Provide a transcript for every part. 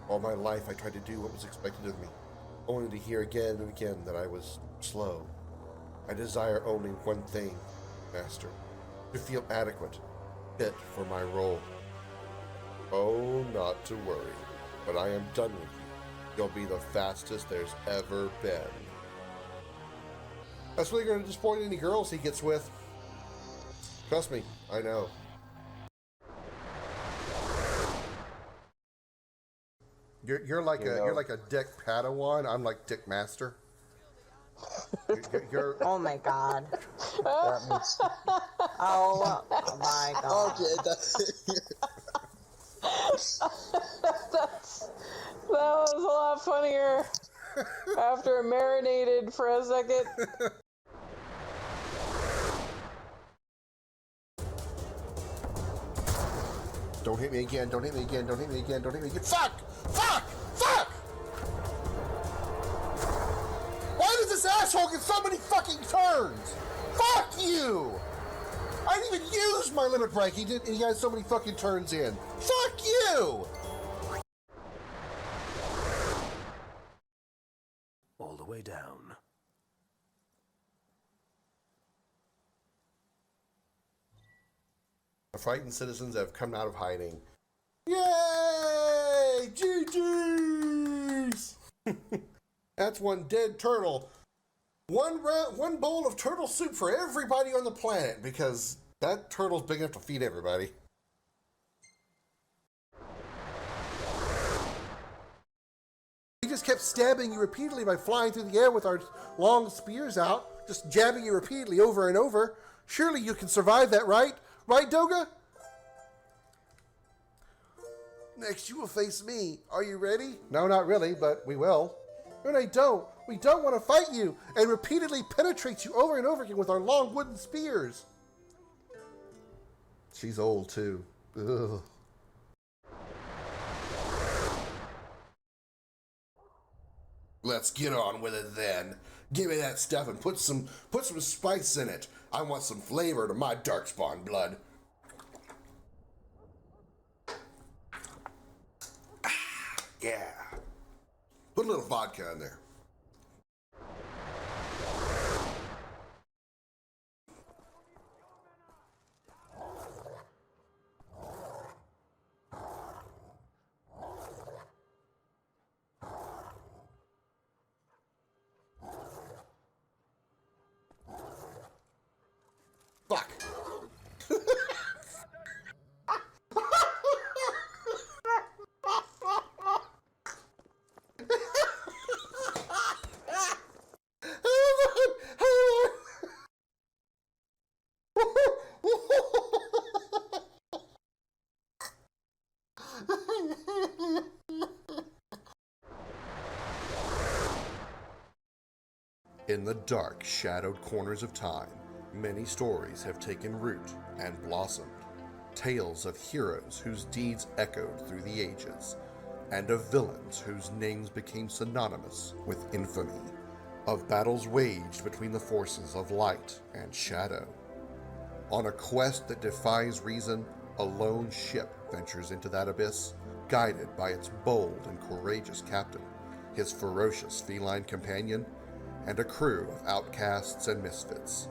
All my life I tried to do what was expected of me, only to hear again and again that I was slow. I desire only one thing, Master, to feel adequate, fit for my role. Oh, not to worry, but I am done with you. You'll be the fastest there's ever been. That's really going to disappoint any girls he gets with. Trust me, I know. You're like a Dick Padawan. I'm like Dick Master. You're Oh my god. That makes... Oh my god. Okay, That was a lot funnier after it marinated for a second. Don't hit me again, don't hit me again, don't hit me again, don't hit me again. Fuck! Fuck! Fuck! Why does this asshole get so many fucking turns? Fuck you! I didn't even use my limit break. He had so many fucking turns in. Fuck you! All the way down. The frightened citizens have come out of hiding. Yay! GG's! That's one dead turtle. One bowl of turtle soup for everybody on the planet, because that turtle's big enough to feed everybody. We just kept stabbing you repeatedly by flying through the air with our long spears out, just jabbing you repeatedly over and over. Surely you can survive that, right? Right, Doga? Next, you will face me. Are you ready? No, not really, but we will. No, I don't. We don't want to fight you and repeatedly penetrate you over and over again with our long wooden spears. She's old, too. Ugh. Let's get on with it then. Give me that stuff and put some spice in it. I want some flavor to my darkspawn blood. Yeah. Put a little vodka in there. Fuck. In the dark, shadowed corners of time, many stories have taken root and blossomed. Tales of heroes whose deeds echoed through the ages, and of villains whose names became synonymous with infamy. Of battles waged between the forces of light and shadow. On a quest that defies reason, a lone ship ventures into that abyss, guided by its bold and courageous captain, his ferocious feline companion, and a crew of outcasts and misfits.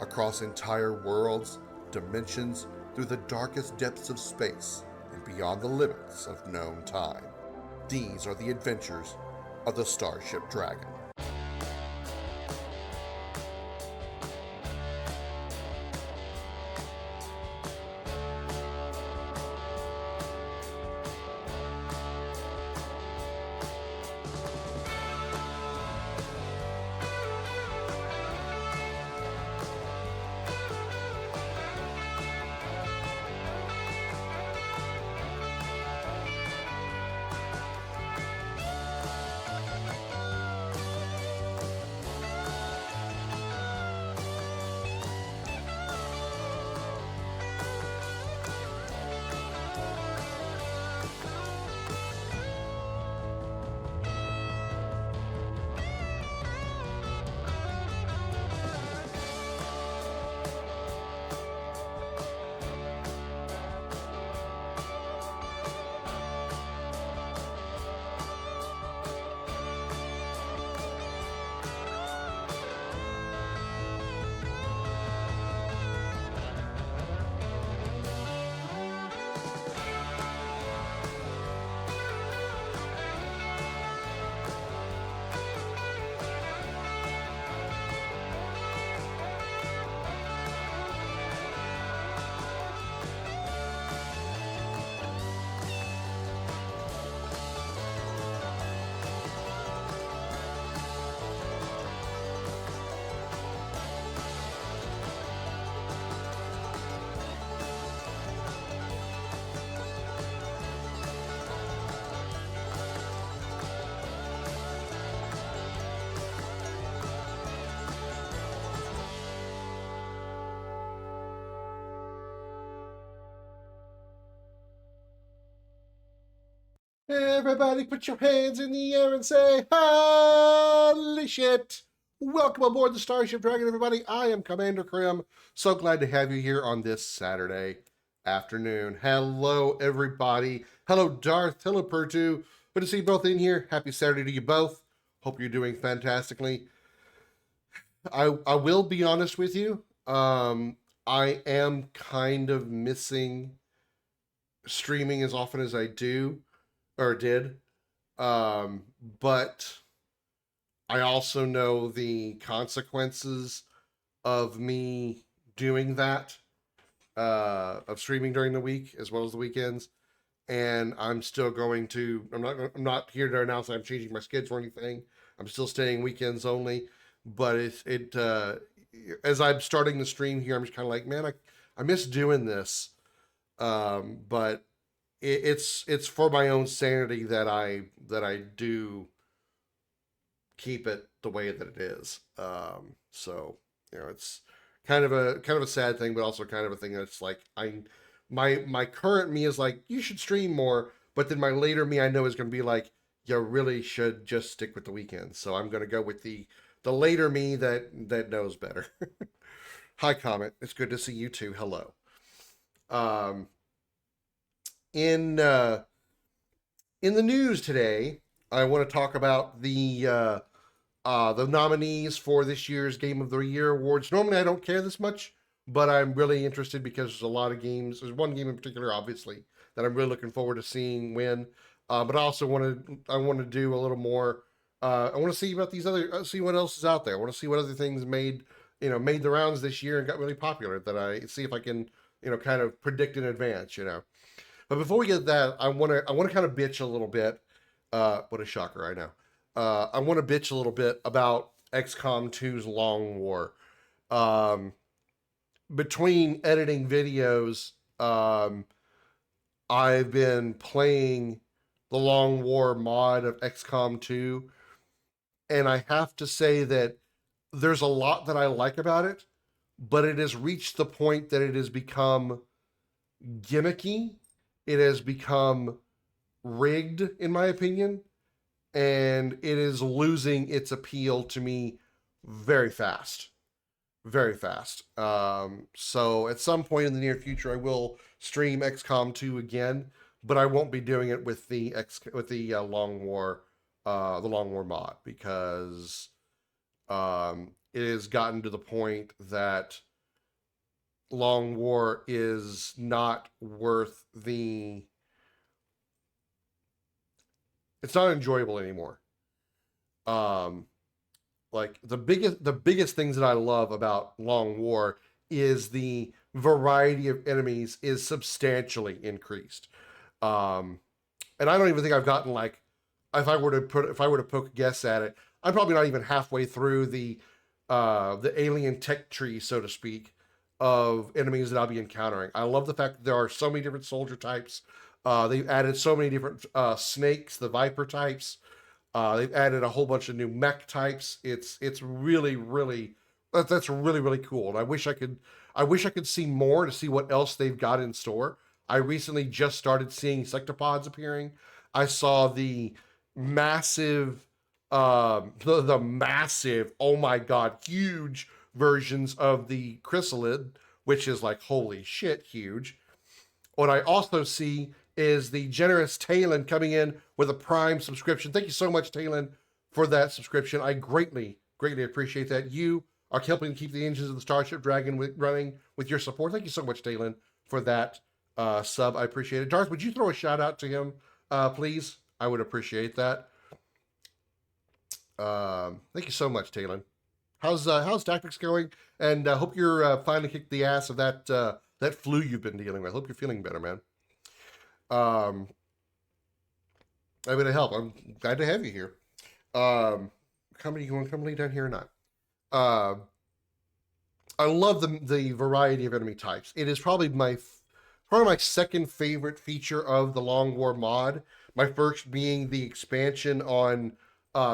Across entire worlds, dimensions, through the darkest depths of space, and beyond the limits of known time. These are the adventures of the Starship Dragon. Everybody put your hands in the air and say, holy shit. Welcome aboard the Starship Dragon, everybody. I am Commander Krim. So glad to have you here on this Saturday afternoon. Hello, everybody. Hello, Darth. Hello, Pertu. Good to see you both in here. Happy Saturday to you both. Hope you're doing fantastically. I will be honest with you. I am kind of missing streaming as often as I do. Or did, but I also know the consequences of me doing that, of streaming during the week as well as the weekends, and I'm still going to. I'm not here to announce that I'm changing my schedule or anything. I'm still staying weekends only, but as I'm starting the stream here, I'm just kind of like, man, I miss doing this, but. It's for my own sanity that I do keep it the way that it is. So it's kind of a sad thing, but also kind of a thing that's like my current me is like, you should stream more, but then my later me I know is going to be like, you really should just stick with the weekends. So I'm going to go with the later me that knows better. Hi, Comet. It's good to see you too. Hello. In the news today, I want to talk about the nominees for this year's Game of the Year awards. Normally, I don't care this much, but I'm really interested because there's a lot of games. There's one game in particular, obviously, that I'm really looking forward to seeing win. But I also want to do a little more. I want to see about these other, see what else is out there. I want to see what other things made the rounds this year and got really popular. That I see if I can kind of predict in advance. But before we get to that, I want to kind of bitch a little bit. What a shocker, I know. I want to bitch a little bit about XCOM 2's Long War. Between editing videos, I've been playing the Long War mod of XCOM 2, and I have to say that there's a lot that I like about it, but it has reached the point that it has become gimmicky. It has become rigged, in my opinion, and it is losing its appeal to me very fast. Very fast. So at some point in the near future, I will stream XCOM 2 again, but I won't be doing it with the Long War mod, because it has gotten to the point that Long War is not worth it's not enjoyable anymore. Like the biggest things that I love about Long War is the variety of enemies is substantially increased. And I don't even think I've gotten, like, if I were to poke a guess at it, I'm probably not even halfway through the alien tech tree, so to speak, of enemies that I'll be encountering. I love the fact that there are so many different soldier types. They've added so many different snakes, the viper types. They've added a whole bunch of new mech types. It's really, really, that's really, really cool. And I wish I could see more to see what else they've got in store. I recently just started seeing sectopods appearing. I saw the massive, the massive, oh my god, huge versions of the chrysalid, which is like, holy shit, huge. What I also see is the generous Talon coming in with a Prime subscription. Thank you so much, Talon, for that subscription. I greatly, greatly appreciate that. You are helping keep the engines of the Starship Dragon running with your support. Thank you so much, Talon, for that sub. I appreciate it. Darth, would you throw a shout out to him, please? I would appreciate that. Thank you so much, Talon. How's tactics going? And I hope you're finally kicked the ass of that flu you've been dealing with. Hope you're feeling better, man. I'm gonna help. I'm glad to have you here. You want to come lay down here or not? I love the variety of enemy types. It is probably my second favorite feature of the Long War mod. My first being the expansion on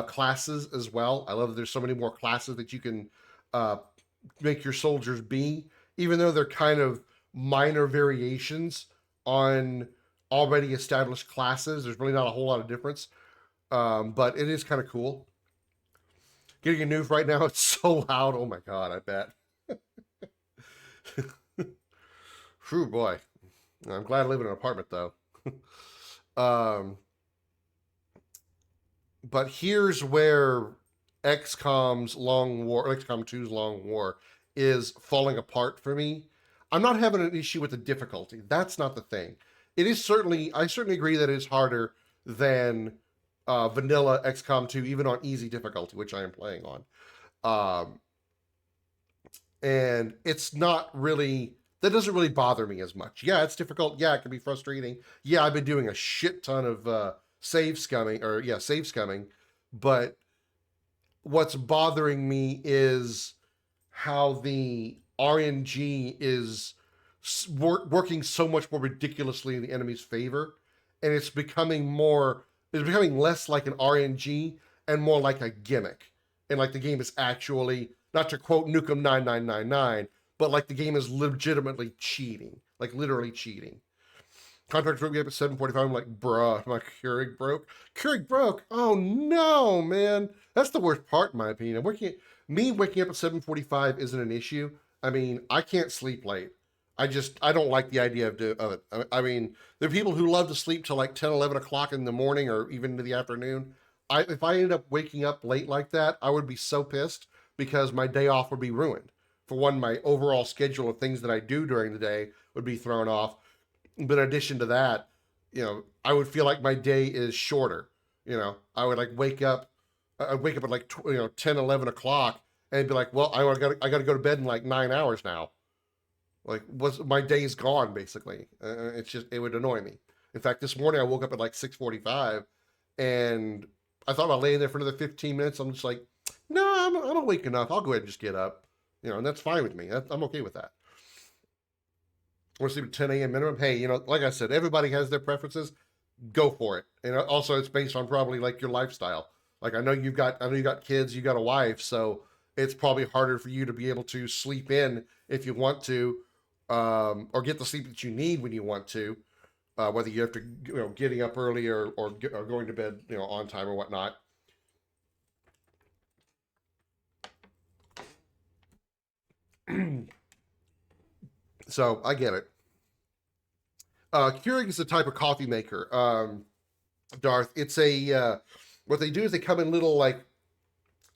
classes as well. I love that there's so many more classes that you can make your soldiers be, even though they're kind of minor variations on already established classes. There's really not a whole lot of difference, but it is kind of cool. Getting a noof right now, it's so loud. Oh my god, I bet. Phew, boy. I'm glad I live in an apartment, though. But here's where XCOM's Long War, XCOM 2's Long War, is falling apart for me. I'm not having an issue with the difficulty. That's not the thing. It is certainly, I certainly agree that it is harder than vanilla XCOM 2, even on easy difficulty, which I am playing on. And it's not really, that doesn't really bother me as much. Yeah, it's difficult. Yeah, it can be frustrating. Yeah, I've been doing a shit ton of save scumming. But what's bothering me is how the RNG is working so much more ridiculously in the enemy's favor, and it's becoming less like an RNG and more like a gimmick. And like the game is actually, not to quote Nukem 9999, but like the game is legitimately cheating, like literally cheating. Contract broke up at 7:45. I'm like, bruh, my Keurig broke. Keurig broke. Oh no, man. That's the worst part, in my opinion. Waking up at 7:45 isn't an issue. I mean, I can't sleep late. I don't like the idea of it. I mean, there are people who love to sleep till like 10, 11 o'clock in the morning or even into the afternoon. If I ended up waking up late like that, I would be so pissed because my day off would be ruined. For one, my overall schedule of things that I do during the day would be thrown off. But in addition to that, I would feel like my day is shorter. I would like wake up at like 10, 11 o'clock and be like, well, I got to go to bed in like 9 hours now. Like, my day's gone basically. It would annoy me. In fact, this morning I woke up at like 6:45, and I thought about laying there for another 15 minutes. I'm just like, no, I'm awake enough. I'll go ahead and just get up. And that's fine with me. I'm okay with that. I want to sleep at 10 a.m. minimum. Hey, like I said, everybody has their preferences. Go for it. And also, it's based on probably like your lifestyle. Like I know you've got kids, you got a wife, so it's probably harder for you to be able to sleep in if you want to, or get the sleep that you need when you want to, whether you have to, getting up early or going to bed, on time or whatnot. So I get it. Keurig is a type of coffee maker, Darth. It's what they do is they come in little, like,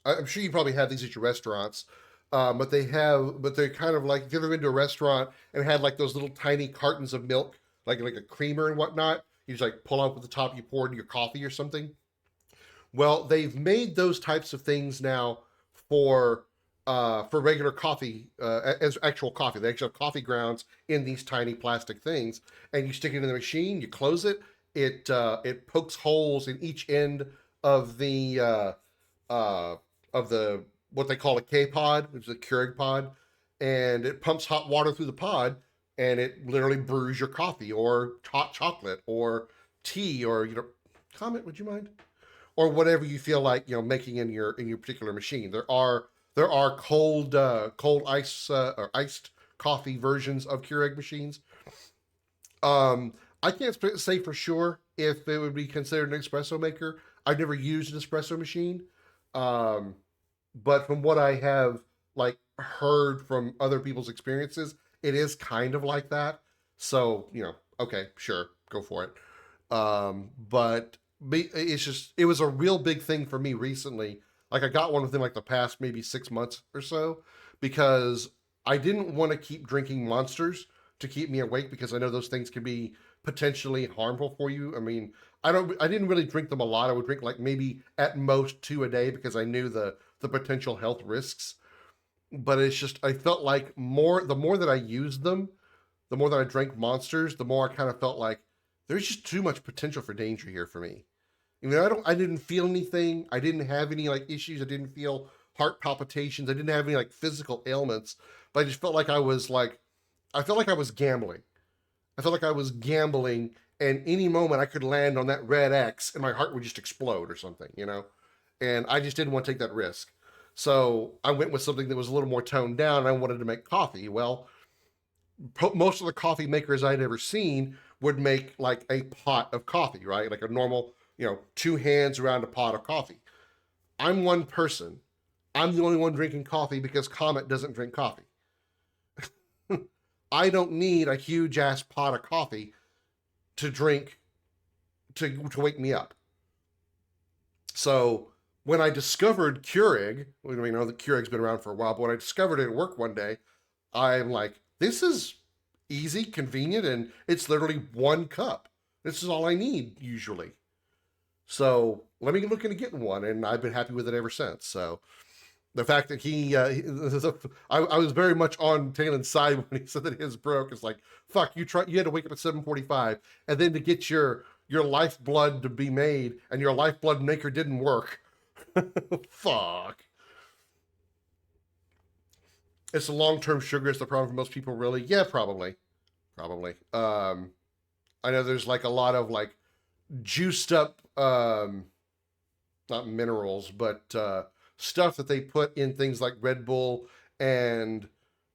I'm sure you probably have these at your restaurants, but they're kind of like, if you've ever been to a restaurant and had like those little tiny cartons of milk, like a creamer and whatnot, you just like pull out with the top, you pour in your coffee or something. Well, they've made those types of things now for regular coffee, as actual coffee. They actually have coffee grounds in these tiny plastic things, and you stick it in the machine, you close it, it pokes holes in each end of the what they call a K-pod, which is a Keurig pod, and it pumps hot water through the pod, and it literally brews your coffee or hot chocolate or tea or comment, would you mind? Or whatever you feel like making in your particular machine. There are cold ice or iced coffee versions of Keurig machines. I can't say for sure if it would be considered an espresso maker. I've never used an espresso machine, but from what I have heard from other people's experiences, it is kind of like that. So okay, sure, go for it. But it was a real big thing for me recently. Like I got one within like the past maybe 6 months or so, because I didn't want to keep drinking Monsters to keep me awake, because I know those things can be potentially harmful for you. I mean, I didn't really drink them a lot. I would drink like maybe at most 2 a day because I knew the potential health risks. But it's just, I felt like the more that I used them, the more that I drank Monsters, the more I kind of felt like there's just too much potential for danger here for me. I didn't feel anything. I didn't have any issues. I didn't feel heart palpitations. I didn't have any physical ailments, but I just felt like I felt like I was gambling. I felt like I was gambling, and any moment I could land on that red X and my heart would just explode or something, and I just didn't want to take that risk. So I went with something that was a little more toned down, and I wanted to make coffee. Well, most of the coffee makers I'd ever seen would make like a pot of coffee, right? Like a normal, 2 hands around a pot of coffee. I'm one person. I'm the only one drinking coffee because Comet doesn't drink coffee. I don't need a huge ass pot of coffee to drink to wake me up. So when I discovered Keurig, we know that Keurig's been around for a while, but when I discovered it at work one day, I'm like, this is easy, convenient, and it's literally 1 cup. This is all I need usually. So let me look into getting one, and I've been happy with it ever since. So the fact that I was very much on Taylor's side when he said that his broke. It's like, fuck, you had to wake up at 7:45, and then to get your lifeblood to be made, and your lifeblood maker didn't work. Fuck. It's the long-term sugar is the problem for most people, really? Yeah, probably. I know there's like a lot of like juiced up, not minerals, but stuff that they put in things like Red Bull and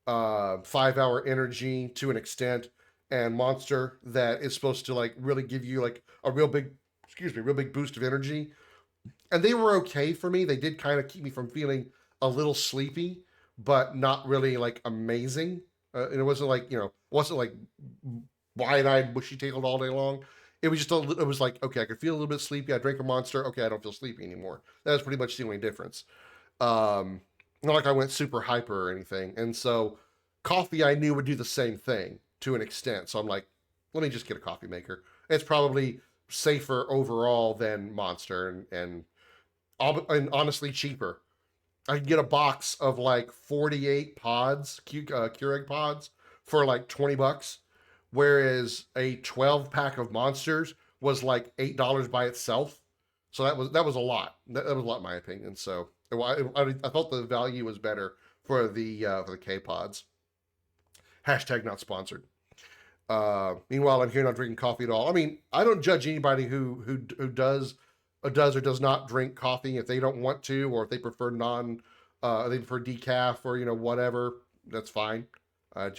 5-Hour Energy to an extent, and Monster, that is supposed to like really give you like a real big boost of energy. And they were okay for me. They did kind of keep me from feeling a little sleepy, but not really like amazing. And it wasn't like, wide-eyed, bushy-tailed all day long. It was just it was like, okay, I could feel a little bit sleepy. I drank a Monster. Okay, I don't feel sleepy anymore. That was pretty much the only difference. Not like I went super hyper or anything. And so coffee I knew would do the same thing to an extent. So I'm like, let me just get a coffee maker. It's probably safer overall than Monster and honestly cheaper. I can get a box of like 48 pods, Keurig pods, for like $20, whereas a 12-pack of Monsters was like $8 by itself. So that was a lot. That was a lot in my opinion. So I thought the value was better for the K pods. Hashtag not sponsored. Meanwhile, I'm here not drinking coffee at all. I mean, I don't judge anybody who does or does not drink coffee. If they don't want to, or if they prefer they prefer decaf or whatever, that's fine. I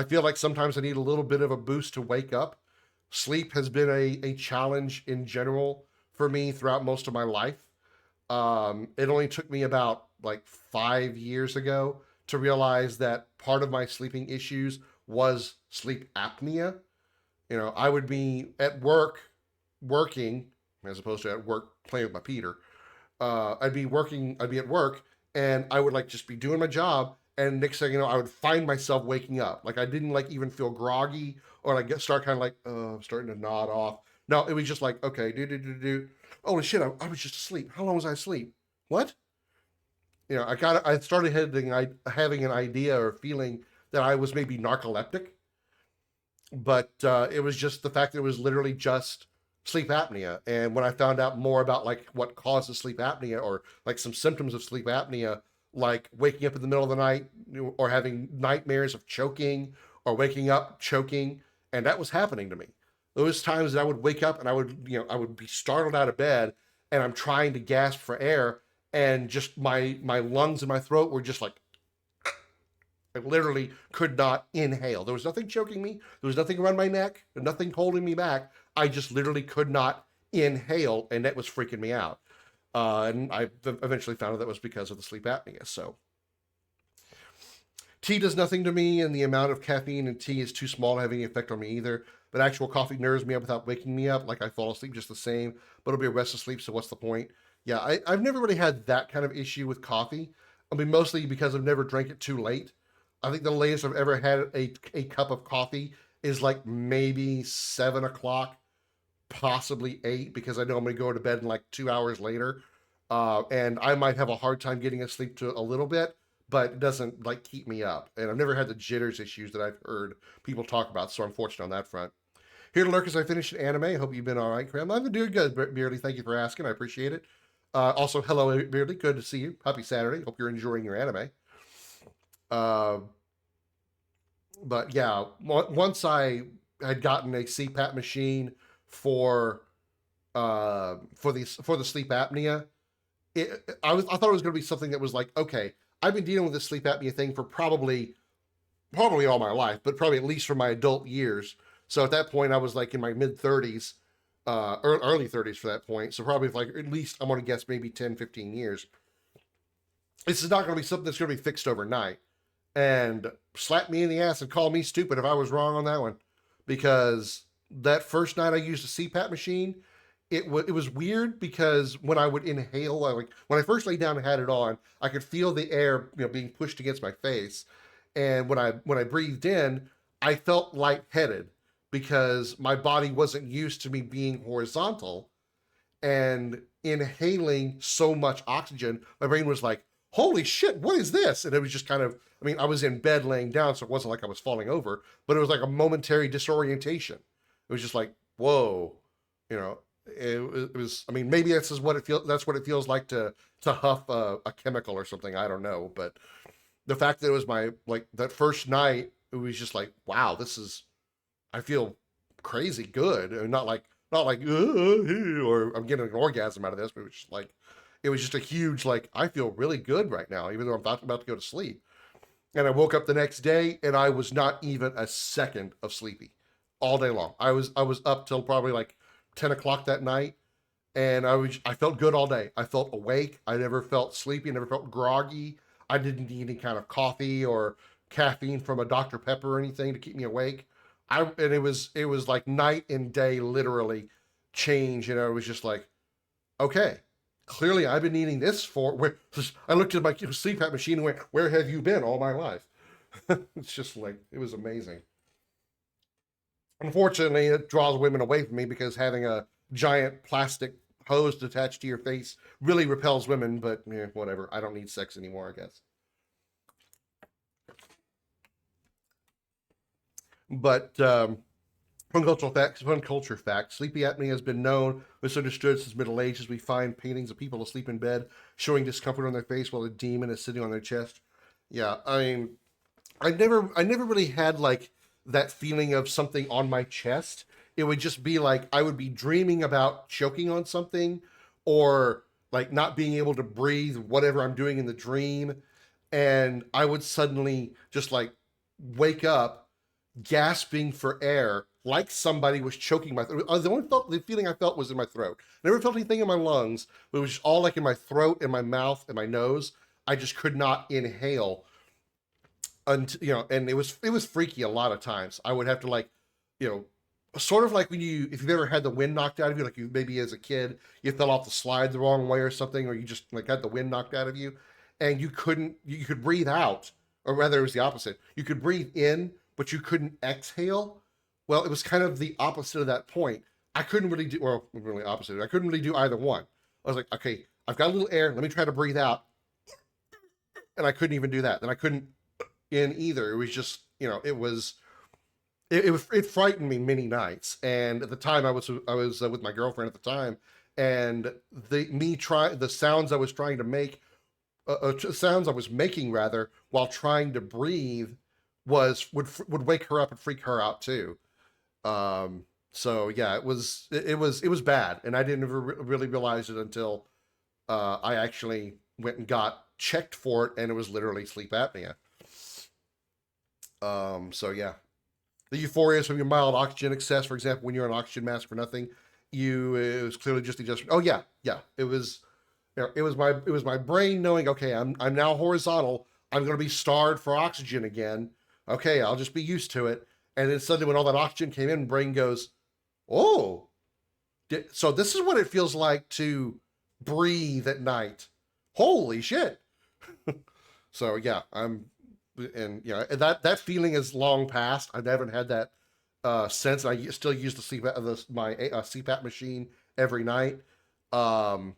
feel like sometimes I need a little bit of a boost to wake up. Sleep has been a challenge in general for me throughout most of my life. It only took me about like 5 years ago to realize that part of my sleeping issues was sleep apnea. I would be at work working, as opposed to at work playing with my Peter. I'd be at work, and I would like just be doing my job, and next thing you know, I would find myself waking up. Like I didn't like even feel groggy or like start kind of like, I'm starting to nod off. No, it was just like, okay, do. Holy shit, I was just asleep. How long was I asleep? What? I started having an idea or feeling that I was maybe narcoleptic, but it was just the fact that it was literally just sleep apnea. And when I found out more about like what causes sleep apnea, or like some symptoms of sleep apnea, like waking up in the middle of the night or having nightmares of choking, or waking up choking, and that was happening to me. Those times that I would wake up and I would be startled out of bed, and I'm trying to gasp for air, and just my lungs and my throat were just like, I literally could not inhale. There was nothing choking me. There was nothing around my neck, nothing holding me back. I just literally could not inhale, and that was freaking me out. And I eventually found out that was because of the sleep apnea. So tea does nothing to me, and the amount of caffeine in tea is too small to have any effect on me either. But actual coffee nerves me up without waking me up. Like I fall asleep just the same, but it'll be a restless sleep, so what's the point? Yeah, I've never really had that kind of issue with coffee. I mean, mostly because I've never drank it too late. I think the latest I've ever had a cup of coffee is like maybe 7 o'clock, possibly 8, because I know I'm going to go to bed in like 2 hours later. And I might have a hard time getting asleep to a little bit, but it doesn't like keep me up. And I've never had the jitters issues that I've heard people talk about, so I'm fortunate on that front. Here to lurk as I finish an anime. I hope you've been all right, Krim. I've been doing good, Beardly. Thank you for asking. I appreciate it. Also, hello, Beardly. Good to see you. Happy Saturday. Hope you're enjoying your anime. But yeah, once I had gotten a CPAP machine for the sleep apnea, I thought it was going to be something that was like, okay, I've been dealing with this sleep apnea thing for probably all my life, but probably at least for my adult years. So at that point, I was like in my mid 30s, early 30s for that point. So probably like at least I'm going to guess maybe 10, 15 years. This is not going to be something that's going to be fixed overnight. And slap me in the ass and call me stupid if I was wrong on that one. Because that first night I used a CPAP machine, it was weird because when I would inhale, when I first laid down and had it on, I could feel the air, being pushed against my face. And when I breathed in, I felt lightheaded because my body wasn't used to me being horizontal and inhaling so much oxygen. My brain was like, holy shit, what is this? And it was just kind of, I was in bed laying down, so it wasn't like I was falling over, but it was like a momentary disorientation. It was just like, whoa, it was, maybe that's what it feels like to huff a chemical or something. I don't know. But the fact that it was that first night, it was just like, wow, I feel crazy good. And not like, or I'm getting an orgasm out of this, but it was just a huge, I feel really good right now, even though I'm about to go to sleep. And I woke up the next day and I was not even a second of sleepy all day long. I was up till probably 10 o'clock that night, and I felt good all day. I felt awake. I never felt sleepy. I never felt groggy. I didn't need any kind of coffee or caffeine from a Dr. Pepper or anything to keep me awake. And it was like night and day literally change. It was just like, okay, clearly I've been needing this I looked at my CPAP machine and went, where have you been all my life? It's just it was amazing. Unfortunately, it draws women away from me because having a giant plastic hose attached to your face really repels women, but whatever. I don't need sex anymore, I guess. But fun culture fact, sleepy apnea has been misunderstood since Middle Ages. We find paintings of people asleep in bed, showing discomfort on their face while a demon is sitting on their chest. Yeah, I never really had that feeling of something on my chest. It would just be I would be dreaming about choking on something or not being able to breathe, whatever I'm doing in the dream. And I would suddenly just wake up gasping for air like somebody was choking my throat. The feeling I felt was in my throat. I never felt anything in my lungs, but it was just all in my throat, in my mouth, and my nose. I just could not inhale. And it was freaky a lot of times. I would have to sort of like if you've ever had the wind knocked out of you, you maybe as a kid, you fell off the slide the wrong way or something, or you just had the wind knocked out of you and you could breathe out, or rather it was the opposite. You could breathe in, but you couldn't exhale. Well, it was kind of the opposite of that point. I couldn't really do, or really opposite. I couldn't really do either one. I was like, okay, I've got a little air. Let me try to breathe out. And I couldn't even do that. Then I couldn't in either. It was just, it frightened me many nights. And at the time I was with my girlfriend at the time, and the sounds I was trying to make, sounds I was making rather, while trying to breathe would wake her up and freak her out too. So yeah, it was bad. And I didn't really realize it until, I actually went and got checked for it, and it was literally sleep apnea. So yeah, the euphoria is from your mild oxygen excess. For example, when you're on oxygen mask for nothing, it was clearly just the adjustment. Oh yeah. It was my brain knowing, okay, I'm now horizontal. I'm going to be starved for oxygen again. Okay, I'll just be used to it. And then suddenly when all that oxygen came in, brain goes, oh, so this is what it feels like to breathe at night. Holy shit. So yeah, that feeling is long past. I haven't had that since. I still use my CPAP machine every night. And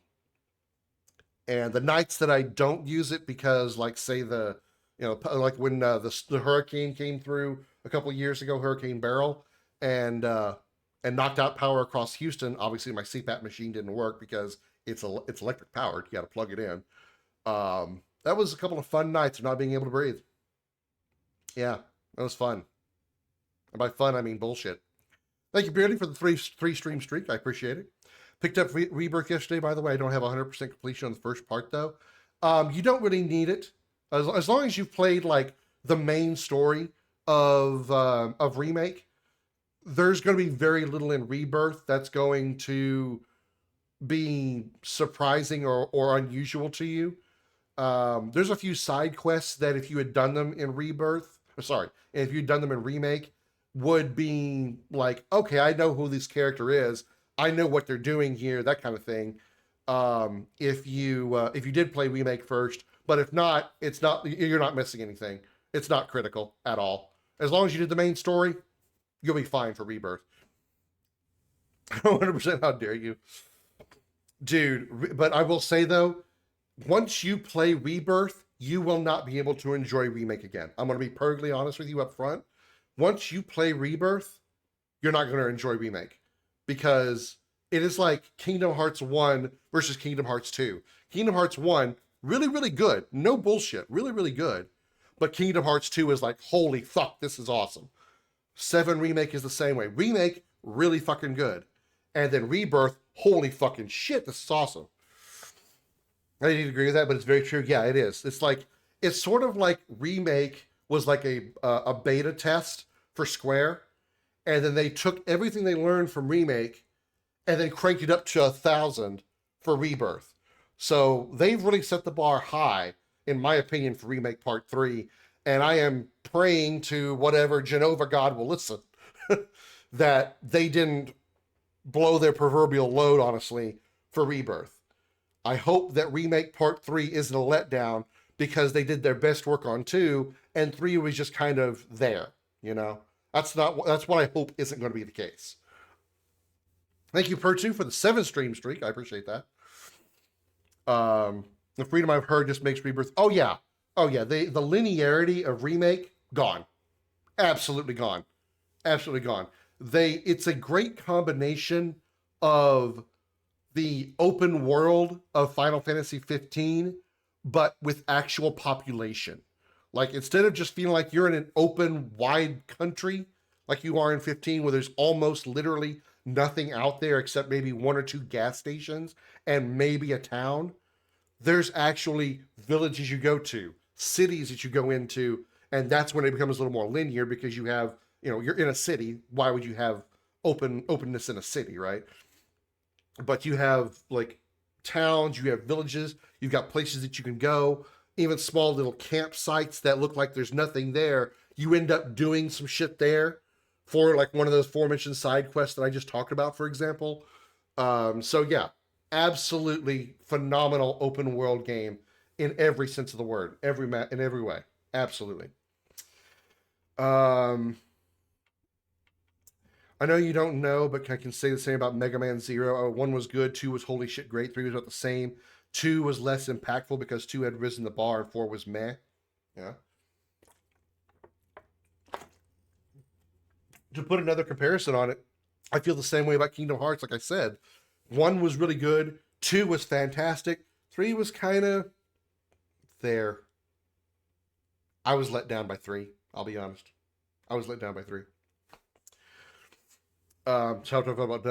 the nights that I don't use it because, say when the hurricane came through a couple of years ago, Hurricane Beryl, and knocked out power across Houston. Obviously, my CPAP machine didn't work because it's electric powered. You got to plug it in. That was a couple of fun nights of not being able to breathe. Yeah, that was fun. And by fun, I mean bullshit. Thank you, Beardy, for the three stream streak. I appreciate it. Picked up Rebirth yesterday, by the way. I don't have 100% completion on the first part, though. You don't really need it. As long as you've played, the main story of Remake, there's going to be very little in Rebirth that's going to be surprising or unusual to you. There's a few side quests that if you had done them in Rebirth, if you'd done them in Remake, would be like, okay, I know who this character is. I know what they're doing here, that kind of thing. If you did play Remake first, but if not, you're not missing anything. It's not critical at all. As long as you did the main story, you'll be fine for Rebirth. 100%, how dare you. Dude, but I will say though, once you play Rebirth, you will not be able to enjoy Remake again. I'm going to be perfectly honest with you up front. Once you play Rebirth, you're not going to enjoy Remake, because it is like Kingdom Hearts 1 versus Kingdom Hearts 2. Kingdom Hearts 1, really, really good. No bullshit. Really, really good. But Kingdom Hearts 2 is like, holy fuck, this is awesome. 7 Remake is the same way. Remake, really fucking good. And then Rebirth, holy fucking shit, this is awesome. I didn't agree with that, but it's very true. Yeah, it is. It's sort of like Remake was like a beta test for Square, and then they took everything they learned from Remake and then cranked it up to 1,000 for Rebirth. So they've really set the bar high, in my opinion, for Remake Part 3, and I am praying to whatever Genova God will listen that they didn't blow their proverbial load, honestly, for Rebirth. I hope that Remake Part 3 isn't a letdown, because they did their best work on 2, and 3 was just kind of there, you know? That's what I hope isn't going to be the case. Thank you, Pertu, for the 7 stream streak. I appreciate that. The freedom I've heard just makes Rebirth. Oh yeah. The linearity of Remake, gone. Absolutely gone. Absolutely gone. It's a great combination of the open world of Final Fantasy 15, but with actual population. Like, instead of just feeling like you're in an open, wide country, like you are in 15, where there's almost literally nothing out there except maybe 1 or 2 gas stations and maybe a town, there's actually villages you go to, cities that you go into, and that's when it becomes a little more linear, because you have, you're in a city. Why would you have openness in a city, right? But you have like towns, you have villages, you've got places that you can go, even small little campsites that look like there's nothing there. You end up doing some shit there for like one of those aforementioned side quests that I just talked about, for example. So yeah, absolutely phenomenal open world game in every sense of the word, in every way. Absolutely. I know you don't know, but I can say the same about Mega Man Zero. 1 was good, 2 was holy shit great, 3 was about the same. 2 was less impactful because 2 had risen the bar, and 4 was meh. Yeah. To put another comparison on it, I feel the same way about Kingdom Hearts. Like I said, 1 was really good, 2 was fantastic, 3 was kind of there. I was let down by 3, I'll be honest. I was let down by 3. So how to talk about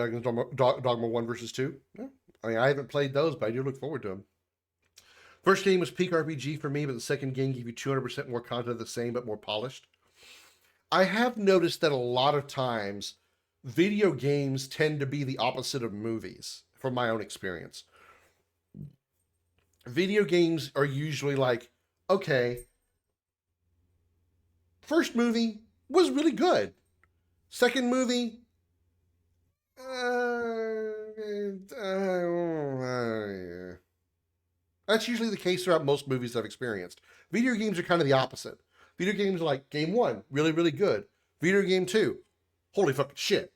Dogma 1 versus 2? Yeah. I mean, I haven't played those, but I do look forward to them. First game was peak RPG for me, but the second game gave you 200% more content of the same, but more polished. I have noticed that a lot of times, video games tend to be the opposite of movies, from my own experience. Video games are usually like, okay, first movie was really good. Second movie, that's usually the case throughout most movies I've experienced. Video games are kind of the opposite. Video games are like, game 1, really, really good. Video game 2, holy fucking shit.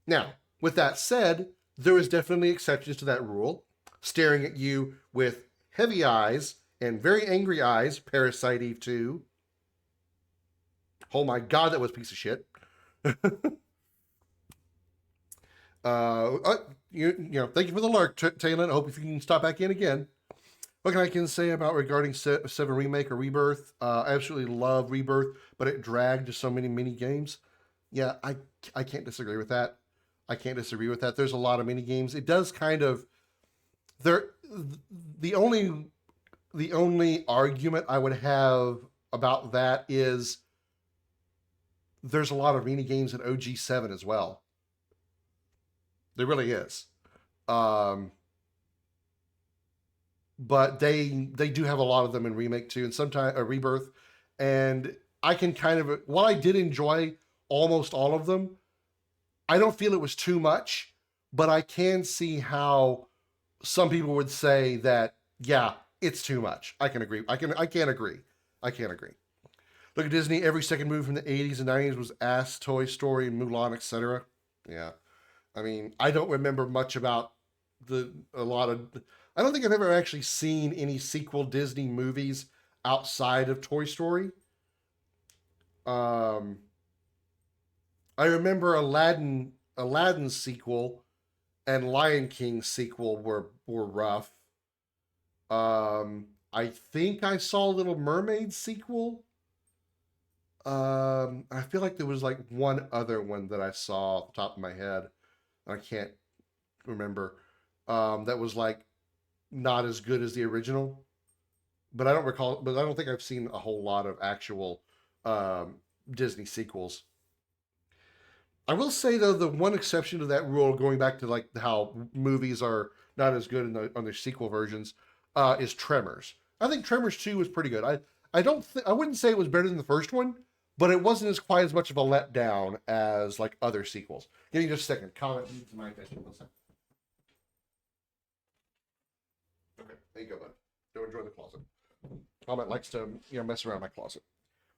Now, with that said, there is definitely exceptions to that rule. Staring at you with heavy eyes and very angry eyes, Parasite Eve 2. Oh my god, that was a piece of shit. Thank you for the lurk, Taylor. I hope if you can stop back in again. What I can say about regarding 7 Remake or Rebirth? I absolutely love Rebirth, but it dragged to so many mini games. Yeah, I can't disagree with that. There's a lot of mini games. It does kind of the only argument I would have about that is there's a lot of mini games in OG7 as well. There really is. But they do have a lot of them in Remake too, and sometimes a Rebirth. And I can kind of, while I did enjoy almost all of them, I don't feel it was too much, but I can see how some people would say that, yeah, it's too much. I can agree. I can't agree. I can't agree. Look at Disney. Every second movie from the 80s and 90s was Ass, Toy Story, Mulan, etc. Yeah. I mean, I don't remember much about I don't think I've ever actually seen any sequel Disney movies outside of Toy Story. I remember Aladdin sequel and Lion King sequel were rough. I think I saw Little Mermaid sequel. I feel like there was like one other one that I saw off the top of my head. I can't remember. That was like not as good as the original. But I don't think I've seen a whole lot of actual Disney sequels. I will say though, the one exception to that rule, going back to like how movies are not as good on their sequel versions, is Tremors. I think Tremors 2 was pretty good. I wouldn't say it was better than the first one, but it wasn't as quite as much of a letdown as like other sequels. Give me just a second. Comment needs my attention. Okay, there you go, bud. Go enjoy the closet. Comment likes to mess around my closet.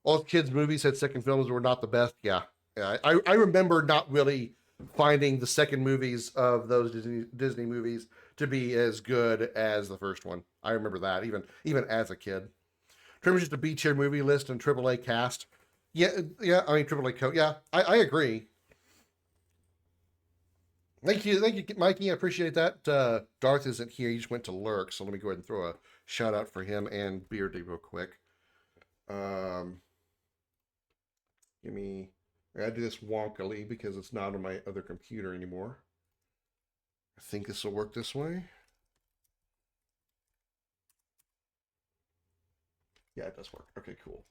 All kids' movies had second films were not the best. Yeah. I remember not really finding the second movies of those Disney movies to be as good as the first one. I remember that even as a kid. Tremors just a B-tier movie list and AAA cast. Yeah. I mean AAA yeah. I agree. Thank you, Mikey. I appreciate that. Darth isn't here; he just went to lurk. So let me go ahead and throw a shout out for him and Beardy real quick. I gotta do this wonkily because it's not on my other computer anymore. I think this will work this way. Yeah, it does work. Okay, cool.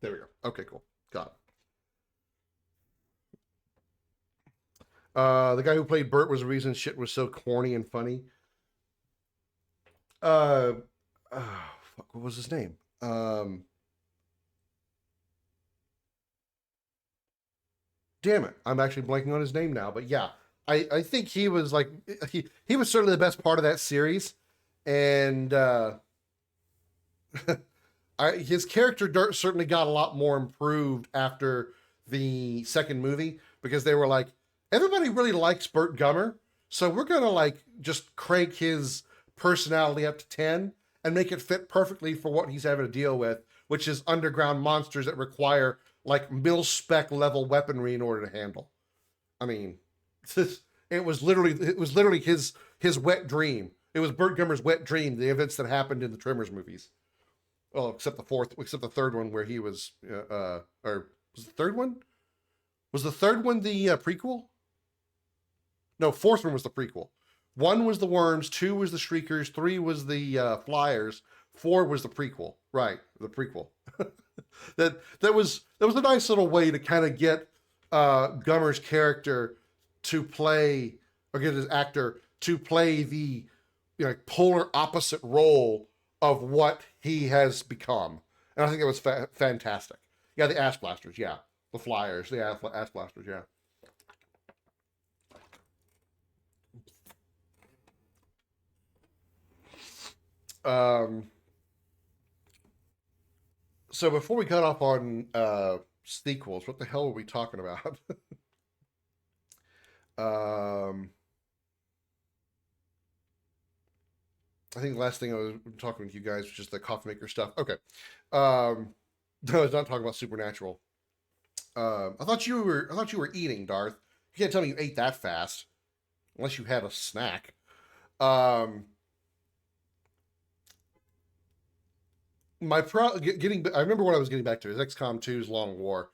There we go. Okay, cool. Got it. The guy who played Bert was the reason shit was so corny and funny. Fuck, what was his name? Damn it, I'm actually blanking on his name now. But yeah, I think he was like he was certainly the best part of that series, and his character certainly got a lot more improved after the second movie because they were like, everybody really likes Burt Gummer, so we're gonna like just crank his personality up to 10 and make it fit perfectly for what he's having to deal with, which is underground monsters that require like mil-spec level weaponry in order to handle. I mean, it was literally his wet dream. It was Burt Gummer's wet dream, the events that happened in the Tremors movies. Well, except the third one where he was, or was the third one? Was the third one the prequel? No, fourth one was the prequel. 1 was the Worms, 2 was the Shriekers, 3 was the Flyers, 4 was the prequel. Right, the prequel. that was a nice little way to kind of get Gummer's character to play, or get his actor to play the polar opposite role of what he has become. And I think it was fantastic. Yeah, the Ass Blasters, yeah. The Flyers, the Ass Blasters, yeah. So before we cut off on sequels, what the hell were we talking about? I think the last thing I was talking with you guys was just the coffee maker stuff. Okay. No, I was not talking about Supernatural. I thought you were eating, Darth. You can't tell me you ate that fast, unless you had a snack. I remember what I was getting back to is XCOM 2's Long War.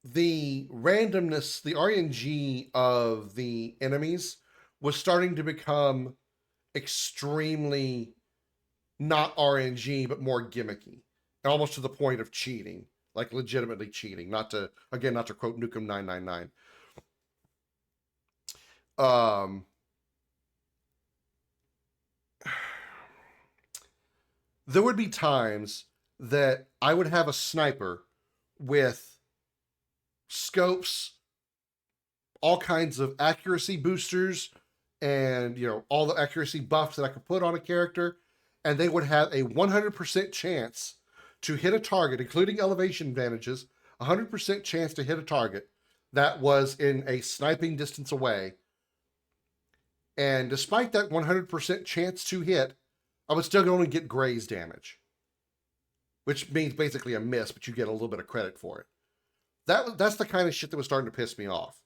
the randomness, the RNG of the enemies was starting to become extremely not RNG, but more gimmicky, almost to the point of cheating, like legitimately cheating. Not to quote Nukem 999. There would be times that I would have a sniper with scopes, all kinds of accuracy boosters, and all the accuracy buffs that I could put on a character, and they would have a 100% chance to hit a target, including elevation advantages, 100% chance to hit a target that was in a sniping distance away. And despite that 100% chance to hit, I would still only get graze damage, which means basically a miss, but you get a little bit of credit for it. That's the kind of shit that was starting to piss me off.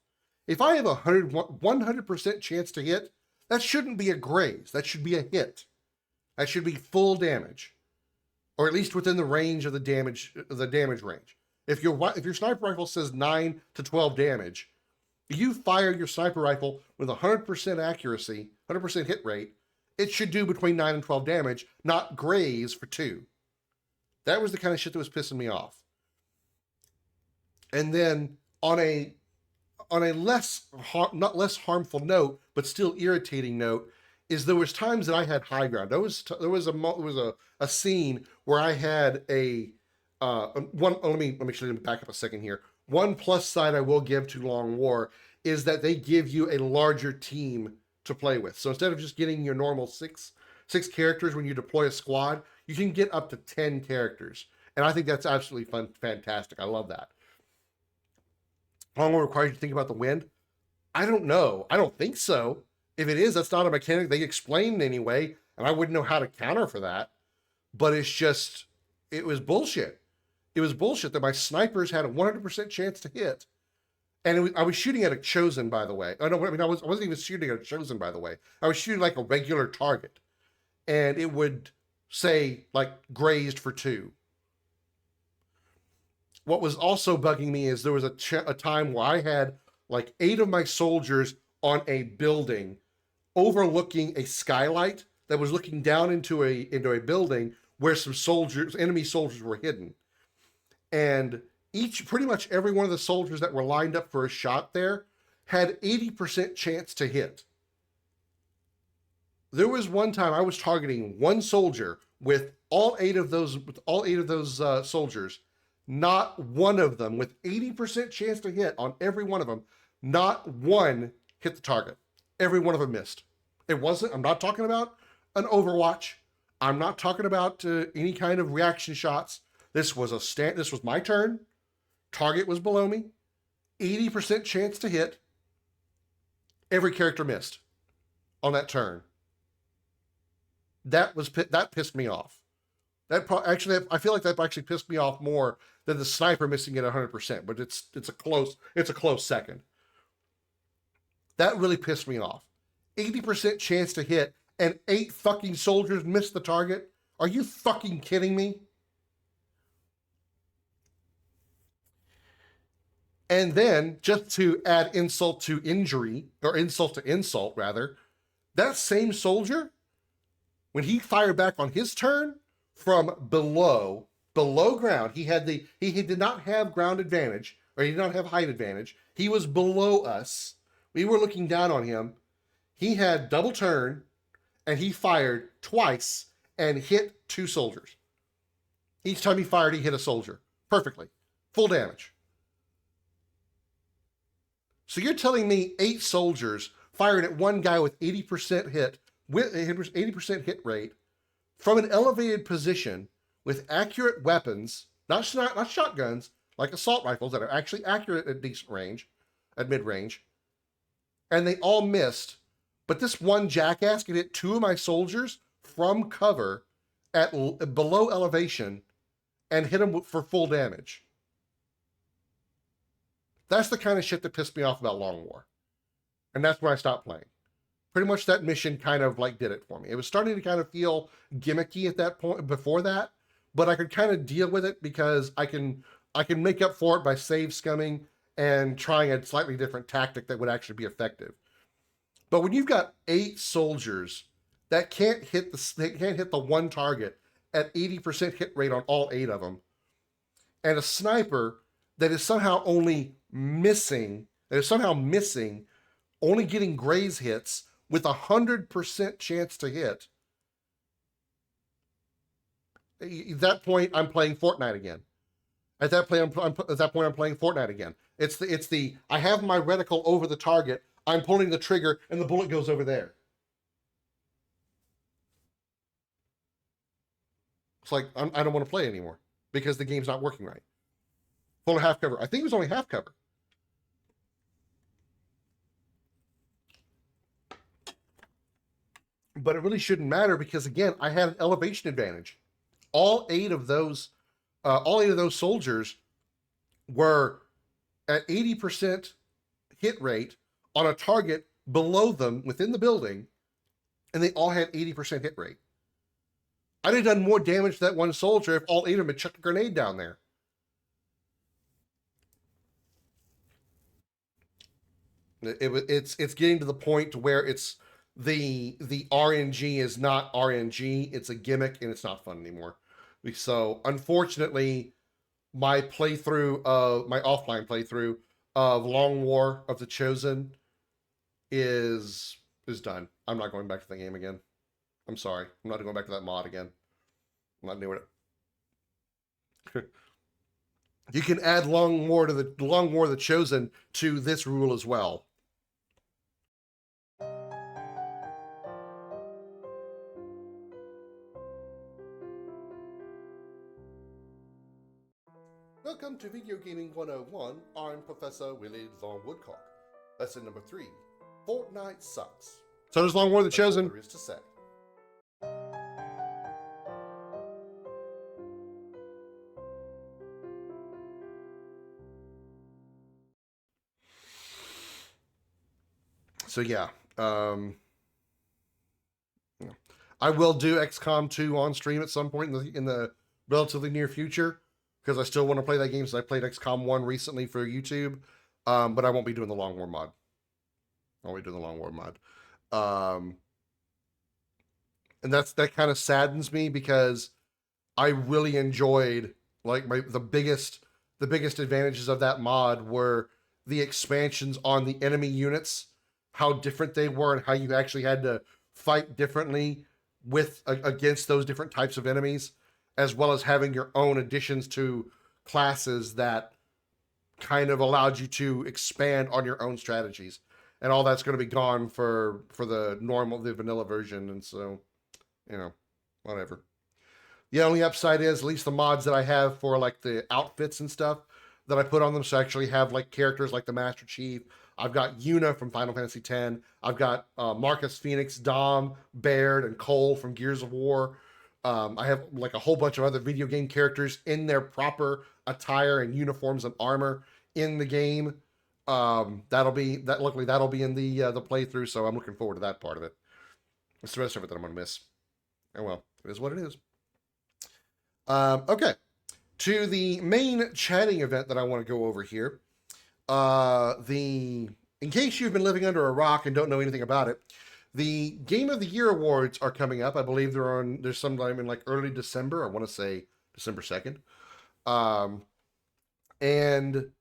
If I have a 100% chance to hit, that shouldn't be a graze. That should be a hit. That should be full damage, or at least within the range of the damage range. If your sniper rifle says 9 to 12 damage, you fire your sniper rifle with 100% accuracy, 100% hit rate, it should do between 9 and 12 damage, not graze for 2. That was the kind of shit that was pissing me off. And then on a not less harmful note, but still irritating note, is there was times that I had high ground. There was a scene where I had a one. Let me back up a second here. One plus side I will give to Long War is that they give you a larger team to play with. So instead of just getting your normal six characters when you deploy a squad, you can get up to 10 characters. And I think that's absolutely fantastic. I love that. Long War requires you to think about the wind. I don't know. I don't think so. If it is, that's not a mechanic they explained anyway, and I wouldn't know how to counter for that. But it was bullshit. It was bullshit that my snipers had a 100% chance to hit. And I was shooting at a chosen, by the way. I wasn't even shooting at a chosen, by the way. I was shooting like a regular target. And it would say, like, grazed for 2. What was also bugging me is there was a time where I had like 8 of my soldiers on a building overlooking a skylight that was looking down into a building where some enemy soldiers were hidden. And pretty much every one of the soldiers that were lined up for a shot there had 80% chance to hit. There was one time I was targeting one soldier with all 8 of those soldiers. Not one of them, with 80% chance to hit on every one of them, not one hit the target. Every one of them missed. I'm not talking about an Overwatch. I'm not talking about any kind of reaction shots. This was my turn. Target was below me. 80% chance to hit. Every character missed on that turn. That pissed me off. I feel like that actually pissed me off more than the sniper missing it 100%, but it's a close second. That really pissed me off. 80% chance to hit and 8 fucking soldiers missed the target? Are you fucking kidding me? And then, just to add insult to injury, or insult to insult rather, that same soldier, when he fired back on his turn, from below ground, he did not have ground advantage, or he did not have height advantage. He was below us. We were looking down on him. He had double turn, and he fired twice and hit 2 soldiers. Each time he fired, he hit a soldier perfectly, full damage. So you're telling me 8 soldiers fired at one guy with 80% hit, with 80% hit rate, from an elevated position with accurate weapons, not shotguns, like assault rifles that are actually accurate at decent range, at mid-range, and they all missed, but this one jackass could hit 2 of my soldiers from cover at below elevation and hit them for full damage. That's the kind of shit that pissed me off about Long War. And that's when I stopped playing. Pretty much that mission kind of like did it for me. It was starting to kind of feel gimmicky at that point before that, but I could kind of deal with it because I I can make up for it by save scumming and trying a slightly different tactic that would actually be effective. But when you've got 8 soldiers that can't hit the one target at 80% hit rate on all 8 of them, and a sniper that is somehow missing, only getting graze hits with 100% chance to hit, at that point, I'm playing Fortnite again. At that point, I'm playing Fortnite again. It's the I have my reticle over the target, I'm pulling the trigger, and the bullet goes over there. It's like, I don't want to play anymore because the game's not working right. Full half cover. I think it was only half cover. But it really shouldn't matter because, again, I had an elevation advantage. All 8 of those soldiers were at 80% hit rate on a target below them within the building, and they all had 80% hit rate. I'd have done more damage to that one soldier if all 8 of them had chucked a grenade down there. It's getting to the point where it's the RNG is not RNG, it's a gimmick, and it's not fun anymore. So unfortunately, my offline playthrough of Long War of the Chosen is done. I'm not going back to the game again. I'm sorry. I'm not going back to that mod again. I'm not doing it. You can add Long War of the Chosen to this rule as well. Welcome to Video Gaming 101. I'm Professor Willie Long Woodcock. Lesson number 3. Fortnite sucks. So does Long War of the Chosen. That's all there is to say. So yeah, I will do XCOM 2 on stream at some point in the relatively near future, because I still want to play that game, since I played XCOM 1 recently for YouTube, but I won't be doing the Long War mod. And that kind of saddens me, because I really enjoyed, like, the biggest advantages of that mod were the expansions on the enemy units, how different they were, and how you actually had to fight differently against those different types of enemies, as well as having your own additions to classes that kind of allowed you to expand on your own strategies. And all that's going to be gone for the vanilla version, and so, whatever. The only upside is, at least the mods that I have for, like, the outfits and stuff that I put on them, so I actually have, like, characters like the Master Chief. I've got Yuna from Final Fantasy X. I've got Marcus Phoenix, Dom, Baird, and Cole from Gears of War. I have, like, a whole bunch of other video game characters in their proper attire and uniforms and armor in the game. Luckily that'll be in the playthrough, so I'm looking forward to that part of it. It's the rest of it that I'm gonna miss. Oh well, it is what it is. Okay, to the main chatting event that I want to go over here. In case you've been living under a rock and don't know anything about it, the Game of the Year awards are coming up. I believe there's sometime in, like, early December. I want to say December 2nd. And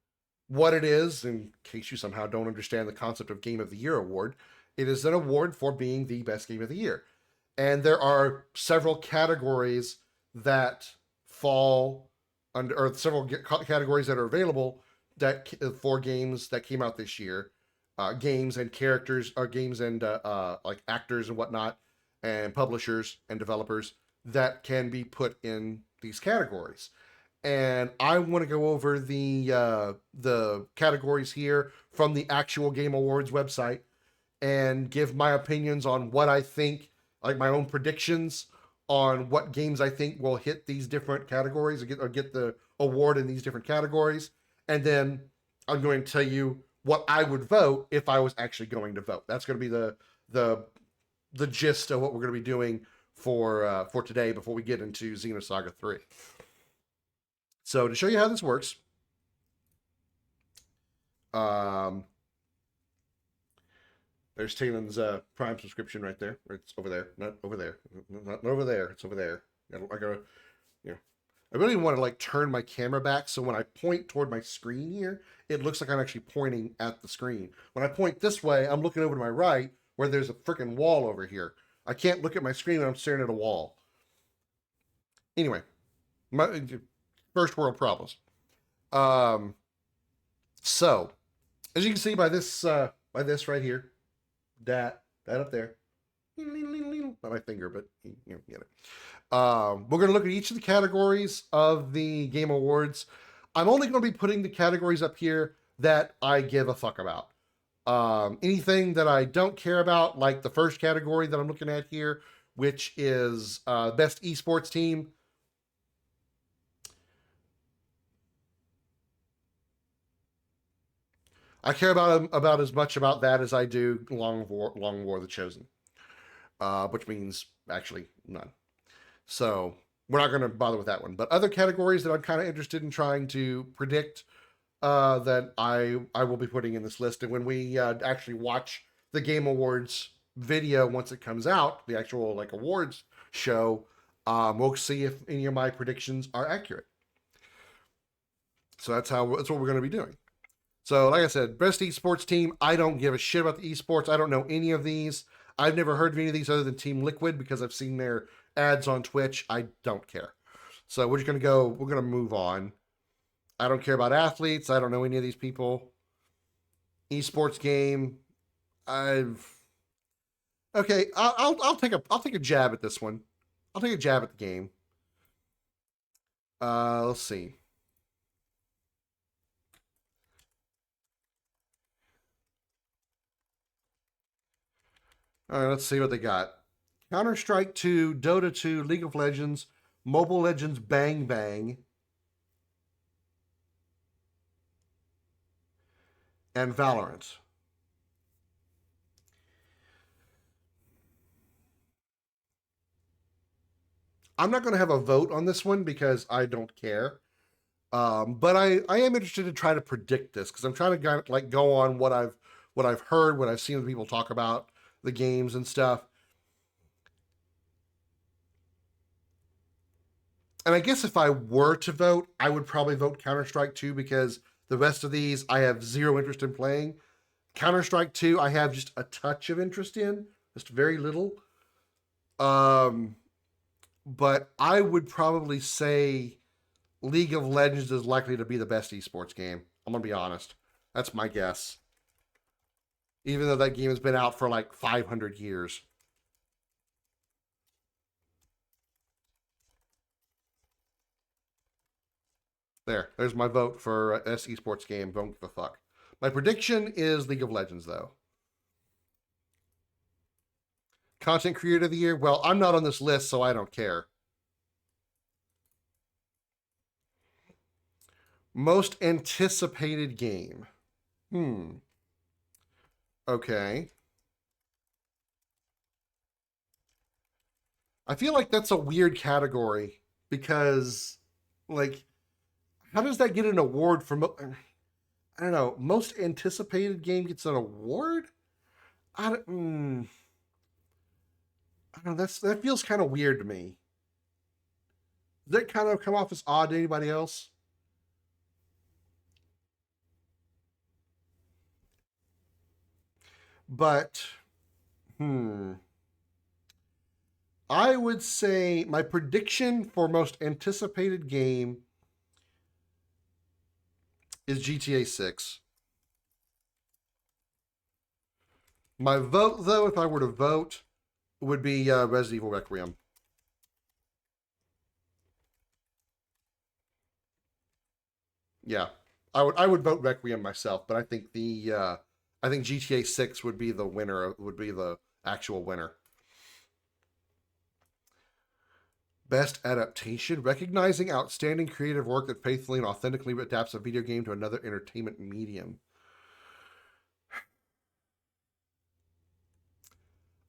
what it is, in case you somehow don't understand the concept of Game of the Year award, it is an award for being the best game of the year. And there are several categories that fall under, or several categories that are available for games that came out this year. Games and characters, or games and like actors and whatnot, and publishers and developers that can be put in these categories. And I want to go over the categories here from the actual Game Awards website and give my opinions on what I think, like my own predictions on what games I think will hit these different categories or get the award in these different categories. And then I'm going to tell you what I would vote if I was actually going to vote. That's going to be the gist of what we're going to be doing for today before we get into Xenosaga 3. So to show you how this works, Um, there's Talen's Prime subscription right there. It's over there, not over there, not over there. It's over there. I gotta, yeah. I really want to like turn my camera back so when I point toward my screen here, it looks like I'm actually pointing at the screen. When I point this way, I'm looking over to my right where there's a freaking wall over here. I can't look at my screen when I'm staring at a wall. Anyway, my first world problems. So, as you can see by this right here, that up there, not my finger, but you get it. We're going to look at each of the categories of the Game Awards. I'm only going to be putting the categories up here that I give a fuck about. Anything that I don't care about, like the first category that I'm looking at here, which is best esports team. I care about as much about that as I do Long War of the Chosen, which means actually none. So we're not going to bother with that one. But other categories that I'm kind of interested in trying to predict that I will be putting in this list. And when we actually watch the Game Awards video once it comes out, the actual like awards show, we'll see if any of my predictions are accurate. So that's what we're going to be doing. So like I said, best esports team. I don't give a shit about the esports. I don't know any of these. I've never heard of any of these other than Team Liquid because I've seen their ads on Twitch. I don't care. So we're just going to go, we're going to move on. I don't care about athletes. I don't know any of these people. Esports game. Okay, I'll take a jab at this one. I'll take a jab at the game. Let's see. All right, let's see what they got. Counter-Strike 2, Dota 2, League of Legends, Mobile Legends Bang Bang, and Valorant. I'm not going to have a vote on this one because I don't care. But I am interested to try to predict this because I'm trying to like go on what I've heard, what I've seen people talk about the games and stuff. And I guess if I were to vote, I would probably vote Counter-Strike 2 because the rest of these I have zero interest in playing. Counter-Strike 2 I have just a touch of interest in, just very little. But I would probably say League of Legends is likely to be the best esports game. I'm going to be honest. That's my guess. Even though that game has been out for like 500 years. There's my vote for S esports game. Don't give a fuck. My prediction is League of Legends, though. Content Creator of the Year? Well, I'm not on this list, so I don't care. Most anticipated game. Okay. I feel like that's a weird category because, like, how does that get an award for? I don't know. Most anticipated game gets an award. I don't know. That feels kind of weird to me. Does that kind of come off as odd to anybody else? But, I would say my prediction for most anticipated game is GTA 6. My vote, though, if I were to vote, would be Resident Evil Requiem. Yeah, I would vote Requiem myself, but I think I think GTA 6 would be the winner, would be the actual winner. Best adaptation, recognizing outstanding creative work that faithfully and authentically adapts a video game to another entertainment medium.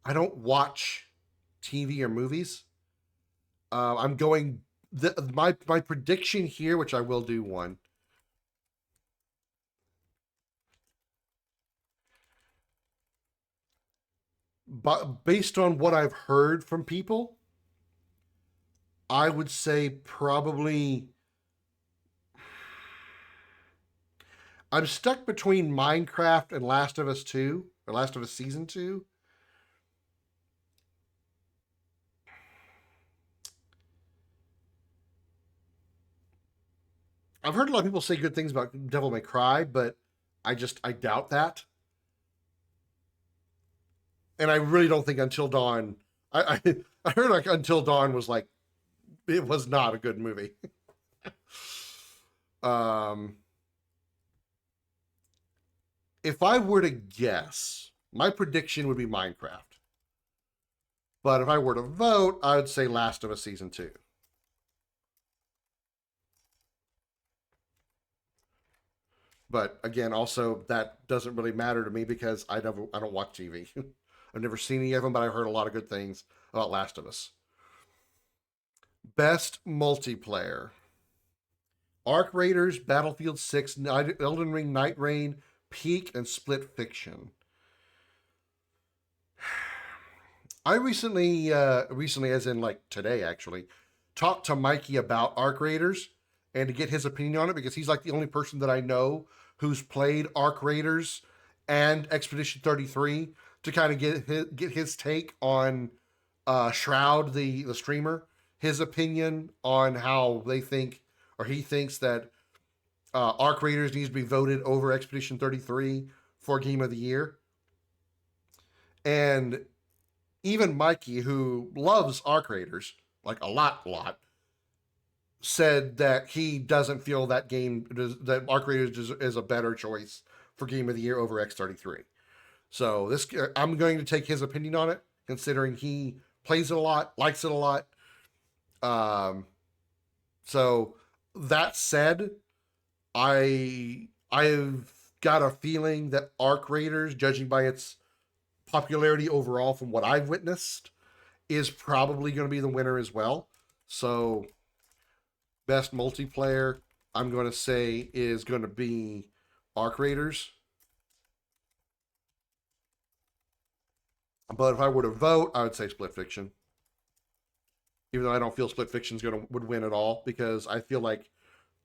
I don't watch TV or movies. I'm going my prediction here, which I will do one. but based on what I've heard from people, I would say probably I'm stuck between Minecraft and Last of Us 2, or Last of Us Season 2. I've heard a lot of people say good things about Devil May Cry, but I doubt that. And I really don't think Until Dawn, I heard like Until Dawn was like, it was not a good movie. If I were to guess, my prediction would be Minecraft. But if I were to vote, I would say Last of Us Season 2. But again, also that doesn't really matter to me because I don't watch TV. I've never seen any of them, but I've heard a lot of good things about Last of Us. Best multiplayer: Arc Raiders, Battlefield 6, Elden Ring, Night Rain, Peak, and Split Fiction. I recently, as in like today actually, talked to Mikey about Arc Raiders and to get his opinion on it because he's like the only person that I know who's played Arc Raiders and Expedition 33 to kind of get his take on Shroud, the streamer, his opinion on how they think, or he thinks that Arc Raiders needs to be voted over Expedition 33 for Game of the Year. And even Mikey, who loves Arc Raiders, like a lot, said that he doesn't feel that that Arc Raiders is a better choice for Game of the Year over X33. So I'm going to take his opinion on it, considering he plays it a lot, likes it a lot. So that said, I've got a feeling that Arc Raiders, judging by its popularity overall from what I've witnessed, is probably going to be the winner as well. So best multiplayer, I'm going to say, is going to be Arc Raiders. But if I were to vote, I would say Split Fiction. Even though I don't feel Split Fiction would win at all, because I feel like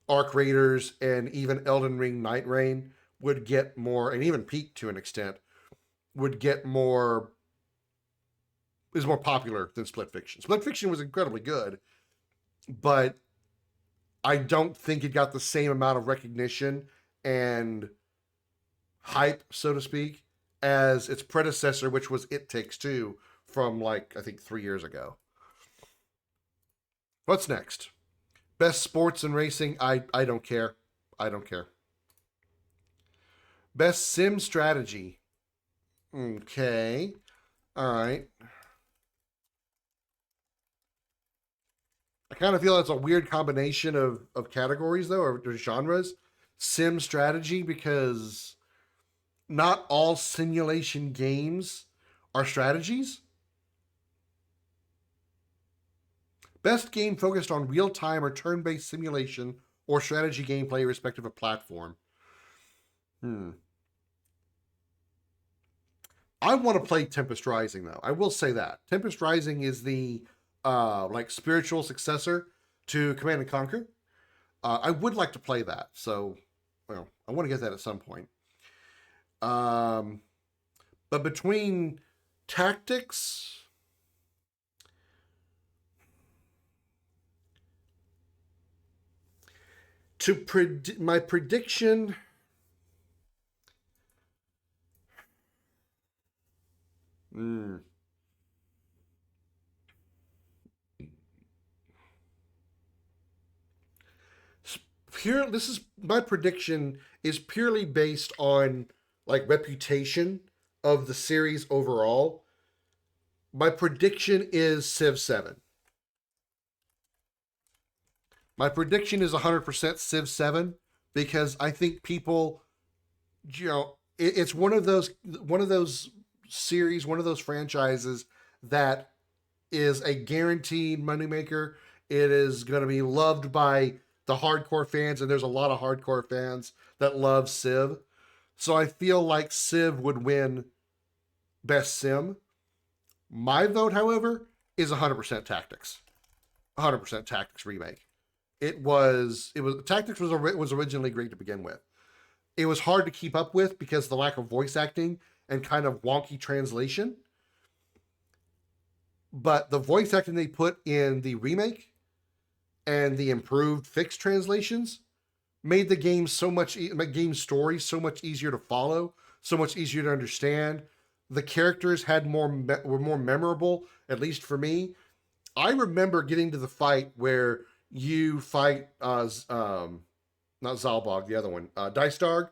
Arc Raiders and even Elden Ring Night Rain would get more, and even Peak to an extent, would get more, is more popular than Split Fiction. Split Fiction was incredibly good, but I don't think it got the same amount of recognition and hype, so to speak, as its predecessor, which was It Takes Two from like, I think 3 years ago. What's next? Best sports and racing, I don't care. I don't care. Best sim strategy. Okay. All right. I kind of feel that's a weird combination of categories, though, or genres. Sim strategy, because not all simulation games are strategies. Best game focused on real-time or turn-based simulation or strategy gameplay, irrespective of platform. I want to play Tempest Rising, though. I will say that. Tempest Rising is the like spiritual successor to Command and Conquer. I would like to play that, so well, I want to get that at some point. But between tactics, my prediction, my prediction is purely based on like reputation of the series overall. My prediction is Civ 7. My prediction is 100% Civ 7 because I think people, it's one of those series, one of those franchises that is a guaranteed moneymaker. It is going to be loved by the hardcore fans, and there's a lot of hardcore fans that love Civ. So I feel like Civ would win Best Sim. My vote, however, is 100% Tactics. 100% Tactics remake. Tactics was originally great to begin with. It was hard to keep up with because of the lack of voice acting and kind of wonky translation. But the voice acting they put in the remake and the improved fixed translations made the game game story so much easier to follow, so much easier to understand. The characters were more memorable, at least for me. I remember getting to the fight where you fight not Zalbog, the other one, Dice Dog,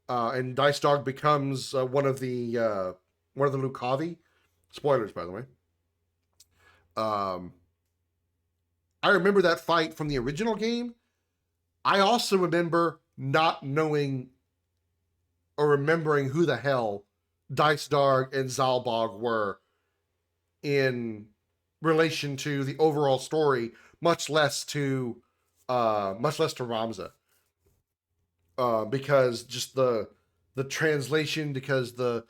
and Dice Dog becomes one of the Lucavi. Spoilers, by the way. I remember that fight from the original game. I also remember not knowing or remembering who the hell Dice Dog and Zalbog were in relation to the overall story, much less to Ramza. Because just the translation, because the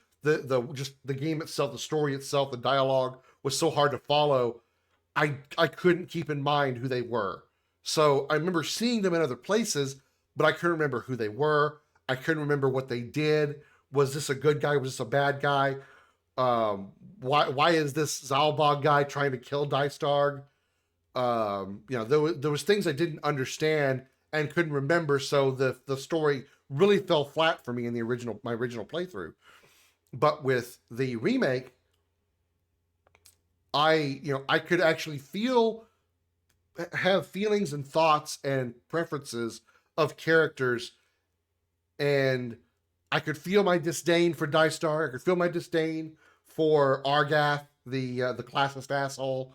game itself, the story itself, the dialogue was so hard to follow. I couldn't keep in mind who they were. So I remember seeing them in other places, but I couldn't remember who they were. I couldn't remember what they did. Was this a good guy? Was this a bad guy? Why is this Zalbog guy trying to kill Dice Dog? There was things I didn't understand and couldn't remember, so the story really fell flat for me in my original playthrough. But with the remake, I could actually have feelings and thoughts and preferences of characters, and I could feel my disdain for Dice Dog. I could feel my disdain for Argath, the classist asshole,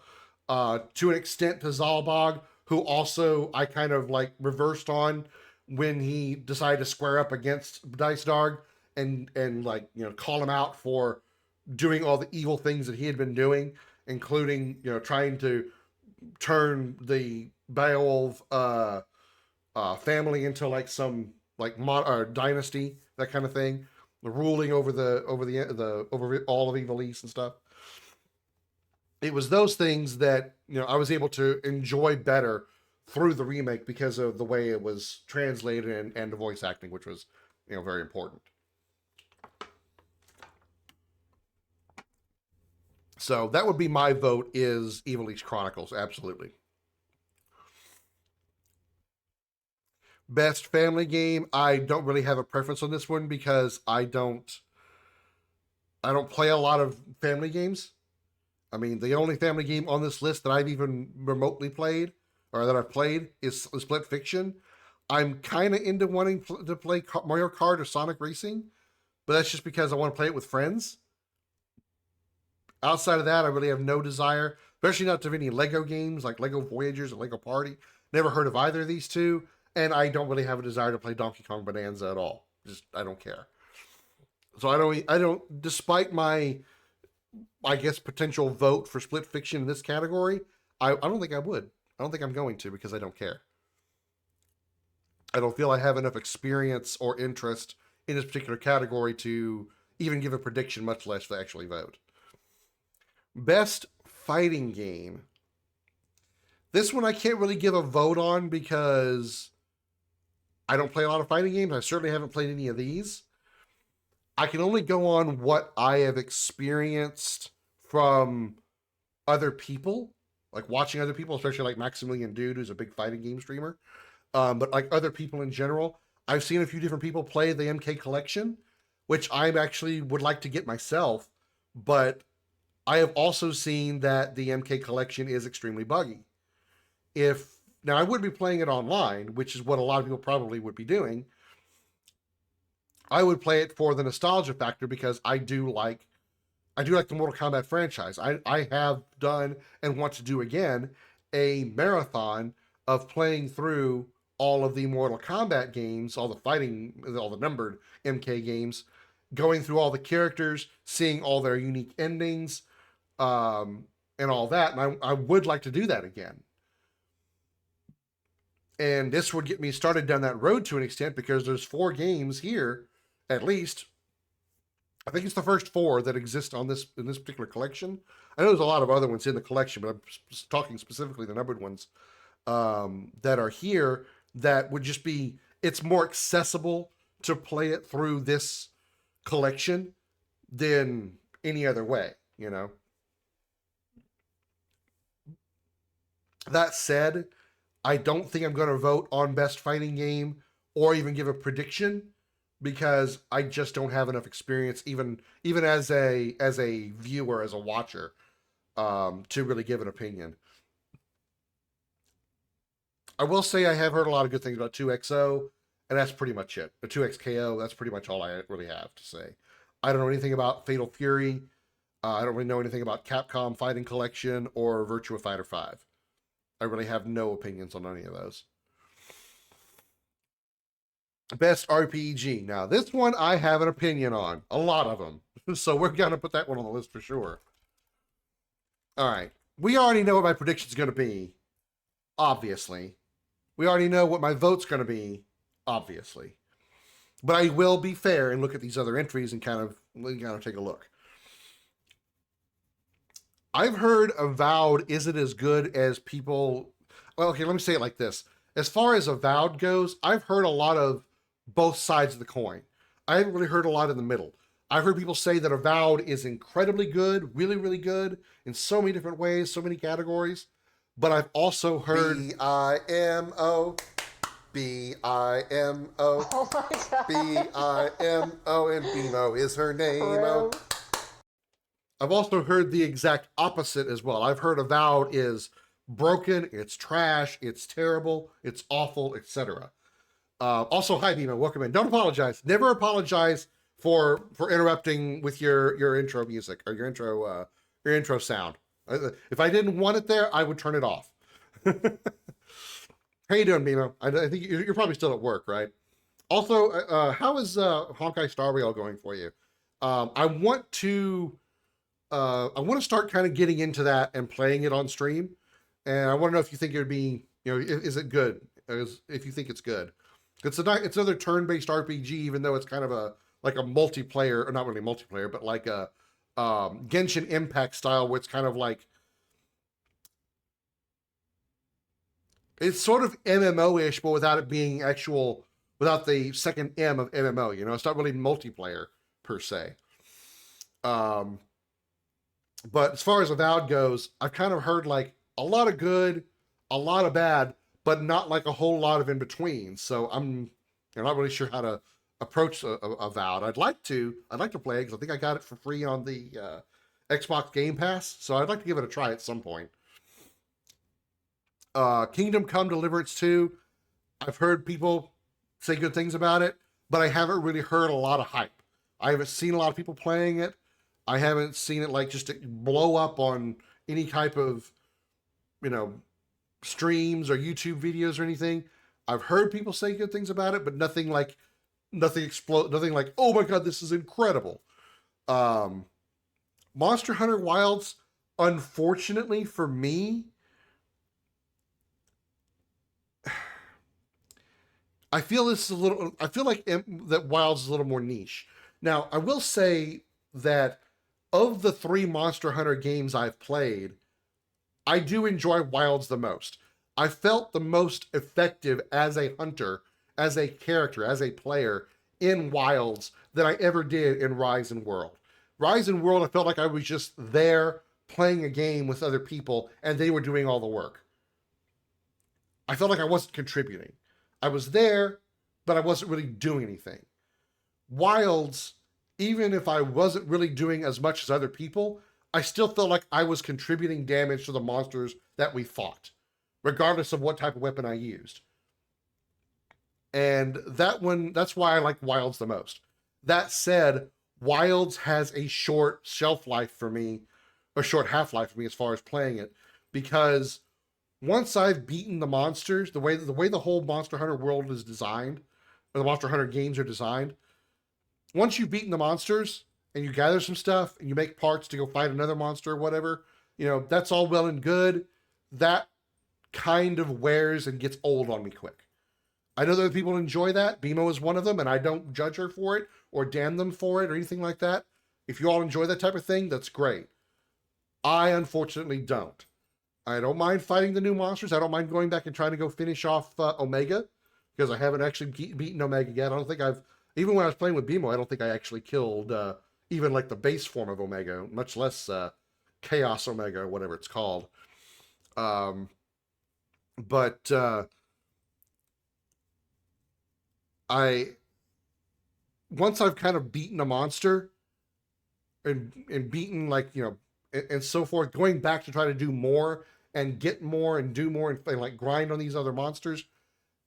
to an extent to Zalbog, who also I kind of like reversed on when he decided to square up against Dice Dog and call him out for doing all the evil things that he had been doing, including trying to turn the Beowulf family into like some dynasty, that kind of thing, ruling over all of Evil East and stuff. It was those things that I was able to enjoy better through the remake because of the way it was translated and the voice acting, which was very important. So that would be my vote, is Evil East Chronicles, absolutely. Best family game, I don't really have a preference on this one because I don't play a lot of family games. I mean, the only family game on this list that I've even remotely played, or that I've played, is Split Fiction. I'm kind of into wanting to play Mario Kart or Sonic Racing, but that's just because I want to play it with friends. Outside of that, I really have no desire, especially not to any Lego games like Lego Voyagers or Lego Party. Never heard of either of these two, and I don't really have a desire to play Donkey Kong Bonanza at all. I don't care. So I don't, despite my, I guess, potential vote for Split Fiction in this category, I don't think I would. I don't think I'm going to, because I don't care. I don't feel I have enough experience or interest in this particular category to even give a prediction, much less to actually vote. Best fighting game. This one I can't really give a vote on because I don't play a lot of fighting games. I certainly haven't played any of these. I can only go on what I have experienced from other people, like watching other people, especially like Maximilian Dude, who's a big fighting game streamer. But like other people in general, I've seen a few different people play the MK Collection, which I actually would like to get myself, but I have also seen that the MK Collection is extremely buggy. Now I would be playing it online, which is what a lot of people probably would be doing. I would play it for the nostalgia factor because I do like the Mortal Kombat franchise. I have done and want to do again a marathon of playing through all of the Mortal Kombat games, all the numbered MK games, going through all the characters, seeing all their unique endings, and all that. And I would like to do that again. And this would get me started down that road to an extent because there's 4 games here, at least, I think it's the first 4 that exist on this in this particular collection. I know there's a lot of other ones in the collection, but I'm talking specifically the numbered ones that are here that would just be, it's more accessible to play it through this collection than any other way, you know? That said, I don't think I'm going to vote on best fighting game or even give a prediction because I just don't have enough experience, even as a viewer, as a watcher, to really give an opinion. I will say I have heard a lot of good things about 2XO, and that's pretty much it. The 2XKO, that's pretty much all I really have to say. I don't know anything about Fatal Fury. I don't really know anything about Capcom Fighting Collection or Virtua Fighter 5. I really have no opinions on any of those. Best RPG. Now, this one I have an opinion on. A lot of them. So we're going to put that one on the list for sure. All right. We already know what my prediction is going to be. Obviously. We already know what my vote's going to be. Obviously. But I will be fair and look at these other entries and kind of take a look. I've heard Avowed isn't as good as people... Well, okay, let me say it like this. As far as Avowed goes, I've heard a lot of both sides of the coin. I haven't really heard a lot in the middle. I've heard people say that Avowed is incredibly good, really, really good, in so many different ways, so many categories. But I've also heard... B-I-M-O, B-I-M-O, Oh my god. B-I-M-O, and BMO is her name. Oh. I've also heard the exact opposite as well. I've heard Avowed is broken, it's trash, it's terrible, it's awful, etc. Also, hi Bima, welcome in. Don't apologize. Never apologize for interrupting with your intro music or your intro sound. If I didn't want it there, I would turn it off. How you doing, Bima? I think you're probably still at work, right? Also, how is Honkai Star Rail going for you? I want to start kind of getting into that and playing it on stream. And I want to know if you think it would be, is it good? If you think it's good. It's another turn-based RPG, even though it's kind of a multiplayer, or not really multiplayer, but like a Genshin Impact style, where it's kind of like, it's sort of MMO-ish, but without it being without the second M of MMO, it's not really multiplayer per se. But as far as Avowed goes, I've kind of heard like a lot of good, a lot of bad, but not like a whole lot of in between. So I'm not really sure how to approach Avowed. I'd like to play it because I think I got it for free on the Xbox Game Pass. So I'd like to give it a try at some point. Kingdom Come Deliverance 2. I've heard people say good things about it, but I haven't really heard a lot of hype. I haven't seen a lot of people playing it. I haven't seen it like just blow up on any type of, streams or YouTube videos or anything. I've heard people say good things about it, but nothing like, oh my God, this is incredible. Monster Hunter Wilds, unfortunately for me, I feel like that Wilds is a little more niche. Now, I will say that of the 3 Monster Hunter games I've played, I do enjoy Wilds the most. I felt the most effective as a hunter, as a character, as a player in Wilds than I ever did in Rise and World. Rise and World, I felt like I was just there playing a game with other people and they were doing all the work. I felt like I wasn't contributing. I was there, but I wasn't really doing anything. Wilds, even if I wasn't really doing as much as other people, I still felt like I was contributing damage to the monsters that we fought, regardless of what type of weapon I used. And that's why I like Wilds the most. That said, Wilds has a short shelf life for me, or short half-life for me as far as playing it, because once I've beaten the monsters, the way the whole Monster Hunter world is designed, or the Monster Hunter games are designed, once you've beaten the monsters and you gather some stuff and you make parts to go fight another monster or whatever, that's all well and good. That kind of wears and gets old on me quick. I know that other people enjoy that. BMO is one of them, and I don't judge her for it or damn them for it or anything like that. If you all enjoy that type of thing, that's great. I unfortunately don't. I don't mind fighting the new monsters. I don't mind going back and trying to go finish off Omega, because I haven't actually beaten Omega yet. I don't think I've, even when I was playing with BMO, I don't think I actually killed even like the base form of Omega, much less Chaos Omega or whatever it's called. But once I've kind of beaten a monster and beaten, like, you know, and so forth, going back to try to do more and get more and do more and like grind on these other monsters,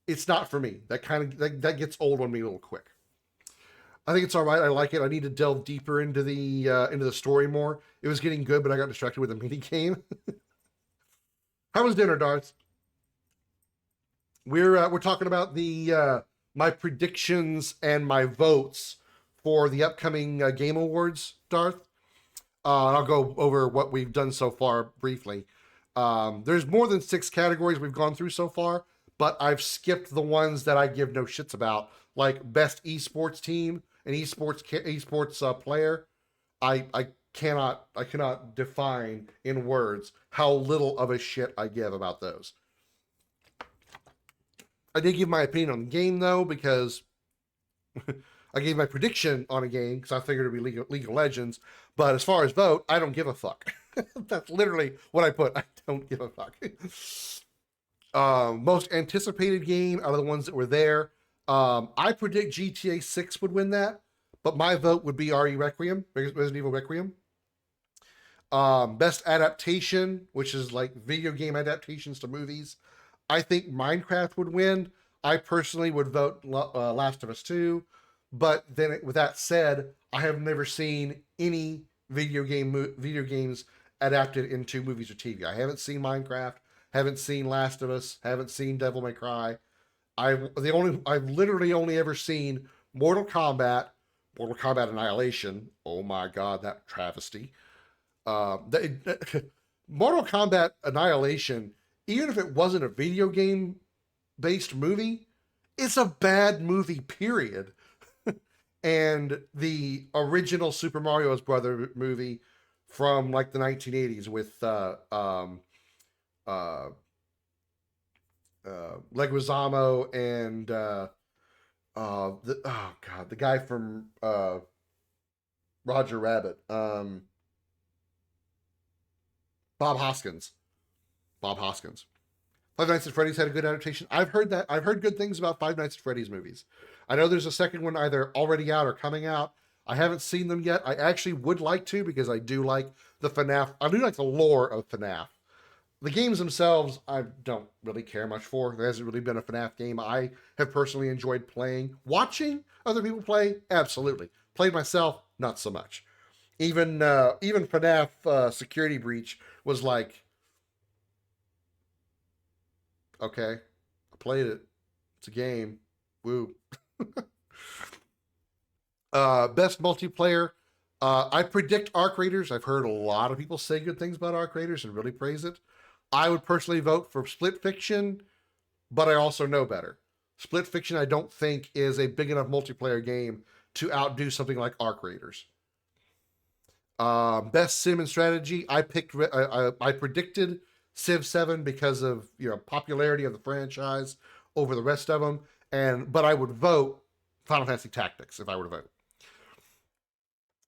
it's not for me. That kind of that gets old on me a little quick. I think it's all right. I like it. I need to delve deeper into the story more. It was getting good, but I got distracted with a mini game. How was dinner, Darth? We're talking about the my predictions and my votes for the upcoming Game Awards, Darth. I'll go over what we've done so far briefly. There's more than 6 categories we've gone through so far, but I've skipped the ones that I give no shits about, like best esports team and esports player. I cannot define in words how little of a shit I give about those. I did give my opinion on the game, though, because I gave my prediction on a game because I figured it'd be League of Legends. But as far as vote, I don't give a fuck. That's literally what I put. I don't give a fuck. Most anticipated game out of the ones that were there. I predict GTA 6 would win that, but my vote would be RE Requiem, Resident Evil Requiem. Best adaptation, which is like video game adaptations to movies. I think Minecraft would win. I personally would vote Last of Us 2. But then, with that said, I have never seen any video games adapted into movies or TV. I haven't seen Minecraft, haven't seen Last of Us, haven't seen Devil May Cry. I've literally only ever seen Mortal Kombat Annihilation. Oh my god, that travesty. Mortal Kombat Annihilation, even if it wasn't a video game based movie, it's a bad movie, period. And the original Super Mario Brothers movie from like the 1980s with Leguizamo and the guy from Roger Rabbit, Bob Hoskins. Five Nights at Freddy's had a good adaptation. I've heard good things about Five Nights at Freddy's movies. I know there's a second one either already out or coming out. I haven't seen them yet. I actually would like to, because I do like the FNAF. I do like the lore of FNAF. The games themselves, I don't really care much for. There hasn't really been a FNAF game I have personally enjoyed playing. Watching other people play, absolutely. Played myself, not so much. Even FNAF Security Breach was like, okay, I played it. It's a game. Woo. Best multiplayer. I predict Arc Raiders. I've heard a lot of people say good things about Arc Raiders and really praise it. I would personally vote for Split Fiction, but I also know better. Split Fiction, I don't think, is a big enough multiplayer game to outdo something like Arc Raiders. Best Sim and Strategy. I predicted Civ 7 because of popularity of the franchise over the rest of them, but I would vote Final Fantasy Tactics if I were to vote.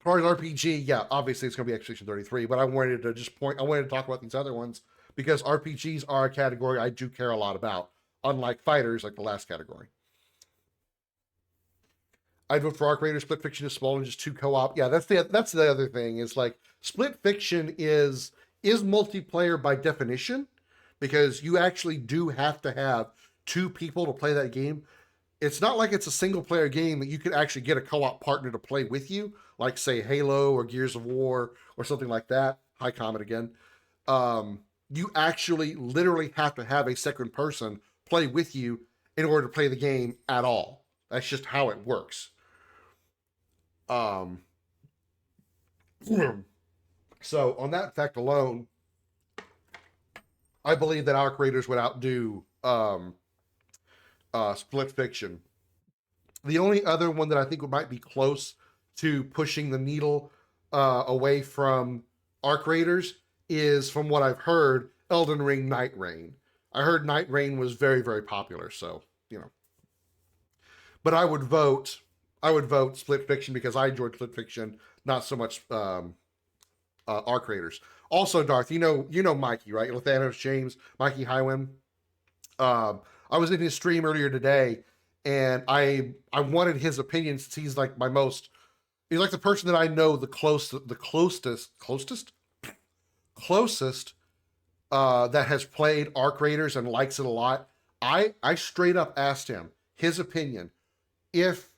As far as RPG, yeah, obviously it's going to be Expedition 33, but I wanted to talk about these other ones because RPGs are a category I do care a lot about, unlike fighters like the last category. I'd vote for Arc Raiders. Split Fiction is small and just 2 co-op. Yeah, that's the other thing, is like Split Fiction is multiplayer by definition, because you actually do have to have 2 people to play that game. It's not like it's a single player game that you could actually get a co-op partner to play with you, like say Halo or Gears of War or something like that. Hi, Comet again. You actually literally have to have a second person play with you in order to play the game at all. That's just how it works. So on that fact alone, I believe that Arc Raiders would outdo Split Fiction. The only other one that I think might be close to pushing the needle away from Arc Raiders is, from what I've heard, Elden Ring Night Rain. I heard Night Rain was very, very popular, so, you know. But I would vote Split Fiction because I enjoyed Split Fiction, not so much Arc Raiders. Also, Darth, you know Mikey, right? Lathanos James, Mikey Highwin. I was in his stream earlier today, and I wanted his opinion since he's like he's like the person that I know the closest that has played Arc Raiders and likes it a lot. I straight up asked him his opinion. If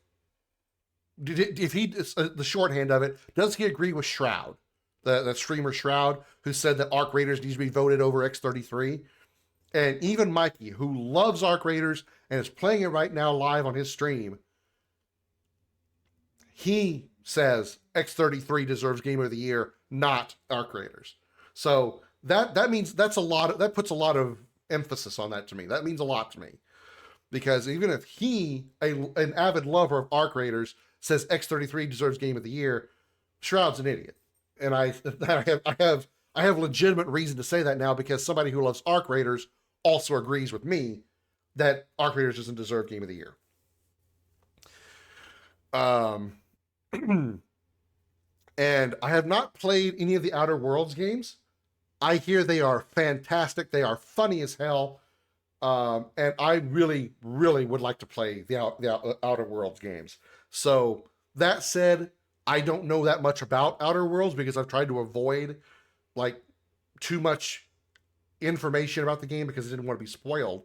he, the shorthand of it, does he agree with Shroud, the streamer Shroud, who said that Arc Raiders needs to be voted over X33? And even Mikey, who loves Arc Raiders and is playing it right now live on his stream, he says X33 deserves Game of the Year, not Arc Raiders. So that means that puts a lot of emphasis on that to me. That means a lot to me. Because even if he, an avid lover of Arc Raiders, says X33 deserves Game of the Year, Shroud's an idiot. And I have legitimate reason to say that now, because somebody who loves Arc Raiders also agrees with me that Arc Raiders doesn't deserve Game of the Year. And I have not played any of the Outer Worlds games. I hear they are fantastic. They are funny as hell. And I really, really would like to play the Outer Worlds games. So that said, I don't know that much about Outer Worlds because I've tried to avoid like too much information about the game because I didn't want to be spoiled.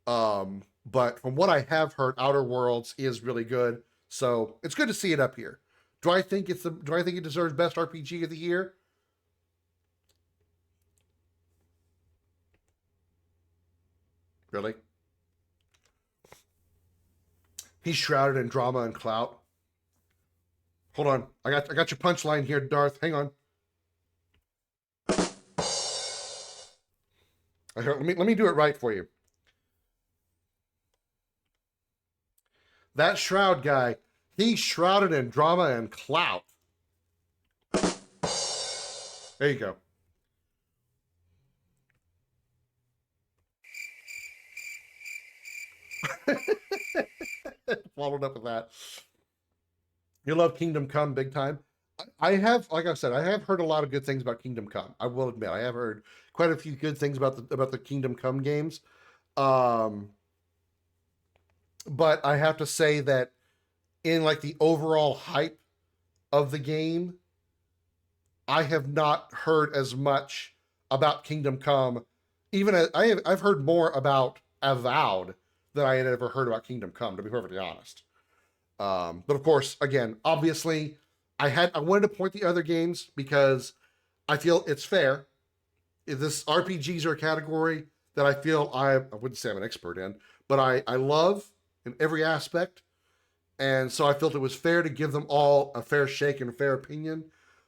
But from what I have heard, Outer Worlds is really good. So it's good to see it up here. Do I think it deserves Best RPG of the Year? Really? He's shrouded in drama and clout. Hold on. I got your punchline here, Darth. Hang on. Let me do it right for you. That Shroud guy, he's shrouded in drama and clout. There you go. Followed up with that. You love Kingdom Come big time. I have, like I said, I have heard a lot of good things about Kingdom Come. I will admit, I have heard quite a few good things about the Kingdom Come games. But I have to say that in like the overall hype of the game, I have not heard as much about Kingdom Come. I've heard more about Avowed than I had ever heard about Kingdom Come, to be perfectly honest. But of course, again, obviously, I wanted to point the other games because I feel it's fair. This RPGs are a category that I feel I wouldn't say I'm an expert in, but I love in every aspect. And so I felt it was fair to give them all a fair shake and a fair opinion.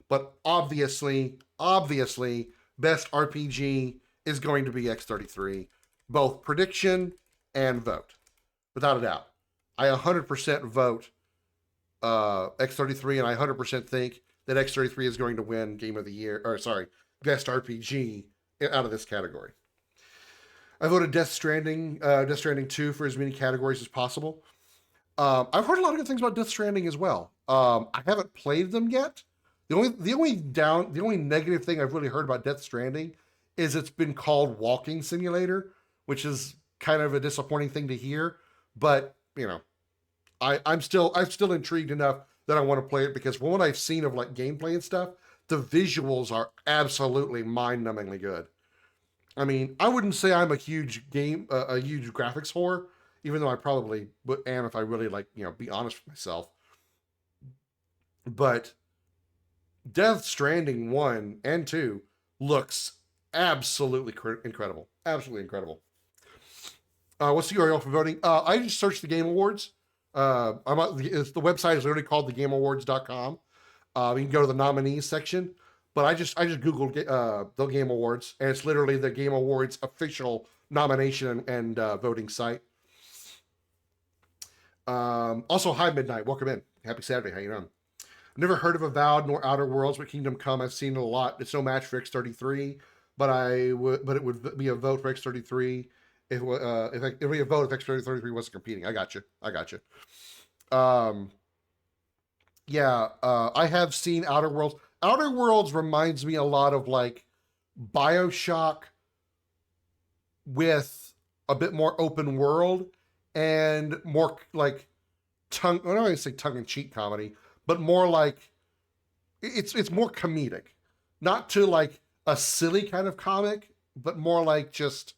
But obviously, best RPG is going to be X33, both prediction and vote, without a doubt. I 100% vote X33, and I 100% think that X33 is going to win Game of the Year, or sorry, Best RPG out of this category. I voted Death Stranding 2 for as many categories as possible. I've heard a lot of good things about Death Stranding as well. I haven't played them yet. The only negative thing I've really heard about Death Stranding is it's been called Walking Simulator, which is kind of a disappointing thing to hear. But you know, I'm still intrigued enough that I want to play it because from what I've seen of like gameplay and stuff, the visuals are absolutely mind-numbingly good. I mean, I wouldn't say I'm a huge graphics whore, even though I probably am if I really be honest with myself. But Death Stranding 1 and 2 looks absolutely incredible. Absolutely incredible. What's the URL for voting? I just searched the Game Awards. The website is literally called thegameawards.com. You can go to the nominees section, but I just Googled the Game Awards, and it's literally the Game Awards official nomination and voting site. Also, hi Midnight, welcome in. Happy Saturday. How you doing? Never heard of Avowed nor Outer Worlds, but Kingdom Come I've seen it a lot. It's no match for X33, but it would be a vote for X33 if it would be a vote if X33 wasn't competing. I got you. I have seen Outer Worlds. Outer Worlds reminds me a lot of like BioShock with a bit more open world and more like I don't want to say tongue-in-cheek comedy, but more like it's more comedic, not to like a silly kind of comic, but more like just,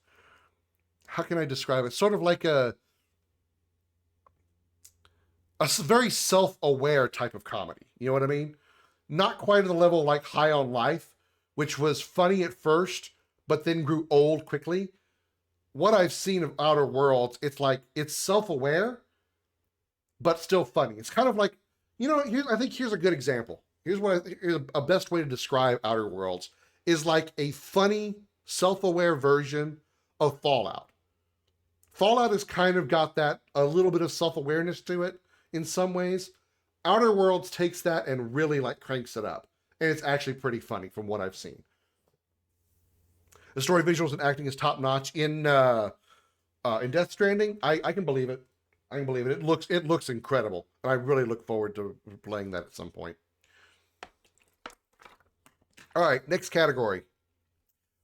how can I describe it? Sort of like a very self-aware type of comedy. You know what I mean? Not quite at the level like High on Life, which was funny at first, but then grew old quickly. What I've seen of Outer Worlds, it's like, it's self-aware, but still funny. It's kind of like, I think here's a good example. Here's a best way to describe Outer Worlds is like a funny, self-aware version of Fallout. Fallout has kind of got that, a little bit of self-awareness to it in some ways. Outer Worlds takes that and really like cranks it up. And it's actually pretty funny from what I've seen. The story, visuals, and acting is top-notch in Death Stranding. I can believe it. It looks incredible, and I really look forward to playing that at some point. All right, next category.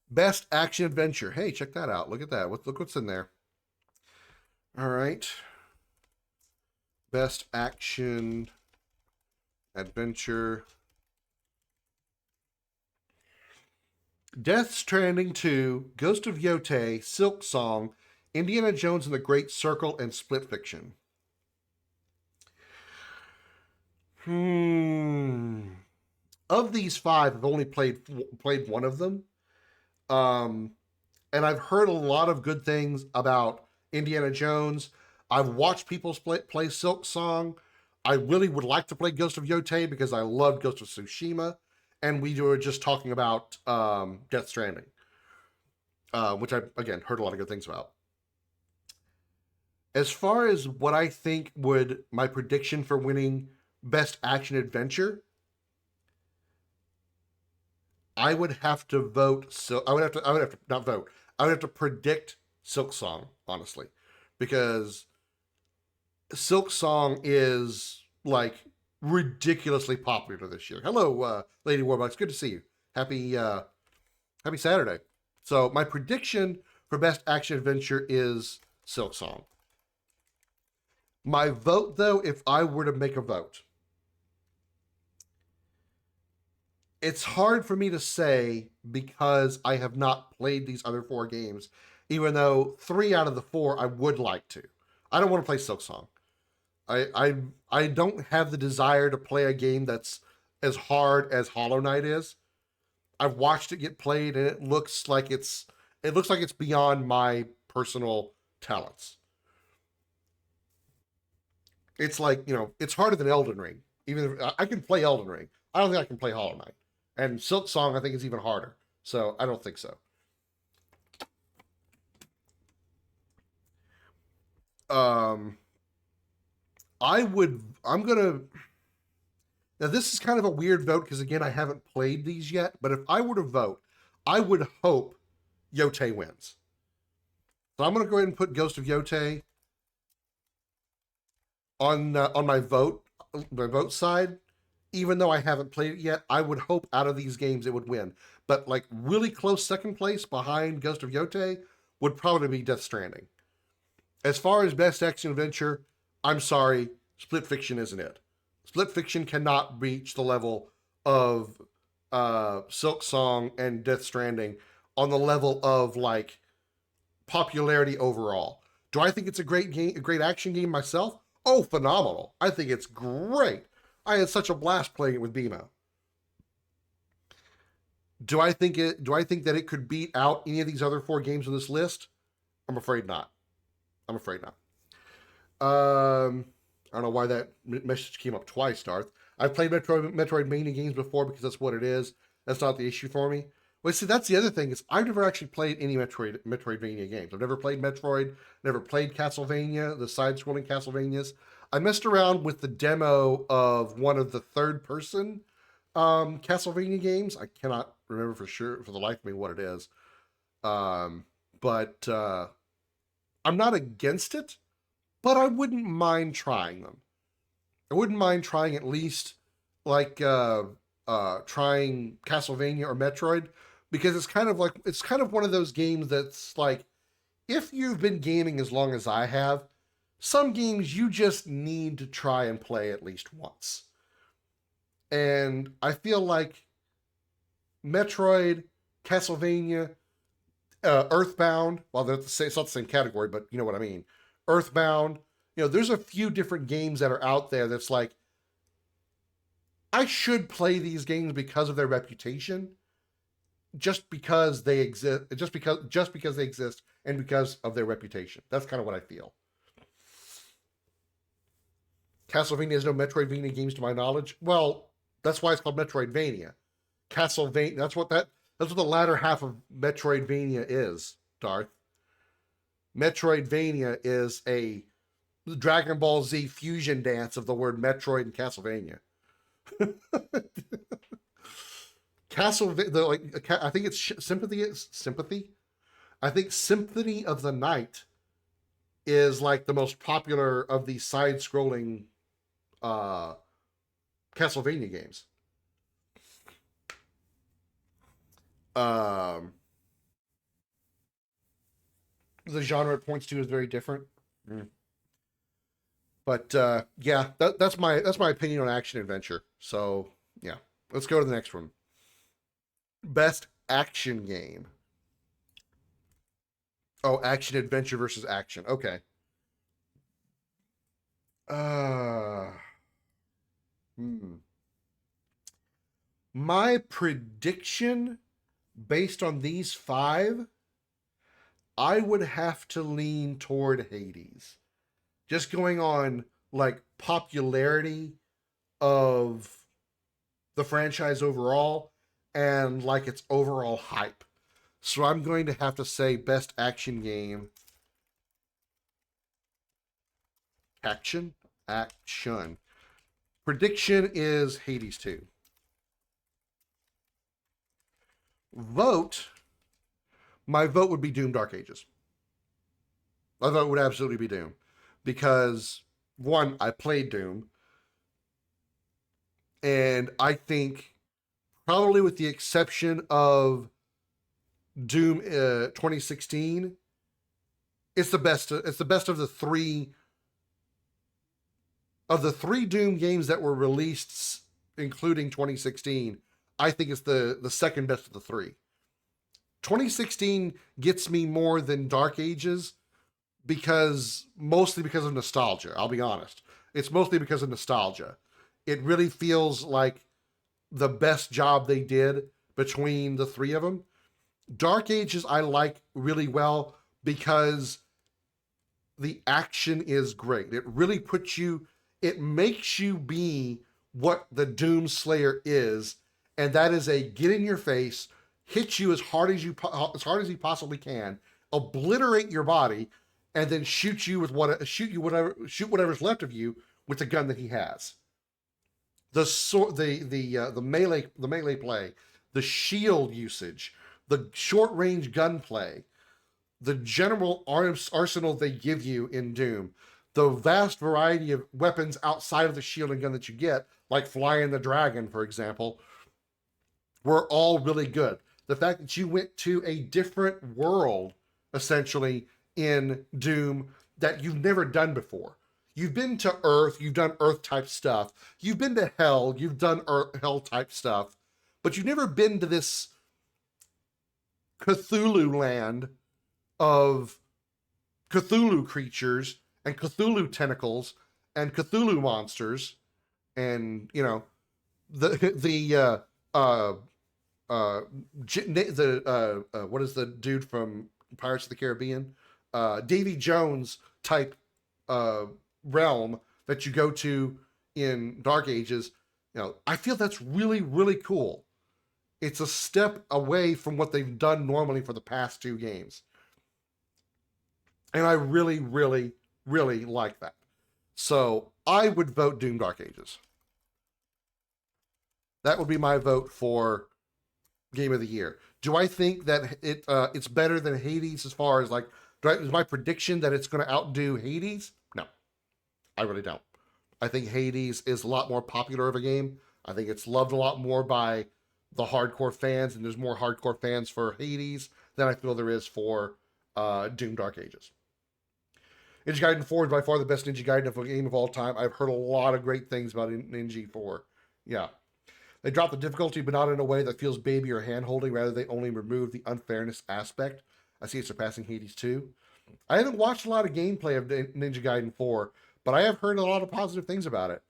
Best action adventure. Hey, check that out. Look at that. Look what's in there. All right. Best action adventure. Death Stranding 2, Ghost of Yotei, Silk Song, Indiana Jones and the Great Circle, and Split Fiction. Of these five, I've only played one of them. And I've heard a lot of good things about Indiana Jones. I've watched people play Silk Song. I really would like to play Ghost of Yotei because I loved Ghost of Tsushima. And we were just talking about Death Stranding, which I, again, heard a lot of good things about. As far as what I think my prediction for winning Best Action Adventure, I would have to vote. So I would have to not vote. I would have to predict Silk Song, honestly, because Silk Song is like ridiculously popular this year. Hello, Lady Warbucks. Good to see you. Happy Saturday. So my prediction for Best Action Adventure is Silk Song. My vote, though, if I were to make a vote, it's hard for me to say because I have not played these other four games, even though 3 out of the 4 I would like to. I don't want to play Silk Song. I don't have the desire to play a game that's as hard as Hollow Knight is. I've watched it get played, and it looks like it's beyond my personal talents. It's like, it's harder than Elden Ring. Even if I can play Elden Ring, I don't think I can play Hollow Knight. And Silk Song, I think, is even harder. So I don't think so. Now this is kind of a weird vote because, again, I haven't played these yet, but if I were to vote, I would hope Yotei wins. So I'm going to go ahead and put Ghost of Yotei on my vote side. Even though I haven't played it yet, I would hope out of these games it would win. But like really close second place behind Ghost of Yotei would probably be Death Stranding. As far as Best Action Adventure, I'm sorry, Split Fiction isn't it. Split Fiction cannot reach the level of Silk Song and Death Stranding on the level of like popularity overall. Do I think it's a great game, a great action game myself? Oh, phenomenal. I think it's great. I had such a blast playing it with BMO. Do I think that it could beat out any of these other 4 games on this list? I'm afraid not. I don't know why that message came up twice, Darth. I've played Metroidvania games before because that's what it is. That's not the issue for me. Well, see, that's the other thing is I've never actually played any Metroidvania games. I've never played Metroid, never played Castlevania, the side-scrolling Castlevanias. I messed around with the demo of one of the third-person Castlevania games. I cannot remember for sure, for the life of me, what it is. But I'm not against it, but I wouldn't mind trying them. I wouldn't mind trying at least like trying Castlevania or Metroid, because it's kind of one of those games that's like, if you've been gaming as long as I have, some games you just need to try and play at least once. And I feel like Metroid, Castlevania, Earthbound, well, it's not the same category, but you know what I mean. Earthbound, there's a few different games that are out there that's like, I should play these games because of their reputation, just because they exist, just because they exist, and because of their reputation. That's kind of what I feel. Castlevania has no Metroidvania games to my knowledge. Well, that's why it's called Metroidvania. Castlevania, that's what the latter half of Metroidvania is, Darth. Metroidvania is a Dragon Ball Z fusion dance of the word Metroid and Castlevania. Castlevania, I think it's Sympathy. I think Symphony of the Night is like the most popular of the side-scrolling Castlevania games. The genre it points to is very different. But yeah, that's my opinion on action adventure. So yeah, let's go to the next one. Best action game. Oh, action adventure versus action. Okay. My prediction, based on these 5, I would have to lean toward Hades. Just going on like popularity of the franchise overall and like its overall hype. So I'm going to have to say best action game. Action. Prediction is Hades 2. My vote would be Doom Dark Ages. My vote would absolutely be Doom. Because, one, I played Doom. And I think, probably with the exception of Doom 2016, it's the best of the three Doom games that were released, including 2016. I think it's the second best of the 3. 2016 gets me more than Dark Ages mostly because of nostalgia. I'll be honest. It's mostly because of nostalgia. It really feels like the best job they did between the 3 of them. Dark Ages I like really well because the action is great. It really it makes you be what the Doom Slayer is, and that is a get in your face, hit you as hard as he possibly can, obliterate your body, and then shoot whatever's left of you with the gun that he has. The melee play, the shield usage, the short range gunplay, the general arsenal they give you in Doom, the vast variety of weapons outside of the shield and gun that you get, like Flying the Dragon, for example, were all really good. The fact that you went to a different world, essentially, in Doom that you've never done before. You've been to Earth, you've done Earth-type stuff. You've been to Hell, you've done Hell-type stuff. But you've never been to this Cthulhu land of Cthulhu creatures and Cthulhu tentacles and Cthulhu monsters and, what is the dude from Pirates of the Caribbean? Davy Jones type realm that you go to in Dark Ages. I feel that's really, really cool. It's a step away from what they've done normally for the past 2 games. And I really, really, really like that. So I would vote Doom Dark Ages. That would be my vote for Game of the Year. Do I think that it's better than Hades as far as like, is my prediction that it's going to outdo Hades? No, I really don't. I think Hades is a lot more popular of a game. I think it's loved a lot more by the hardcore fans, and there's more hardcore fans for Hades than I feel there is for Doom Dark Ages. Ninja Gaiden 4 is by far the best Ninja Gaiden game of all time. I've heard a lot of great things about Ninja 4. Yeah. They dropped the difficulty, but not in a way that feels baby or hand-holding. Rather, they only removed the unfairness aspect. I see it surpassing Hades 2. I haven't watched a lot of gameplay of Ninja Gaiden 4, but I have heard a lot of positive things about it.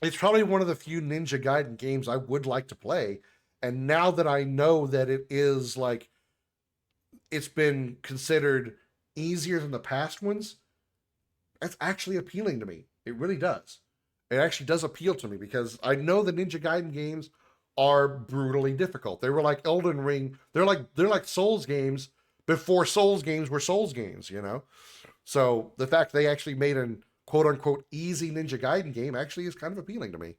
It's probably one of the few Ninja Gaiden games I would like to play. And now that I know that it is like, it's been considered easier than the past ones, that's actually appealing to me. It really does. It actually does appeal to me because I know the Ninja Gaiden games are brutally difficult. They were like Elden Ring. They're like Souls games before Souls games were Souls games, you know? So the fact they actually made an quote unquote easy Ninja Gaiden game actually is kind of appealing to me.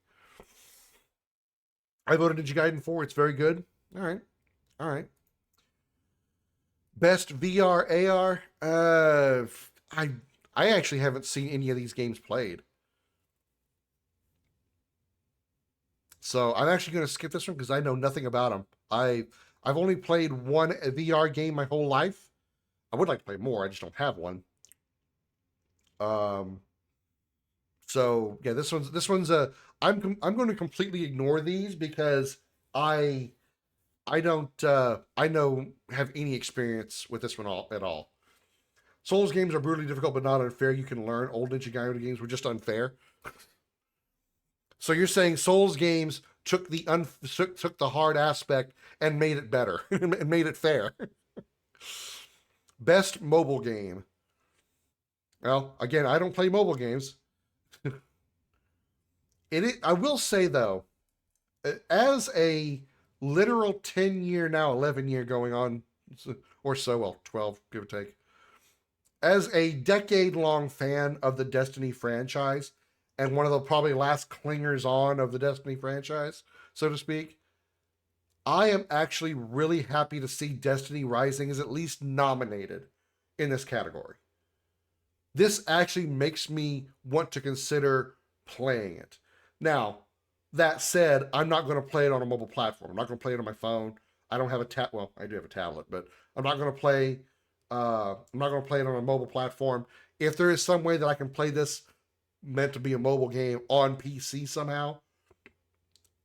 I voted Ninja Gaiden 4. It's very good. All right. All right. Best VR AR. I actually haven't seen any of these games played. So I'm actually going to skip this one because I know nothing about them. I've only played one VR game my whole life. I would like to play more. I just don't have one. So yeah, this one's I'm going to completely ignore these because I don't have any experience with this one at all. Souls games are brutally difficult but not unfair. You can learn. Old Ninja Gaiden games were just unfair. So you're saying Souls games took the hard aspect and made it better and made it fair. Best mobile game. Well, again, I don't play mobile games. I will say though, as a literal 10-year, now 11-year going on, or so, well, 12, give or take. As a decade-long fan of the Destiny franchise, and one of the probably last clingers on of the Destiny franchise, so to speak, I am actually really happy to see Destiny Rising is at least nominated in this category. This actually makes me want to consider playing it. Now, that said, I'm not going to play it on a mobile platform. I'm not going to play it on my phone. I don't have a well, I do have a tablet, but I'm not going to play it on a mobile platform. If there is some way that I can play this meant to be a mobile game on PC somehow,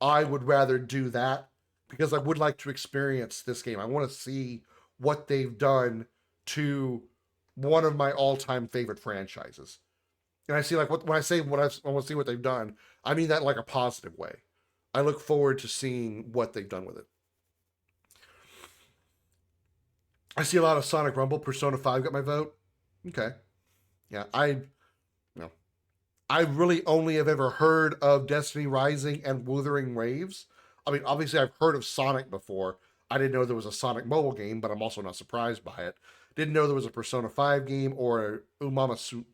I would rather do that because I would like to experience this game. I want to see what they've done to one of my all-time favorite franchises. And I see when I say I want to see what they've done, I mean that in like a positive way. I look forward to seeing what they've done with it. I see a lot of Sonic Rumble. Persona 5 got my vote. Okay. Yeah, I really only have ever heard of Destiny Rising and Wuthering Waves. I mean, obviously I've heard of Sonic before. I didn't know there was a Sonic mobile game, but I'm also not surprised by it. Didn't know there was a Persona 5 game or a Umamasu.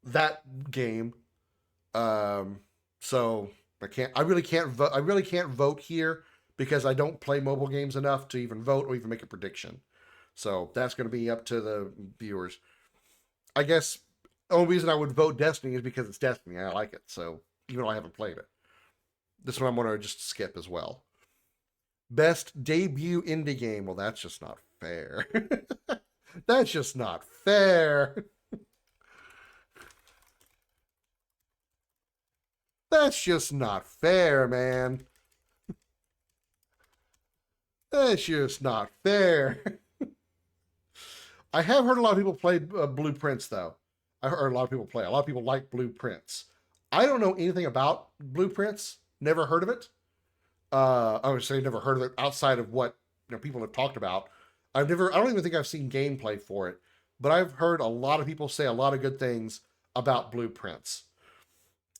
That game. So I really can't vote here because I don't play mobile games enough to even vote or even make a prediction. So that's going to be up to the viewers. I guess the only reason I would vote Destiny is because it's Destiny. I like it. So even though I haven't played it. This one I'm going to just skip as well. Best debut indie game. Well, that's just not fair. That's just not fair. That's just not fair, man. That's just not fair. I have heard a lot of people play Blueprints, though. I heard a lot of people play. A lot of people like Blueprints. I don't know anything about Blueprints. Never heard of it. I would say never heard of it outside of what people have talked about. I don't even think I've seen gameplay for it, but I've heard a lot of people say a lot of good things about Blueprints.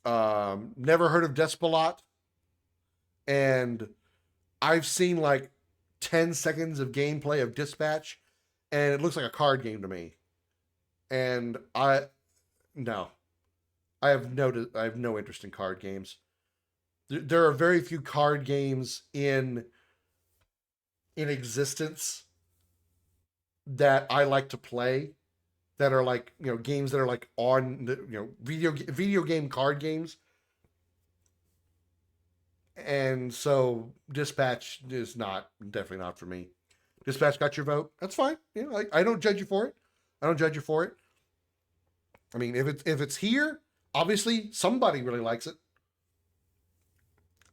Never heard of Despelot, and I've seen like 10 seconds of gameplay of Dispatch, and it looks like a card game to me. And no. I have no interest in card games. There are very few card games in existence that I like to play that are like, games that are like on the, video game card games. And so Dispatch is definitely not for me. Dispatch got your vote. That's fine. I don't judge you for it. I mean, if it's here, obviously somebody really likes it.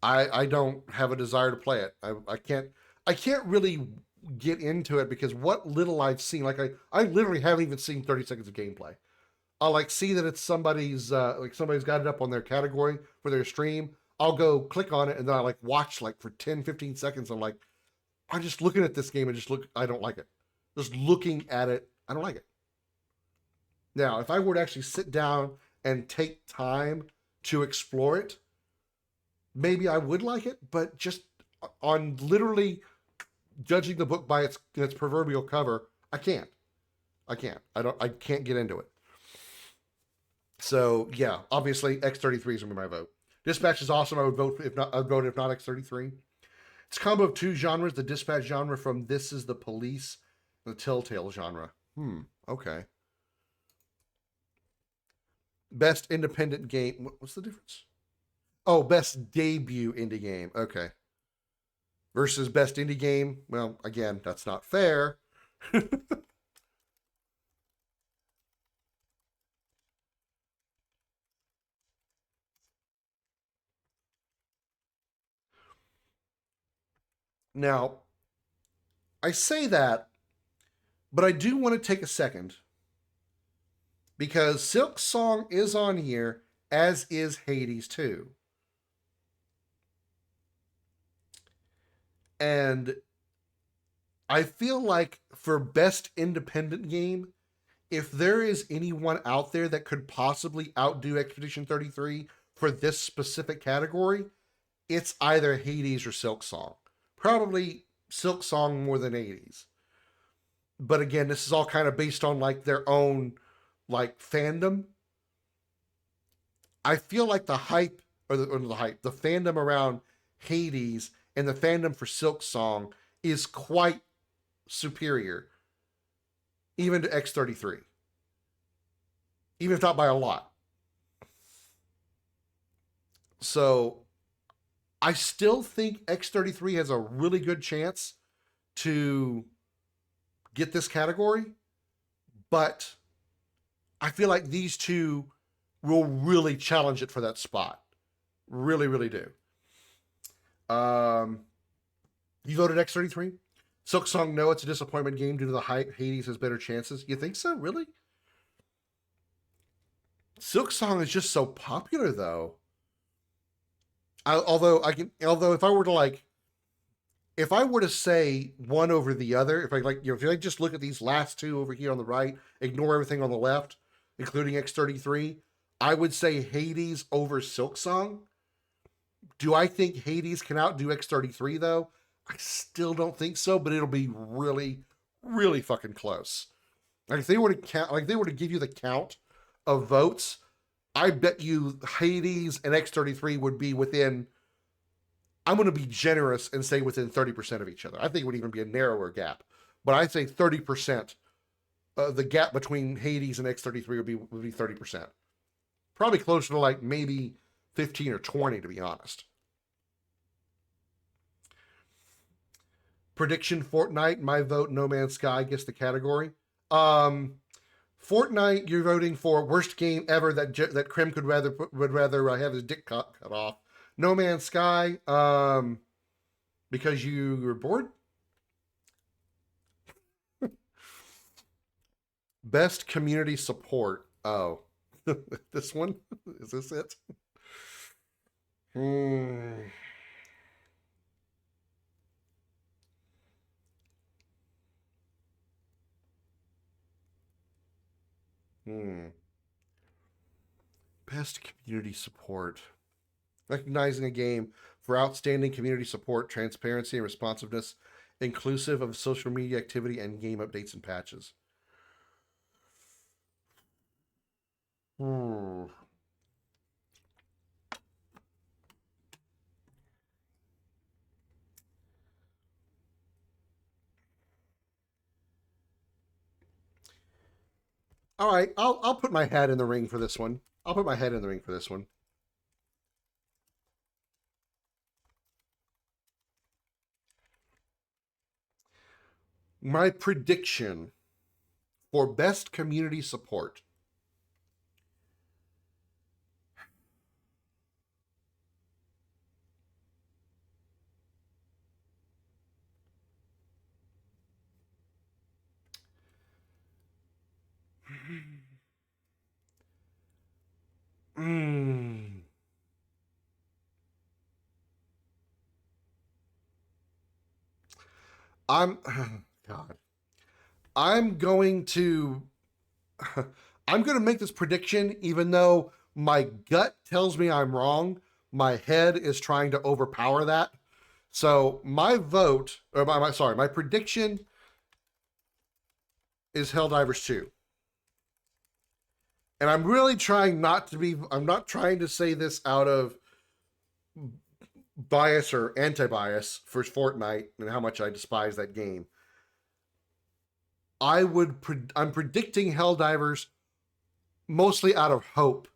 I don't have a desire to play it. I can't really get into it because what little I've seen, like I literally haven't even seen 30 seconds of gameplay. I'll like see that it's somebody's got it up on their category for their stream. I'll go click on it and then I like watch like for 10, 15 seconds. I'm like, I'm just looking at this game and I don't like it. Just looking at it, I don't like it. Now, if I were to actually sit down and take time to explore it, maybe I would like it, but just on literally judging the book by its proverbial cover, I can't. I can't get into it. So yeah, obviously X33 is gonna be my vote. Dispatch is awesome. I would vote if not X33. It's a combo of two genres: the Dispatch genre from This Is the Police, and the Telltale genre. Okay. Best independent game. What's the difference? Oh, best debut indie game. Okay. Versus best indie game. Well, again, that's not fair. Now, I say that, but I do want to take a second because Silk Song is on here, as is Hades 2. And I feel like for best independent game, if there is anyone out there that could possibly outdo Expedition 33 for this specific category, it's either Hades or Silk Song. Probably Silk Song more than Hades. But again, this is all kind of based on like their own like fandom. I feel like the hype the fandom around Hades and the fandom for Silk Song is quite superior, even to X33. Even if not by a lot. So I still think X33 has a really good chance to get this category, but I feel like these two will really challenge it for that spot. Really, really do. You voted X33? Silk Song, no, it's a disappointment game due to the hype. Hades has better chances. You think so? Really? Silk Song is just so popular, though. Although if I were to say one over the other, if I just look at these last two over here on the right, ignore everything on the left, including X33, I would say Hades over Silk Song. Do I think Hades can outdo X33 though? I still don't think so, but it'll be really, really fucking close. Like if they were to give you the count of votes, I bet you Hades and X33 would be within, I'm going to be generous and say within 30% of each other. I think it would even be a narrower gap. But I'd say 30%, the gap between Hades and X33 would be 30%. Probably closer to like maybe 15 or 20, to be honest. Prediction Fortnite, my vote, No Man's Sky gets the category. Fortnite, you're voting for worst game ever that Krim would rather have his dick cut off. No Man's Sky, because you were bored. Best community support. Oh, this one? Is this it? Best community support. Recognizing a game for outstanding community support, transparency, and responsiveness, inclusive of social media activity and game updates and patches. Hmm. All right, I'll put my hat in the ring for this one. I'll put my head in the ring for this one. My prediction for best community support. Mm. I'm God. I'm going to I'm going to make this prediction even though my gut tells me I'm wrong. My head is trying to overpower that. So my vote, or my prediction is Helldivers 2. And I'm really trying not to be, I'm not trying to say this out of bias or anti-bias for Fortnite and how much I despise that game. I'm predicting Helldivers mostly out of hope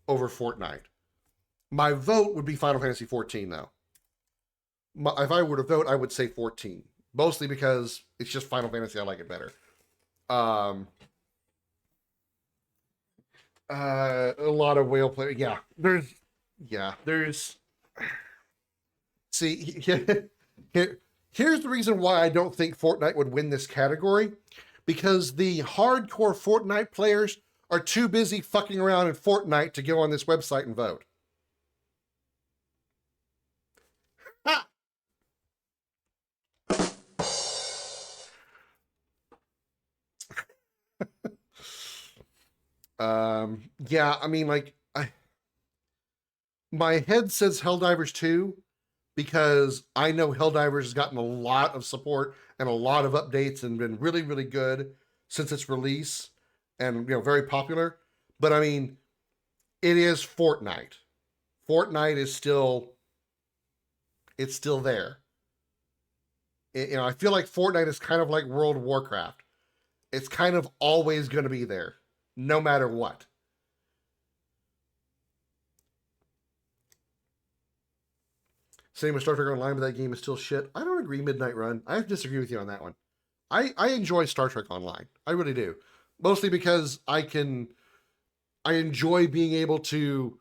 over Fortnite. My vote would be Final Fantasy 14 though. If I were to vote, I would say 14. Mostly because it's just Final Fantasy, I like it better. A lot of whale play. Yeah, there's. See, here's the reason why I don't think Fortnite would win this category, because the hardcore Fortnite players are too busy fucking around in Fortnite to go on this website and vote. Ha! Yeah, I mean, like, my head says Helldivers 2 because I know Helldivers has gotten a lot of support and a lot of updates and been really, really good since its release and, very popular. But I mean, it is Fortnite. Fortnite is still, it's still there. I feel like Fortnite is kind of like World of Warcraft. It's kind of always going to be there, no matter what. Same with Star Trek Online, but that game is still shit. I don't agree, Midnight Run. I disagree with you on that one. I enjoy Star Trek Online. I really do. Mostly because I enjoy being able to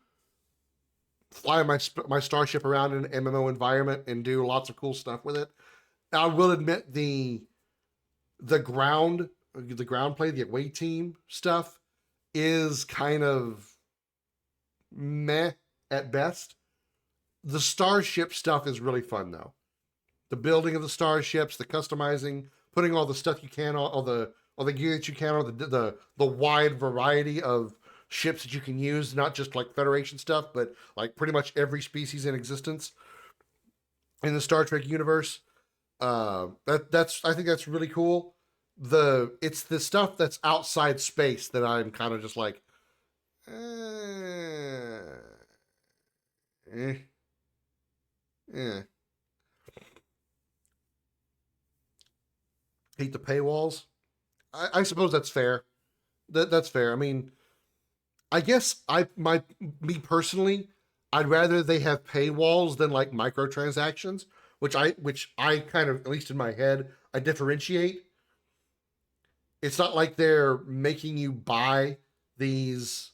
fly my starship around in an MMO environment and do lots of cool stuff with it. I will admit the ground play, the away team stuff is kind of meh at best. The starship stuff is really fun though. The building of the starships, the customizing, putting all the stuff you can, all the gear that you can, all the wide variety of ships that you can use, not just like Federation stuff, but like pretty much every species in existence in the Star Trek universe. I think that's really cool. It's the stuff that's outside space that I'm kind of just like, yeah. Hate the paywalls. I suppose that's fair. That's fair. I mean, I guess me personally, I'd rather they have paywalls than like microtransactions, which I kind of, at least in my head, I differentiate. It's not like they're making you buy these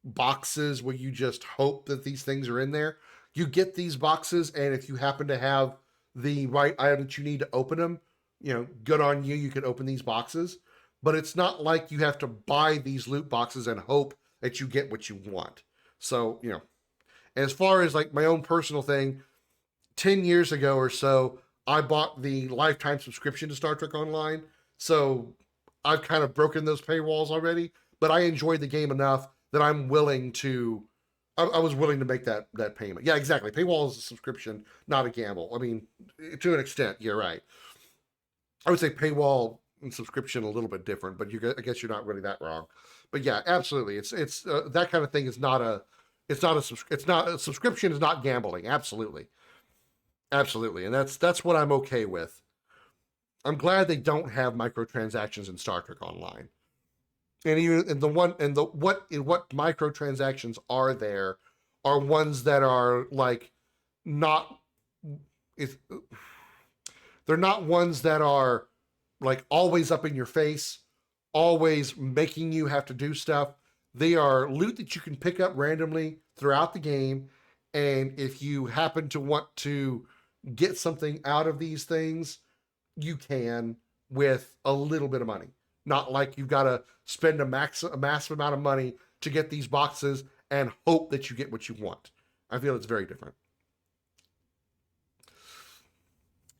boxes where you just hope that these things are in there. You get these boxes, and if you happen to have the right item that you need to open them, good on you. You can open these boxes, but it's not like you have to buy these loot boxes and hope that you get what you want. So, as far as like my own personal thing, 10 years ago or so, I bought the lifetime subscription to Star Trek Online. So I've kind of broken those paywalls already, but I enjoyed the game enough that I'm willing to, I was willing to make that payment. Yeah, exactly. Paywall is a subscription, not a gamble. I mean, to an extent, you're right. I would say paywall and subscription a little bit different, but I guess you're not really that wrong. But yeah, absolutely, it's that kind of thing is not a subscription is not gambling. Absolutely, and that's what I'm okay with. I'm glad they don't have microtransactions in Star Trek Online. And even what microtransactions are there are ones that are like not they're not ones that are like always up in your face, always making you have to do stuff. They are loot that you can pick up randomly throughout the game, and if you happen to want to get something out of these things, you can with a little bit of money. Not like you've got to spend a massive amount of money to get these boxes and hope that you get what you want. I feel it's very different.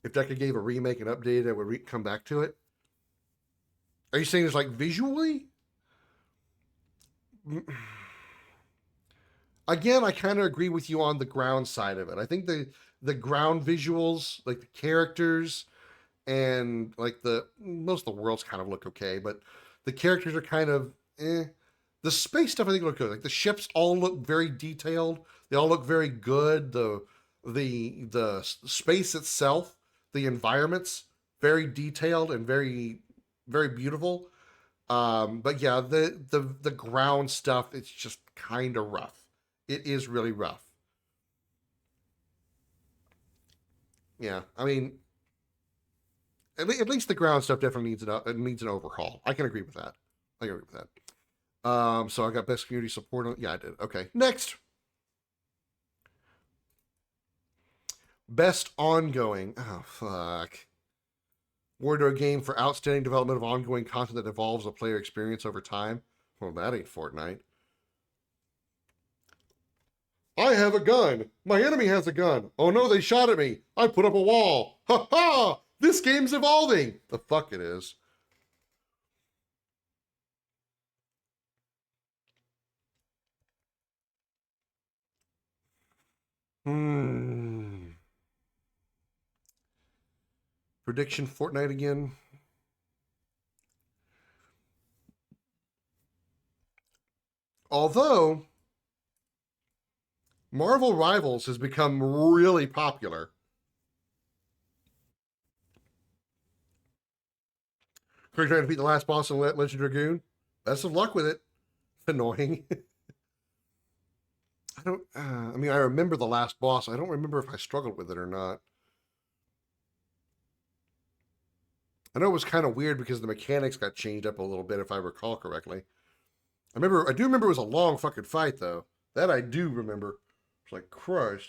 If Deca gave a remake and updated, I would come back to it. Are you saying it's like visually? Again, I kind of agree with you on the ground side of it. I think the ground visuals, like the characters and like most of the worlds kind of look okay, but the characters are kind of The space stuff I think look good. Like the ships all look very detailed. They all look very good. The space itself, the environments, very detailed and very very beautiful. But yeah, the ground stuff, it's just kind of rough. It is really rough. Yeah, I mean, at least the ground stuff definitely needs an overhaul. I can agree with that. I can agree with that. So I got best community support on. Yeah, I did. Okay, next. Best ongoing. Oh fuck. Award to a game for outstanding development of ongoing content that evolves a player experience over time. Well, that ain't Fortnite. I have a gun. My enemy has a gun. Oh no, they shot at me. I put up a wall. Ha ha! This game's evolving. The fuck it is. Prediction Fortnite again. Although Marvel Rivals has become really popular. Craig trying to beat the last boss in Legend Dragoon. Best of luck with it. Annoying. I mean, I remember the last boss. I don't remember if I struggled with it or not. I know it was kind of weird because the mechanics got changed up a little bit, if I recall correctly. I do remember it was a long fucking fight, though. That I do remember. It's like, Christ.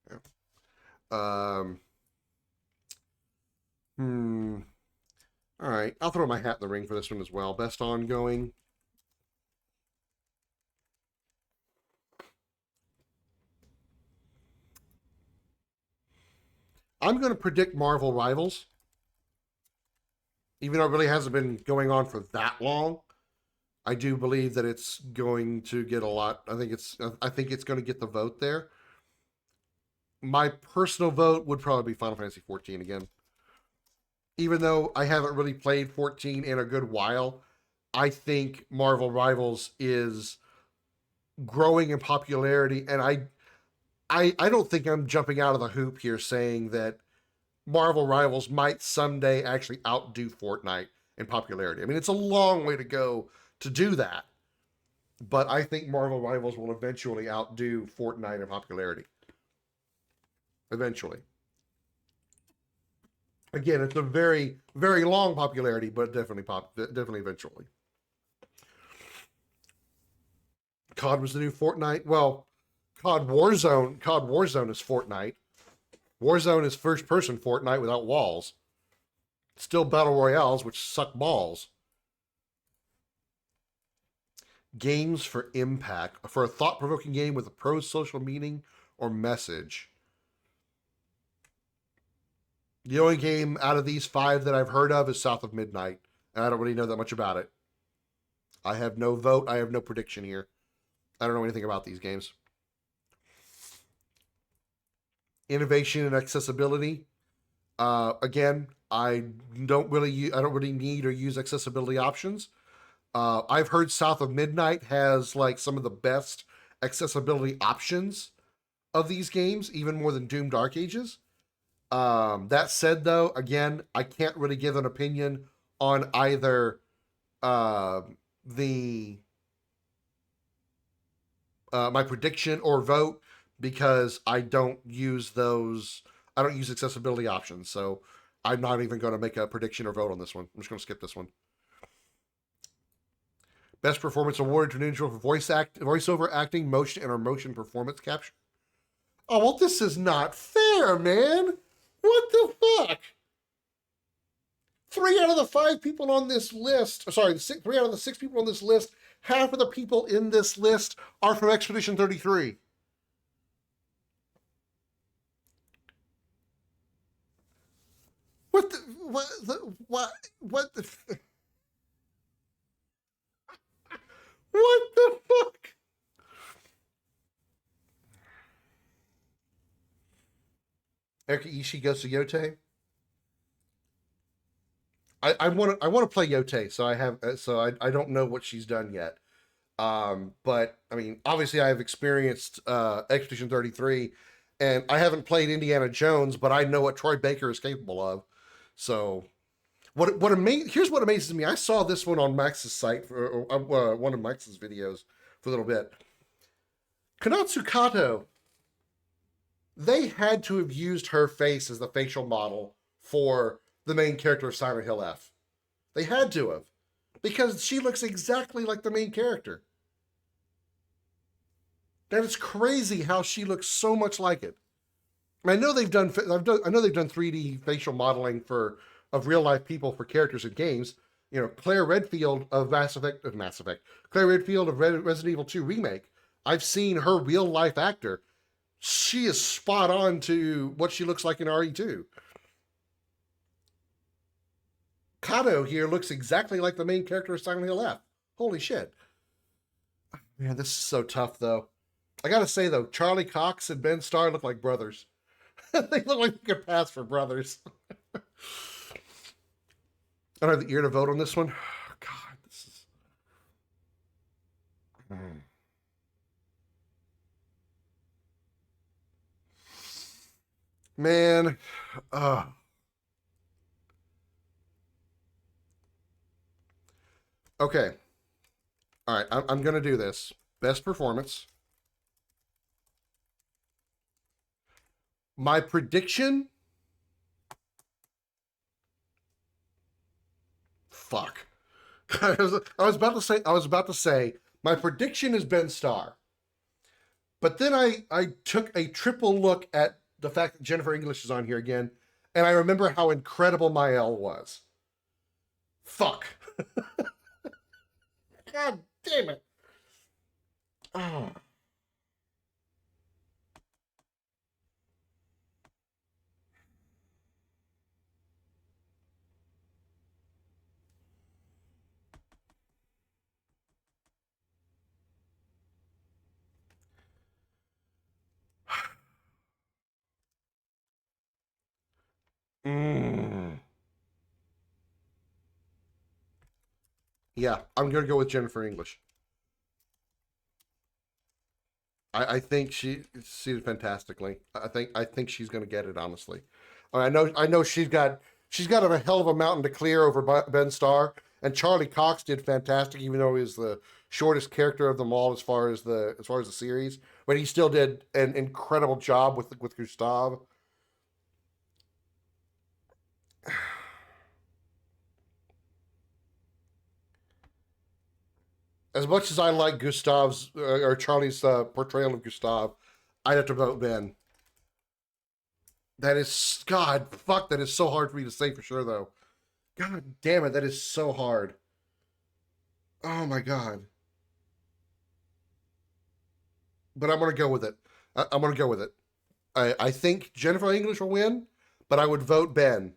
Yeah. All right. I'll throw my hat in the ring for this one as well. Best ongoing. I'm going to predict Marvel Rivals. Even though it really hasn't been going on for that long, I do believe that it's going to get a lot. I think it's going to get the vote there. My personal vote would probably be Final Fantasy XIV again. Even though I haven't really played 14 in a good while, I think Marvel Rivals is growing in popularity, and I don't think I'm jumping out of the hoop here saying that Marvel Rivals might someday actually outdo Fortnite in popularity. I mean, it's a long way to go to do that, but I think Marvel Rivals will eventually outdo Fortnite in popularity. Eventually. Again, it's a very, very long popularity, but definitely eventually. COD was the new Fortnite. Well, COD Warzone is Fortnite. Warzone is first-person Fortnite without walls. Still battle royales, which suck balls. Games for impact. For a thought-provoking game with a pro-social meaning or message. The only game out of these 5 that I've heard of is South of Midnight, and I don't really know that much about it. I have no vote. I have no prediction here. I don't know anything about these games. Innovation and accessibility. Again, I don't really need or use accessibility options. I've heard South of Midnight has like some of the best accessibility options of these games, even more than Doom Dark Ages. That said, though, again, I can't really give an opinion on either the my prediction or vote because I don't use those. I don't use accessibility options, so I'm not even going to make a prediction or vote on this one. I'm just going to skip this one. Best performance awarded to an individual for voiceover acting, motion, and or motion performance capture. Oh, well, this is not fair, man. What the fuck? 3 out of the 5 people on this list, 3 out of the 6 people on this list, half of the people in this list are from Expedition 33. What the what the fuck? Erika Ishii goes to Yote. I want to play Yote, so I don't know what she's done yet. But I mean, obviously I've experienced Expedition 33, and I haven't played Indiana Jones, but I know what Troy Baker is capable of. So here's what amazes me. I saw this one on Max's site for one of Max's videos for a little bit. Konatsu Kato, they had to have used her face as the facial model for the main character of Silent Hill F. They had to have, because she looks exactly like the main character. That is crazy how she looks so much like it. I know they've done 3D facial modeling of real life people for characters in games. You know, Claire Redfield of Claire Redfield of Resident Evil 2 Remake. I've seen her real life actor. She is spot on to what she looks like in RE2. Kato here looks exactly like the main character of Silent Hill F. Holy shit. Man, this is so tough, though. I gotta say, though, Charlie Cox and Ben Starr look like brothers. They look like they could pass for brothers. I don't have the ear to vote on this one. God, this is... Man, okay. All right, I'm going to do this. Best performance. My prediction... Fuck. I was about to say, my prediction is Ben Starr. But then I took a triple look at the fact that Jennifer English is on here again, and I remember how incredible Mael was. Fuck. God damn it. Oh. Yeah, I'm gonna go with Jennifer English. I think she did fantastically. I think she's gonna get it, honestly. I know she's got a hell of a mountain to clear over Ben Starr, and Charlie Cox did fantastic, even though he was the shortest character of them all as far as the series. But he still did an incredible job with Gustav. As much as I like Gustav's or Charlie's portrayal of Gustav, I'd have to vote Ben. That is, God, fuck, that is so hard for me to say for sure, though. God damn it, that is so hard. Oh my God. But I'm going to go with it. I'm going to go with it. I think Jennifer English will win, but I would vote Ben.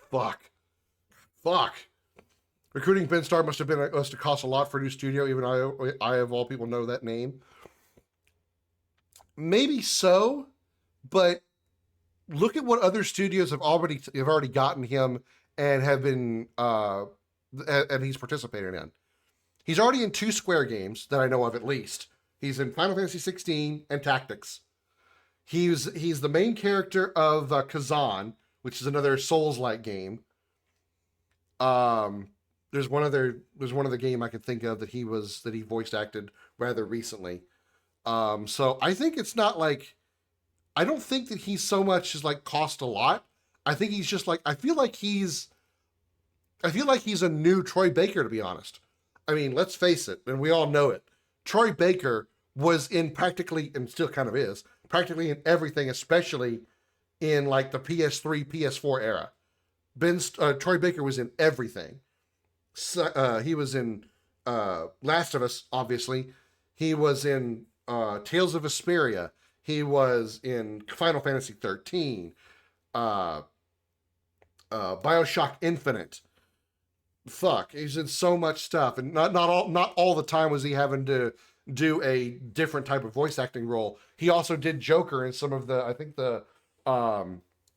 Fuck. Recruiting Ben Starr must have cost a lot for a new studio. Even I of all people know that name. Maybe so, but look at what other studios have already gotten him and have been and he's participating in. He's already in 2 Square games that I know of, at least. He's in Final Fantasy 16 and Tactics. He's the main character of Kazan, which is another Souls-like game. There's one other game I could think of that he voiced acted rather recently. So I think it's not like, I don't think that he's so much as like cost a lot. I think he's just like, I feel like he's a new Troy Baker, to be honest. I mean, let's face it, and we all know it. Troy Baker was in practically, and still kind of is, practically in everything, especially in like the PS3, PS4 era. Troy Baker was in everything. So, he was in Last of Us, obviously. He was in Tales of Vesperia. He was in Final Fantasy XIII, Bioshock Infinite. Fuck, he's in so much stuff, and not all the time was he having to do a different type of voice acting role. He also did Joker in some of the, I think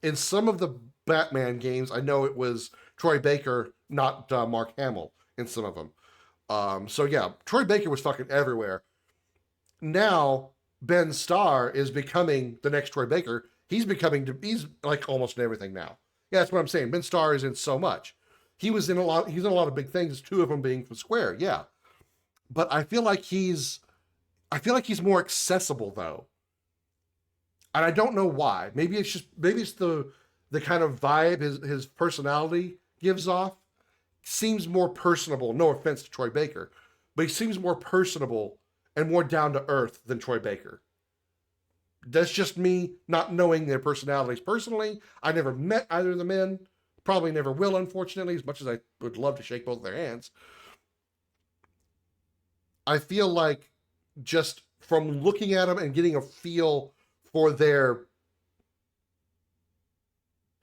in some of the Batman games. I know it was Troy Baker, not Mark Hamill in some of them. So yeah, Troy Baker was fucking everywhere. Now Ben Starr is becoming the next Troy Baker. He's like almost in everything now. Yeah, that's what I'm saying. Ben Starr is in so much. He's in a lot of big things, 2 of them being from Square, yeah. But I feel like he's more accessible though. And I don't know why. Maybe it's the kind of vibe his personality gives off. Seems more personable. No offense to Troy Baker, but he seems more personable and more down to earth than Troy Baker. That's just me not knowing their personalities personally. I never met either of the men. Probably never will, unfortunately, as much as I would love to shake both of their hands. I feel like just from looking at them and getting a feel for their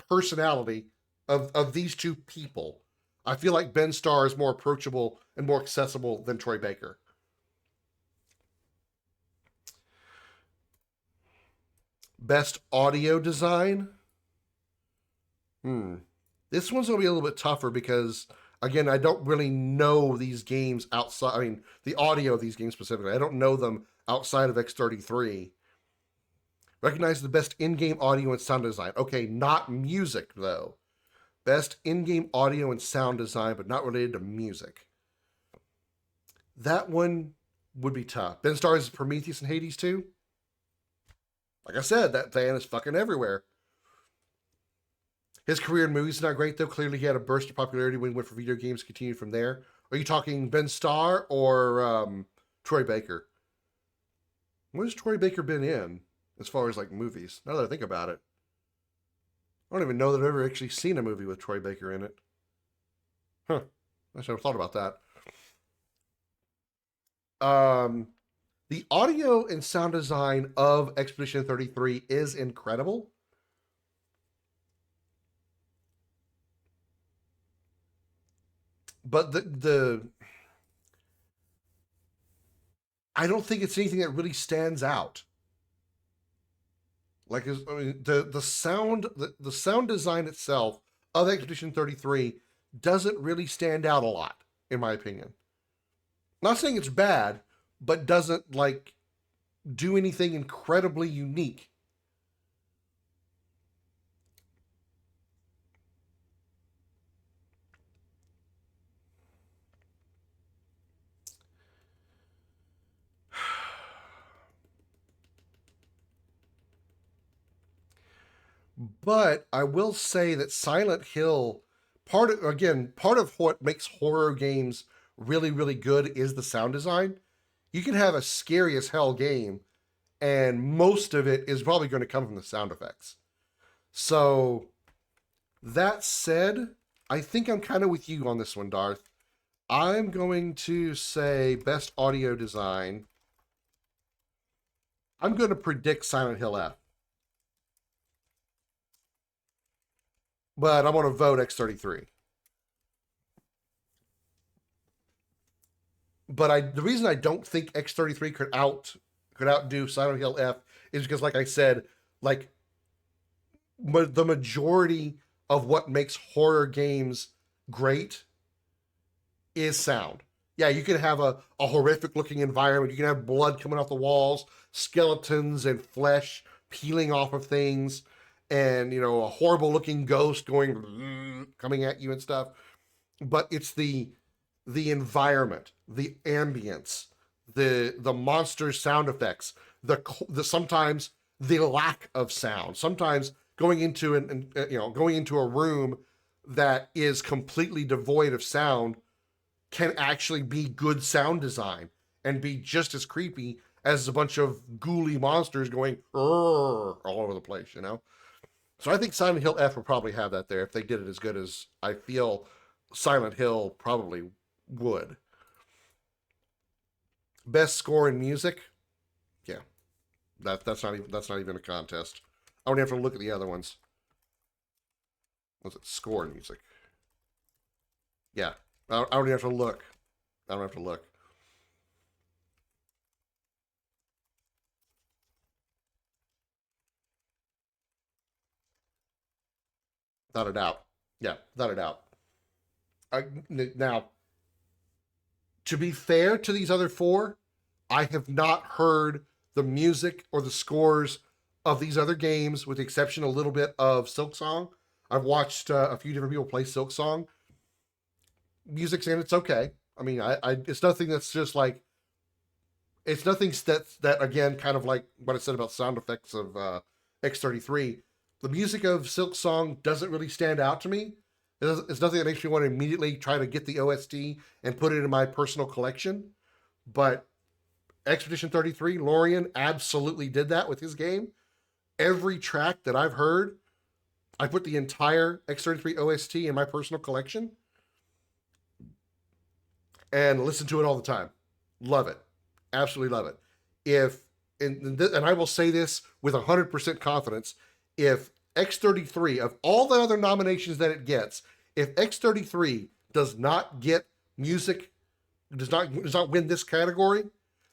personality of these 2 people, I feel like Ben Starr is more approachable and more accessible than Troy Baker. Best audio design? This one's going to be a little bit tougher because, again, I don't really know these games outside. I mean, the audio of these games specifically. I don't know them outside of X33. Recognize the best in-game audio and sound design. Okay, not music, though. Best in-game audio and sound design, but not related to music. That one would be tough. Ben Starr's Prometheus and Hades 2. Like I said, that fan is fucking everywhere. His career in movies is not great, though. Clearly, he had a burst of popularity when he went for video games, continued from there. Are you talking Ben Starr or Troy Baker? What has Troy Baker been in as far as, like, movies? Now that I think about it. I don't even know that I've ever actually seen a movie with Troy Baker in it. Huh. I should have thought about that. The audio and sound design of Expedition 33 is incredible. But I don't think it's anything that really stands out. Like, I mean, the sound design itself of Expedition 33 doesn't really stand out a lot, in my opinion. Not saying it's bad, but doesn't like do anything incredibly unique. But I will say that Silent Hill, part of what makes horror games really, really good is the sound design. You can have a scary as hell game, and most of it is probably going to come from the sound effects. So, that said, I think I'm kind of with you on this one, Darth. I'm going to say best audio design. I'm going to predict Silent Hill F. But I'm going to vote X33. But the reason I don't think X33 could outdo Silent Hill F is because, like I said, like the majority of what makes horror games great is sound. Yeah, you can have a horrific looking environment. You can have blood coming off the walls, skeletons and flesh peeling off of things, and a horrible looking ghost going coming at you and stuff. But it's the environment, the ambience, the monster sound effects, the sometimes the lack of sound. Sometimes going into a room that is completely devoid of sound can actually be good sound design and be just as creepy as a bunch of ghouly monsters going all over the place, So I think Silent Hill F would probably have that there if they did it as good as I feel Silent Hill probably would. Best score in music? Yeah. That's not even a contest. I don't have to look at the other ones. What's it? Score in music. Yeah. I don't even have to look. I don't have to look. Without a doubt. Yeah, without a doubt. Now, to be fair to these other four, I have not heard the music or the scores of these other games, with the exception a little bit of Silksong. I've watched a few different people play Silksong. Music's in, it's okay. I mean, it's nothing that's just like, it's nothing that again, kind of like what I said about sound effects of X33. The music of Silksong doesn't really stand out to me. It's nothing that makes me want to immediately try to get the OST and put it in my personal collection. But Expedition 33, Lorian absolutely did that with his game. Every track that I've heard, I put the entire X33 OST in my personal collection and listen to it all the time. Love it. Absolutely love it. And I will say this with 100% confidence, if X33, of all the other nominations that it gets, if X33 does not get music, does not win this category,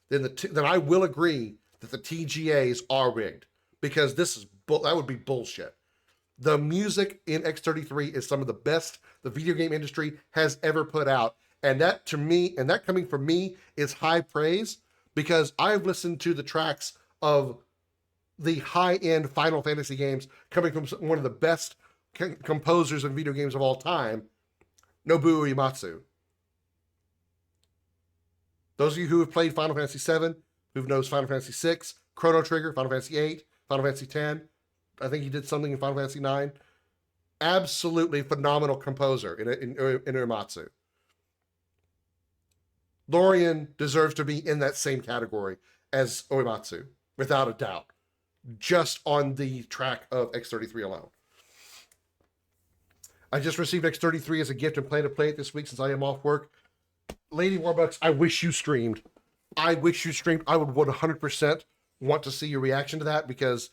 then I will agree that the TGAs are rigged, because that would be bullshit. The music in X33 is some of the best the video game industry has ever put out, and that coming from me is high praise, because I've listened to the tracks of the high-end Final Fantasy games coming from one of the best composers in video games of all time, Nobuo Uematsu. Those of you who have played Final Fantasy VII, who knows Final Fantasy VI, Chrono Trigger, Final Fantasy VIII, Final Fantasy X, I think he did something in Final Fantasy IX. Absolutely phenomenal composer in Uematsu. Lorian deserves to be in that same category as Uematsu, without a doubt, just on the track of X33 alone. I just received X33 as a gift and plan to play it this week since I am off work. Lady Warbucks, I wish you streamed. I would 100% want to see your reaction to that, because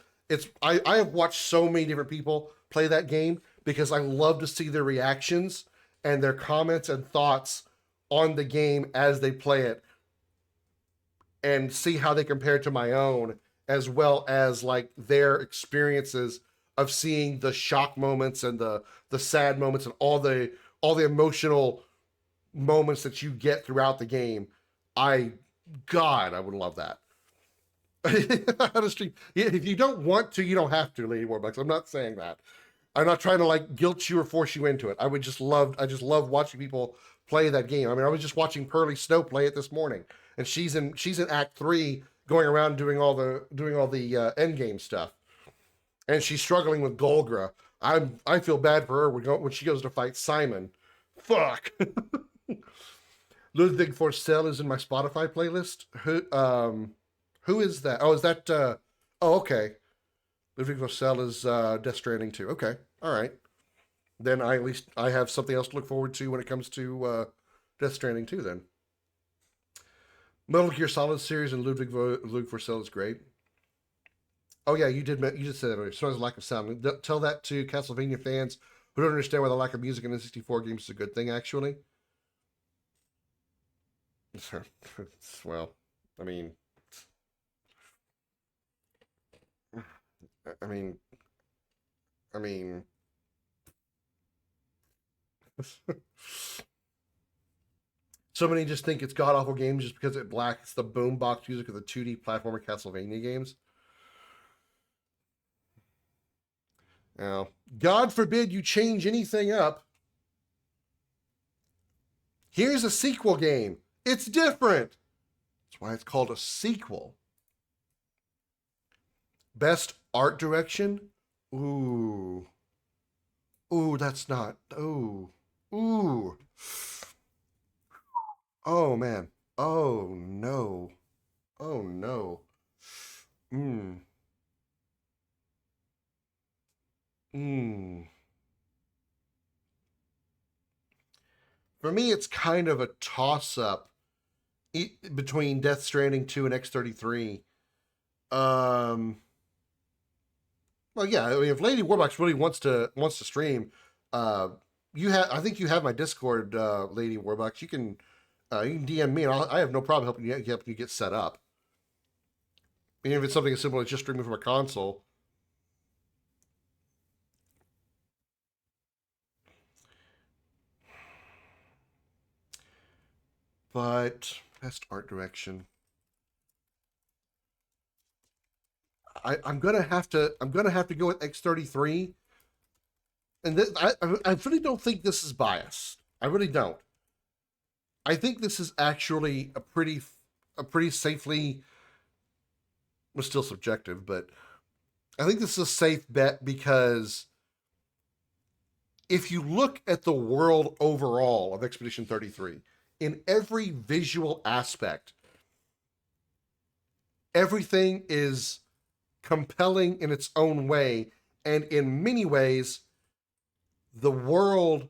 I have watched so many different people play that game, because I love to see their reactions and their comments and thoughts on the game as they play it, and see how they compare to my own, as well as like their experiences of seeing the shock moments and the sad moments and all the emotional moments that you get throughout the game. I would love that. Honestly, if you don't want to, you don't have to, Lady Warbucks. I'm not saying that. I'm not trying to like guilt you or force you into it. I just love watching people play that game. I mean, I was just watching Pearly Snow play it this morning, and she's in Act 3, going around doing all the end game stuff, and she's struggling with Golgra. I feel bad for her when she goes to fight Simon. Fuck. Ludwig Forsell is in my Spotify playlist. Who is that? Oh, is that? Okay. Ludwig Forsell is Death Stranding 2. Okay, all right. Then at least I have something else to look forward to when it comes to Death Stranding 2. Then Metal Gear Solid series and Ludwig Forsell is great. Oh yeah, you did say that earlier. So there's a lack of sound. Tell that to Castlevania fans who don't understand why the lack of music in the 64 games is a good thing. Actually, well, I mean, I mean, so many just think it's god awful games just because it lacks the boombox music of the 2D platformer Castlevania games. Now, God forbid you change anything up. Here's a sequel game. It's different. That's why it's called a sequel. Best art direction? Ooh. Ooh, that's not. Ooh. Ooh. Oh, man. Oh, no. Oh, no. Mm. Mm. For me, it's kind of a toss-up between Death Stranding 2 and X33. Well, yeah. I mean, if Lady Warbox really wants to stream, I think you have my Discord, Lady Warbox. You can DM me, and I have no problem helping you get set up. Even if it's something as simple as just streaming from a console. But best art direction. I'm gonna have to go with X33, and I really don't think this is biased. I really don't. I think this is actually a pretty safely, well, still subjective, but I think this is a safe bet because if you look at the world overall of Expedition 33, in every visual aspect, everything is compelling in its own way, and in many ways, the world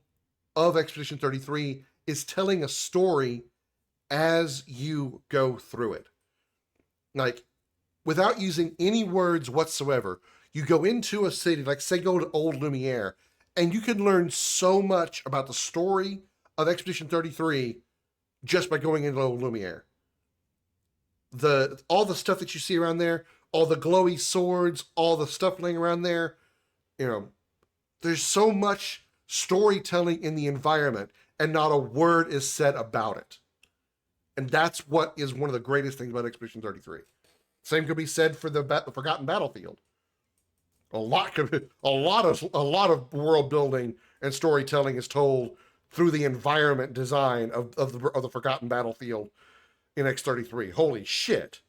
of Expedition 33 is telling a story as you go through it. Like, without using any words whatsoever, you go into a city, like say go to Old Lumiere, and you can learn so much about the story of Expedition 33 just by going into Old Lumiere. All the stuff that you see around there, all the glowy swords, all the stuff laying around there, there's so much storytelling in the environment, and not a word is said about it. And that's what is one of the greatest things about Expedition 33. Same could be said for the Forgotten Battlefield. A lot of world building and storytelling is told through the environment design of the Forgotten Battlefield in X33. Holy shit.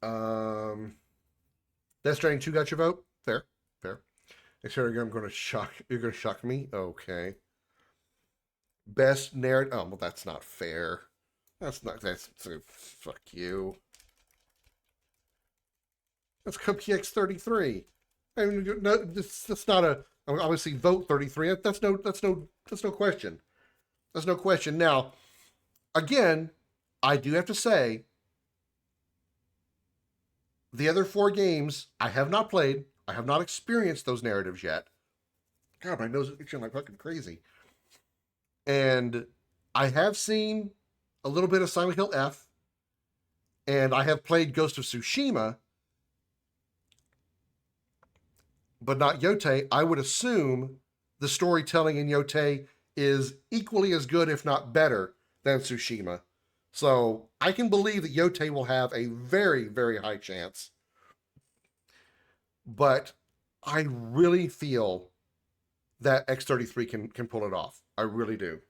Death Stranding 2 got your vote? Fair. You're going to shock me? Okay. Best narrative. Oh, well, that's not fair. That's fuck you. That's PX33. I mean, no, that's not a, obviously vote 33. That's no question. That's no question. Now, again, I do have to say, the other 4 games I have not played. I have not experienced those narratives yet. God, my nose is itching like fucking crazy. And I have seen a little bit of Silent Hill F, and I have played Ghost of Tsushima, but not Yote. I would assume the storytelling in Yote is equally as good, if not better, than Tsushima. So I can believe that Yote will have a very, very high chance. But I really feel that X33 can pull it off. I really do.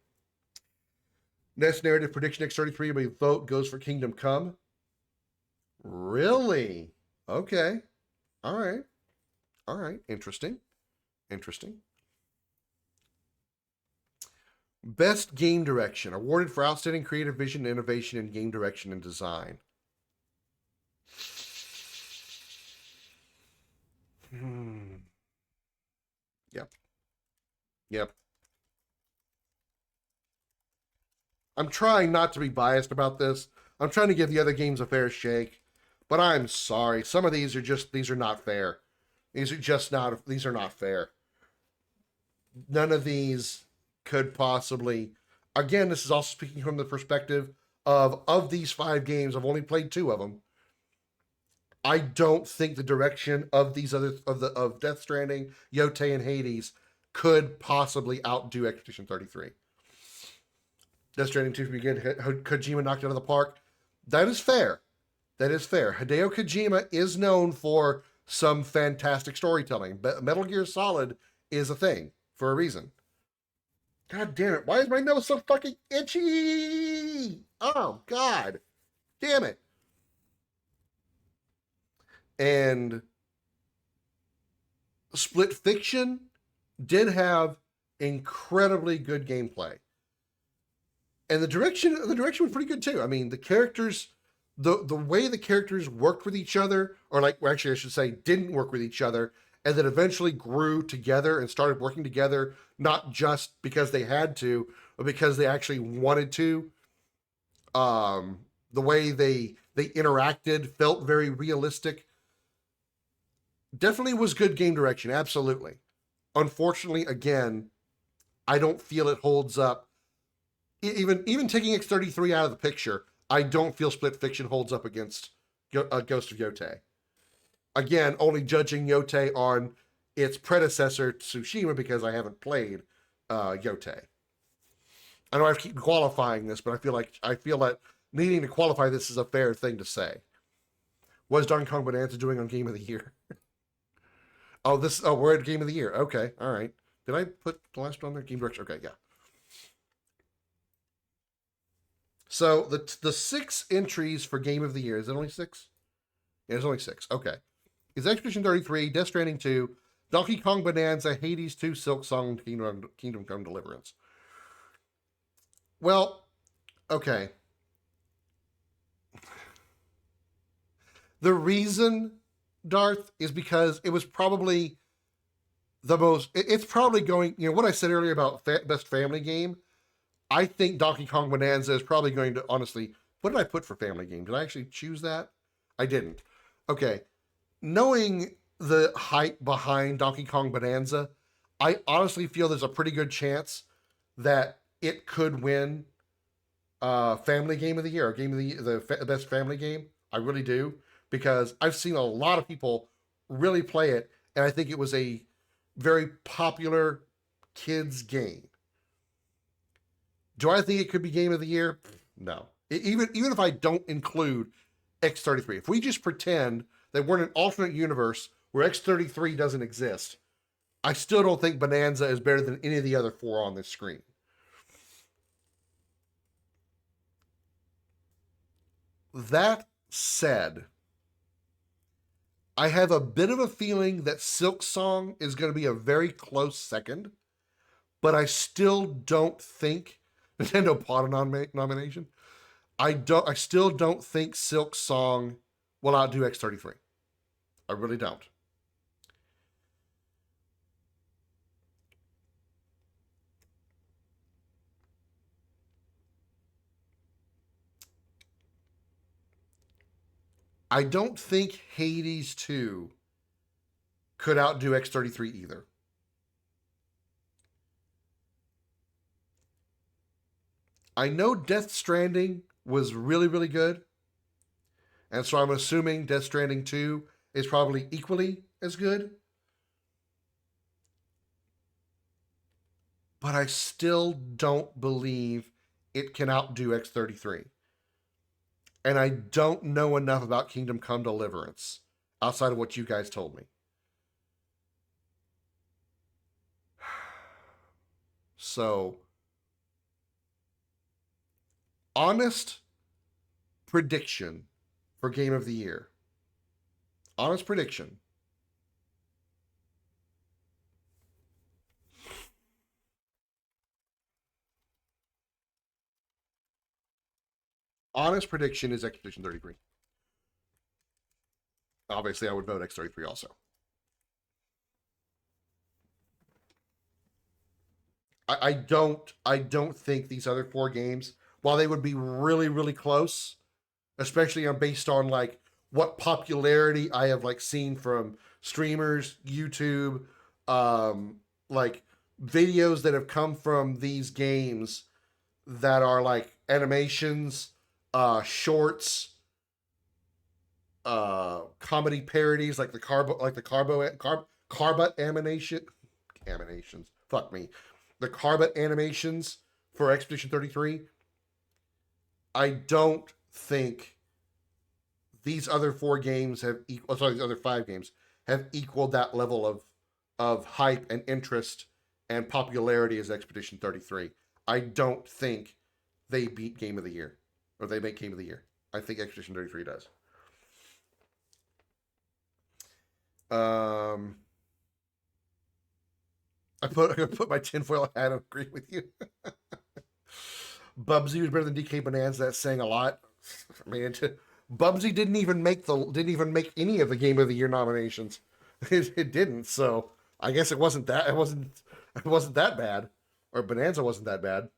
Next narrative prediction, X33, my vote goes for Kingdom Come. Really? Okay. All right. Interesting. Best game direction, awarded for outstanding creative vision, innovation in game direction and design. Yep. I'm trying not to be biased about this. I'm trying to give the other games a fair shake, but I'm sorry. Some of these are not fair. These are not fair. None of these could possibly, again, this is also speaking from the perspective of these 5 games, I've only played 2 of them. I don't think the direction of these other of Death Stranding, Yotei, and Hades could possibly outdo Expedition 33. Death Stranding 2 begin. Kojima knocked it out of the park. That is fair. That is fair. Hideo Kojima is known for some fantastic storytelling, but Metal Gear Solid is a thing for a reason. God damn it. Why is my nose so fucking itchy? Oh, God. Damn it. And Split Fiction did have incredibly good gameplay. And the direction was pretty good too. I mean, the characters, the way the characters worked with each other, or like, well, actually I should say didn't work with each other, and then eventually grew together and started working together, not just because they had to, but because they actually wanted to. The way they interacted felt very realistic. Definitely was good game direction, absolutely. Unfortunately, again, I don't feel it holds up. Even taking X33 out of the picture, I don't feel Split Fiction holds up against Ghost of Yotei. Again, only judging Yotei on its predecessor, Tsushima, because I haven't played Yotei. I know I keep qualifying this, but I feel that needing to qualify this is a fair thing to say. What is Donkey Kong Bonanza doing on Game of the Year? We're at Game of the Year. Okay, all right. Did I put the last one on there? Game Direction. Okay, yeah. So the 6 entries for Game of the Year, is it only 6? Yeah, there's only 6. Okay. Is Expedition 33, Death Stranding 2, Donkey Kong Bonanza, Hades 2, Silk Song, Kingdom Come Deliverance. Well, okay. The reason, Darth, is because it was probably the most, it's probably going, what I said earlier about best family game, I think Donkey Kong Bonanza is probably going to, honestly, what did I put for family game? Did I actually choose that? I didn't. Okay. Knowing the hype behind Donkey Kong Bonanza, I honestly feel there's a pretty good chance that it could win Family Game of the Year, or Game of the best family game. I really do, because I've seen a lot of people really play it, and I think it was a very popular kids game. Do I think it could be Game of the Year? No. Even if I don't include X33, if we just pretend that we're in an alternate universe where X33 doesn't exist, I still don't think Bonanza is better than any of the other 4 on this screen. That said, I have a bit of a feeling that Silk Song is going to be a very close second, but I still don't think Nintendo Pod nomination. I still don't think Silk Song will outdo X33. I really don't. I don't think Hades 2 could outdo X33 either. I know Death Stranding was really, really good. And so I'm assuming Death Stranding 2 is probably equally as good. But I still don't believe it can outdo X33. And I don't know enough about Kingdom Come Deliverance outside of what you guys told me. So, honest prediction for Game of the Year. Honest prediction. Honest prediction is Expedition 33. Obviously, I would vote X33 also. I don't think these other 4 games, while they would be really, really close, especially based on like what popularity I have like seen from streamers, YouTube, like videos that have come from these games that are like animations, shorts, comedy parodies like the Carbot animations. Fuck me. The Carbot animations for Expedition 33. I don't think these other 4 games have these other 5 games have equaled that level of hype and interest and popularity as Expedition 33. I don't think they beat Game of the Year, or they make Game of the Year. I think Expedition 33 does. I put my tinfoil hat on. Agree with you. Bubsy was better than DK Bonanza. That's saying a lot. Man, Bubsy didn't even make any of the Game of the Year nominations. It didn't. So I guess it wasn't that bad, or Bonanza wasn't that bad.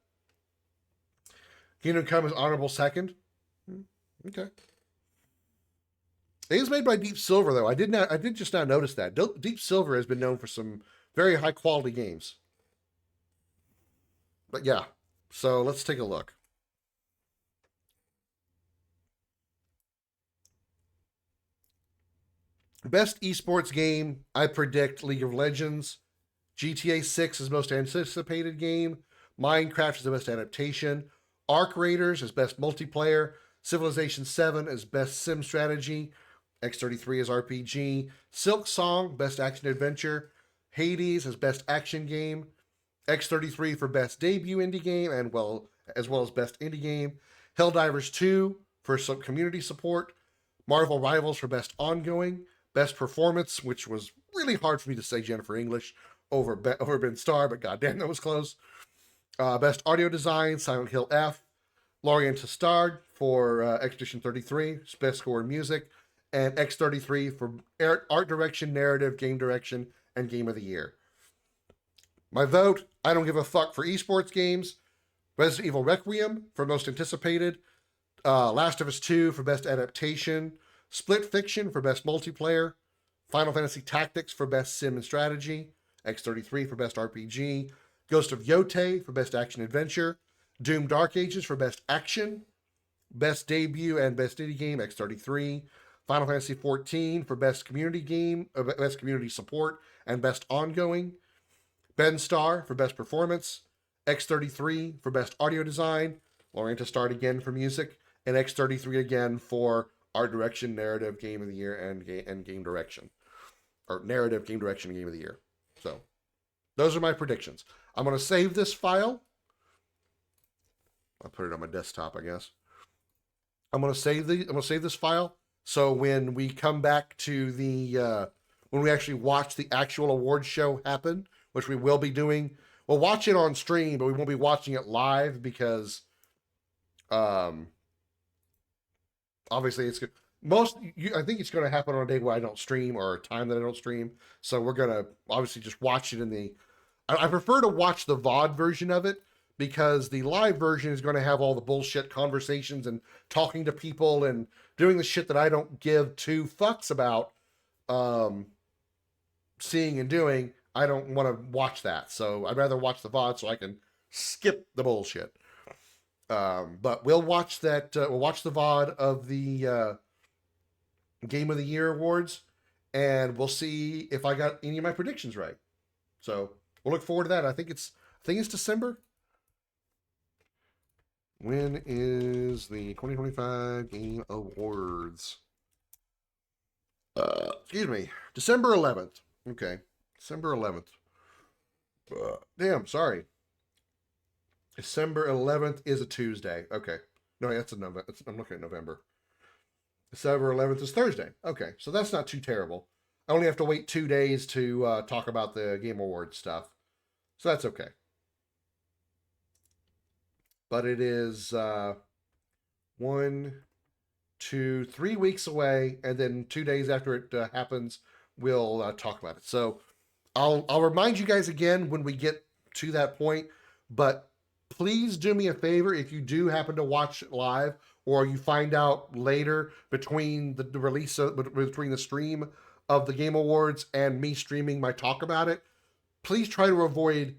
Kingdom Come is honorable second. Okay. It is made by Deep Silver, though. I did just not notice that. Deep Silver has been known for some very high quality games. But yeah, so let's take a look. Best esports game, I predict League of Legends. GTA 6 is most anticipated game. Minecraft is the best adaptation. Arc Raiders is best multiplayer. Civilization 7 is best sim strategy. X33 is RPG. Silk Song, best action adventure. Hades is best action game. X33 for best debut indie game, and as well as best indie game. Helldivers 2 for some community support. Marvel Rivals for best ongoing. Best performance, which was really hard for me to say Jennifer English over Ben Starr, but goddamn, that was close. Best audio design, Silent Hill F. Lorient Tostard for Expedition 33, best score in music. And X33 for art direction, narrative, game direction, and game of the year. My vote, I don't give a fuck for esports games. Resident Evil Requiem for most anticipated. Last of Us 2 for best adaptation. Split Fiction for best multiplayer. Final Fantasy Tactics for best sim and strategy. X33 for best RPG. Ghost of Yotei for best action adventure. Doom Dark Ages for best action. Best debut and best indie game, X33. Final Fantasy XIV for best community game, best community support, and best ongoing. Ben Starr for best performance. X33 for best audio design. Lorient Tostard again for music. And X33 again for art direction, narrative, game of the year, and game direction. Or narrative, game direction, and game of the year. So, those are my predictions. I'm going to save this file. I'll put it on my desktop, I guess. I'm going to save this file. So when we come back to when we actually watch the actual award show happen, which we will be doing, we'll watch it on stream, but we won't be watching it live because, obviously it's I think it's going to happen on a day where I don't stream or a time that I don't stream. So we're going to obviously just watch it I prefer to watch the VOD version of it because the live version is going to have all the bullshit conversations and talking to people and doing the shit that I don't give 2 fucks about seeing and doing. I don't want to watch that. So I'd rather watch the VOD so I can skip the bullshit. But we'll watch that. We'll watch the VOD of the Game of the Year awards, and we'll see if I got any of my predictions right. So we'll look forward to that. I think it's December. When is the 2025 Game Awards? Excuse me. December 11th. Okay. December 11th. Damn, sorry. December 11th is a Tuesday. Okay. No, that's a November. I'm looking at November. December 11th is Thursday. Okay. So that's not too terrible. I only have to wait 2 days to talk about the Game Awards stuff. So that's okay. But it is 1, 2, 3 weeks away, and then 2 days after it happens, we'll talk about it. So I'll remind you guys again when we get to that point, but please do me a favor if you do happen to watch it live or you find out later between the release between the stream of the Game Awards and me streaming my talk about it, please try to avoid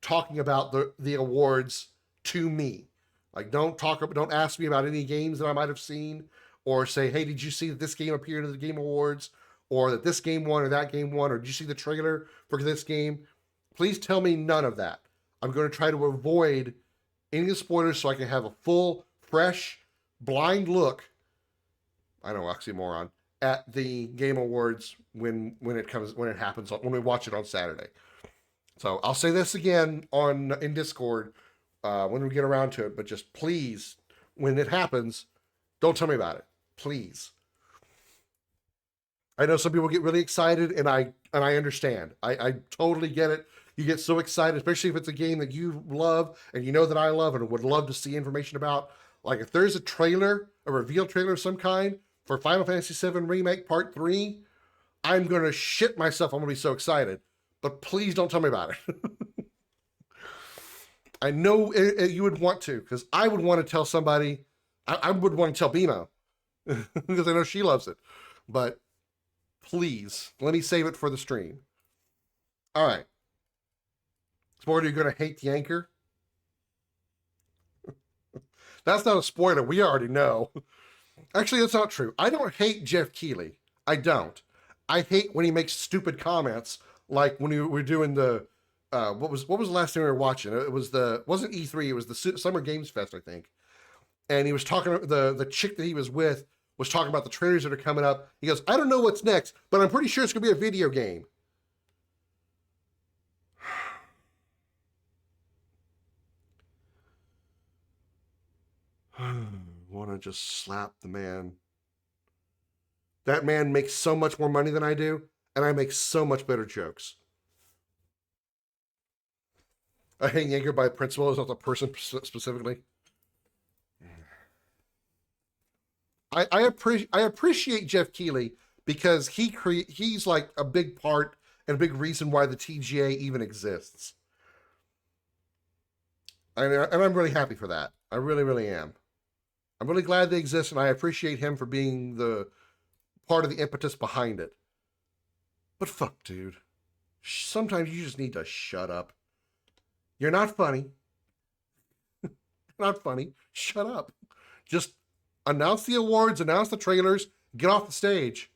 talking about the awards to me. Like don't ask me about any games that I might have seen or say, hey, did you see that this game appeared at the Game Awards, or that this game won or that game won, or did you see the trailer for this game? Please tell me none of that. I'm going to try to avoid any of the spoilers so I can have a full, fresh, blind look, I know, oxymoron, at the Game Awards when it happens, when we watch it on Saturday. So I'll say this again in Discord when we get around to it, but just please, when it happens, don't tell me about it. Please. I know some people get really excited, and I understand. I totally get it. You get so excited, especially if it's a game that you love and you know that I love and would love to see information about. Like if there's a trailer, a reveal trailer of some kind for Final Fantasy VII Remake Part 3, I'm going to shit myself. I'm going to be so excited. But please don't tell me about it. I know you would want to, because I would want to tell somebody. I would want to tell BMO, because I know she loves it. But please, let me save it for the stream. All right. Spoiler, you're going to hate the anchor? That's not a spoiler. We already know. Actually, that's not true. I don't hate Jeff Keighley. I don't. I hate when he makes stupid comments, like when we were doing the, what was the last thing we were watching? It wasn't E3, it was the Summer Games Fest, I think. And he was talking, the chick that he was with was talking about the trailers that are coming up. He goes, I don't know what's next, but I'm pretty sure it's going to be a video game. Want to just slap the man. That man makes so much more money than I do, and I make so much better jokes. I hate anchored by principle, is not the person specifically. I appreciate Jeff Keighley because he's like a big part and a big reason why the TGA even exists. And I'm really happy for that. I really, really am. I'm really glad they exist, and I appreciate him for being the part of the impetus behind it. But fuck, dude. Sometimes you just need to shut up. You're not funny. Not funny. Shut up. Just announce the awards, announce the trailers, get off the stage.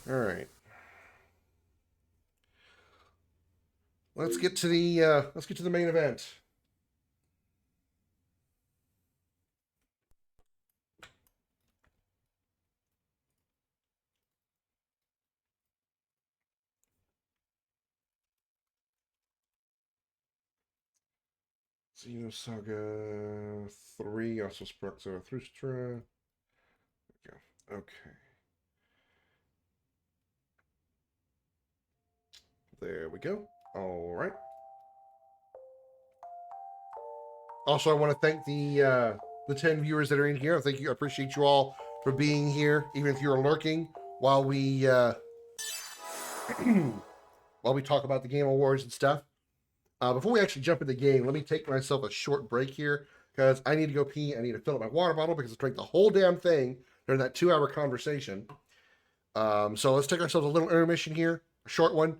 All right. Let's get to the main event. Xenosaga 3, also Spruxo Thrustra. Okay. There we go. All right. Also, I want to thank the 10 viewers that are in here. Thank you. I appreciate you all for being here, even if you're lurking while we while we talk about the Game Awards and stuff. Before we actually jump into the game, let me take myself a short break here because I need to go pee. I need to fill up my water bottle because I drank the whole damn thing during that 2-hour conversation. So let's take ourselves a little intermission here, a short one.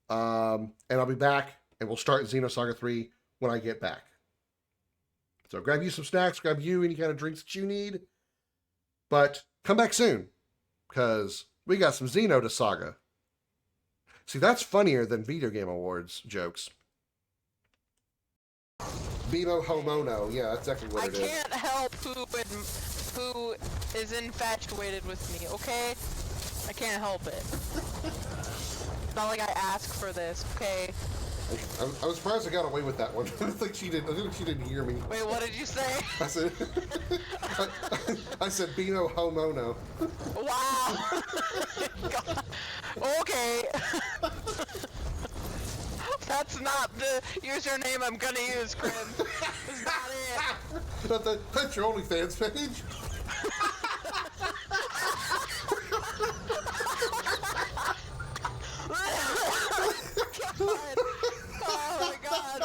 And I'll be back, and we'll start Xenosaga 3 when I get back. So grab you some snacks, grab you any kind of drinks that you need. But come back soon, because we got some Xenosaga. See, that's funnier than Video Game Awards jokes. Bimo Homono. Yeah, that's exactly what it is. I can't help who is infatuated with me, okay? I can't help it. It's not like I asked for this, okay? I was surprised I got away with that one. I think she didn't hear me. Wait, what did you say? I said, I said Bino Homono. Wow! God. Okay. That's not the username I'm gonna use, Krim. That's not it. That's your OnlyFans page? God. Oh my God.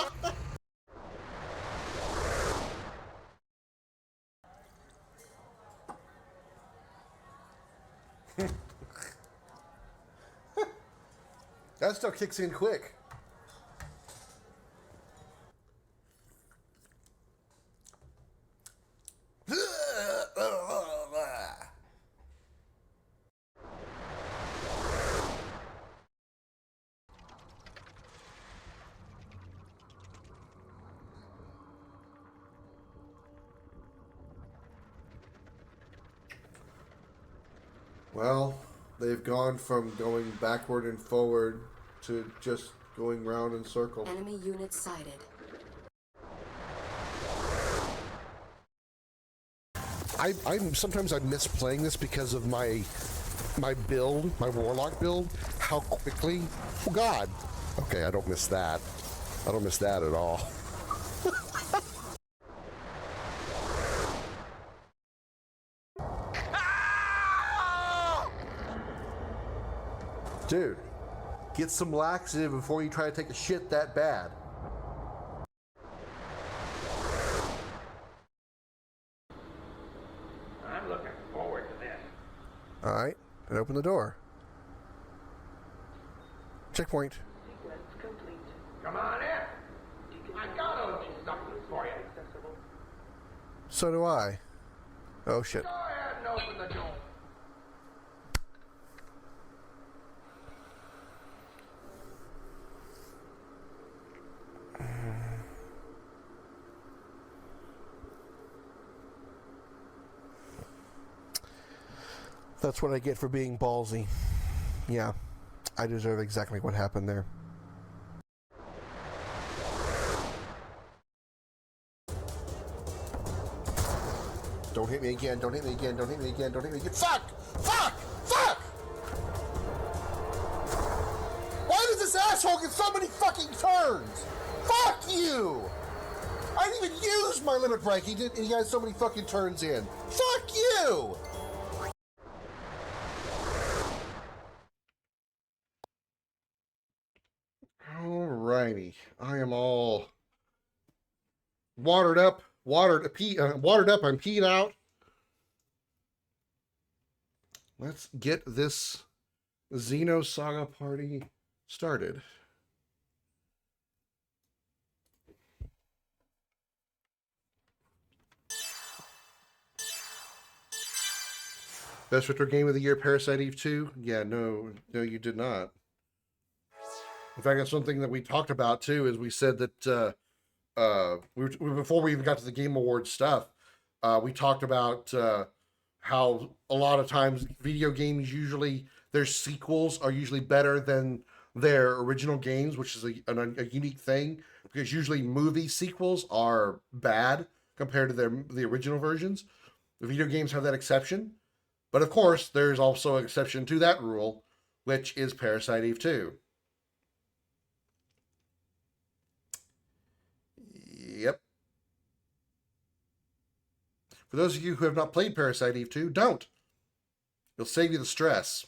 That stuff kicks in quick. Well, they've gone from going backward and forward to just going round in circles. Enemy unit sighted. Sometimes I miss playing this because of my build, my warlock build. How quickly? Oh God. Okay, I don't miss that. I don't miss that at all. Dude, get some laxative before you try to take a shit that bad. I'm looking forward to this. All right, and open the door. Checkpoint. Come on in. I got a little something for you. So do I. Oh shit. Go ahead and open the door. That's what I get for being ballsy. Yeah, I deserve exactly what happened there. Don't hit me again, don't hit me again, don't hit me again, don't hit me again. Fuck! Fuck! Fuck! Why does this asshole get so many fucking turns? Fuck you! I didn't even use my limit break, and he got so many fucking turns in. Fuck you! Alrighty, I am all watered up. Watered up, I'm peed out. Let's get this Xenosaga party started. Best retro game of the year, Parasite Eve 2? Yeah, no, you did not. In fact, that's something that we talked about too, is we said that before we even got to the Game Awards stuff, we talked about how a lot of times video games, usually their sequels are usually better than their original games, which is a unique thing, because usually movie sequels are bad compared to the original versions. The video games have that exception, but of course there's also an exception to that rule, which is Parasite Eve 2. Yep. For those of you who have not played Parasite Eve 2, don't. It'll save you the stress.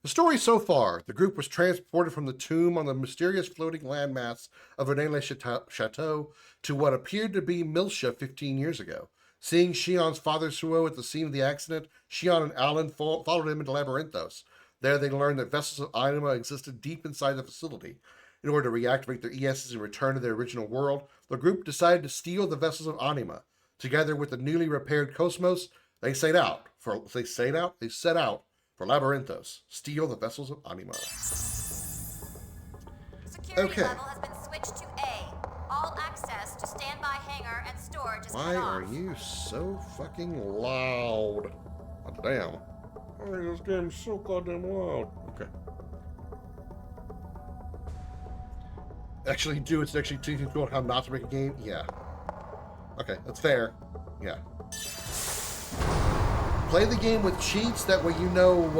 The story so far: the group was transported from the tomb on the mysterious floating landmass of Rennes Chateau to what appeared to be Milsha 15 years ago. Seeing Shion's father Suo at the scene of the accident, Shion and Alan followed him into Labyrinthos. There they learned that vessels of Anima existed deep inside the facility. In order to reactivate their ESs and return to their original world, the group decided to steal the vessels of Anima. Together with the newly repaired Cosmos, they set out for Labyrinthos. Steal the vessels of Anima. Security level has been switched to A. All access to standby hangar and storage is Why cut are off. you so fucking loud? Oh, damn. Oh, this game's so goddamn loud. Okay. Actually it's actually teaching people how not to make a game? Yeah. Okay, that's fair. Yeah. Play the game with cheats, that way you know,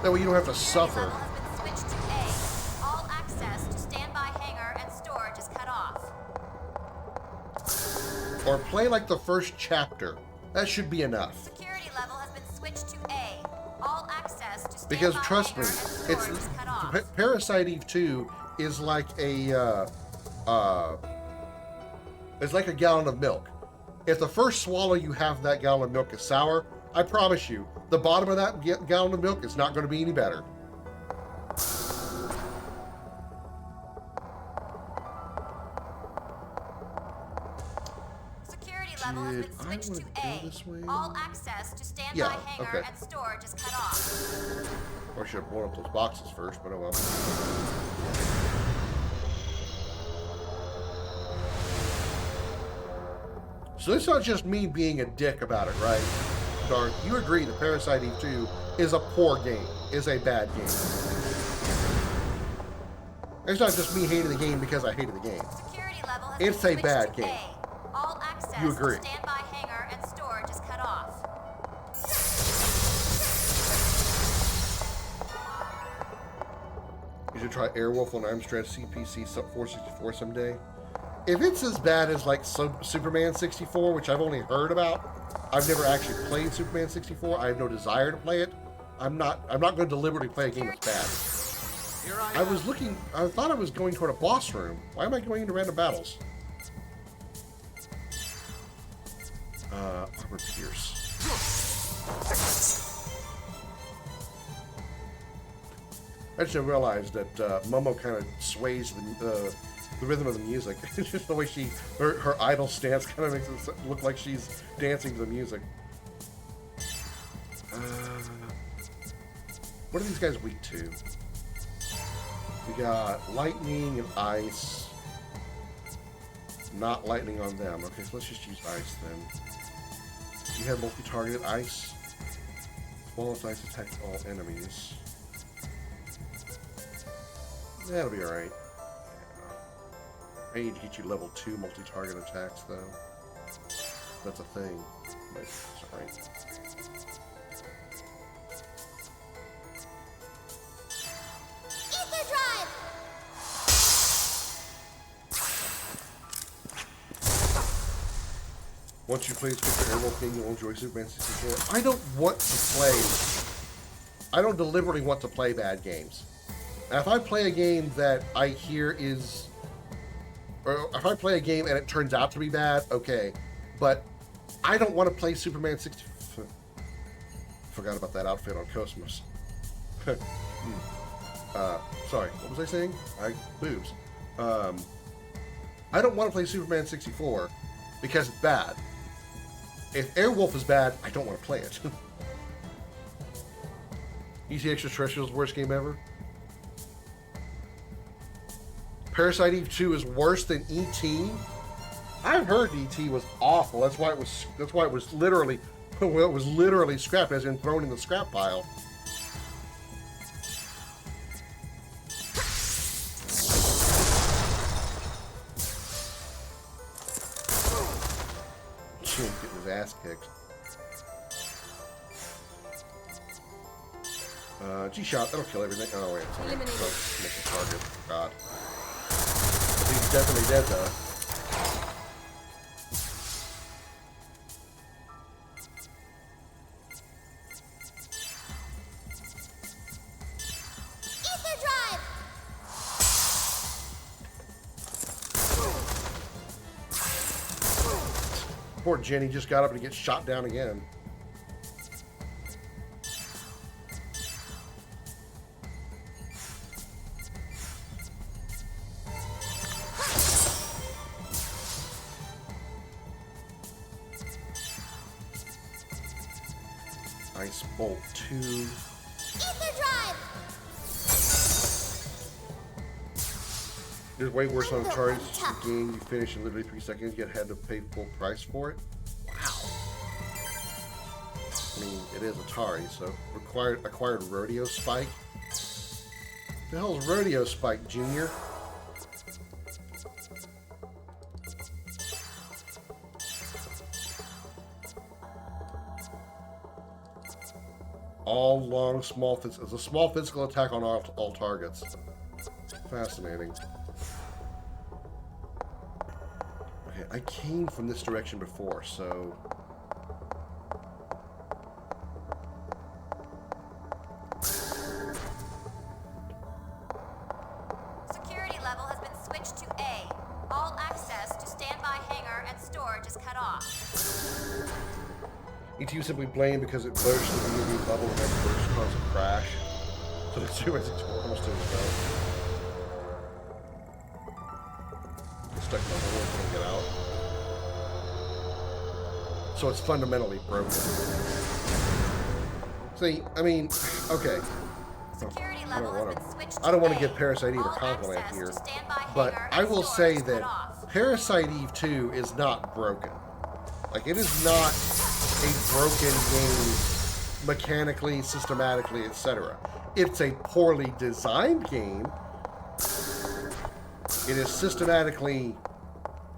that way you don't have to suffer. Level has been switched to A. All access to standby hangar and storage is cut off. Or play like the first chapter. That should be enough. Security level has been switched to A. All access to standby Because trust me, hangar and storage is cut off. Parasite Eve 2 is like it's like a gallon of milk. If the first swallow you have that gallon of milk is sour, I promise you, the bottom of that gallon of milk is not going to be any better. Security level has been switched to this way? A. All access to standby Yeah, hangar okay. and storage is cut off. Or I should have blown up those boxes first, but oh well. So it's not just me being a dick about it, right? Darth, you agree that Parasite Eve 2 is a poor game, is a bad game. It's not just me hating the game because I hated the game. Security level has It's been a switched bad to game. A. All access You agree. to standby hangar and storage is cut off. You should try Airwolf on Amstrad CPC 464 someday. If it's as bad as like Superman 64, which I've only heard about, I've never actually played Superman 64. I have no desire to play it. I'm not going to deliberately play a game that's bad. I thought I was going toward a boss room. Why am I going into random battles? Armor Pierce. I just realized that Momo kind of sways the rhythm of the music. It's just the way her idle stance kind of makes it look like she's dancing to the music. What are these guys weak to? We got lightning and ice. Not lightning on them. Okay, so let's just use ice then. You have multi-targeted ice. Smallest ice attacks all enemies. That'll be alright. I need to get you level 2 multi-target attacks, though. That's a thing. But it's alright. Ether drive! Once you play Super Airwolf game, you'll enjoy Superman 64. I don't want to play... I don't deliberately want to play bad games. Now, if I play a game that I hear is... Or if I play a game and it turns out to be bad, okay. But I don't want to play Superman 64... Forgot about that outfit on Cosmos. Sorry, what was I saying? Boobs. I don't want to play Superman 64 because it's bad. If Airwolf is bad, I don't want to play it. E.T. Extraterrestrial's worst game ever? Parasite Eve 2 is worse than E.T.? I've heard E.T. was awful. That's why it was literally scrapped, as in thrown in the scrap pile. Getting his ass kicked. G-shot, that'll kill everything. Oh wait, sorry. Make a target. God. He's definitely dead though. Ether drive! Poor Jenny just got up and gets shot down again. Ice Bolt 2. Ether drive! There's way worse on Atari. It's just a game you finish in literally 3 seconds, yet had to pay full price for it. Wow. I mean, it is Atari, so acquired Rodeo Spike. What the hell is Rodeo Spike, Junior? All long, small. It's a small physical attack on all targets. Fascinating. Okay, I came from this direction before, so... Security level has been switched to A. All access to standby hangar and storage is cut off. E.T. was simply blamed because it burst the UV bubble and that burst caused a crash. So the 264 almost didn't go. Stuck in the hole and couldn't get out. So it's fundamentally broken. See, I mean, okay. Security level has been switched to I don't want to A. give Parasite Eve a All compliment access here, to standby but hangar I and will storage say is cut that off. Parasite Eve 2 is not broken. Like, it is not a broken game mechanically, systematically, etc. It's a poorly designed game. It is systematically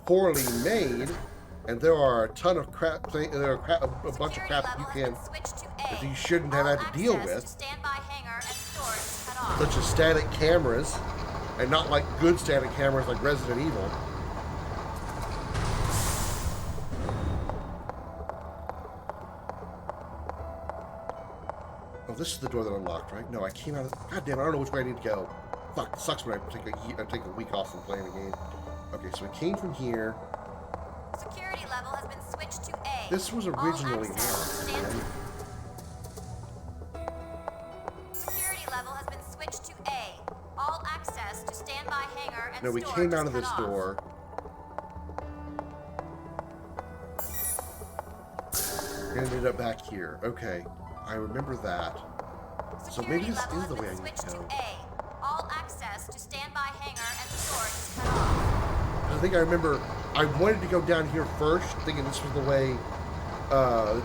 poorly made, and there are a ton of crap. There are a bunch of crap that you shouldn't have had to deal with, such as static cameras, and not like good static cameras like Resident Evil. Oh, this is the door that unlocked, right? No, I came out of... God damn it, I don't know which way I need to go. Fuck, it sucks when I take a week off from playing a game. Okay, so we came from here. Security level has been switched to A. This was originally locked, right? Security level has been switched to A. All access to standby hangar and No, we came out of this door. And ended up back here. Okay, I remember that. So maybe this is the way I need to go. All access to standby hangar and storage is cut off. I think I remember I wanted to go down here first, thinking this was the way,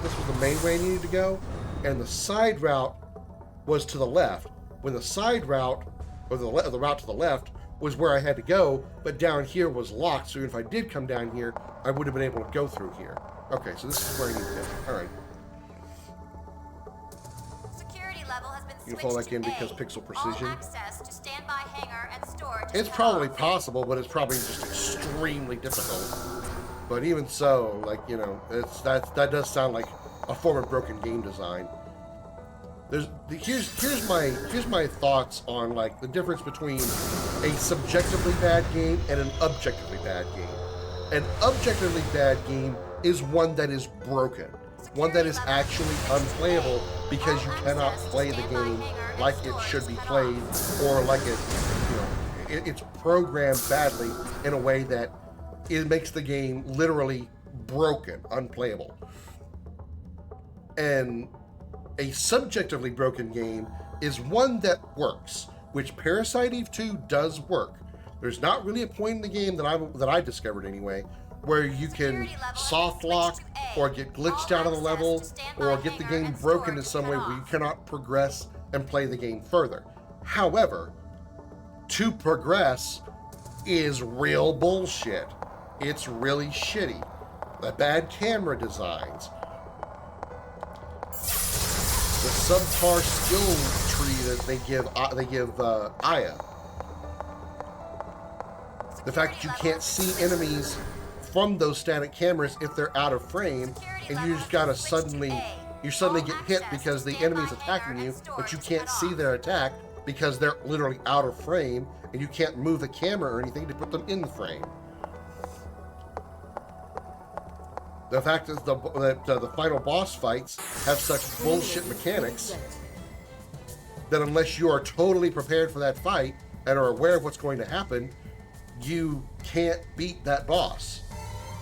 this was the main way I needed to go, and the side route was to the left. When the side route, or the route to the left, was where I had to go, but down here was locked, so if I did come down here, I would have been able to go through here. Okay, so this is where I need to go. Alright. You can fall back in because pixel precision. It's probably possible, but it's probably just extremely difficult. But even so, like, you know, that does sound like a form of broken game design. Here's my thoughts on like the difference between a subjectively bad game and an objectively bad game. An objectively bad game is one that is broken. One that is actually unplayable because you cannot play the game like it should be played, or like it, you know, it's programmed badly in a way that it makes the game literally broken, unplayable. And a subjectively broken game is one that works, which Parasite Eve 2 does work. There's not really a point in the game that I discovered anyway, where you can soft lock or get glitched out of the level or get the game broken in some way where you cannot progress and play the game further. However, to progress is real bullshit. It's really shitty. The bad camera designs, the subpar skill tree that they give Aya, the fact that you can't see enemies from those static cameras if they're out of frame, and you just gotta suddenly get hit because the enemy's attacking you, but you can't see their attack because they're literally out of frame, and you can't move the camera or anything to put them in the frame. The fact is that the final boss fights have such bullshit mechanics that unless you are totally prepared for that fight and are aware of what's going to happen, you can't beat that boss.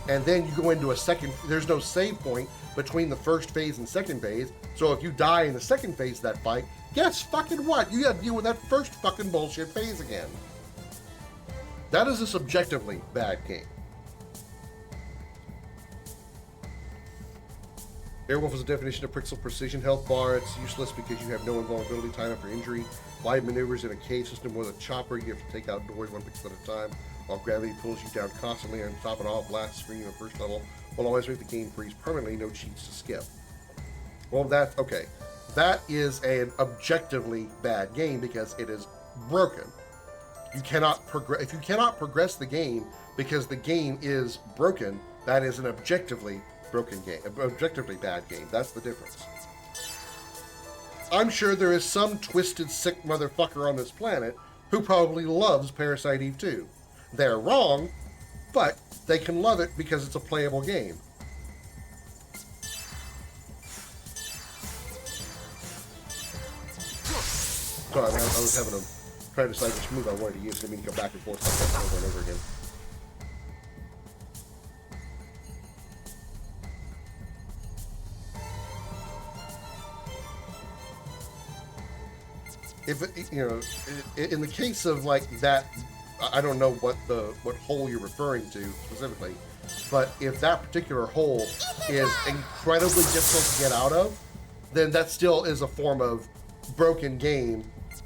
And then you go into a second, there's no save point between the first phase and second phase, so if you die in the second phase of that fight, guess fucking what? You gotta deal with that first fucking bullshit phase again. That is a subjectively bad game. Airwolf is a definition of pixel precision health bar. It's useless because you have no invulnerability time after injury. Wide maneuvers in a cave system with a chopper, you have to take out doors one pixel at a time, while gravity pulls you down constantly on top and off last screen of first level, will always make the game freeze permanently, no cheats to skip. Well, that's okay. That is an objectively bad game because it is broken. You cannot progress. If you cannot progress the game because the game is broken, that is an objectively broken game, objectively bad game. That's the difference. I'm sure there is some twisted, sick motherfucker on this planet who probably loves Parasite Eve 2. They're wrong, but they can love it because it's a playable game. Sorry, man, I was having a trying to decide which move I wanted to use. I mean, go back and forth like that over and over again. If it, you know, in the case of like that, I don't know what hole you're referring to specifically, But if that particular hole is incredibly difficult to get out of, then that still is a form of broken game,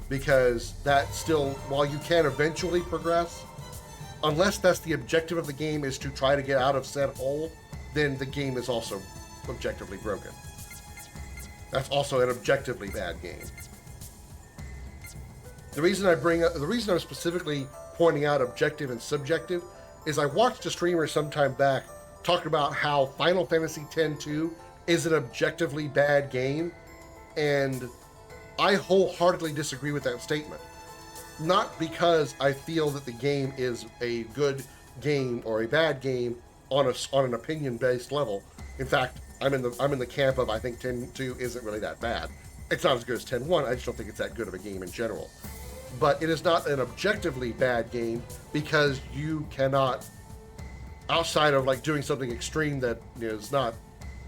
because that still, while you can eventually progress, unless that's the objective of the game is to try to get out of said hole, then the game is also objectively broken. That's also an objectively bad game. The reason I'm specifically pointing out objective and subjective is I watched a streamer sometime back talking about how Final Fantasy X-2 is an objectively bad game, and I wholeheartedly disagree with that statement. Not because I feel that the game is a good game or a bad game on an opinion-based level. In fact, I'm in the camp of I think 10-2 isn't really that bad. It's not as good as 10-1. I just don't think it's that good of a game in general. But it is not an objectively bad game because you cannot, outside of like doing something extreme that has not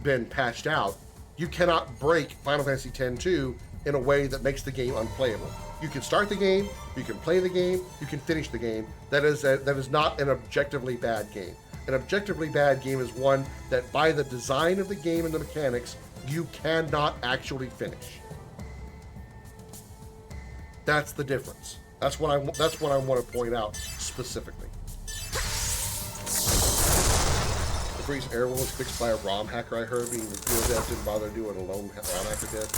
been patched out, you cannot break Final Fantasy X-2 in a way that makes the game unplayable. You can start the game, you can play the game, you can finish the game. That is not an objectively bad game. An objectively bad game is one that, by the design of the game and the mechanics, you cannot actually finish. That's the difference. That's what I want to point out specifically. The freeze air was fixed by a ROM hacker, I heard, meaning the field dev didn't bother doing a lone ROM hacker did.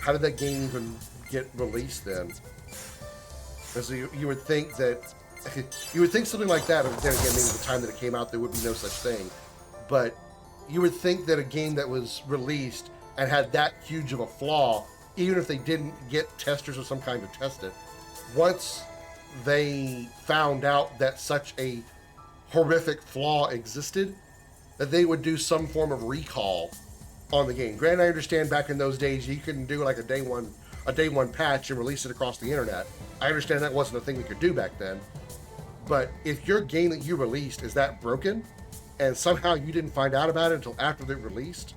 How did that game even get released then? Because you would think that something like that, and then again, maybe the time that it came out, there would be no such thing. But you would think that a game that was released and had that huge of a flaw, even if they didn't get testers of some kind to test it, once they found out that such a horrific flaw existed, that they would do some form of recall on the game. Granted, I understand back in those days you couldn't do like a day one patch and release it across the internet. I understand that wasn't a thing we could do back then. But if your game that you released is that broken, and somehow you didn't find out about it until after it released,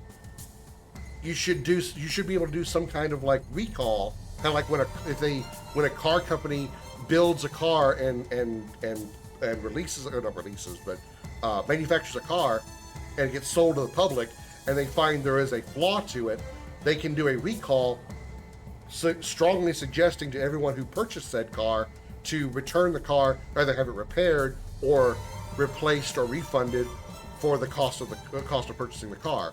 you should be able to do some kind of like recall, kind of like when a car company builds a car and releases, or not releases, but manufactures a car and it gets sold to the public, and they find there is a flaw to it, they can do a recall, strongly suggesting to everyone who purchased said car to return the car, either have it repaired or replaced or refunded for the cost of purchasing the car.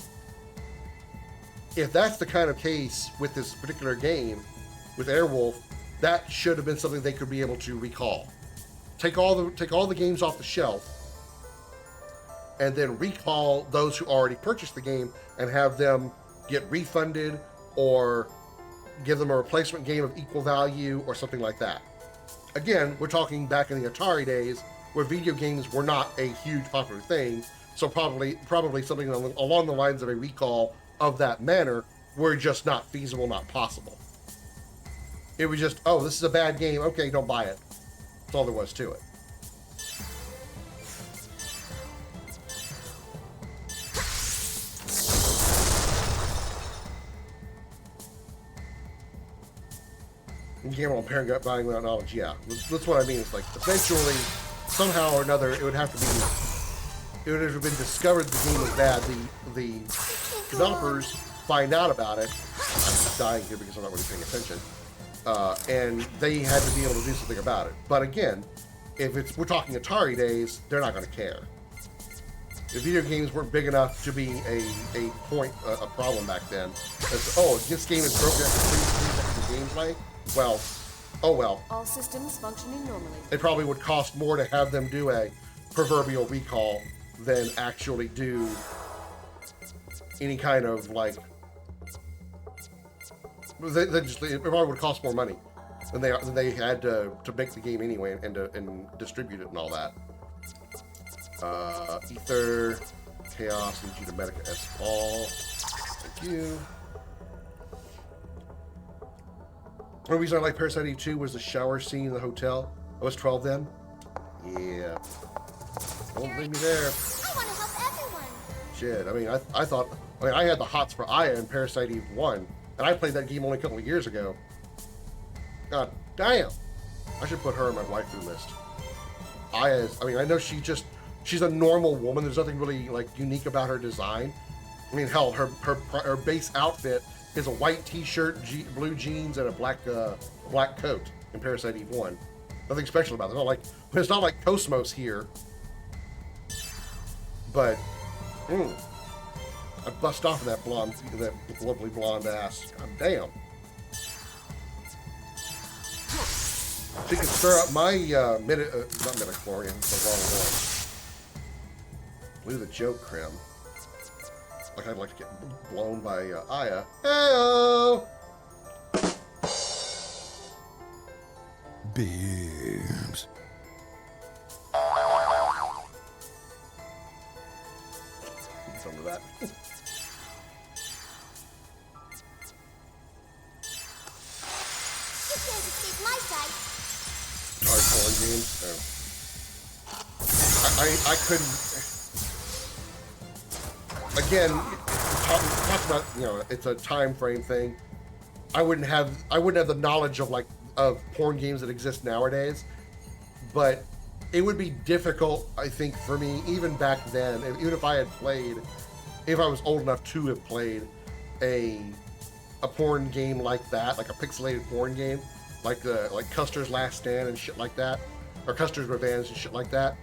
If that's the kind of case with this particular game, with Airwolf, that should have been something they could be able to recall. Take all the games off the shelf, and then recall those who already purchased the game and have them get refunded or give them a replacement game of equal value or something like that. Again, we're talking back in the Atari days where video games were not a huge popular thing, so probably something along the lines of a recall of that manner were just not feasible, not possible. It was just, oh, this is a bad game, okay, don't buy it. That's all there was to it. Gamble and parent buying without knowledge, yeah. That's what I mean. It's like, eventually, somehow or another, it would have been discovered the game was bad. The developers find out about it. I'm just dying here because I'm not really paying attention. And they had to be able to do something about it. But again, we're talking Atari days, they're not going to care. If video games weren't big enough to be a problem back then, this game is broken after 3 seconds of gameplay. Well, oh well. All systems functioning normally. It probably would cost more to have them do a proverbial recall than actually do any kind of like. It probably would cost more money than they had to make the game anyway and distribute it and all that. Ether, Chaos, and Medica S. Paul. Thank you. The reason I like Parasite Eve 2 was the shower scene in the hotel. I was 12 then. Yeah. Don't leave me there. I want to help everyone. Shit, I mean, I had the hots for Aya in Parasite Eve 1, and I played that game only a couple of years ago. God damn. I should put her on my waifu list. I mean, I know she's a normal woman. There's nothing really like unique about her design. I mean, hell, her base outfit is a white T-shirt, blue jeans, and a black coat in Parasite Eve 1. Nothing special about it. It's not like Cosmos here. But, I bust off that lovely blonde ass. God damn. She can stir up my not midichlorian, the wrong one. Blew the joke, Krim. Like I'd like to get blown by Aya. Heyo! Beams. Some of that. You can't escape my sight. Hardcore games. I couldn't. Again, talk about, you know, it's a time frame thing. I wouldn't have the knowledge of porn games that exist nowadays, but it would be difficult, I think, for me even back then, even if I was old enough to have played a porn game like that, like a pixelated porn game, like Custer's Last Stand and shit like that, or Custer's Revenge and shit like that.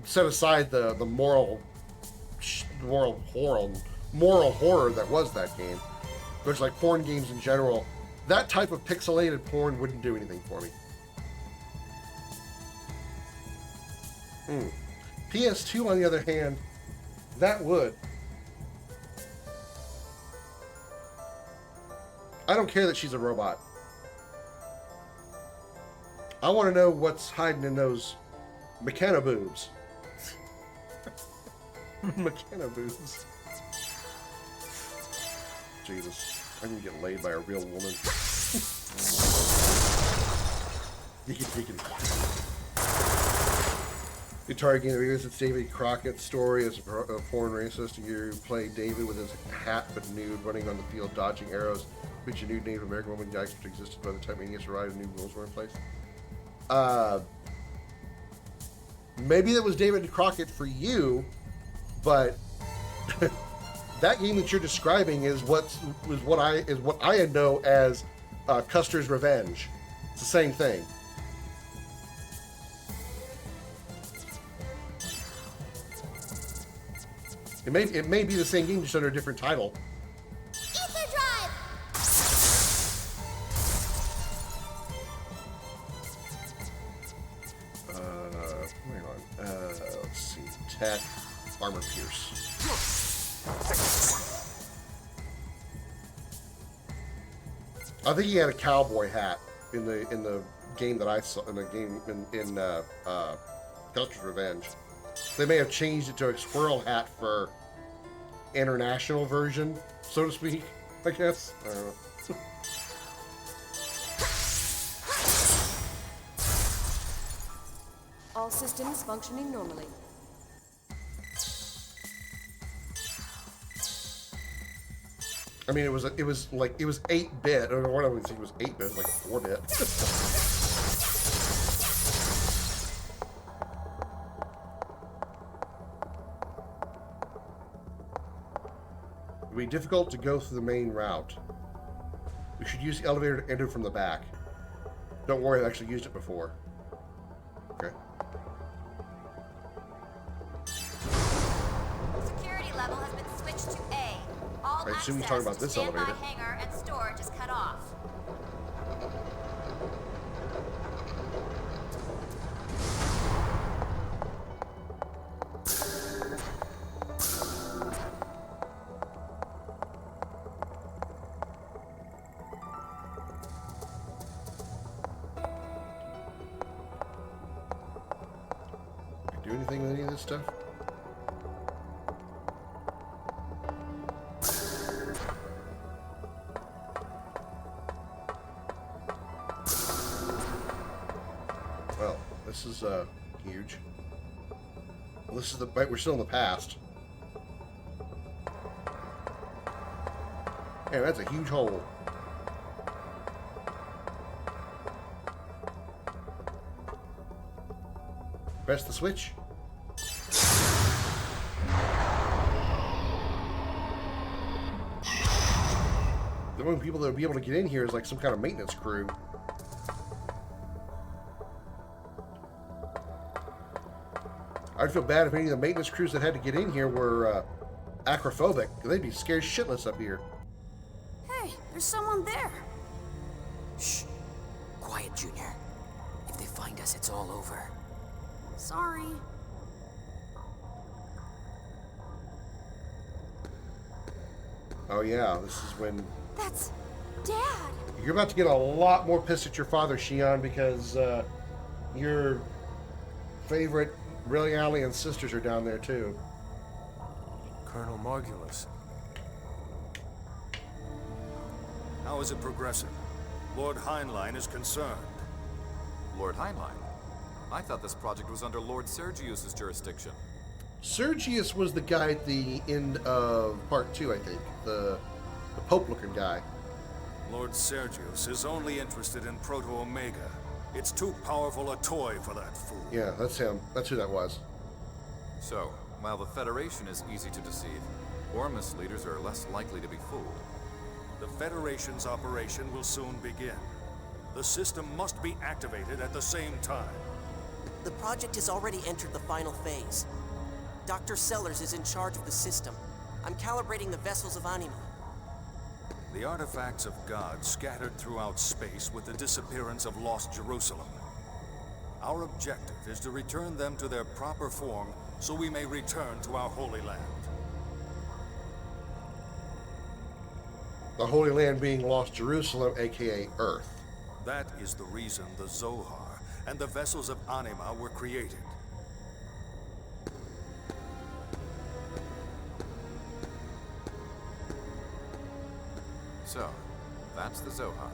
Set aside the moral horror that was that game, which, like, porn games in general, that type of pixelated porn wouldn't do anything for me. PS2, on the other hand, that would. I don't care that she's a robot. I want to know what's hiding in those mechano boobs. Mechano boobs. Jesus. I'm gonna get laid by a real woman. Atari game revisits David Crockett's story as a foreign racist. You play David with his hat but nude, running on the field, dodging arrows, which a new Native American woman yikes which existed by the time Manius arrived and new rules were in place. Maybe that was David Crockett for you, but that game that you're describing is what I know as Custer's Revenge. It's the same thing. It may be the same game, just under a different title. Ether Drive! Hang on. Let's see. Tech, Armor Pierce. I think he had a cowboy hat in the game that I saw, in the game in Custer's Revenge. They may have changed it to a squirrel hat for international version, so to speak, I guess. I don't know. All systems functioning normally. I mean, it was 8-bit. I don't know what I would think it was 8-bit. It was like 4-bit. It would be difficult to go through the main route. We should use the elevator to enter from the back. Don't worry, I've actually used it before. Okay. Security level has been switched to A. All I assume you're access talking about to this standby elevator. hangar and storage is cut off. Do anything with any of this stuff? Well, this is huge. Well, this is we're still in the past. Hey, that's a huge hole. Press the switch. The only people that will be able to get in here is like some kind of maintenance crew. I'd feel bad if any of the maintenance crews that had to get in here were acrophobic. They'd be scared shitless up here. Hey, there's someone there. Shh. Quiet, Junior. If they find us, it's all over. Sorry. Oh yeah, this is when That's Dad. you're about to get a lot more pissed at your father, Shion, because your favorite Relialian sisters are down there too. Colonel Margulis. How is it progressing? Lord Heinlein is concerned. Lord Heinlein? I thought this project was under Lord Sergius's jurisdiction. Sergius was the guy at the end of part 2, I think. The Pope-looking guy. Lord Sergius is only interested in Proto-Omega. It's too powerful a toy for that fool. Yeah, that's him. That's who that was. So, while the Federation is easy to deceive, Ormus leaders are less likely to be fooled. The Federation's operation will soon begin. The system must be activated at the same time. The project has already entered the final phase. Dr. Sellers is in charge of the system. I'm calibrating the vessels of Anima. The artifacts of God scattered throughout space with the disappearance of Lost Jerusalem. Our objective is to return them to their proper form so we may return to our Holy Land. The Holy Land being Lost Jerusalem, aka Earth. That is the reason the Zohar and the vessels of Anima were created. So, that's the Zohar.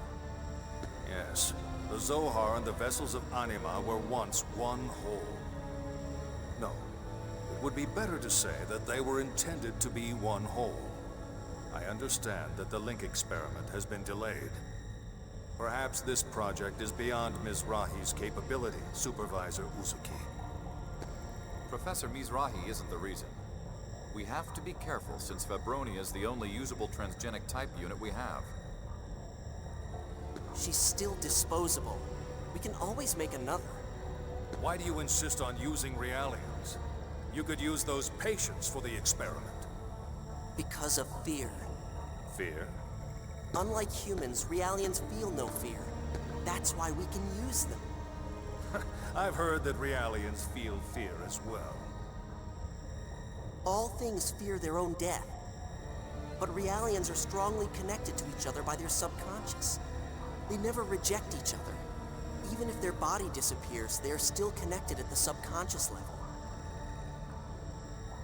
Yes, the Zohar and the vessels of Anima were once one whole. No, it would be better to say that they were intended to be one whole. I understand that the Link experiment has been delayed. Perhaps this project is beyond Mizrahi's capability, Supervisor Uzuki. Professor Mizrahi isn't the reason. We have to be careful since Fabronia is the only usable transgenic type unit we have. She's still disposable. We can always make another. Why do you insist on using Realians? You could use those patients for the experiment. Because of fear. Fear? Unlike humans, Realians feel no fear. That's why we can use them. I've heard that Realians feel fear as well. All things fear their own death. But Realians are strongly connected to each other by their subconscious. They never reject each other. Even if their body disappears, they are still connected at the subconscious level.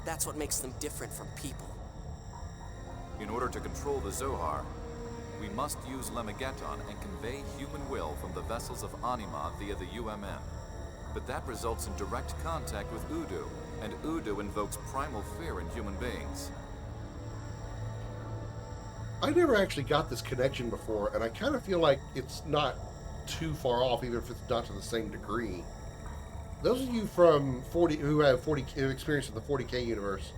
That's what makes them different from people. In order to control the Zohar, we must use Lemegeton and convey human will from the vessels of Anima via the UMN. But that results in direct contact with Udu, and Udu invokes primal fear in human beings. I never actually got this connection before, and I kind of feel like it's not too far off, even if it's not to the same degree. Those of you from 40 who have 40 experience in the 40K universe,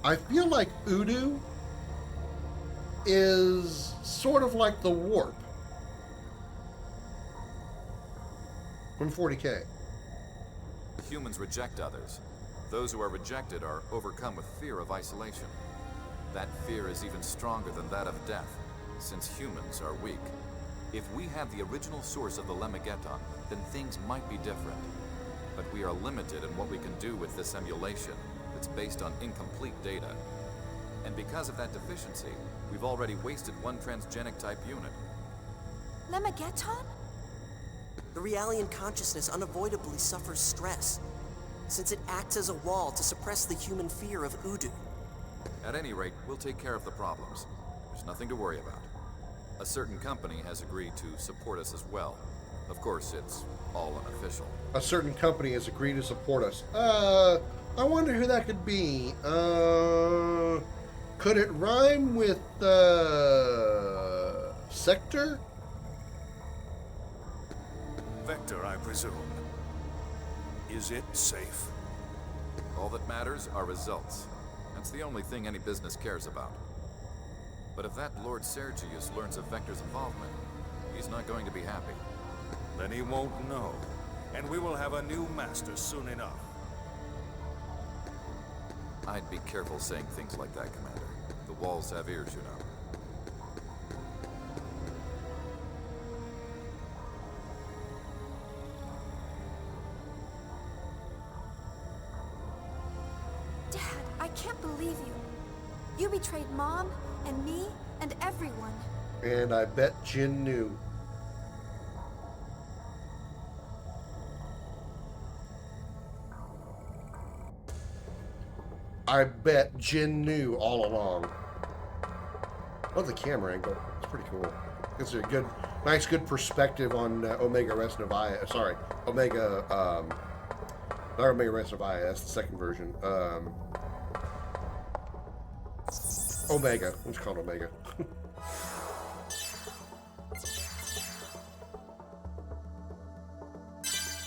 I feel like Udu is sort of like the warp from 40K. Humans reject others. Those who are rejected are overcome with fear of isolation. That fear is even stronger than that of death, since humans are weak. If we have the original source of the Lemegeton, then things might be different. But we are limited in what we can do with this emulation that's based on incomplete data. And because of that deficiency, we've already wasted one transgenic type unit. Lemegeton? The Realian consciousness unavoidably suffers stress, since it acts as a wall to suppress the human fear of Udu. At any rate, we'll take care of the problems. There's nothing to worry about. A certain company has agreed to support us as well. Of course, it's all unofficial. A certain company has agreed to support us. I wonder who that could be. Could it rhyme with, Sector? Vector, I presume. Is it safe? All that matters are results. That's the only thing any business cares about. But if that Lord Sergius learns of Vector's involvement, he's not going to be happy. Then he won't know. And we will have a new master soon enough. I'd be careful saying things like that, Commander. The walls have ears, you know. Dad, I can't believe you. You betrayed Mom and me and everyone. And I bet Jin knew. I bet Jin knew all along. Love the camera angle. It's pretty cool. It's a good, nice, good perspective on Omega Res Novia. Sorry, Omega, not Omega Res Novia. That's the second version. Omega. Let's call it Omega.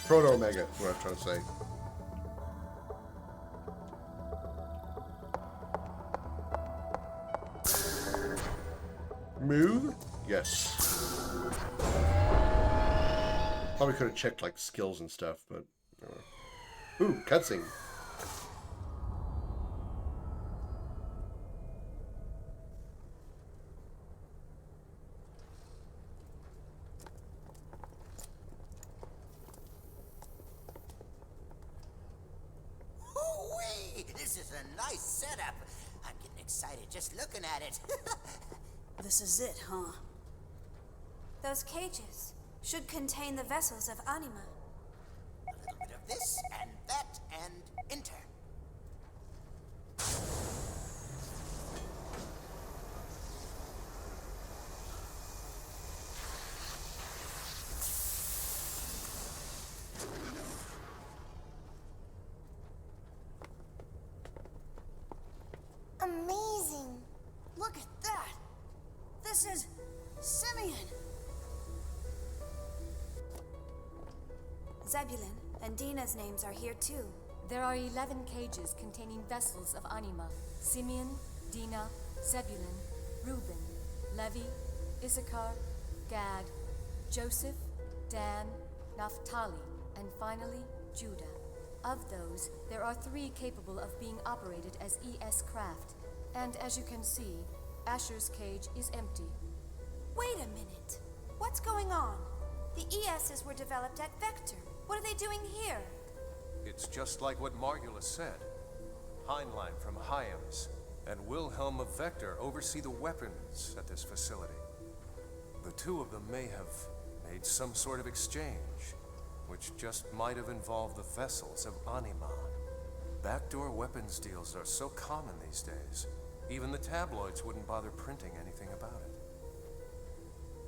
Proto Omega is what I'm trying to say. Move? Yes. Probably could have checked like skills and stuff, but ooh, cutscene. Hoo-wee! This is a nice setup. I'm getting excited just looking at it. This is it, huh? Those cages should contain the vessels of anima. A little bit of this and that and enter. Amazing. Look at that. This is Simeon. Zebulon and Dina's names are here too. There are 11 cages containing vessels of anima. Simeon, Dina, Zebulun, Reuben, Levi, Issachar, Gad, Joseph, Dan, Naphtali, and finally, Judah. Of those, there are 3 capable of being operated as ES craft. And as you can see, Asher's cage is empty. Wait a minute. What's going on? The ESs were developed at Vector. What are they doing here? It's just like what Margula said. Heinlein from Hyams and Wilhelm of Vector oversee the weapons at this facility. The two of them may have made some sort of exchange, which just might have involved the vessels of anima. Backdoor weapons deals are so common these days, even the tabloids wouldn't bother printing anything about it.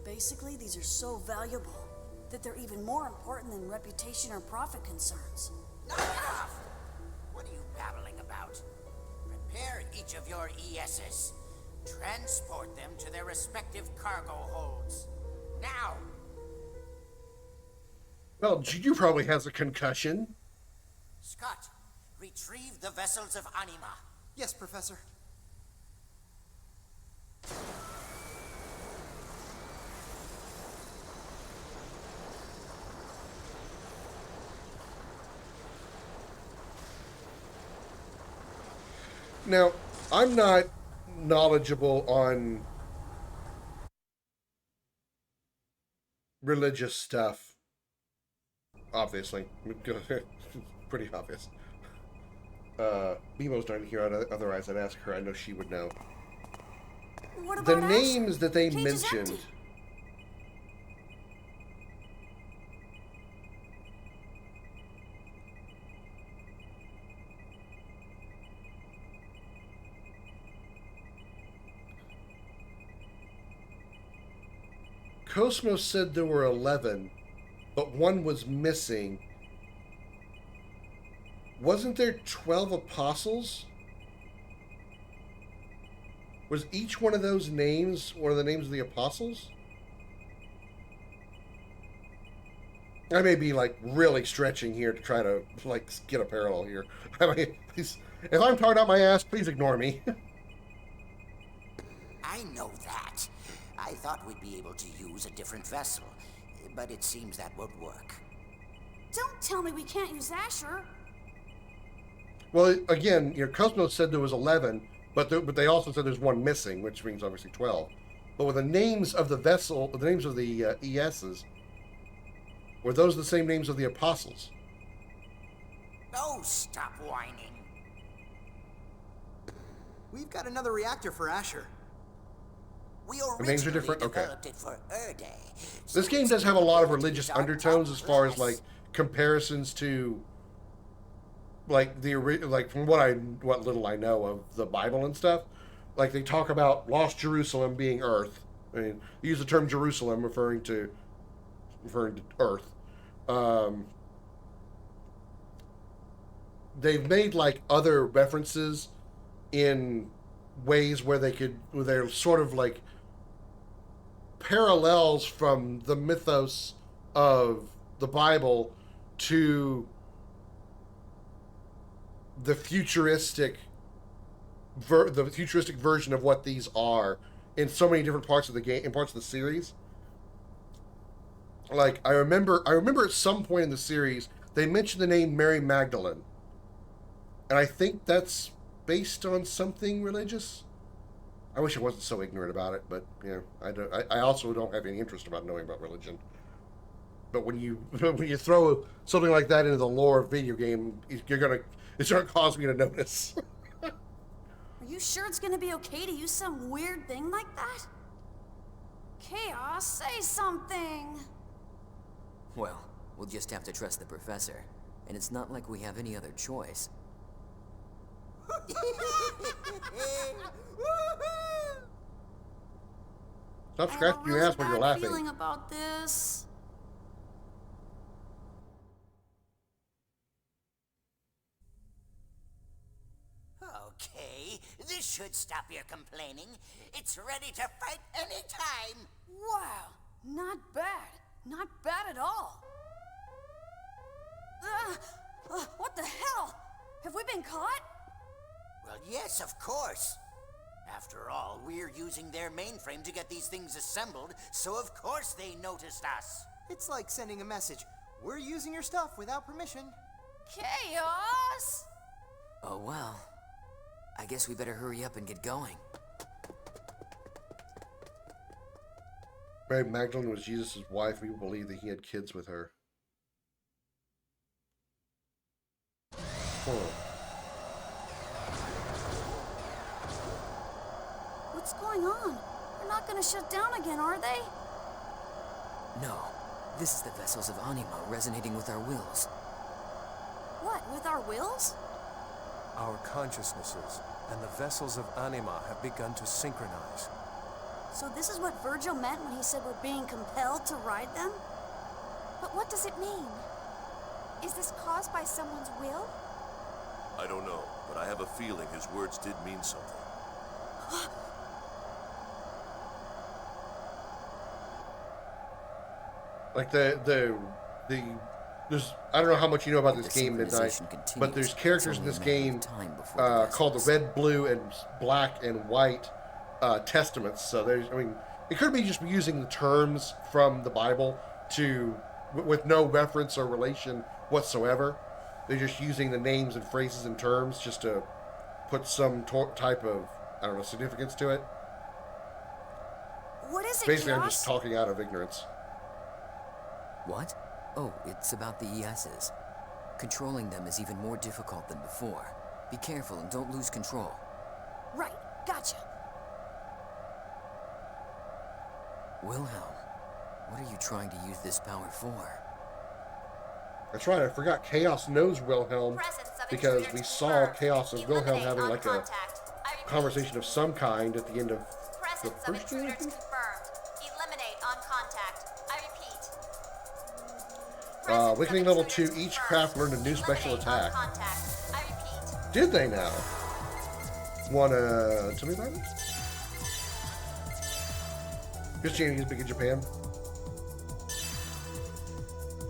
Basically, these are so valuable that they're even more important than reputation or profit concerns. Knock it off! What are you babbling about? Prepare each of your ESs. Transport them to their respective cargo holds. Now! Well, Juju probably has a concussion. Scott, retrieve the vessels of anima. Yes, Professor. Now, I'm not knowledgeable on religious stuff. Obviously. Pretty obvious. Bemo's not here, otherwise I'd ask her. I know she would know. What The about names Asher? that they Cage is mentioned. empty. Cosmos said there were 11, but one was missing. Wasn't there 12 apostles? Was each one of those names one of the names of the apostles? I may be like really stretching here to try to like get a parallel here. I mean, please, if I'm talking out my ass, please ignore me. I know that. I thought we'd be able to use a different vessel, but it seems that won't work. Don't tell me we can't use Asher. Well, again, Cosmos said there was 11, but they also said there's one missing, which means obviously 12. But with the names of the vessel, the names of the ESs, were those the same names of the apostles? Oh, stop whining. We've got another reactor for Asher. We The names are originally different? Okay. developed it for Erday. This game does have a lot of religious undertones as far as like comparisons to like from what little I know of the Bible and stuff. Like they talk about lost Jerusalem being Earth. I mean, they use the term Jerusalem referring to Earth. They've made like other references in ways where they're sort of like parallels from the mythos of the Bible to the futuristic version of what these are in so many different parts of the game, in parts of the series. Like I remember at some point in the series they mentioned the name Mary Magdalene, and I think that's based on something religious. I wish I wasn't so ignorant about it, but I also don't have any interest about knowing about religion. But when you throw something like that into the lore of video game, it's gonna cause me to notice. Are you sure it's gonna be okay to use some weird thing like that? Chaos, say something! Well, we'll just have to trust the professor. And it's not like we have any other choice. Stop scratching your ass when you're laughing. Feeling about this. Okay, this should stop your complaining. It's ready to fight anytime. Wow, not bad. Not bad at all. What the hell? Have we been caught? Well, yes, of course. After all, we're using their mainframe to get these things assembled, so of course they noticed us. It's like sending a message. We're using your stuff without permission. Chaos! Oh well. I guess we better hurry up and get going. Mary Magdalene was Jesus' wife. We believe that he had kids with her. What's going on? They're not gonna shut down again, are they? No. This is the vessels of Anima resonating with our wills. What, with our wills? Our consciousnesses and the vessels of Anima have begun to synchronize. So this is what Virgil meant when he said we're being compelled to ride them? But what does it mean? Is this caused by someone's will? I don't know, but I have a feeling his words did mean something. Like there's I don't know how much you know about this game, Midnight, but there's characters in this game called the Red, Blue, and Black and White Testaments. So it could be just using the terms from the Bible with no reference or relation whatsoever. They're just using the names and phrases and terms just to put some type of, I don't know, significance to it. What is it, Basically, Chaos? I'm just talking out of ignorance. What? Oh, it's about the ESs. Controlling them is even more difficult than before. Be careful and don't lose control. Right, gotcha. Wilhelm, what are you trying to use this power for? That's right, I forgot Chaos knows Wilhelm because we saw Chaos and Wilhelm having like a conversation of some kind at the end of the first game, I think? Eliminate on contact. I repeat. Awakening level 2, each craft learned a new special attack. Did they now? Wanna tell me about it? Christianity is big in Japan.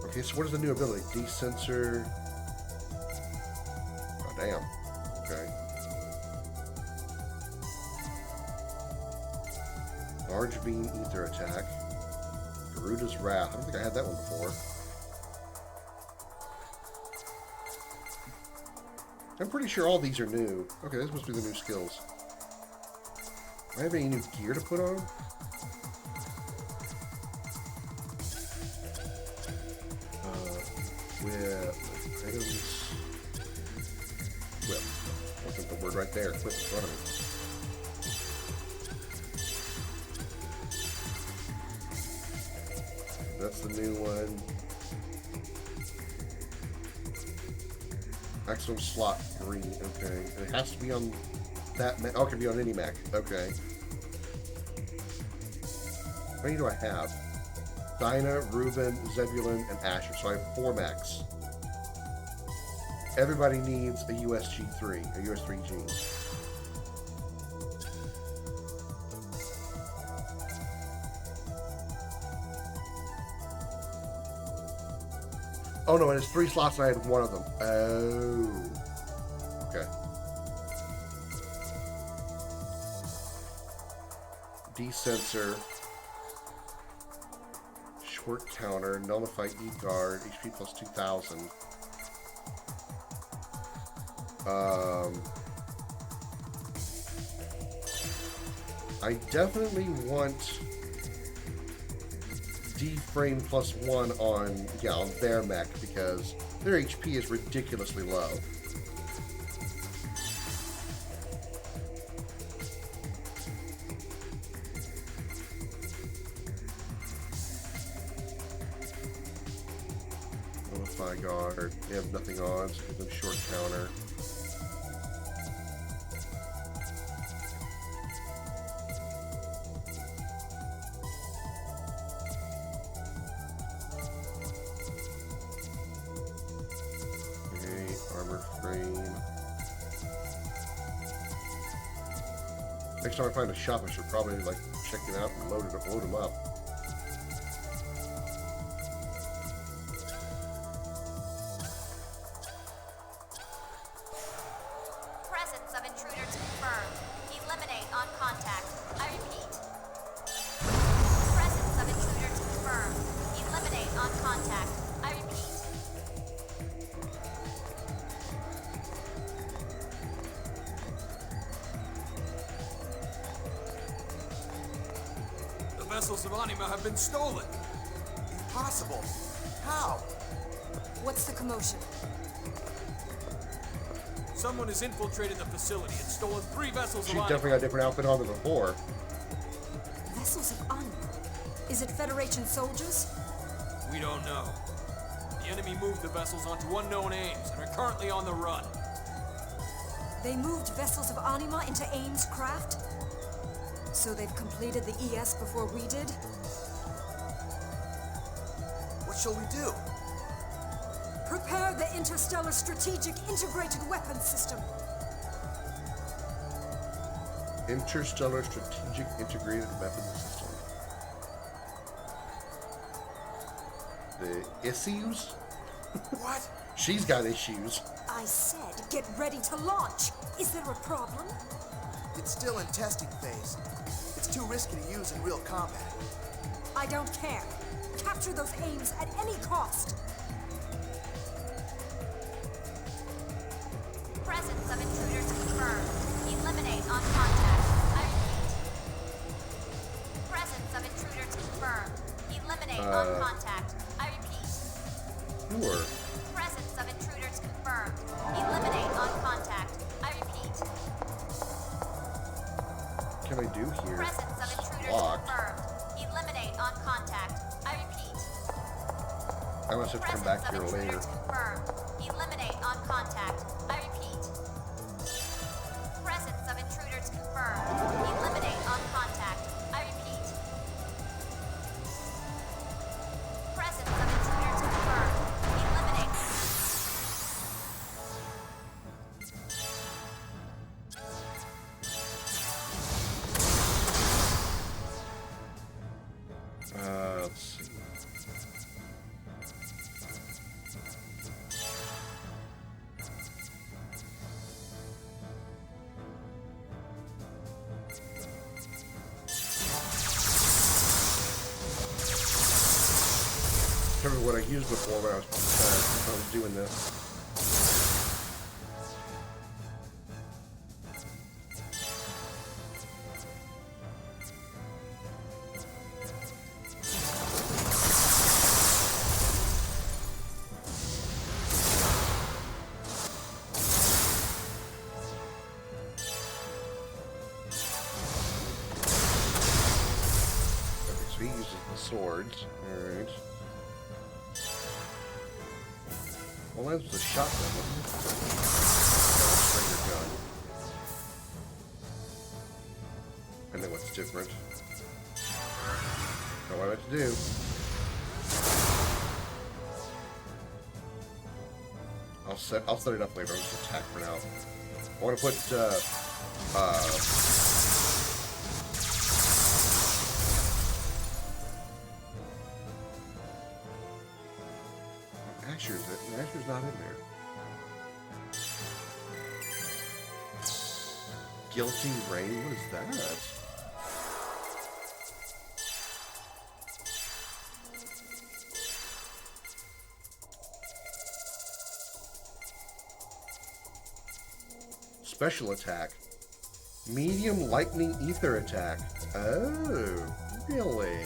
Okay, so what is the new ability? Desensor. Oh, damn. Okay. Large beam ether attack. Garuda's Wrath. I don't think I had that one before. I'm pretty sure all these are new. Okay, this must be the new skills. Do I have any new gear to put on? Whip. Items. Whip. Look at the word right there. Whip in front of me. That's the new one. Maximum slot 3. Okay. And it has to be on that Mac. Oh, it can be on any Mac. Okay. How many do I have? Dinah, Reuben, Zebulon, and Asher. So I have 4 Macs. Everybody needs a USG3, a US3G. Oh no, and it's 3 slots and I had 1 of them. Oh. Okay. Desensor. Short counter. Nullify E-guard. HP plus 2000. I definitely want D-frame plus 1 on their mech because their HP is ridiculously low. Nullify guard. They have nothing on, so give them short counter. Next time I find a shop, I should probably like check it out and load them up. Presence of intruders confirmed. Eliminate on contact. I repeat. Presence of intruders confirmed. Eliminate on contact. I repeat. Vessels of Anima have been stolen. Impossible. How? What's the commotion? Someone has infiltrated the facility and stolen 3 vessels She's of Anima. definitely got a different outfit on than before. Vessels of Anima? Is it Federation soldiers? We don't know. The enemy moved the vessels onto unknown aims and are currently on the run. They moved Vessels of Anima into Ames craft? So they've completed the ES before we did? What shall we do? Prepare the Interstellar Strategic Integrated Weapons System. Interstellar Strategic Integrated Weapons System. The issues? What? She's got issues. I said get ready to launch. Is there a problem? It's still in testing phase. It's too risky to use in real combat. I don't care. Capture those aims at any cost. Presence of intruders confirmed. Eliminate on contact. I repeat. Presence of intruders confirmed. Eliminate on contact. I repeat. Sure. Presence of intruders confirmed. Eliminate on contact. I repeat. What can I do here? Presence of intruders Locked. confirmed. Eliminate on contact. I repeat. I must have to come back here later. Confirmed. Eliminate on contact. I repeat. Presence of intruders confirmed. Eliminate on contact. I repeat. Presence of intruders confirmed. Eliminate. Let's see. remember what I used before when I was doing this. So he uses the swords. Alright. Well, that was a shotgun, wasn't it? Stringer gun. I know what's different. Know what I have to do. I'll set it up later. I'll just attack for now. I want to put Asher's not in there. Guilty Rain? What is that? Special attack. Medium lightning ether attack. Oh, really?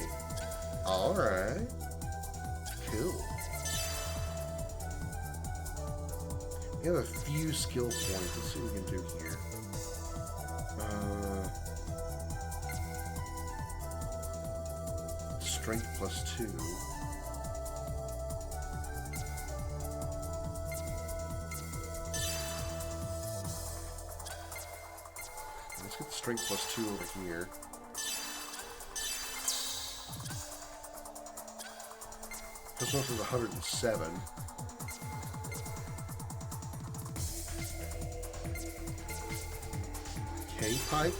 Alright. Cool. We have a few skill points. Let's see what we can do here. Strength +2. Let's get the strength +2 over here. This one is 107. K-Pipe.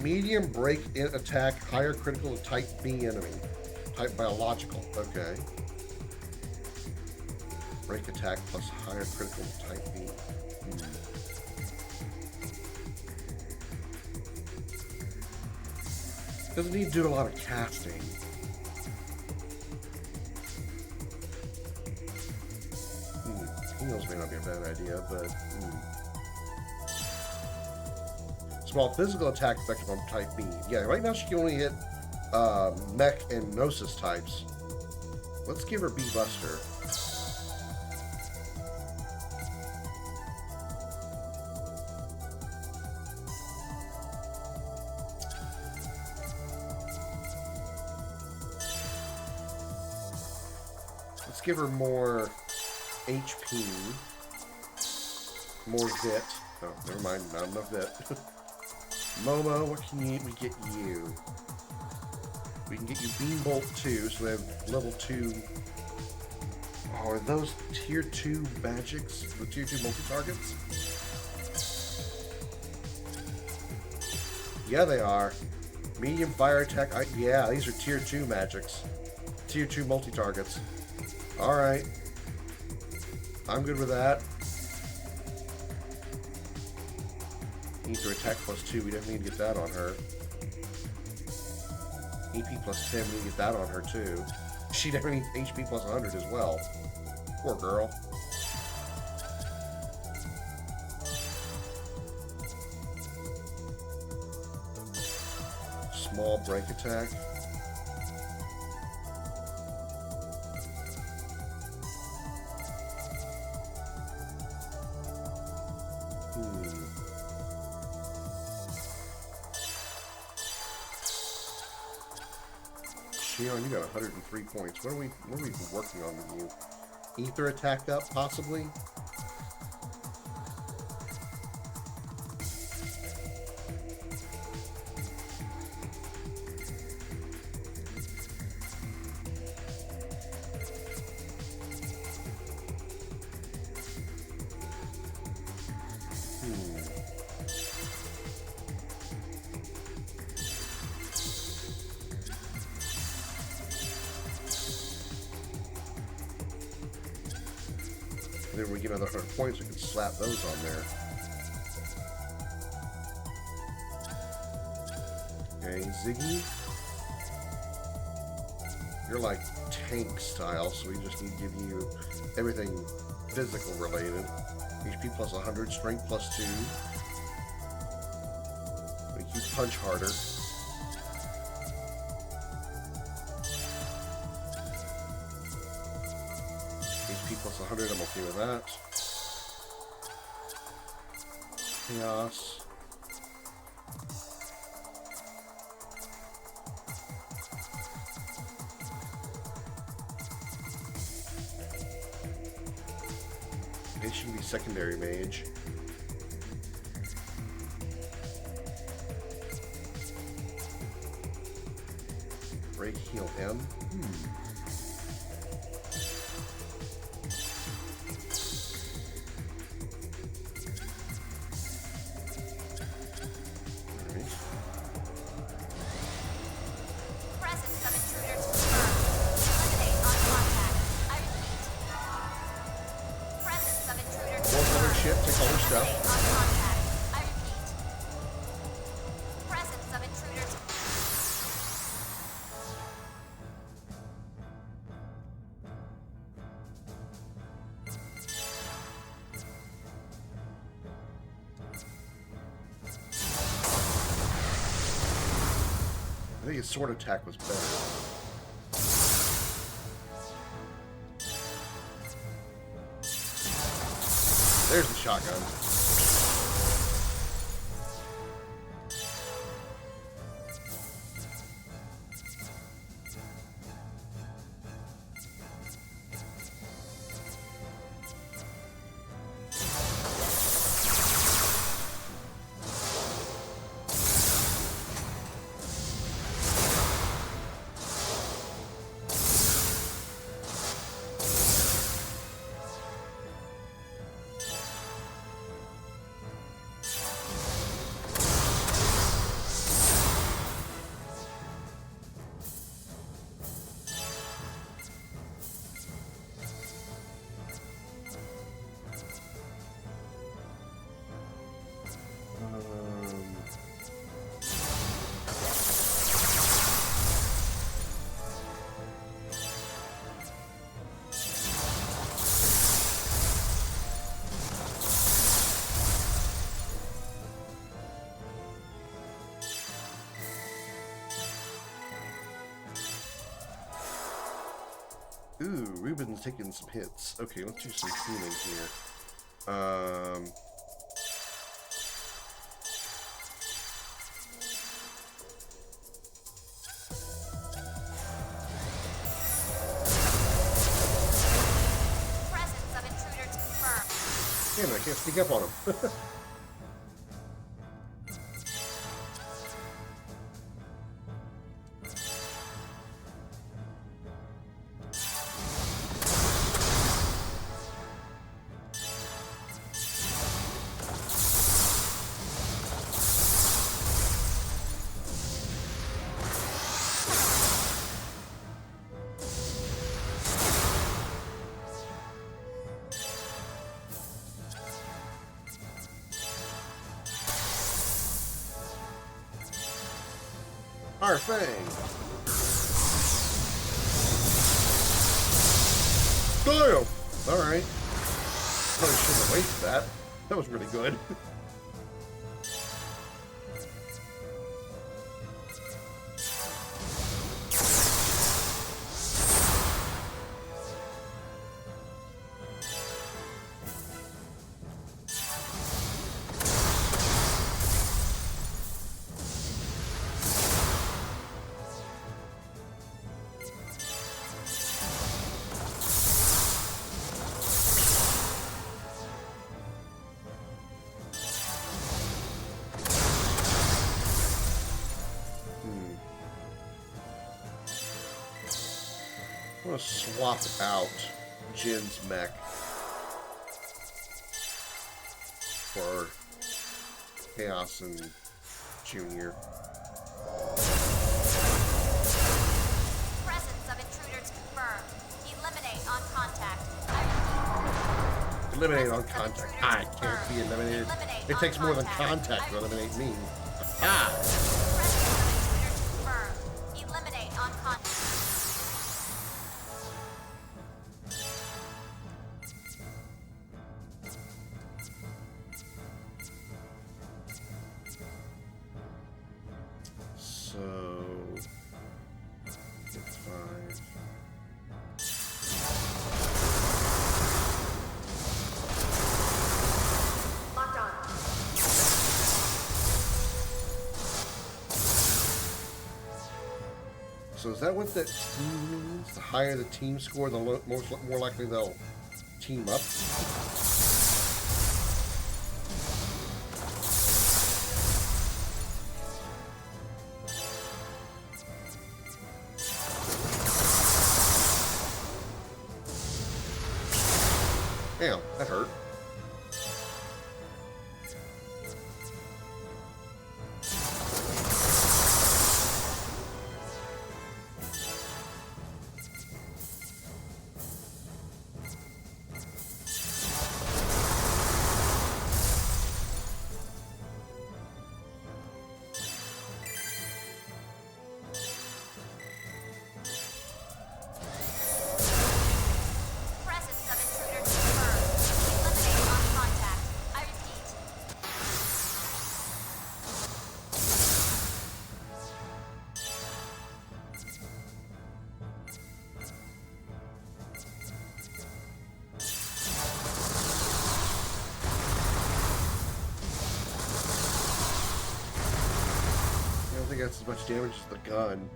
Medium break in attack, higher critical to type B enemy. Type biological. Okay. Break attack plus higher critical to type B. Doesn't need to do a lot of casting. Heals may not be a bad idea, but small physical attack effective on type B. Yeah, right now she can only hit mech and gnosis types. Let's give her B Buster. Let's give her more HP. More Vit. Oh, never mind, not enough Vit. Momo, what can we get you? We can get you Beam Bolt 2, so we have level 2. Oh, are those tier 2 magics? The tier 2 multi-targets? Yeah, they are. Medium fire attack. Yeah, these are tier 2 magics. Tier 2 multi-targets. Alright. I'm good with that. Ether attack +2, we definitely need to get that on her. EP +10, we need to get that on her too. She definitely needs HP +100 as well. Poor girl. Small break attack. Shion, you got 103 points. What are we working on with you? Ether attack up, possibly? Then when we get another 100 points, we can slap those on there. Okay, Ziggy. You're like tank style, so we just need to give you everything physical related. HP plus 100, strength plus 2. Make you punch harder. HP plus 100, I'm okay with that. Chaos. It should be secondary mage. Break, heal him. Presence of intruders confirmed. Eliminate on contact. I repeat. Presence of intruders Walk on her ship, take all her stuff. on contact. I repeat. Presence of intruders. I think his sword attack was better. There's the shotgun. Ooh, Ruben's taking some hits. Okay, let's do some healing here. Presence of intruders confirmed. Damn it, I can't sneak up on him. Our Fang. Damn! Alright. Probably shouldn't have wasted that. That was really good. I'm gonna swap out Jin's mech for Chaos and Junior. Presence of intruders confirmed. Eliminate on contact. Eliminate on contact. I can't be eliminated. It takes more than contact to eliminate me. Ah! Presence of intruders confirmed. Eliminate on contact. So it's 5. Locked on. So is that what that team means? The higher the team score, the more likely they'll team up? Damn, that hurt. Presence of intruder confirmed. Eliminate on contact. I repeat. I don't think that's as much damage as the gun.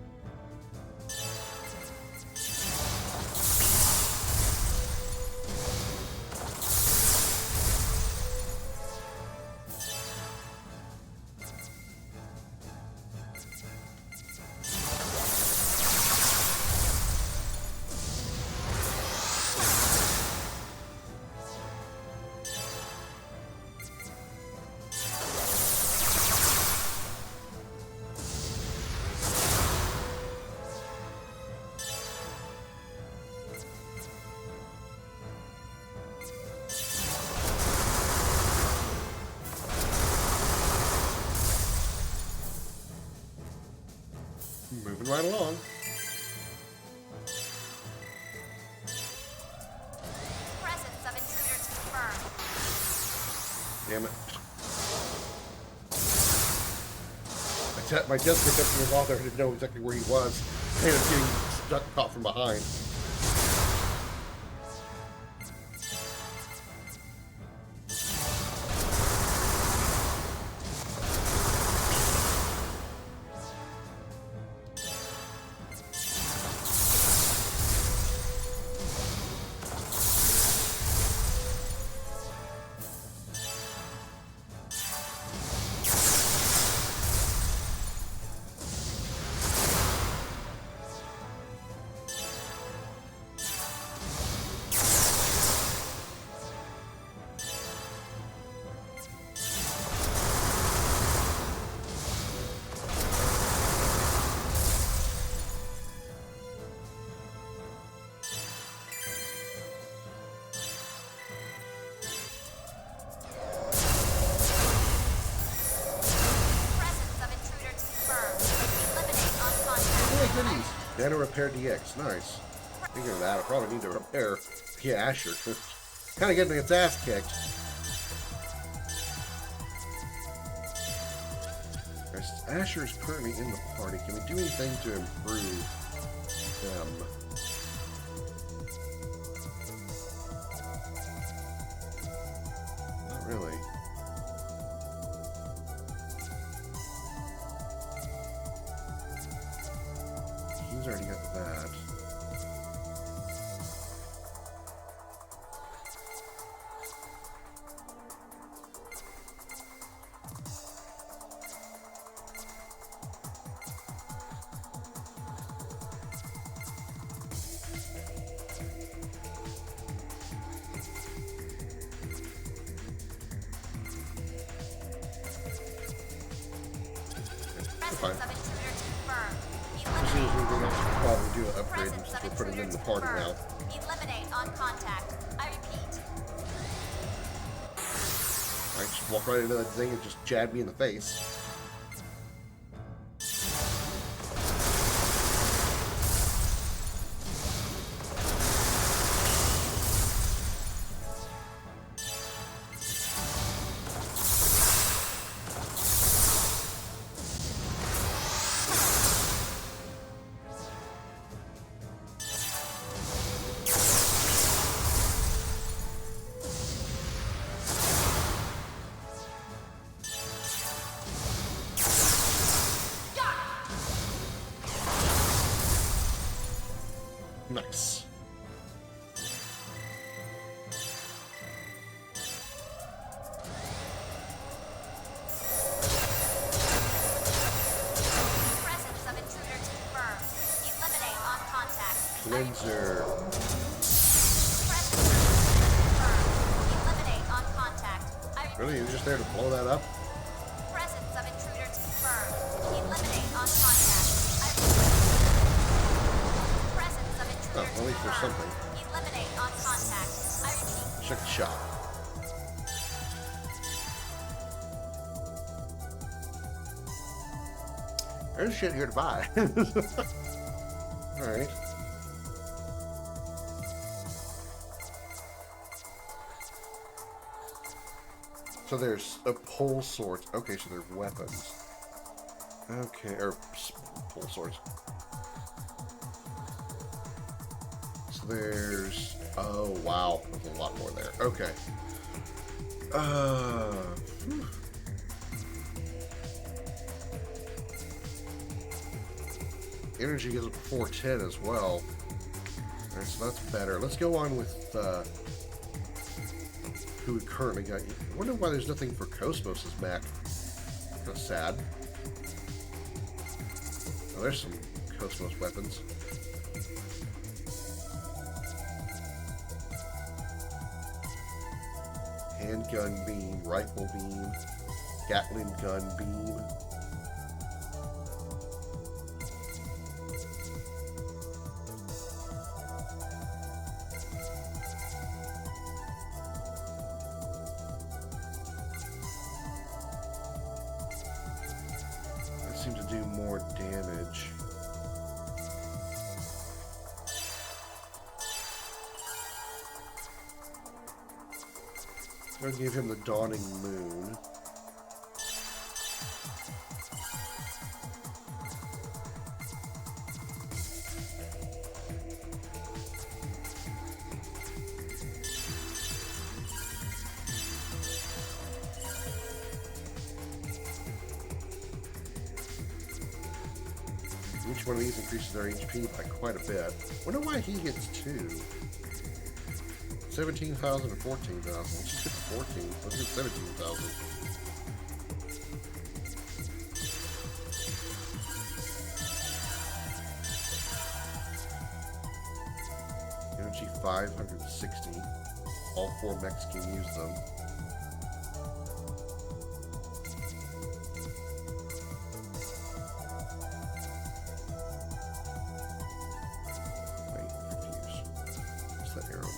Moving right along. Presence of intruders confirmed. Damn it. My just picked up from the wall there. I didn't know exactly where he was. I ended up getting stuck, caught from behind. Nano Repair DX, nice. Speaking of that, I probably need to repair Asher. Kind of getting its ass kicked. Asher is currently in the party. Can we do anything to improve them? Not really. He's already got that. Fine. As soon as we can probably do an upgrade since we're putting them in the party now. Eliminate on contact. I repeat. I just walk right into that thing and just jab me in the face. Nice. Presence of intruders confirmed. Eliminate on contact. Cleanser. Eliminate on contact. Really? You're just there to blow that up? Presence of intruders confirmed. Eliminate on contact. Presence of intruders Oh, at least there's something. Eliminate on contact. I repeat. Check the shop. There's shit here to buy. Alright. So there's a pole sword. Okay, so they're weapons. Okay, or pole swords. So there's... Oh, wow. There's a lot more there. Okay. Whew. Energy goes up to 410 as well. Alright, so that's better. Let's go on with who we currently got. I wonder why there's nothing for Cosmos' mech. Kind of sad. Oh, there's some Cosmos weapons. Handgun beam, rifle beam, Gatling gun beam. That seems to do more damage. I'm going to give him the Dawning Moon. Each one of these increases our HP by quite a bit. Wonder why he gets 2. 17,000 and 14,000. Let's just get 14. Let's get 17,000. Energy 560. All 4 mechs can use them. Wait, confused. What's that arrow mean?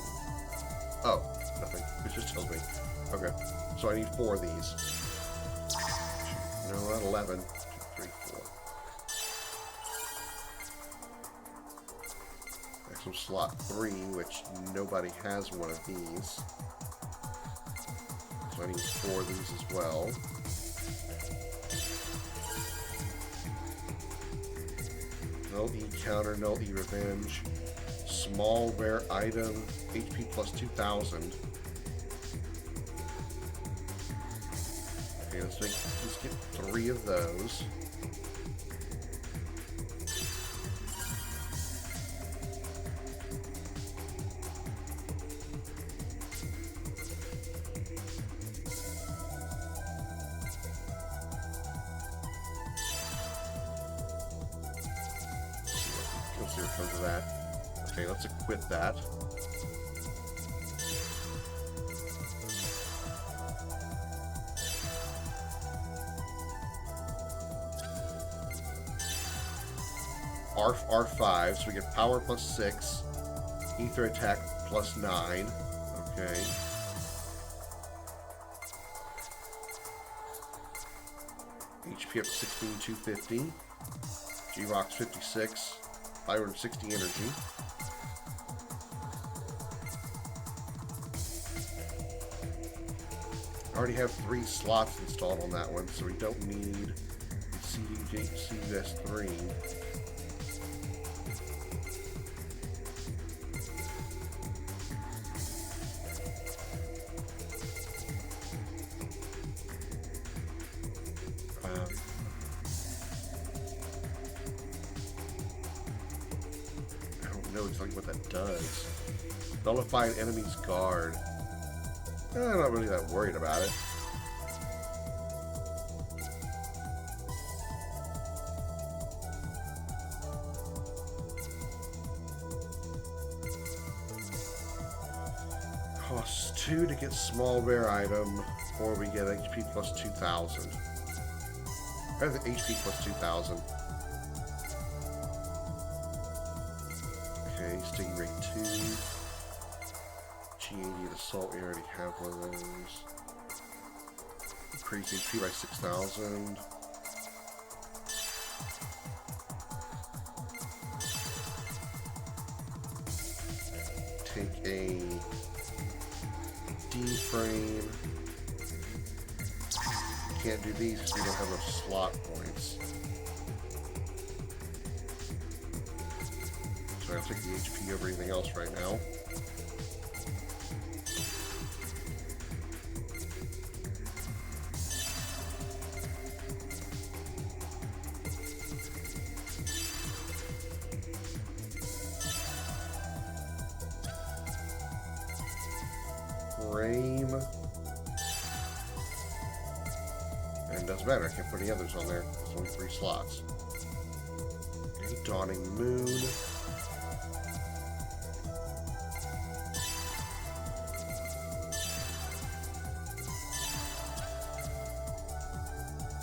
Oh, nothing. It just tells me. Okay. So I need 4 of these. No, not 11. 2, 3, 4. Maximum slot 3, which nobody has one of these. So I need 4 of these as well. Null E counter, null E revenge. Small rare item, HP plus 2,000. Okay, let's get 3 of those. Let's see what comes of that. Okay, let's equip that. R5, so we get power plus 6, ether attack plus 9. Okay. HP up to 16,250. G-Rocks 56. 560 energy. I already have 3 slots installed on that one, so we don't need CUS3. I don't know know exactly what that does. Nullify an enemy's guard. I'm not really that worried about it. Costs 2 to get small rare item, or we get HP plus 2,000. I have the HP plus 2,000. Okay, Stingray 2. G80 Assault, we already have one of those. Increase HP by 6,000. Take a D-frame. Can't do these because we don't have enough slot points. So I'll take the HP over anything else right now. Frame. And doesn't matter, I can't put any others on there. There's only 3 slots. Okay, Dawning Moon.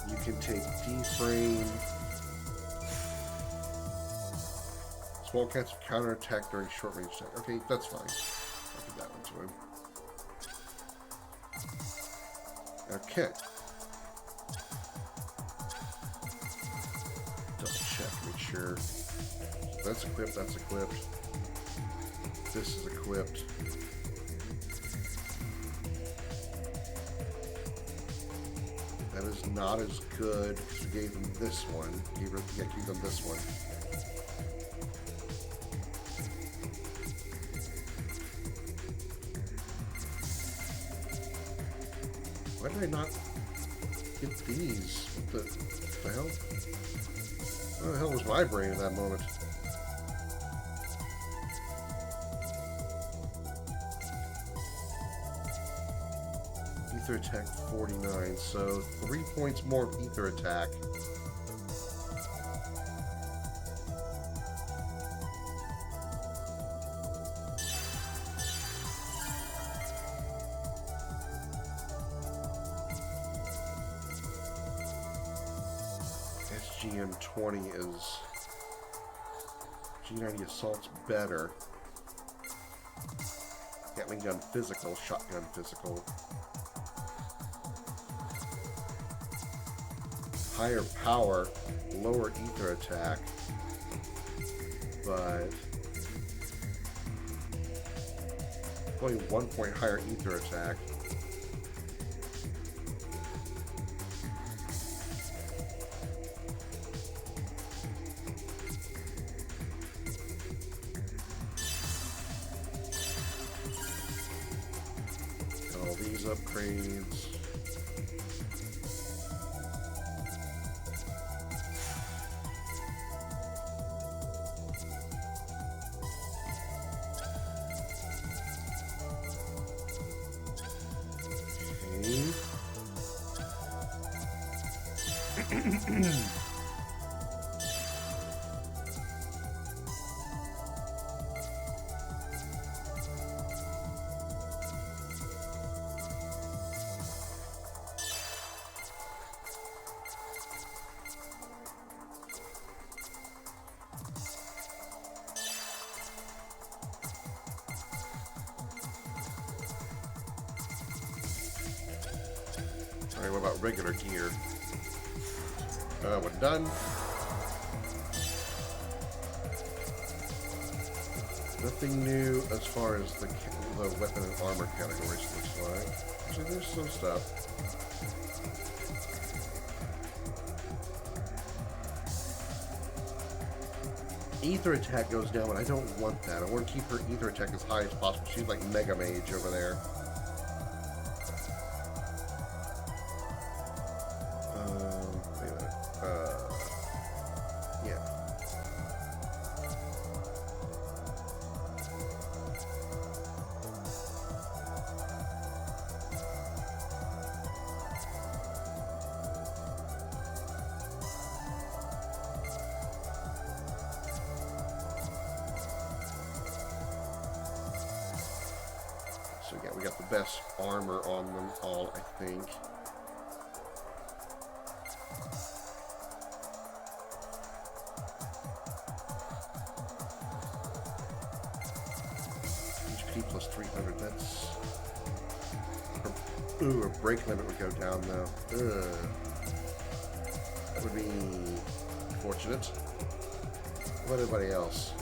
You can take D-frame. Small cats counterattack during short range attack. Okay, that's fine. I'll give that one to him. Okay. Double check, make sure. That's equipped, that's equipped. This is equipped. That is not as good because we gave them this one. Gave them this one. Why did I not get these? What the hell? Where the hell was my brain at that moment? Ether attack 49, so 3 points more of ether attack. SGM 20 is G90 Assault's better. Gatling gun physical, shotgun physical. Higher power, lower ether attack, but only 1 point higher ether attack. All these upgrades. Alright, what about regular gear? We're done. Nothing new as far as the weapon and armor categories looks like. Actually, there's some stuff. Ether attack goes down, but I don't want that. I want to keep her ether attack as high as possible. She's like Mega Mage over there. Wait a minute. Yeah. Yeah, we got the best armor on them all, I think. HP plus 300, that's... Ooh, her break limit would go down, though. Ugh. That would be fortunate. What about everybody else?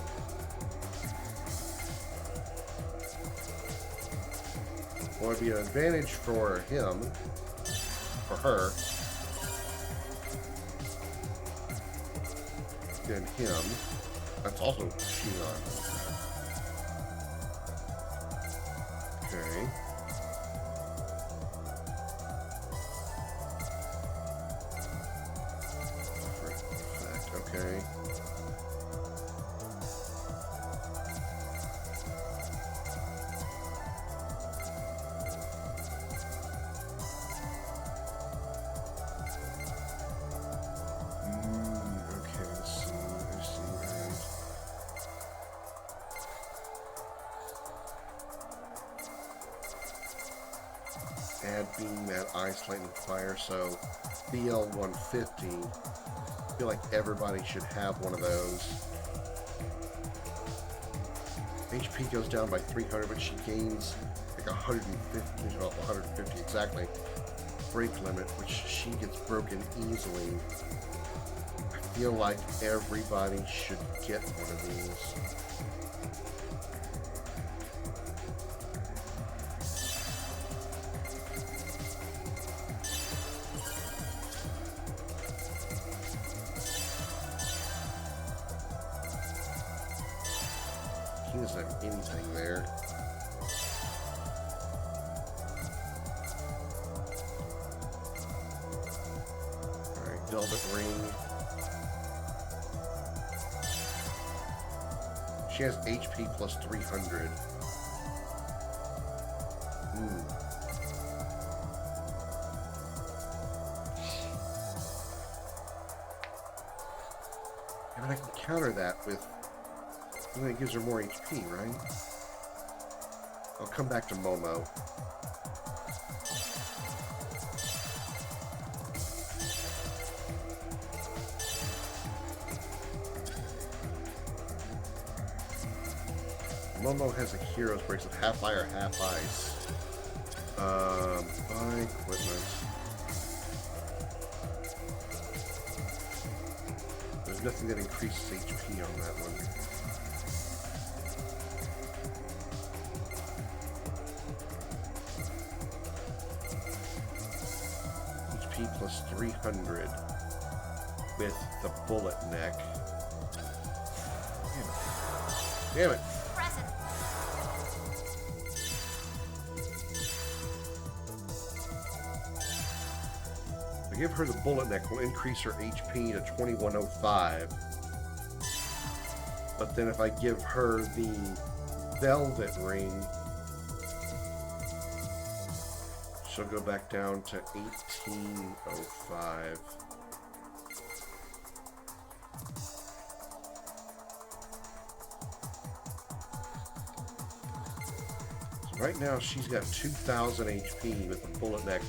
Well, it'd be an advantage for him, for her, than him. That's also machine armor. Okay. Different effect, okay. Add beam, add ice, lightning, fire, so BL 150. I feel like everybody should have one of those. HP goes down by 300, but she gains like 150, well, 150 exactly. Break limit, which she gets broken easily. I feel like everybody should get one of these. He doesn't have anything there. Alright, Velvet Ring. She has HP plus 300. Ooh. And I can counter that with... And then it gives her more HP, right? I'll come back to Momo. Momo has a hero's bracelet, half fire, half ice. Buy equipment. There's nothing that increases HP on that one. Plus 300 with the bullet neck. Damn it. Damn it. Present. I give her the bullet neck will increase her HP to 2105. But then if I give her the velvet ring, she'll go back down to 1805. So right now she's got 2000 HP with the bullet neck,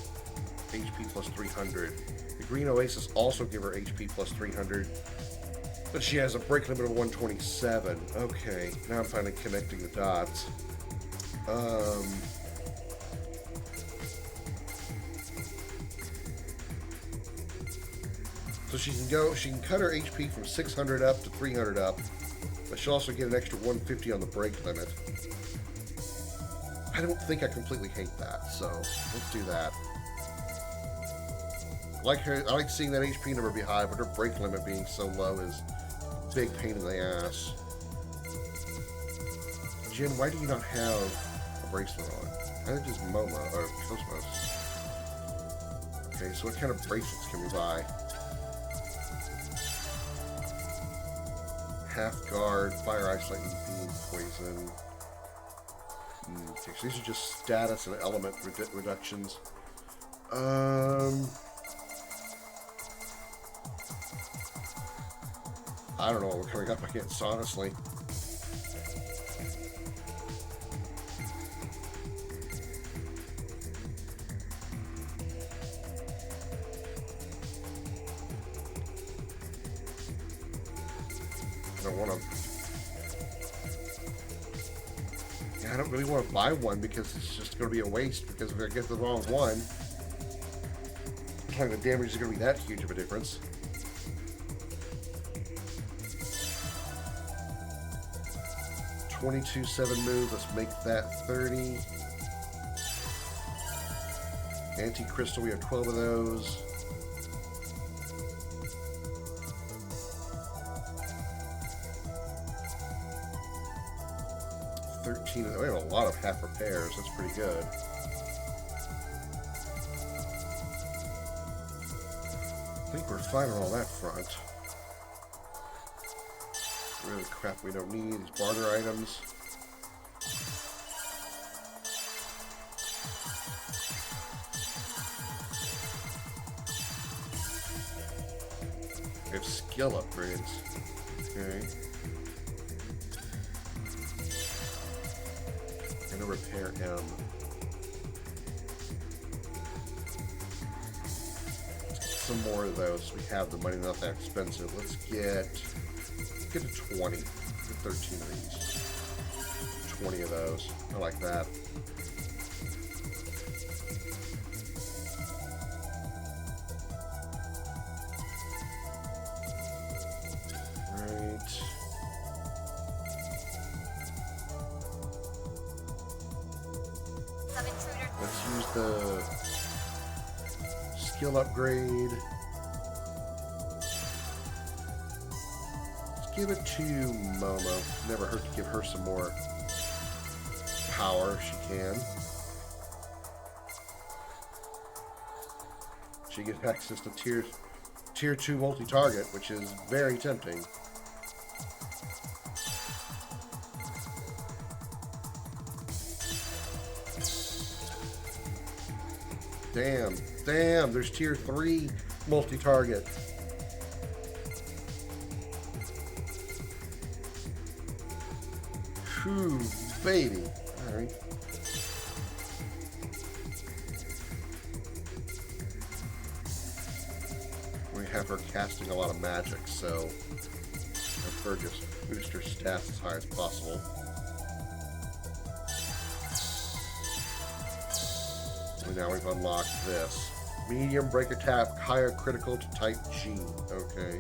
HP plus 300. The Green Oasis also give her HP plus 300, but she has a break limit of 127. Okay, now I'm finally connecting the dots. So she can cut her HP from 600 up to 300 up, but she'll also get an extra 150 on the break limit. I don't think I completely hate that, so let's do that. I like seeing that HP number be high, but her break limit being so low is a big pain in the ass. Jen, why do you not have a bracelet on? I think just Momo, or Cosmos. Okay, so what kind of bracelets can we buy? Half guard, fire, ice, lightning, beam, poison. Okay, so these are just status and element reductions. I don't know what we're coming up against, honestly. I don't want to... Yeah, I don't really want to buy one because it's just going to be a waste, because if I get the wrong one, I don't think the damage is going to be that huge of a difference. $22.7 move, let's make that 30. Anti-crystal, we have 12 of those. We have a lot of half repairs. That's pretty good. I think we're fine on all that front. Really crap we don't need. These barter items. We have skill upgrades. Okay. Repair M. Some more of those. We have the money, not that expensive. Let's get to 20. Get 13 of these. 20 of those. I like that. Right. Let's use the skill upgrade. Let's give it to Momo. Never hurt to give her some more power if she can. She gets access to tier 2 multi-target, which is very tempting. Damn, there's tier 3 multi-target. Whew, baby. Alright. We have her casting a lot of magic, so I've her just boost her stats as high as possible. Now we've unlocked this. Medium break attack, higher critical to type G. Okay.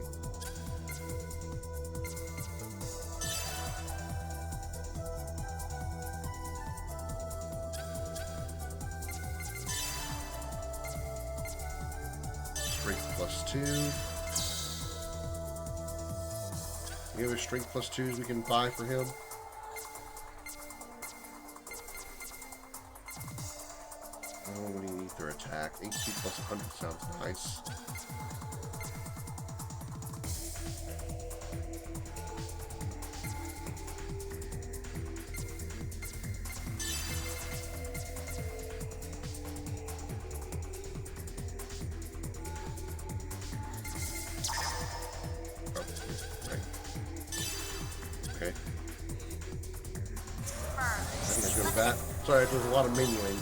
Strength +2. Any other strength +2s we can buy for him? Ether attack. HP +100 sounds nice. Oh, right. Okay. I think I go to that. Sorry, there's a lot of menuing.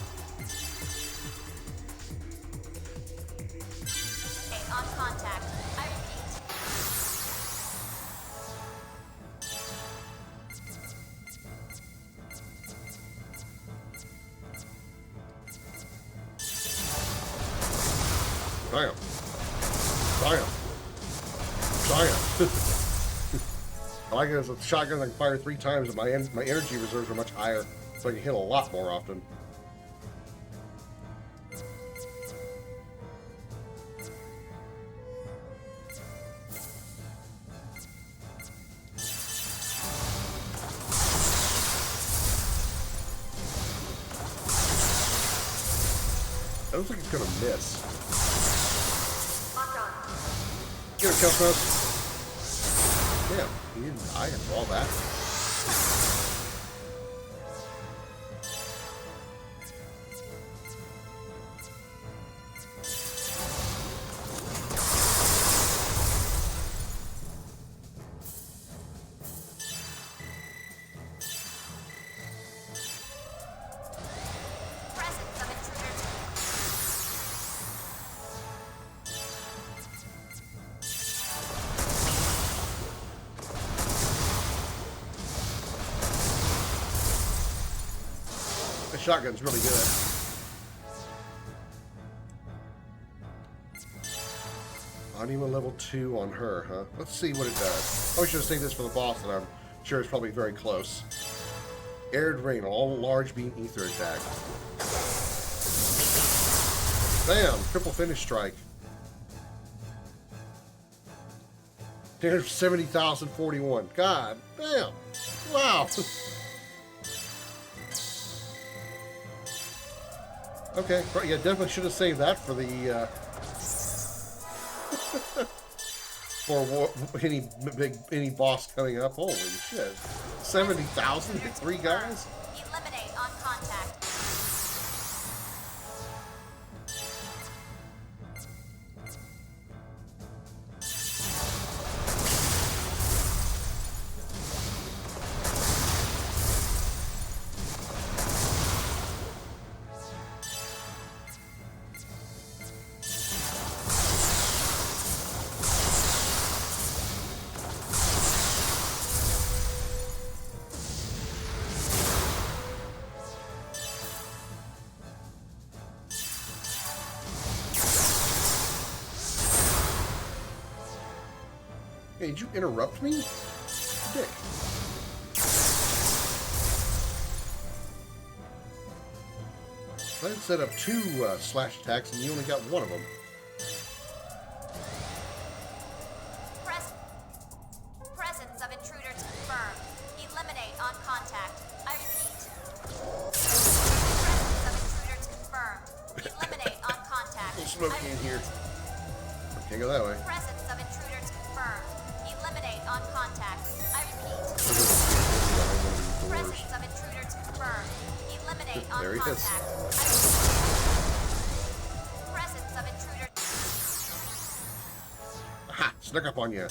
I like it as a shotgun I can fire 3 times, and my energy reserves are much higher, so I can hit a lot more often. That looks like it's gonna miss. Get it, Cosmos. Damn, he didn't die after all that. shotgun's really good. Anima level 2 on her, huh? Let's see what it does. Probably should have saved this for the boss, and I'm sure it's probably very close. Arid Rain, all large beam ether attack. Damn, triple finish strike. There's 70,041. God damn. Wow. Okay, yeah, definitely should have saved that for the for any boss coming up. Holy shit. 70,000 to 3 guys? Eliminate on contact. Hey, did you interrupt me? Dick. I had set up 2 slash attacks and you only got 1 of them. Presence of intruders confirmed. Eliminate on contact. I repeat. Presence of intruders confirmed. Eliminate on contact. A little smoky in here. Can't go that way. Presence of intruders confirmed. Eliminate on contact. I repeat. Presence of intruders confirmed. Eliminate on there he contact. is. Presence of intruders. Aha! Snuck up on you.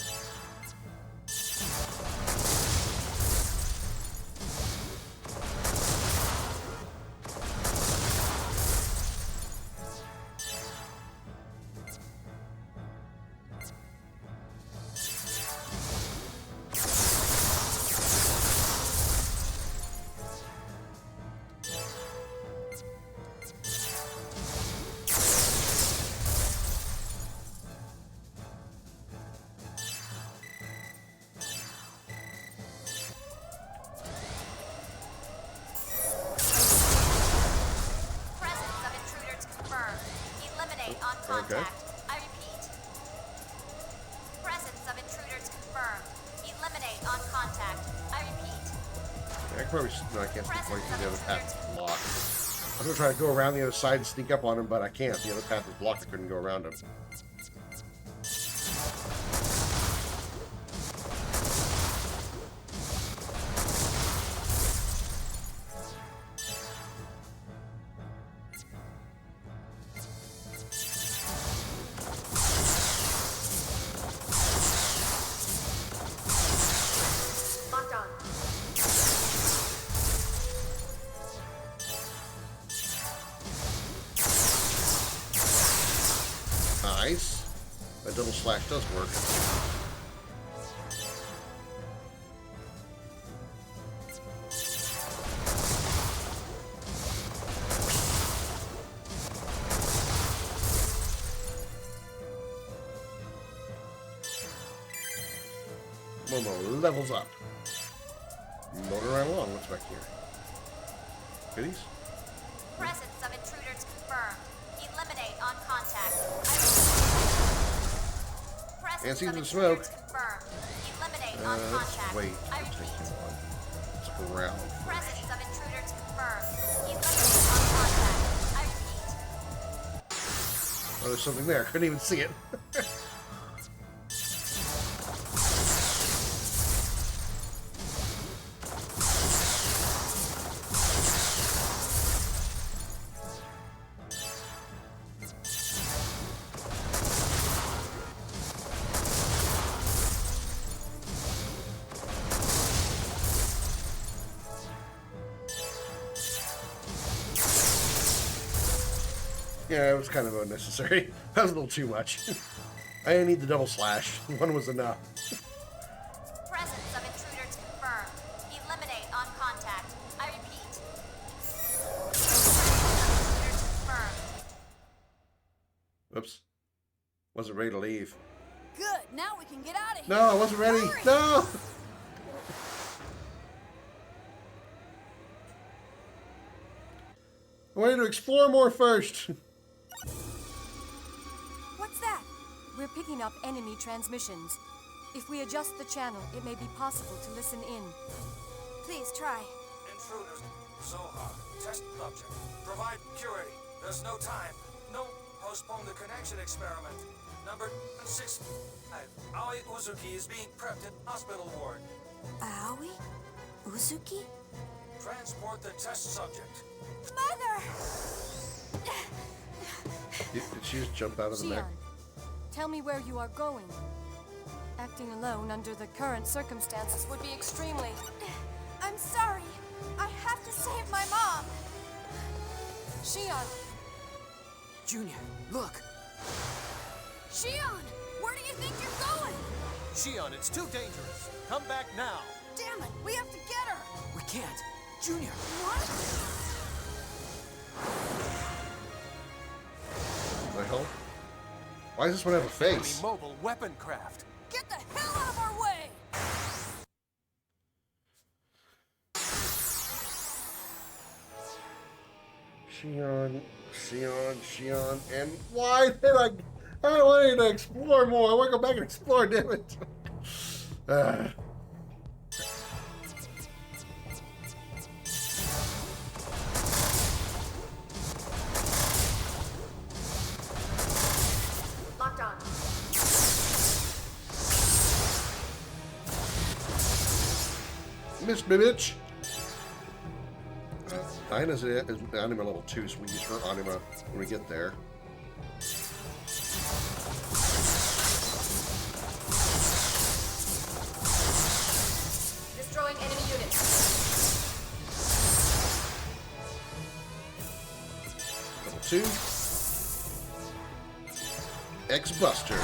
Okay. I repeat. Presence of intruders confirmed. Eliminate on contact. I repeat. Yeah, I can probably. No, I can't sneak away from the other path is blocked. I'm gonna try to go around the other side and sneak up on him, but I can't. The other path is blocked. I couldn't go around him. Nice. That double slash does work. Momo levels up. Motor right along. What's back here? Goodies? Presence of intruders confirmed. Eliminate on contact. Can't see the smoke. Eliminate on contact. Wait. I repeat. It's around. Presence of intruders confirmed. Eliminate on contact. I repeat. Oh, there's something there. Couldn't even see it. Yeah, it was kind of unnecessary. That was a little too much. I didn't need the double slash. One was enough. Presence of intruders confirmed. Eliminate on contact. I repeat. Oops. Wasn't ready to leave. Good, now we can get out of here. No, I wasn't ready. Hurry. No! I wanted to explore more first. What's that? We're picking up enemy transmissions. If we adjust the channel, it may be possible to listen in. Please try. Intruders. Zohar. Test subject. Provide security. There's no time. No. Postpone the connection experiment. Number 6. Aoi Uzuki is being prepped in hospital ward. Aoi? Uzuki? Transport the test subject. Mother! Did she just jump out of the mech? Xian, tell me where you are going. Acting alone under the current circumstances would be extremely... I'm sorry. I have to save my mom. Xian! Junior, look! Xian, where do you think you're going? Xian, it's too dangerous. Come back now. Damn it, we have to get her. We can't. Junior! What? What the hell? Why does this one have a face? Enemy mobile weapon craft. Get the hell out of our way! Xian, and why did I wanted to explore more. I want to go back and explore, damn it. Locked on. Miss me, bitch. Dinah's is anima level 2, so we use her anima when we get there. Destroying enemy units. Level 2. X-Buster.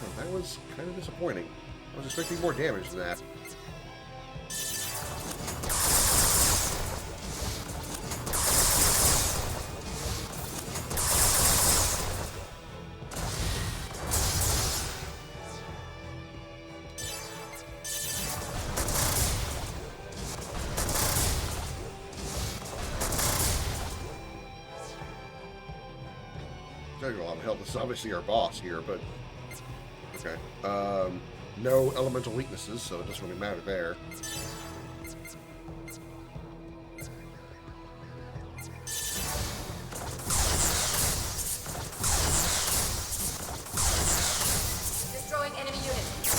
Oh, that was kind of disappointing. I was expecting more damage than that. There's a lot of help. This is obviously our boss here, but okay. No elemental weaknesses, so it doesn't really matter there. Destroying enemy units.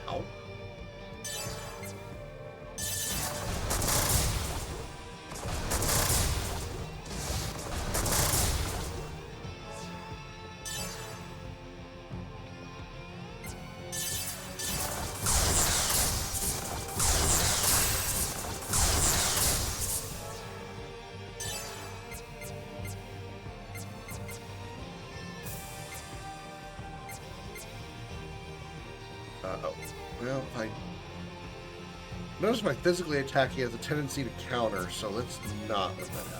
Ow. Uh-oh. Well, notice my physically attack, he has a tendency to counter, so let's not let that happen.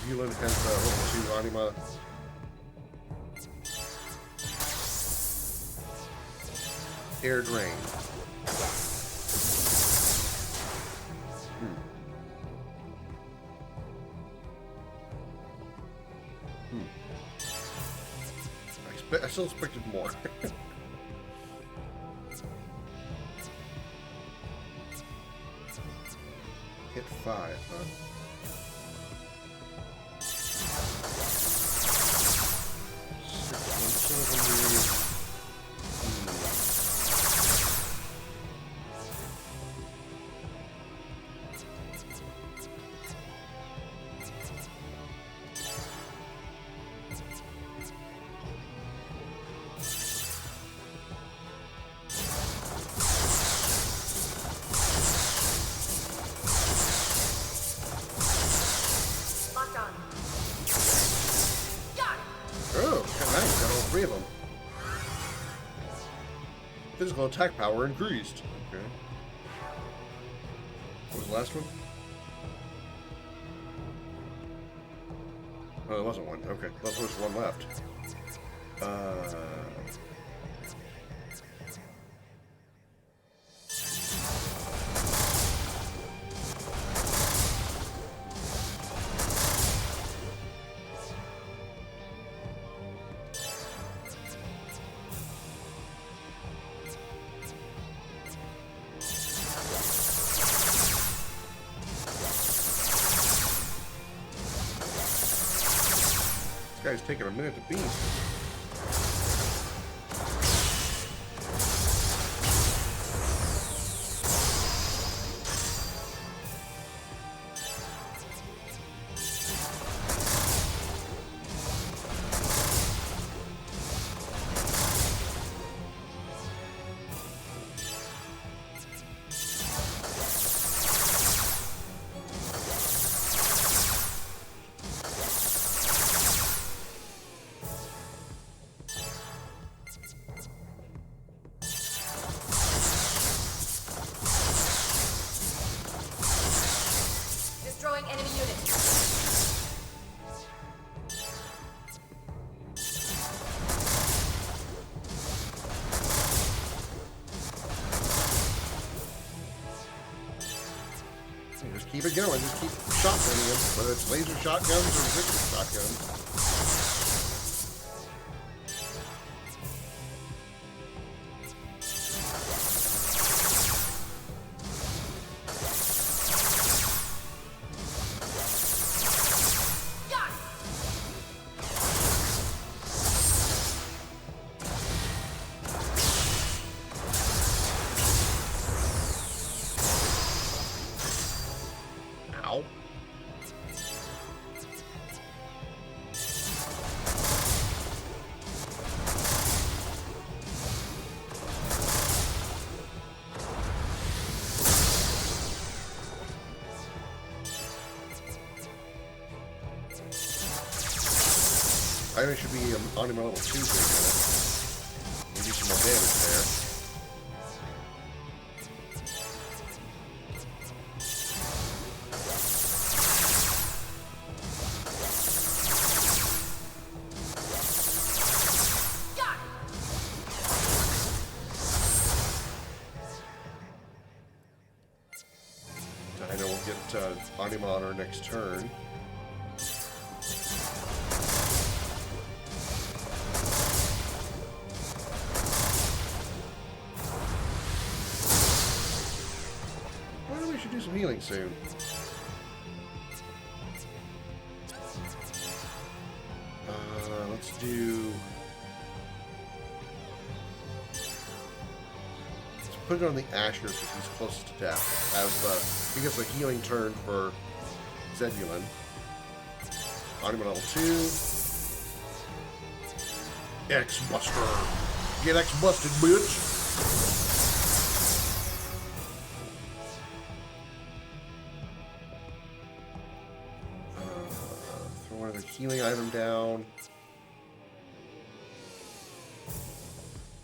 Zebulon has level 2 anima. Air drain. I still expected more. Hit 5, huh? Oh, nice. Got all three of them. Physical attack power increased. Okay. What was the last one? Oh, there wasn't one. Okay. Well, there was one left. This guy's taking a minute to beat. Destroying enemy units. Just keep it going. Just keep shotgunning them, whether it's laser shotguns or regular shotguns. Ow. I think it should be on him a level 2 for a minute. Maybe some more damage there. I know we'll get Anima on our next turn. Well, we should do some healing soon. Let's do... Let's put it on the Asher because he's closest to death. He gets a healing turn for Zebulon. Anima level 2. X-Buster. Get X-Busted, bitch. Throw another healing item down.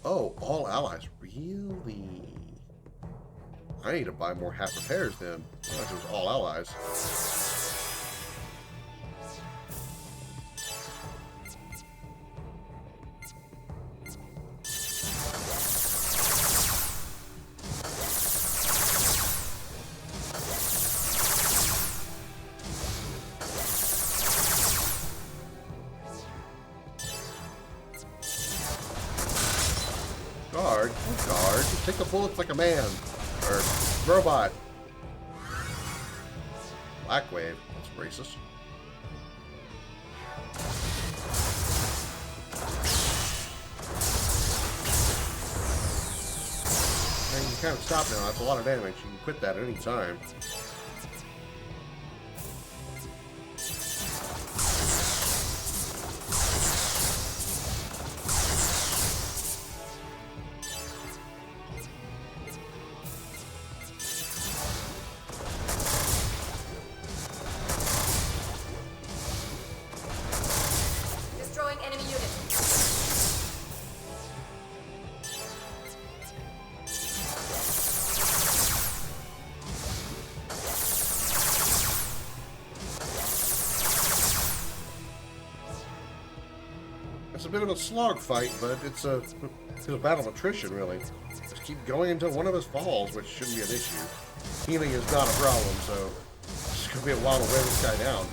Oh, all allies. Really? I need to buy more half repairs then. Unless it was all allies. Guard? What guard? Just take the bullets like a man. Or robot. Blackwave. That's racist. And you can kind of stop now. That's a lot of damage. You can quit that at any time. Destroying enemy units. It's a bit of a slog fight, but it's a battle of attrition, really. Just keep going until one of us falls, which shouldn't be an issue. Healing is not a problem, so it's going to be a while to wear this guy down.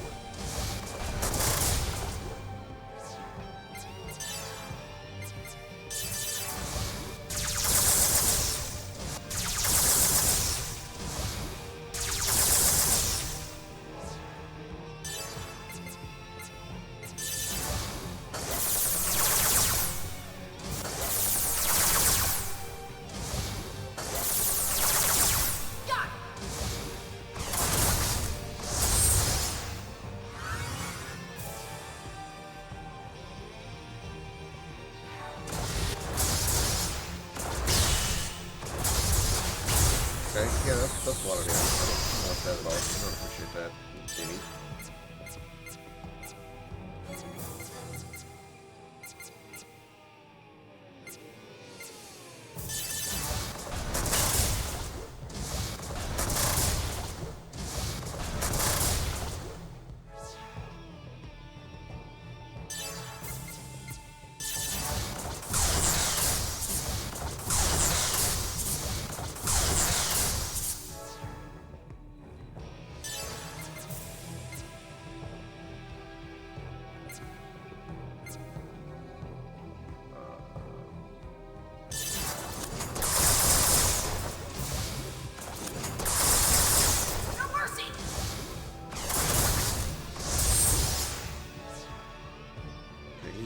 Yeah, that's a lot of damage. I don't want that at all. I don't appreciate that any.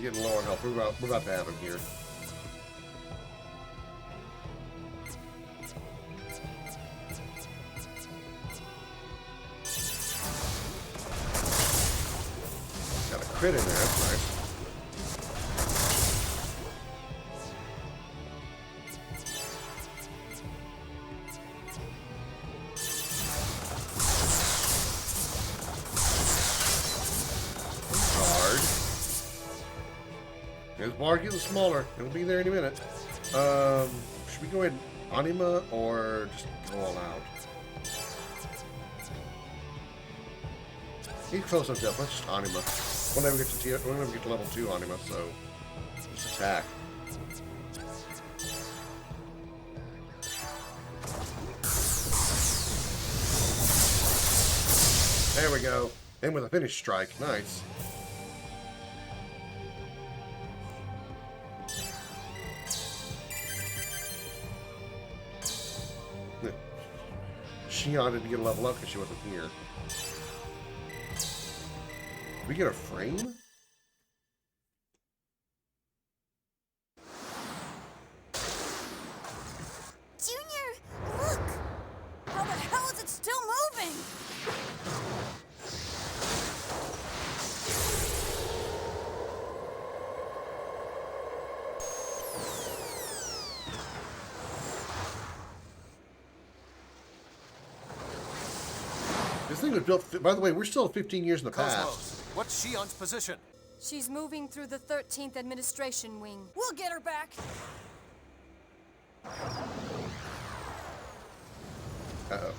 Getting low on health. We're about to have him here. Got a crit in there. That's nice. His bar getting smaller. It'll be there any minute. Should we go ahead and Anima or just go all out? He's close enough to death. Let's just Anima. We'll never get to level 2 Anima, so just attack. There we go. And with a finish strike. Nice. Xion didn't get a level up because she wasn't here. Did we get a frame? Junior, look! How the hell is it still moving? This thing was built, by the way, we're still 15 years in the past. Cosmos, what's Xion's position? She's moving through the 13th Administration Wing. We'll get her back. Uh-oh.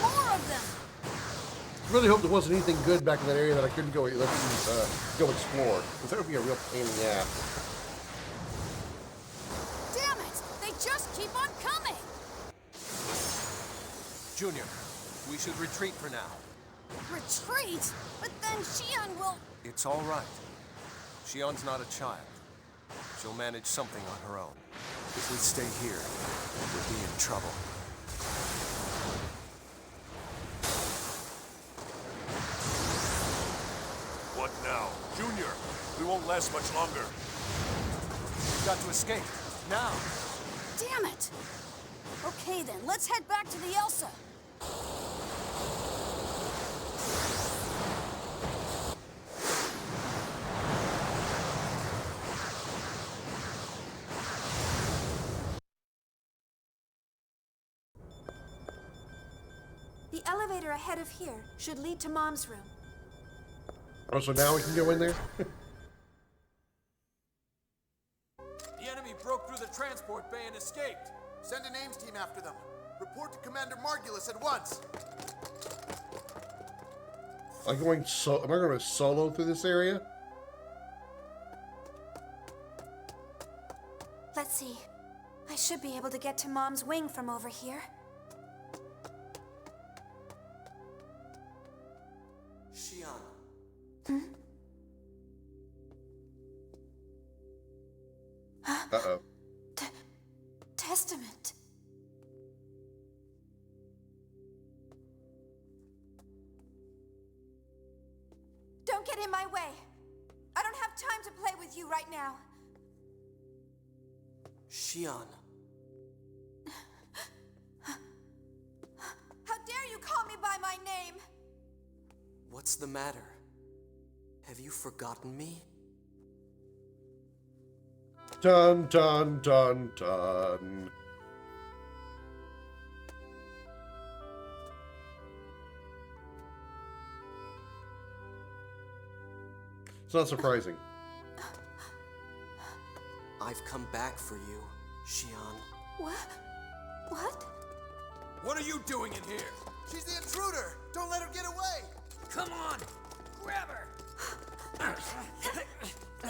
More of them! Really hope there wasn't anything good back in that area that I couldn't go explore. Because that would be a real pain in the ass. Damn it! They just keep on coming! Junior, we should retreat for now. Retreat? But then Xion will... It's all right. Xion's not a child. She'll manage something on her own. If we stay here, we'll be in trouble. What now? Junior, we won't last much longer. We've got to escape. Now! Damn it! Okay then, let's head back to the Elsa. The elevator ahead of here should lead to Mom's room. Oh, so now we can go in there? The enemy broke through the transport bay and escaped. Send an AIMS team after them. Report to Commander Margulis at once. Am I going solo through this area? Let's see. I should be able to get to Mom's wing from over here. Shion. Uh-oh. Testament. Don't get in my way. I don't have time to play with you right now. Shion. How dare you call me by my name? What's the matter? Have you forgotten me? Dun, dun, dun, dun. It's not surprising. I've come back for you, Shion. What? What? What are you doing in here? She's the intruder! Don't let her get away! Come on! Grab her!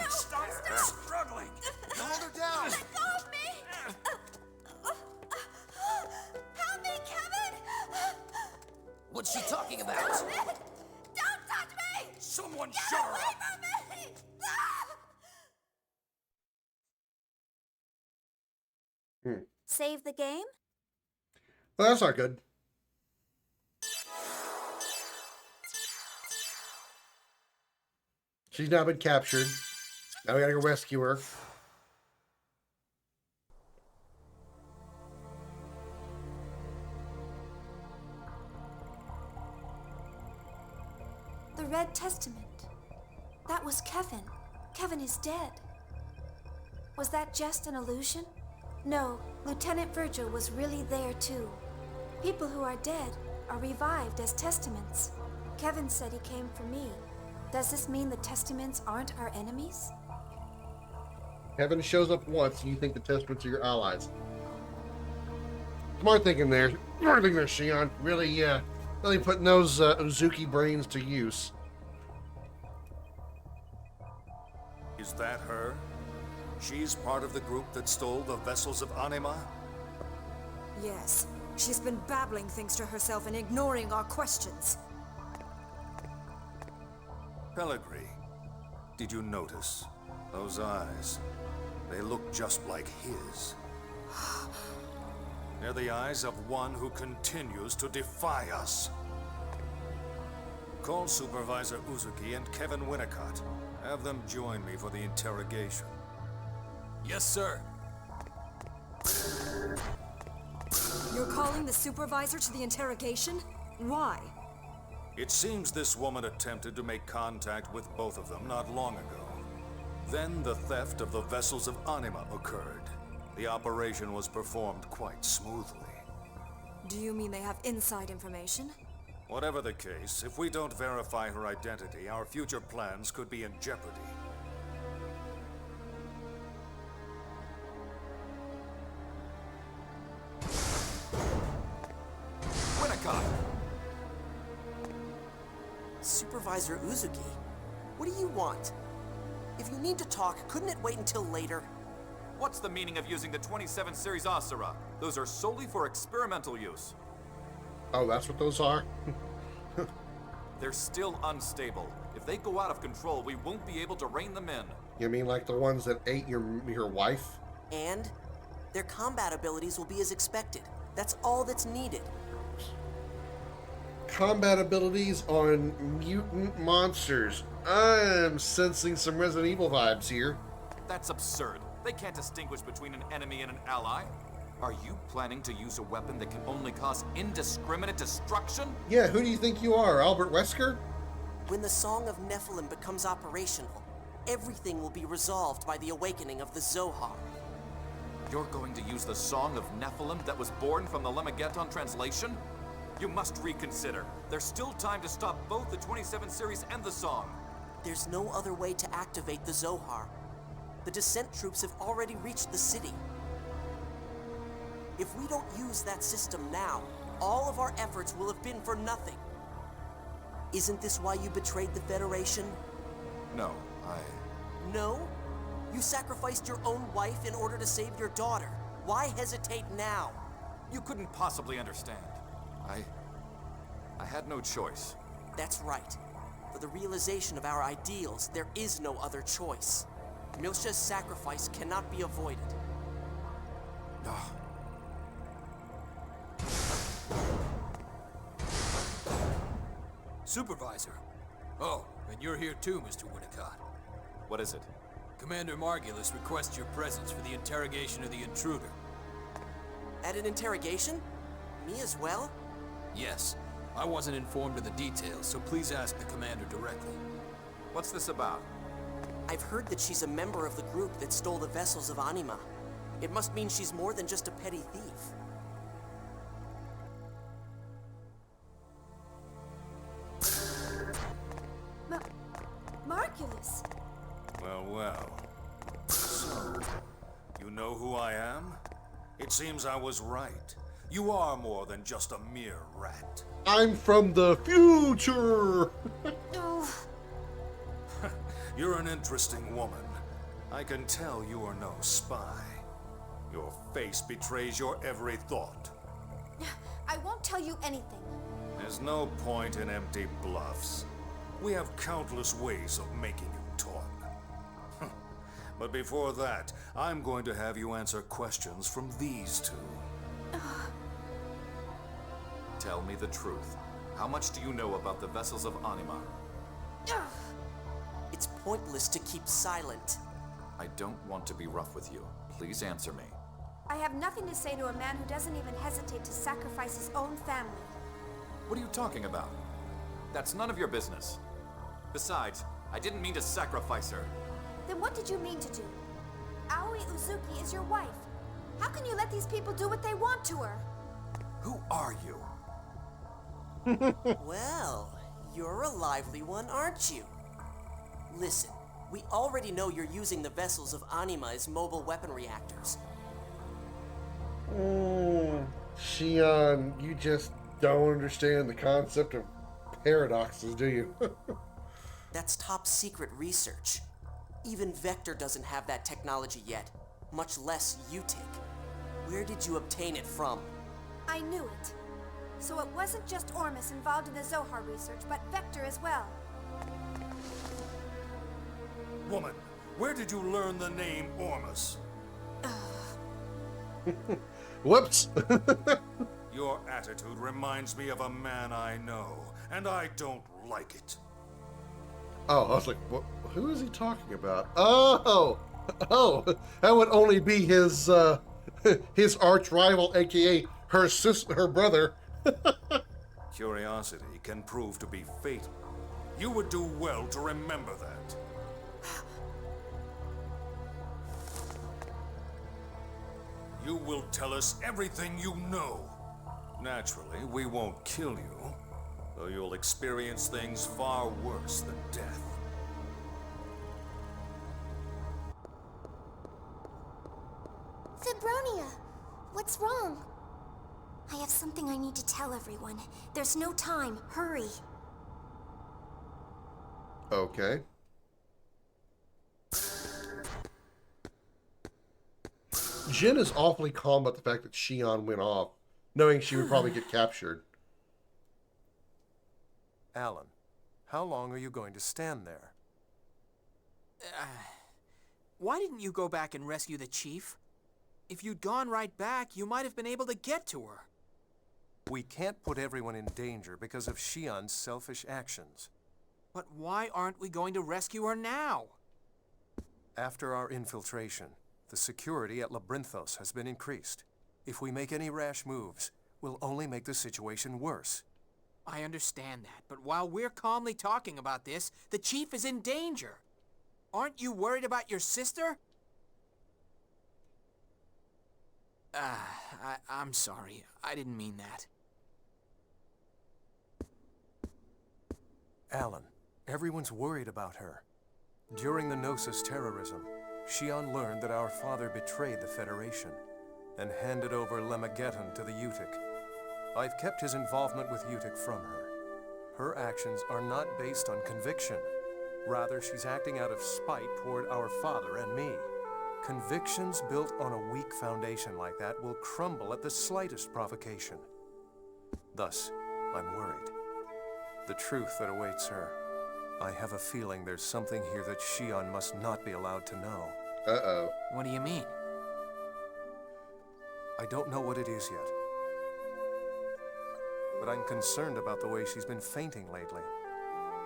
Stop struggling! Hold her down! Let go of me! Help me, Kevin! What's she talking about? Stop it! Don't touch me! Someone Get shut her away up! from me! Save the game? Well, that's not good. She's now been captured. Now we gotta go rescue her. The Red Testament. That was Kevin. Kevin is dead. Was that just an illusion? No, Lieutenant Virgil was really there too. People who are dead are revived as testaments. Kevin said he came for me. Does this mean the testaments aren't our enemies? Kevin shows up once and you think the testaments are your allies. Smart thinking there. Smart thinking there, Shion. Really putting those Uzuki brains to use. Is that her? She's part of the group that stole the vessels of Anima? Yes. She's been babbling things to herself and ignoring our questions. Pellegrini, did you notice? Those eyes. They look just like his. They're the eyes of one who continues to defy us. Call Supervisor Uzuki and Kevin Winnicott. Have them join me for the interrogation. Yes, sir. You're calling the supervisor to the interrogation? Why? It seems this woman attempted to make contact with both of them not long ago. Then the theft of the vessels of Anima occurred. The operation was performed quite smoothly. Do you mean they have inside information? Whatever the case, if we don't verify her identity, our future plans could be in jeopardy. Winnicott! Supervisor Uzuki, what do you want? If you need to talk, couldn't it wait until later? What's the meaning of using the 27 series Asura? Those are solely for experimental use. Oh, that's what those are? They're still unstable. If they go out of control, we won't be able to rein them in. You mean like the ones that ate your wife? And their combat abilities will be as expected. That's all that's needed. Combat abilities on mutant monsters. I'm sensing some Resident Evil vibes here. That's absurd. They can't distinguish between an enemy and an ally. Are you planning to use a weapon that can only cause indiscriminate destruction? Yeah, who do you think you are, Albert Wesker? When the Song of Nephilim becomes operational, everything will be resolved by the awakening of the Zohar. You're going to use the Song of Nephilim that was born from the Lemageddon translation? You must reconsider. There's still time to stop both the 27 series and the song. There's no other way to activate the Zohar. The Descent troops have already reached the city. If we don't use that system now, all of our efforts will have been for nothing. Isn't this why you betrayed the Federation? No, No? You sacrificed your own wife in order to save your daughter. Why hesitate now? You couldn't possibly understand. I had no choice. That's right. For the realization of our ideals, there is no other choice. Milsha's sacrifice cannot be avoided. Supervisor. Oh, and you're here too, Mr. Winnicott. What is it? Commander Margulis requests your presence for the interrogation of the intruder. At an interrogation? Me as well? Yes. I wasn't informed of the details, so please ask the commander directly. What's this about? I've heard that she's a member of the group that stole the vessels of Anima. It must mean she's more than just a petty thief. Margulis! Well. So, you know who I am? It seems I was right. You are more than just a mere rat. I'm from the future! You're an interesting woman. I can tell you are no spy. Your face betrays your every thought. I won't tell you anything. There's no point in empty bluffs. We have countless ways of making you talk. But before that, I'm going to have you answer questions from these two. Tell me the truth. How much do you know about the vessels of Anima? It's pointless to keep silent. I don't want to be rough with you. Please answer me. I have nothing to say to a man who doesn't even hesitate to sacrifice his own family. What are you talking about? That's none of your business. Besides, I didn't mean to sacrifice her. Then what did you mean to do? Aoi Uzuki is your wife. How can you let these people do what they want to her? Who are you? Well, you're a lively one, aren't you? Listen, we already know you're using the vessels of Anima as mobile weapon reactors. Shion, you just don't understand the concept of paradoxes, do you? That's top secret research. Even Vector doesn't have that technology yet, much less UTIC. Where did you obtain it from? I knew it. So it wasn't just Ormus involved in the Zohar research, but Vector as well. Woman, where did you learn the name Ormus? Whoops! Your attitude reminds me of a man I know, and I don't like it. Oh, I was like, what, who is he talking about? Oh, that would only be his his arch rival, aka her brother. Curiosity can prove to be fatal. You would do well to remember that. You will tell us everything you know. Naturally, we won't kill you, though you'll experience things far worse than death. Fibronia, what's wrong? I have something I need to tell everyone. There's no time. Hurry. Okay. Jin is awfully calm about the fact that Shion went off, knowing she would probably get captured. Alan, how long are you going to stand there? Why didn't you go back and rescue the chief? If you'd gone right back, you might have been able to get to her. We can't put everyone in danger because of Shion's selfish actions. But why aren't we going to rescue her now? After our infiltration, the security at Labyrinthos has been increased. If we make any rash moves, we'll only make the situation worse. I understand that, but while we're calmly talking about this, the chief is in danger. Aren't you worried about your sister? I'm sorry. I didn't mean that. Alan, everyone's worried about her. During the Gnosis terrorism, Shion learned that our father betrayed the Federation and handed over Lemageddon to the UTIC. I've kept his involvement with UTIC from her. Her actions are not based on conviction. Rather, she's acting out of spite toward our father and me. Convictions built on a weak foundation like that will crumble at the slightest provocation. Thus, I'm worried. The truth that awaits her. I have a feeling there's something here that Shion must not be allowed to know. Uh-oh. What do you mean? I don't know what it is yet. But I'm concerned about the way she's been fainting lately.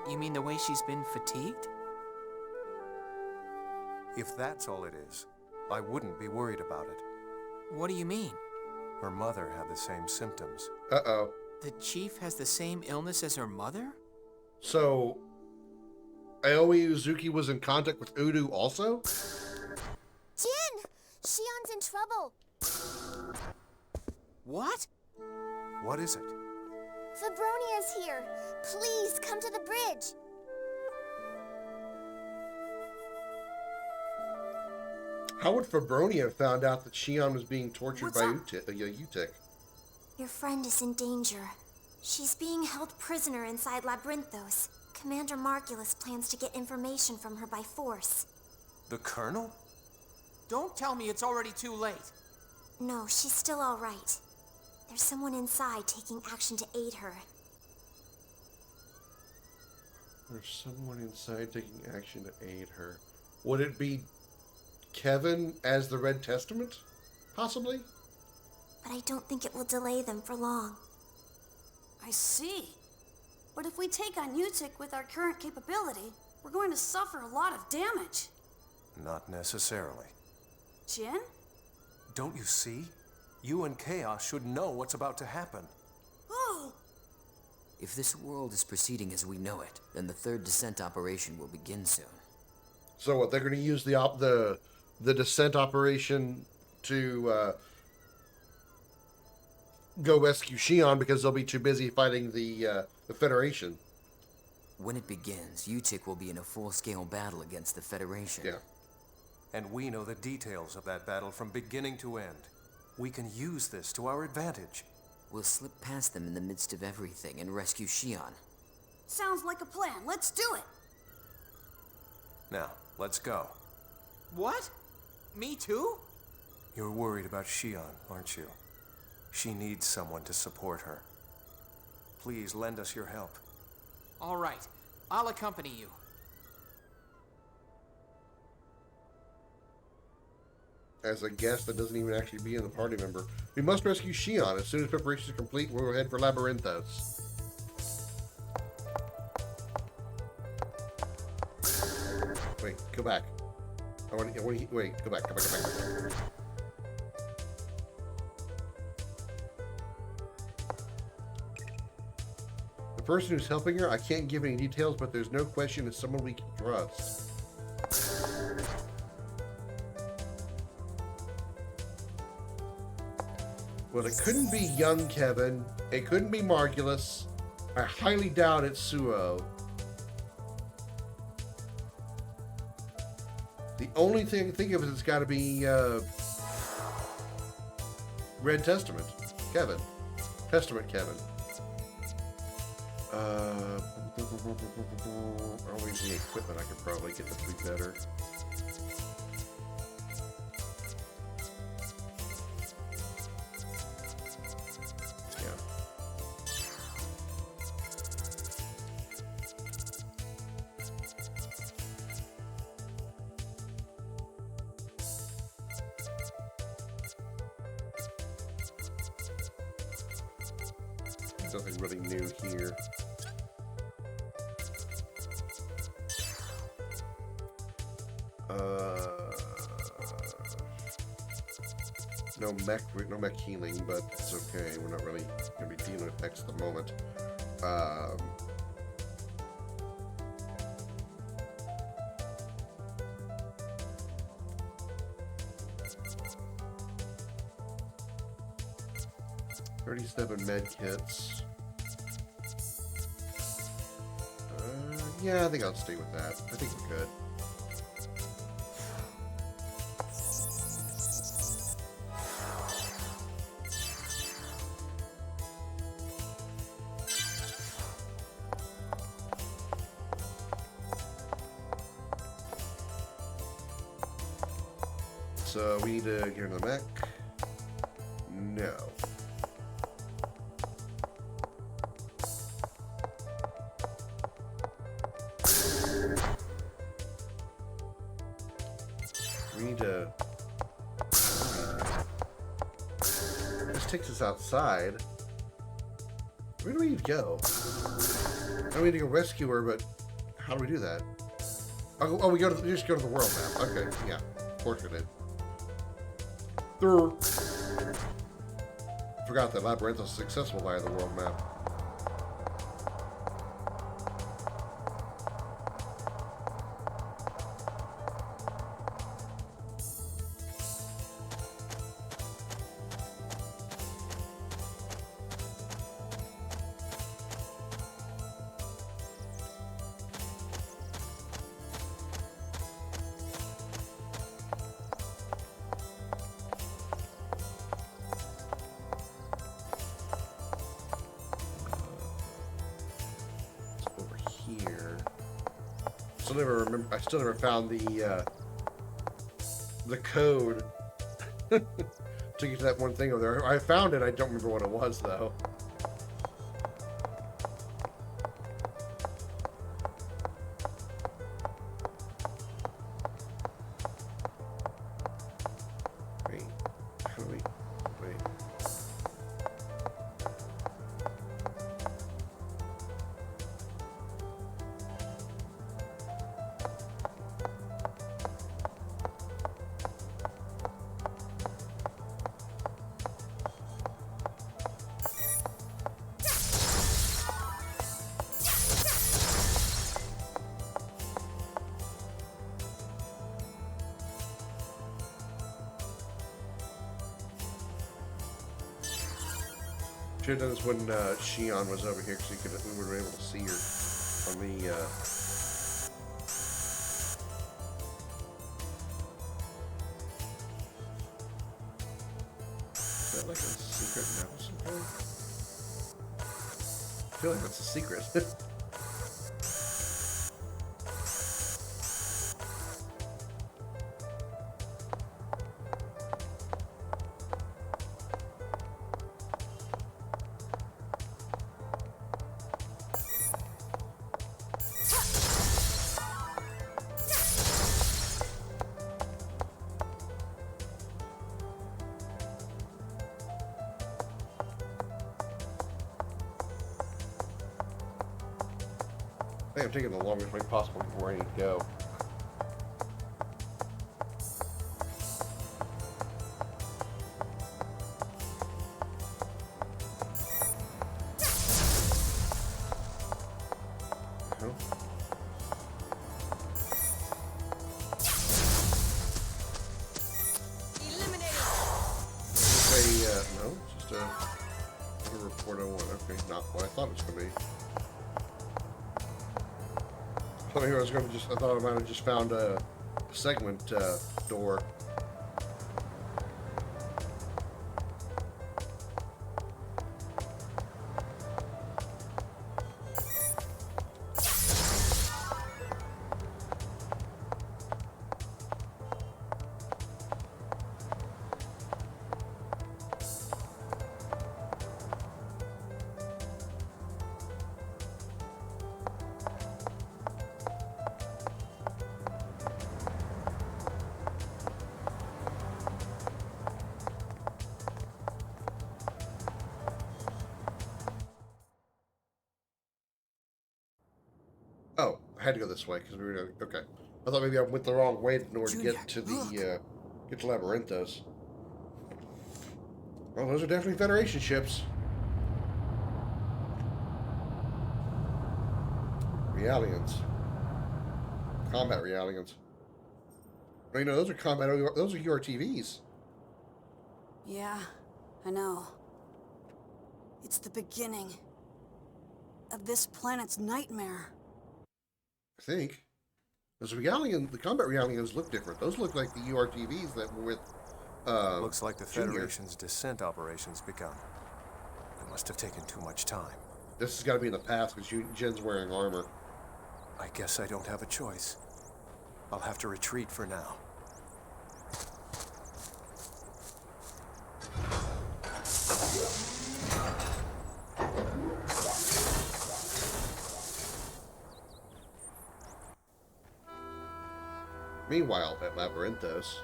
You mean the way she's been fatigued? If that's all it is, I wouldn't be worried about it. What do you mean? Her mother had the same symptoms. Uh-oh. The chief has the same illness as her mother? So, Aoi Uzuki was in contact with Udo also? Jin! Shion's in trouble. What? What is it? Febronia's here. Please come to the bridge. How would Fabronia have found out that Shion was being tortured by What's Utik? Your friend is in danger. She's being held prisoner inside Labyrinthos. Commander Margulis plans to get information from her by force. The Colonel? Don't tell me it's already too late. No, she's still all right. There's someone inside taking action to aid her. There's someone inside taking action to aid her. Would it be Kevin as the Red Testament? Possibly? But I don't think it will delay them for long. I see. But if we take on Utik with our current capability, we're going to suffer a lot of damage. Not necessarily. Jin? Don't you see? You and Chaos should know what's about to happen. Oh! If this world is proceeding as we know it, then the third descent operation will begin soon. So what, they're going to use the descent operation to go rescue Shion because they'll be too busy fighting the Federation. When it begins, Utik will be in a full-scale battle against the Federation. Yeah. And we know the details of that battle from beginning to end. We can use this to our advantage. We'll slip past them in the midst of everything and rescue Shion. Sounds like a plan. Let's do it. Now, let's go. What? Me too? You're worried about Shion, aren't you? She needs someone to support her. Please lend us your help. All right. I'll accompany you. As a guest that doesn't even actually be in the party member. We must rescue Shion. As soon as preparations are complete, we'll head for Labyrinthos. Wait, go back. Wait, go back. The person who's helping her, I can't give any details, but there's no question it's someone we can trust. Well, it couldn't be young Kevin. It couldn't be Margulis. I highly doubt it's Suo. The only thing I can think of is it's got to be Red Testament Kevin. Testament Kevin. Always the equipment I could probably get to be better. Nothing really new here. No mech healing, but it's okay. We're not really going to be dealing with X at the moment. $37 med kits. Yeah, I think I'll stay with that. I think we're good. so we need to get into the mech. No. We need to... This takes us outside. Where do we need to go? I don't need to go rescue her, but how do we do that? Oh, we just go to the world map. Okay, yeah. Of course we did. Forgot that Labyrinth is successful via the world map. I still never found the code to get to that one thing over there. I found it. I don't remember what it was though. Wait, how do we? Wait. Should have done this when Shion was over here, because we were able to see her on the. Is that like a secret map or something? I feel like that's a secret. I think I'm taking the longest way possible before I need to go. No, it's just a report on one. Okay, not what I thought it was going to be. I thought I might have just found a segment door. Oh, I had to go this way because we were going. Okay, I thought maybe I went the wrong way in order to get to the get to Labyrinthos. Well, those are definitely Federation ships. Realians, combat Realians. Oh, you know, those are combat. Those are URTVs. Yeah, I know. It's the beginning of this planet's nightmare. I think. Those Realians, the combat Realians look different. Those look like the URTVs that were with, Looks like the Federation's descent operations begun. It must have taken too much time. This has got to be in the past because Jin's wearing armor. I guess I don't have a choice. I'll have to retreat for now. Meanwhile, at Labyrinthos,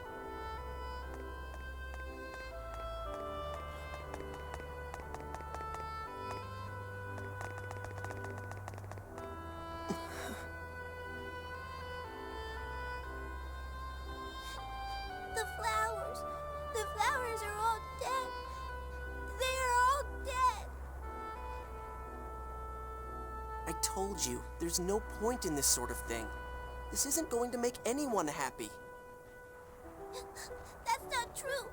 The flowers are all dead. They are all dead. I told you, there's no point in this sort of thing. This isn't going to make anyone happy. That's not true.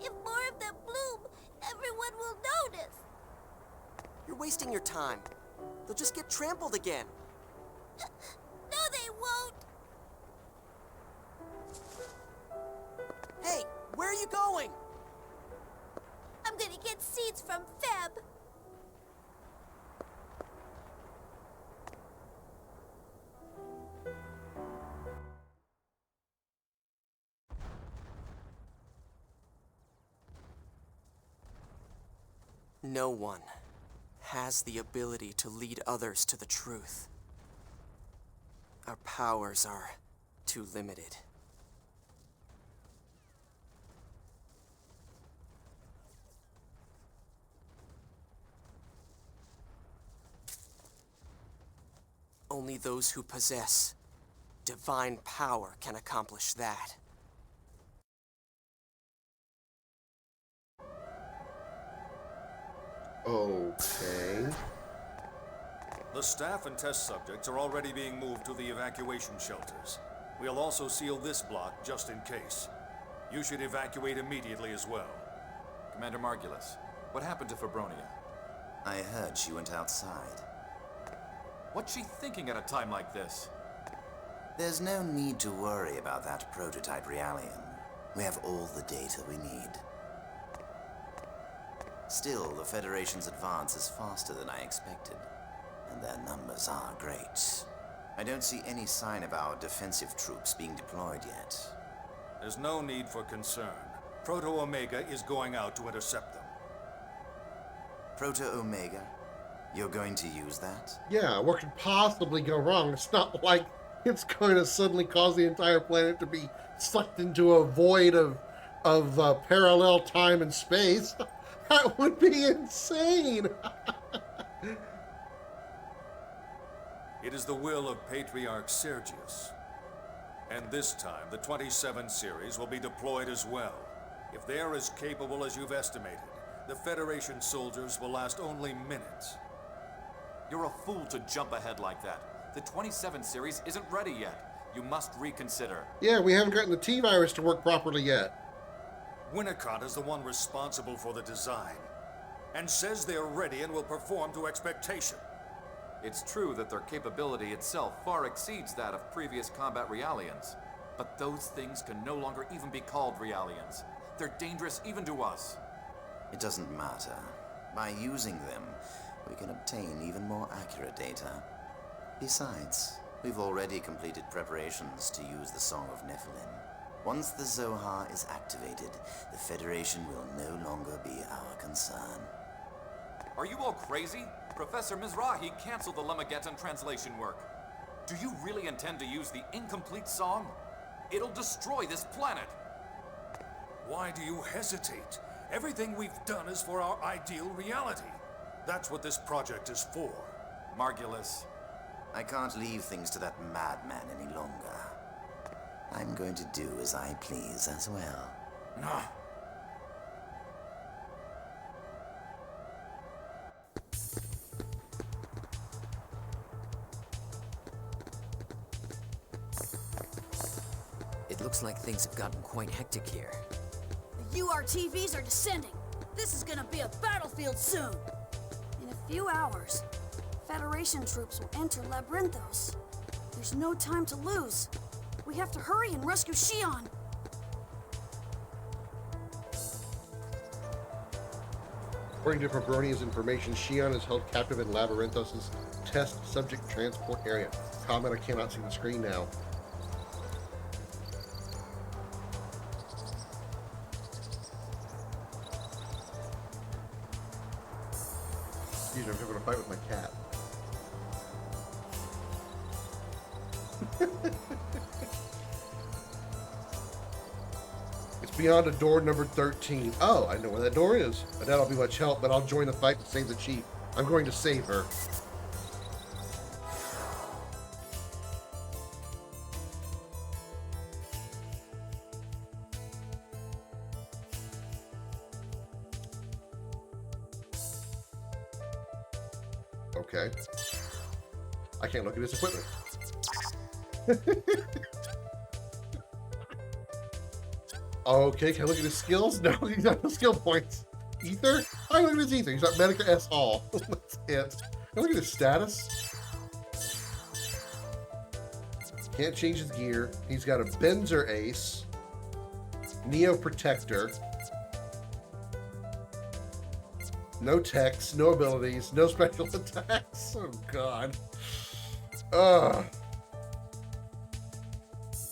If more of them bloom, everyone will notice. You're wasting your time. They'll just get trampled again. No, they won't. Hey, where are you going? I'm gonna get seeds from Feb. No one has the ability to lead others to the truth. Our powers are too limited. Only those who possess divine power can accomplish that. okay. The staff and test subjects are already being moved to the evacuation shelters. We'll also seal this block just in case. You should evacuate immediately as well. Commander Margulis, what happened to Fabronia? I heard she went outside. What's she thinking at a time like this? There's no need to worry about that prototype Realian. We have all the data we need. Still, the Federation's advance is faster than I expected, and their numbers are great. I don't see any sign of our defensive troops being deployed yet. There's no need for concern. Proto-Omega is going out to intercept them. Proto-Omega? You're going to use that? Yeah, what could possibly go wrong? It's not like it's going to suddenly cause the entire planet to be sucked into a void of parallel time and space. That would be insane. It is the will of Patriarch Sergius. And this time, the 27 series will be deployed as well. If they're as capable as you've estimated, the Federation soldiers will last only minutes. You're a fool to jump ahead like that. The 27 series isn't ready yet. You must reconsider. Yeah, we haven't gotten the T-virus to work properly yet. Winnicott is the one responsible for the design, and says they're ready and will perform to expectation. It's true that their capability itself far exceeds that of previous combat Realians, but those things can no longer even be called Realians. They're dangerous even to us. It doesn't matter. By using them, we can obtain even more accurate data. Besides, we've already completed preparations to use the Song of Nephilim. Once the Zohar is activated, the Federation will no longer be our concern. Are you all crazy? Professor Mizrahi canceled the Lemmageddon translation work. Do you really intend to use the incomplete song? It'll destroy this planet. Why do you hesitate? Everything we've done is for our ideal reality. That's what this project is for. Margulis. I can't leave things to that madman any longer. I'm going to do as I please as well. No. It looks like things have gotten quite hectic here. The URTVs are descending. This is gonna be a battlefield soon. In a few hours, Federation troops will enter Labyrinthos. There's no time to lose. We have to hurry and rescue Shion. According to Fabronia's information, Shion is held captive in Labyrinthos' test subject transport area. Comment, I cannot see the screen now. Excuse me, I'm having a fight with my cat. beyond a door number 13. Oh, I know where that door is. I doubt I'll be much help, but I'll join the fight to save the chief. I'm going to save her. Okay. I can't look at his equipment. Okay, can I look at his skills? No, he's got no skill points. Ether? I look at his ether. He's got Medica S all. That's it. Can I look at his status? Can't change his gear. He's got a Benzer Ace, Neo Protector, no techs, no abilities, no special attacks. Oh god. Ugh.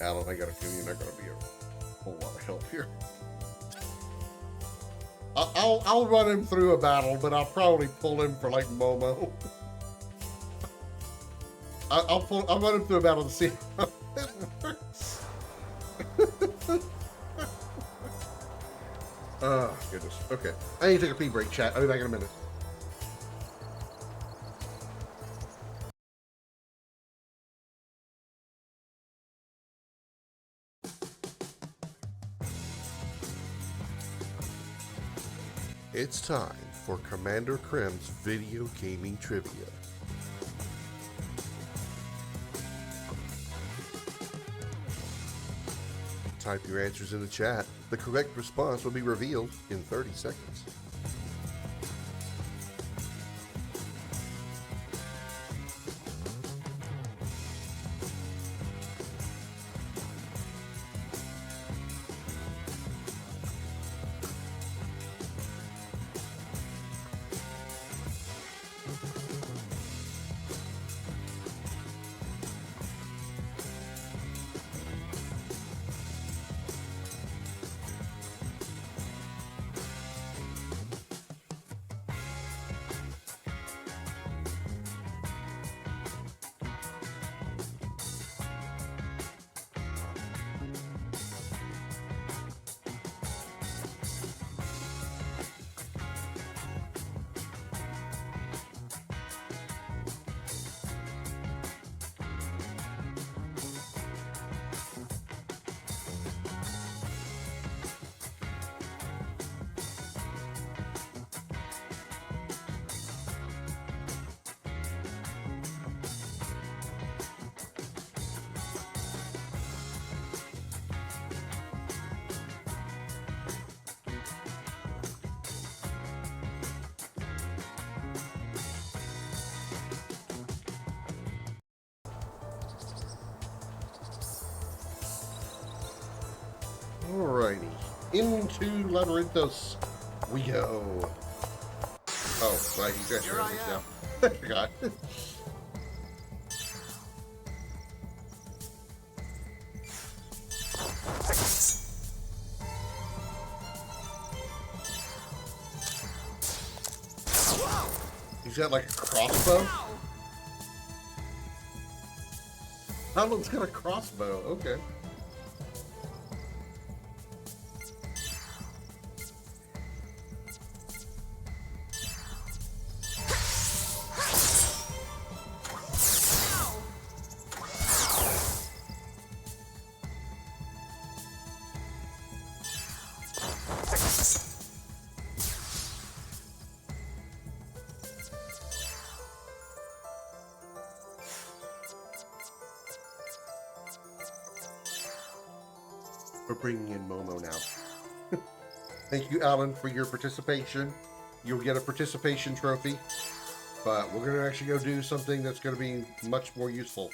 Alan, I got a feeling you're not gonna be a whole lot of help here. I'll run him through a battle, but I'll probably pull him for like Momo. I'll run him through a battle to see how it works. Oh, goodness. Okay. I need to take a pee break, chat. I'll be back in a minute. It's time for Commander Krim's video gaming trivia. Type your answers in the chat. The correct response will be revealed in 30 seconds. Alrighty. Into Labyrinthos we go. Oh, right, you guys are this now. I forgot. He's got like a crossbow? Alan's got a crossbow, okay. We're bringing in Momo now. Thank you, Alan, for your participation. You'll get a participation trophy, but we're going to actually go do something that's going to be much more useful.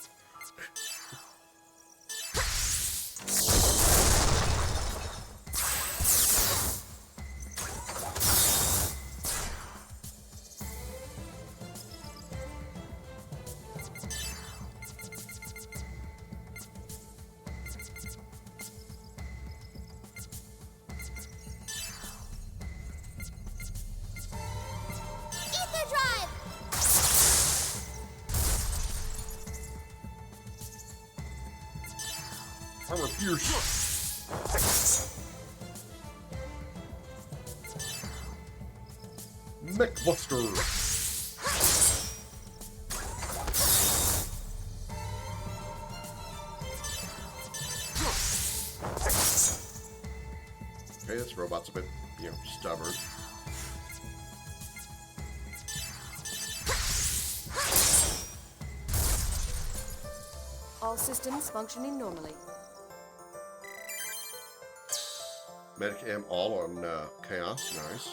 Armor pierce. Mechbuster. Okay, this robot's a bit, stubborn. All systems functioning normally. Medic M all on Chaos, nice.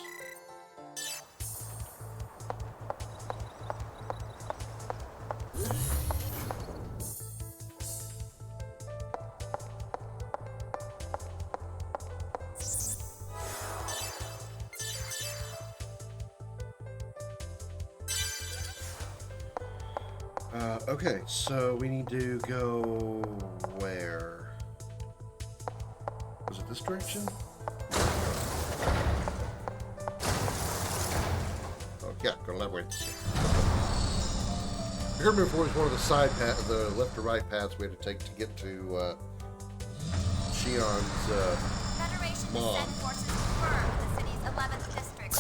Okay, so we need to go where? Was it this direction? Oh yeah, go that way. I remember before it was one of the side paths, the left to right paths we had to take to get to Shion's mom. Federation forces confirmed in the city's 11th district.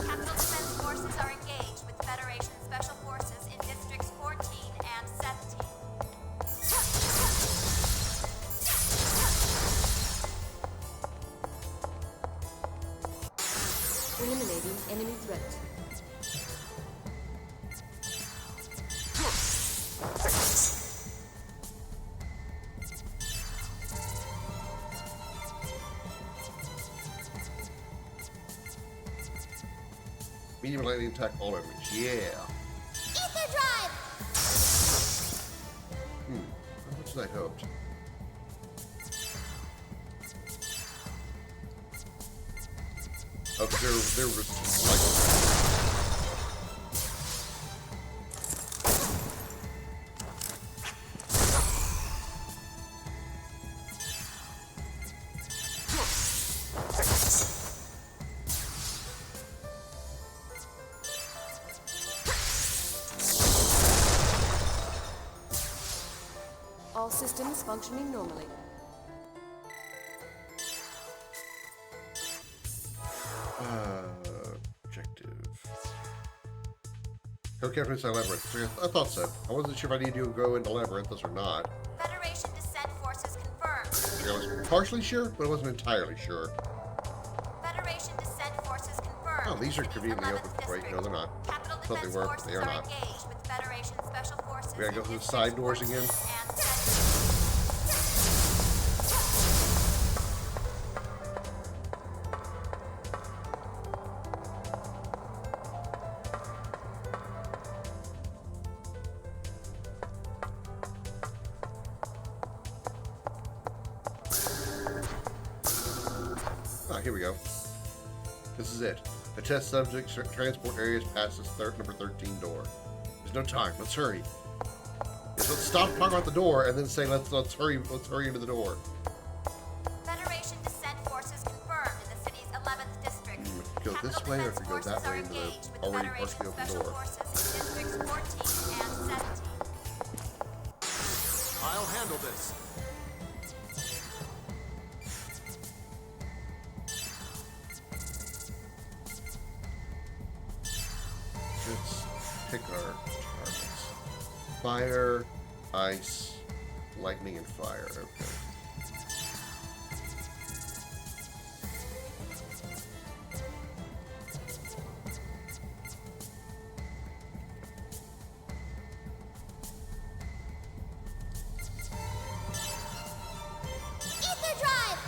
Capital Defense forces are engaged with Federation special forces in districts 14 and 17. Eliminating enemy threat. Medium lightning attack all enemies. Yeah. Ether drive! How much did I hoped? Oh, they're like. All systems functioning normally. Objective. Helicopter inside Labyrinth. I thought so. I wasn't sure if I need to go into Labyrinthus or not. Federation descent forces confirmed. I was partially sure, but I wasn't entirely sure. Federation descent forces confirmed. Oh, these are conveniently open. Wait, no, they're not. Capital I thought they Defense were, but forces they are not. engaged with Federation special forces. We gotta go through the side doors again. Here we go. This is it. The test subject transport areas past this number 13 door. There's no time. Let's hurry. Let's stop talking about the door and then say let's hurry into the door. Federation descent forces confirmed in the city's 11th district. Go this way or if we go that way into the already partially open door. Forces in districts 14 and 17. I'll handle this. Let's pick our targets. Fire, ice, lightning, and fire. Okay. Ether drive!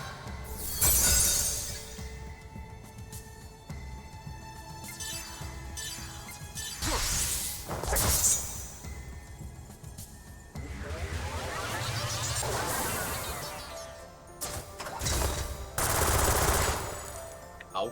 Ow.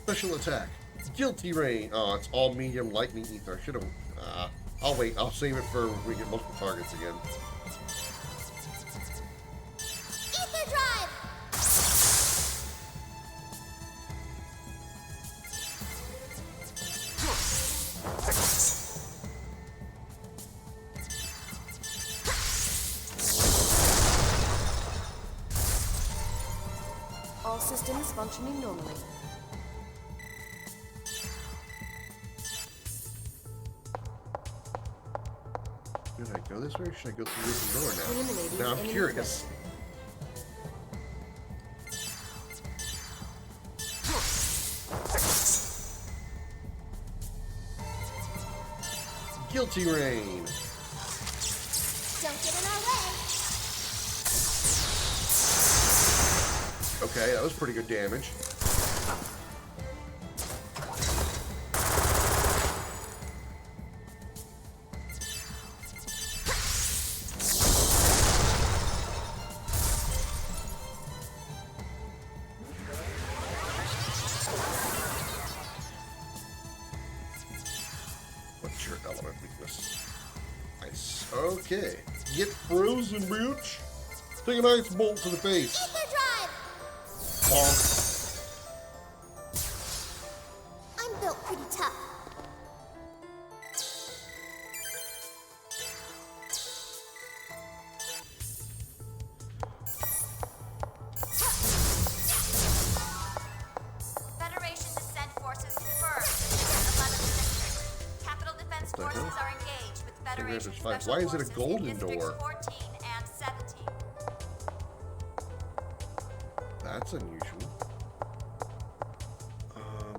Special attack. Guilty Rain. Oh, it's all medium lightning ether. I should have. I'll wait. I'll save it for when we get multiple targets again. Ether Drive! All systems functioning normally. Should I go this way or should I go through this door now? Eliminating Now I'm enemy curious. Guilty Rain. Don't get in our way. Okay, that was pretty good damage. What's your element weakness? Nice. Okay. Get frozen, bitch. Take a nice bolt to the face. Ether Drive! Bonk. I'm built pretty tough. Federation Descent Forces confirmed. 11th District. Capital Defense What the Forces hell? are engaged with Federation There's five. Special Why is it a Forces in golden Districts door? 14 and 17. That's unusual.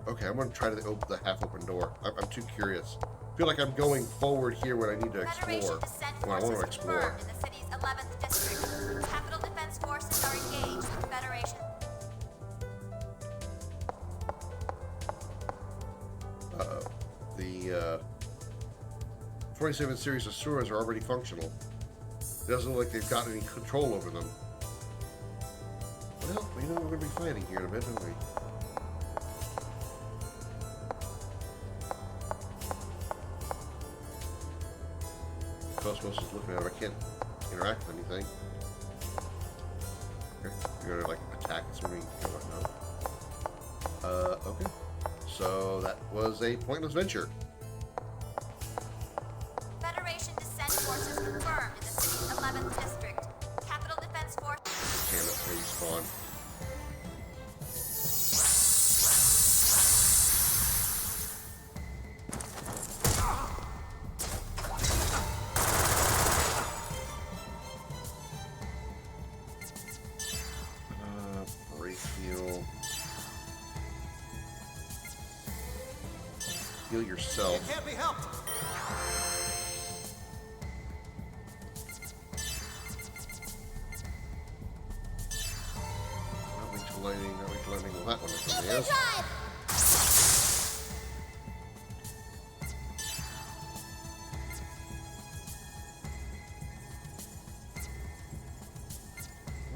Okay, I'm gonna try to open the half-open door. I'm too curious. I feel like I'm going forward here when I need to explore. When I want to explore. Confirmed in the city's 11th District. Capital Defense Forces are engaged with Federation. Uh-oh. The 27 series of sewers are already functional. It doesn't look like they've got any control over them. Well, we know we're gonna be fighting here in a bit, don't we? Cosmos is looking at it. I can't interact with anything. Okay, you're gonna like attack something or whatnot. Okay. So that was a pointless venture. Federation Descent Forces confirmed in the city's 11th District. Capital Defense Forces. Damn it, they spawn. Break heal. Heal yourself. Can't be helped. Not weak to lightning, not weak to lightning. Well, that one definitely is.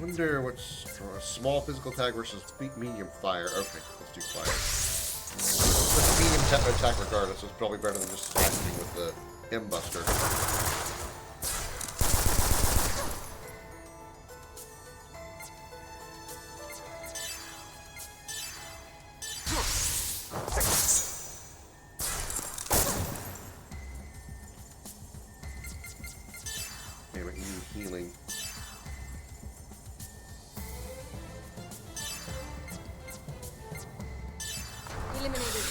Wonder what's small physical attack versus medium fire. Okay, let's do fire. But the medium attack regardless is probably better than just attacking with the M-Buster. Damn it, you need healing. Eliminated.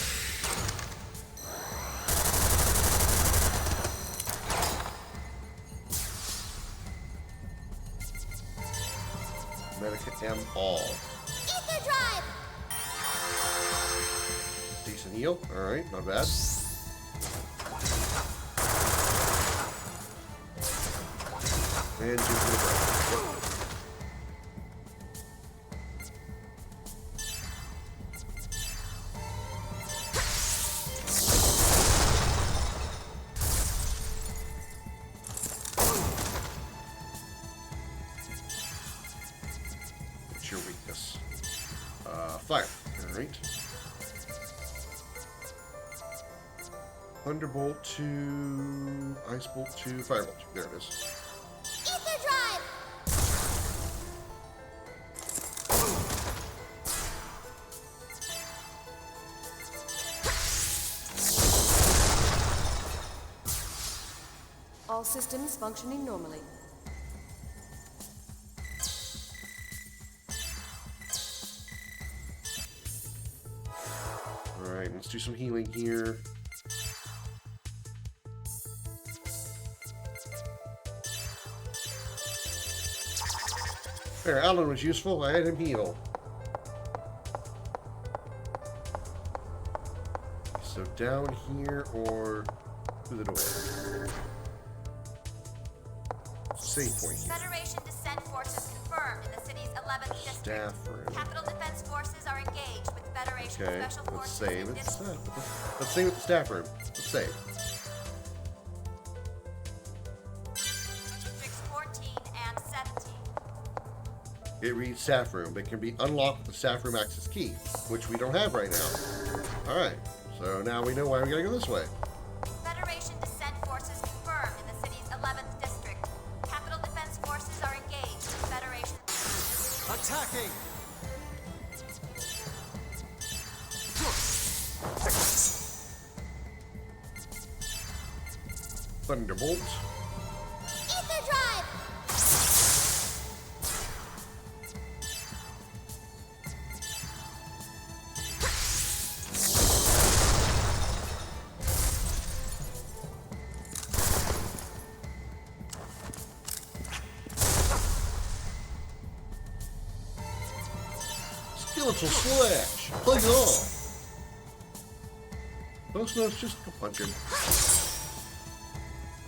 Medica M all. Ether Drive! Decent heal. Alright, not bad. And do the break. What's your weakness? Fire. Alright. Thunderbolt to Ice Bolt to Firebolt. There it is. Ether Drive! All systems functioning normally. Alright, let's do some healing here. There, Alan was useful. I had him heal. So down here or through the door? Save point here. Federation descent forces confirmed in the city's 11th district. Staff room. Capital Defense Forces are engaged with Federation Okay, Special let's Forces save in it. district. Let's save at the staff room. Let's save. Districts 14 and 17. It reads staff room, but can be unlocked with the staff room access key, which we don't have right now. Alright, so now we know why we gotta go this way. Federation descent forces confirmed in the city's 11th district. Capital Defense Forces are engaged with Federation. Attacking! Thunderbolt. Ether Drive! Skeletal Slash! Play it on! Most notes, just go punch him.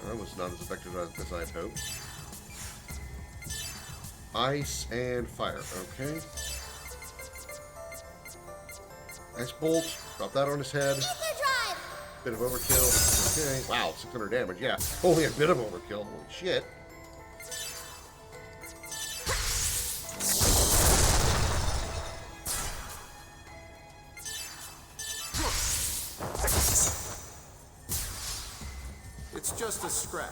That was not as effective as I'd hoped. Ice and fire, okay. Ice Bolt, drop that on his head. Bit of overkill, okay. Wow, 600 damage, yeah. Only a bit of overkill, holy shit. It's just a scratch.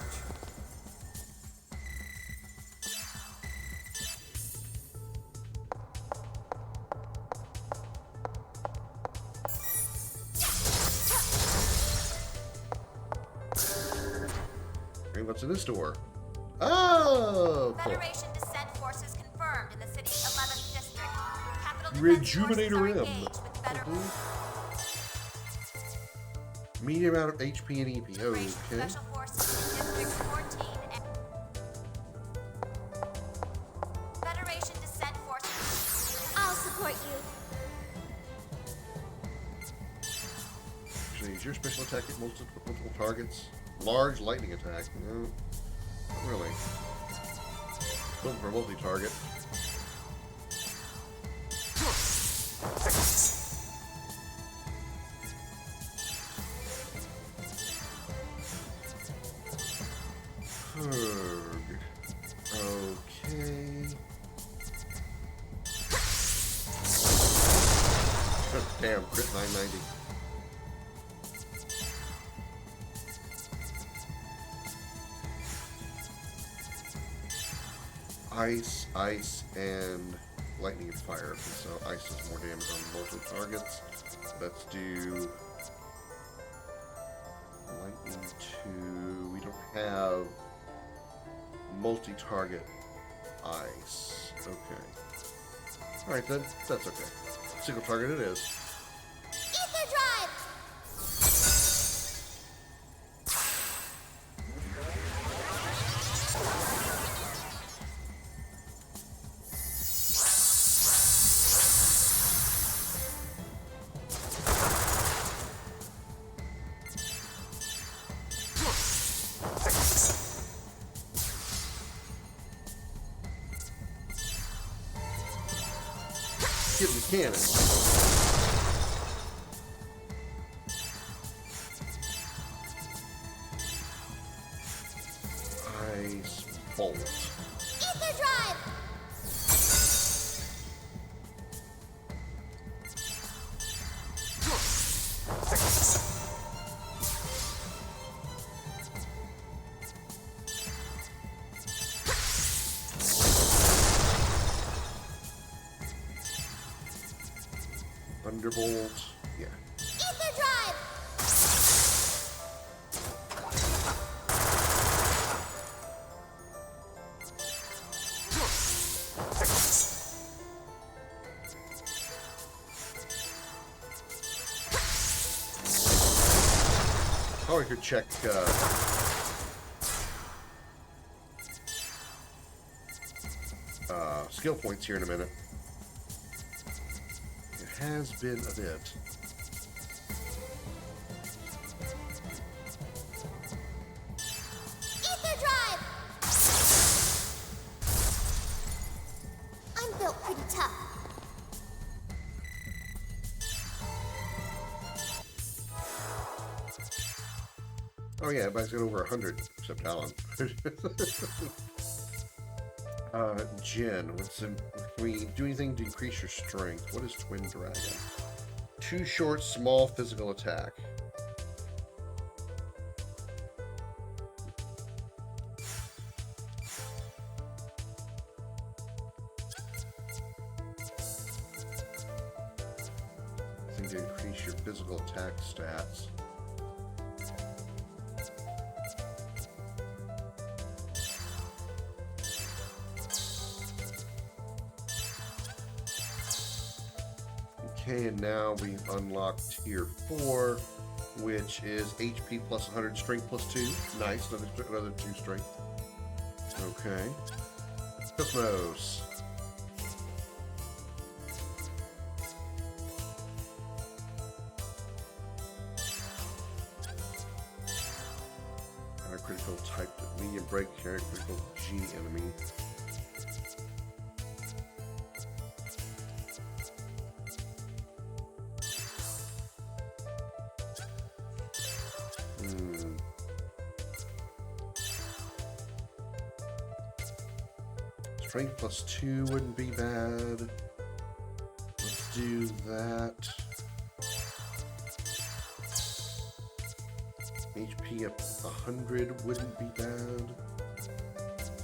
Okay, what's in this door? Oh! Cool. Federation descent forces confirmed in the city's 11th district. Capital Defense Rejuvenator forces are M. engaged with Federation Medium amount of HP and EP. Okay. Special Forces in District 14 and Federation descent forces. I'll support you. Actually, is your special attack hit multiple targets? Large lightning attack. No, not really. Looking for a multi-target. Okay. Damn, crit 990. Ice, ice, and lightning and fire. So ice does more damage on multiple targets. Let's do lightning 2. We don't have multi-target ice. Okay. Alright then, that's okay. Single target it is. Ether Drive! Give him the cannon. Ice bolt. Ether Drive! Thunderbolt. Yeah. Ether Drive! Oh, I could check skill points here in a minute. It has been a bit. Ether Drive! I'm built pretty tough. Oh yeah, everybody's got over 100 except Alan. Jin, can we do anything to increase your strength? What is Twin Dragon? 2 short, small physical attack. I think to increase your physical attack stats. Okay, and now we've unlocked tier 4, which is HP plus 100, strength plus 2. Nice, another 2 strength. Okay. Cosmos. Critical type medium break carry critical G enemy. Strength plus 2 wouldn't be bad. Let's do that. HP up 100 wouldn't be bad.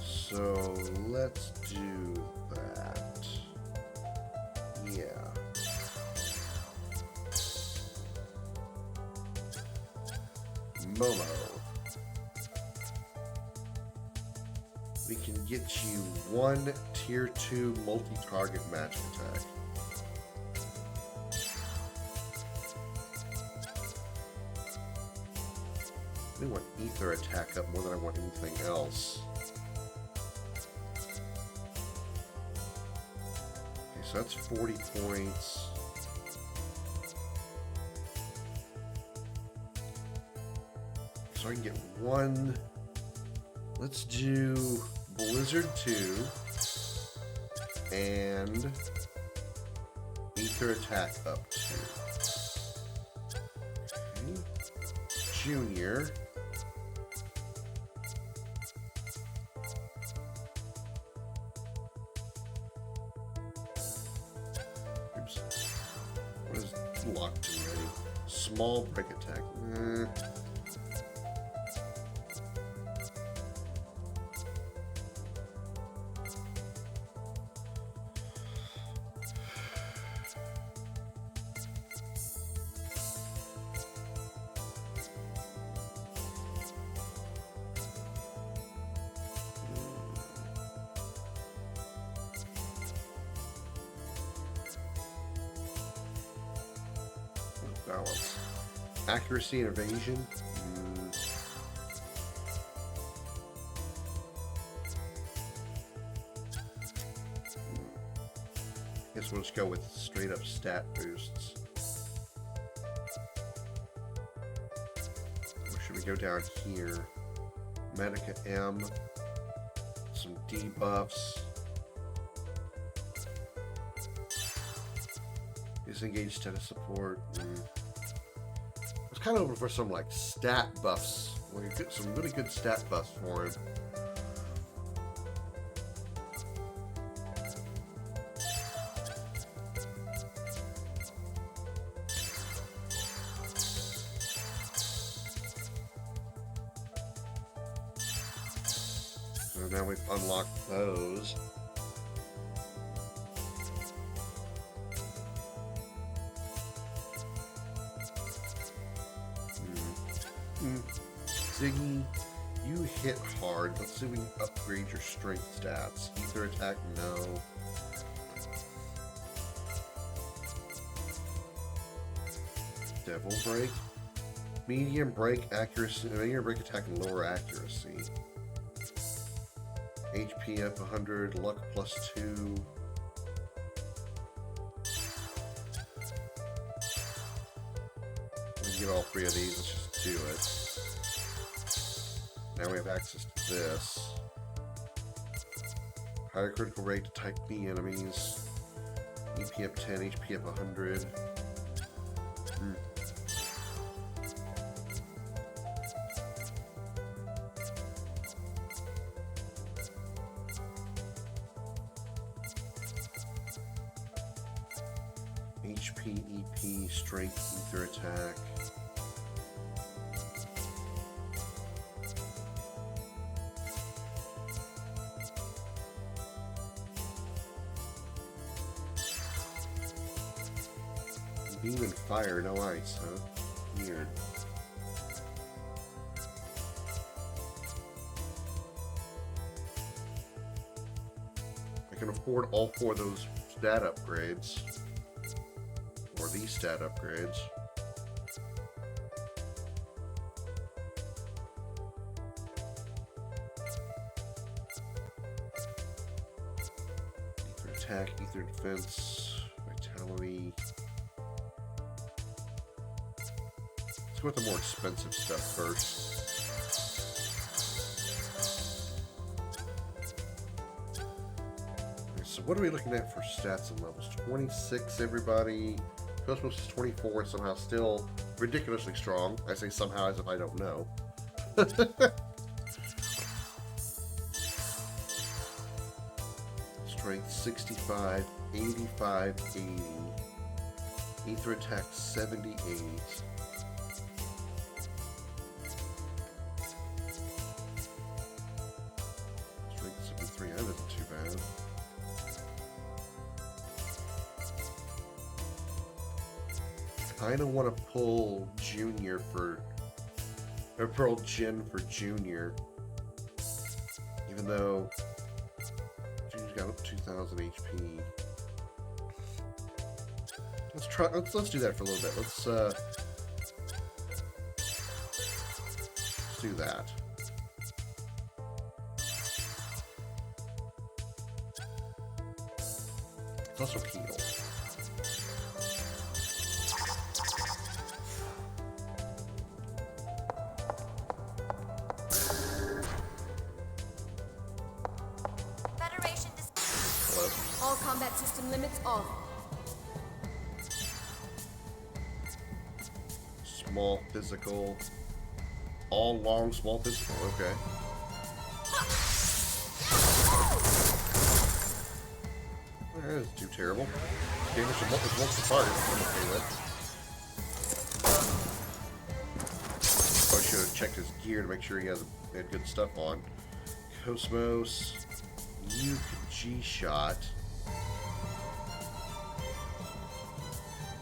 So let's do that. Yeah. Momo. We can get you 1 tier 2 multi-target magic attack. I want ether attack up more than I want anything else. Okay, so that's 40 points. So I can get 1. Let's do Blizzard 2 and ether attack up 2. Okay. Junior. Oops. What is locked already? Small break attack. Balance. Accuracy and evasion. Guess we'll just go with straight up stat boosts. Or should we go down here? Medica M. Some debuffs. Disengage status support. I was kind of hoping for some like stat buffs. We get some really good stat buffs for him. So now we've unlocked those. hit hard. Let's see if we can upgrade your strength stats. Ether attack, no. Devil break. Medium break accuracy. Medium break attack and lower accuracy. HP up 100. Luck plus 2. We can get all 3 of these. Let's just do it. Now we have access to this. Higher critical rate to type B enemies. EP up 10, HP up 100. HP, EP, strength, ether attack. Beam and fire, no ice, huh? Weird. I can afford all 4 of those stat upgrades. Or these stat upgrades. Ether attack, ether defense, vitality. Let's go with the more expensive stuff first. Okay, so what are we looking at for stats and levels? 26, everybody. Cosmos is 24 and somehow still ridiculously strong. I say somehow as if I don't know. Strength 65, 85, 80. Ether attack 78. Strength 73, that isn't too bad. I kind of want to pull Junior for, or pull Jin for Junior, even though Junior's got up 2,000 HP. Let's try. Let's do that for a little bit. Let's do that. Let's also heal. All combat system limits off. Small physical. All long, small physical. Okay. That isn't too terrible. Damage from once the target. I'm okay with. Probably should have checked his gear to make sure he had good stuff on. Cosmos. G-shot.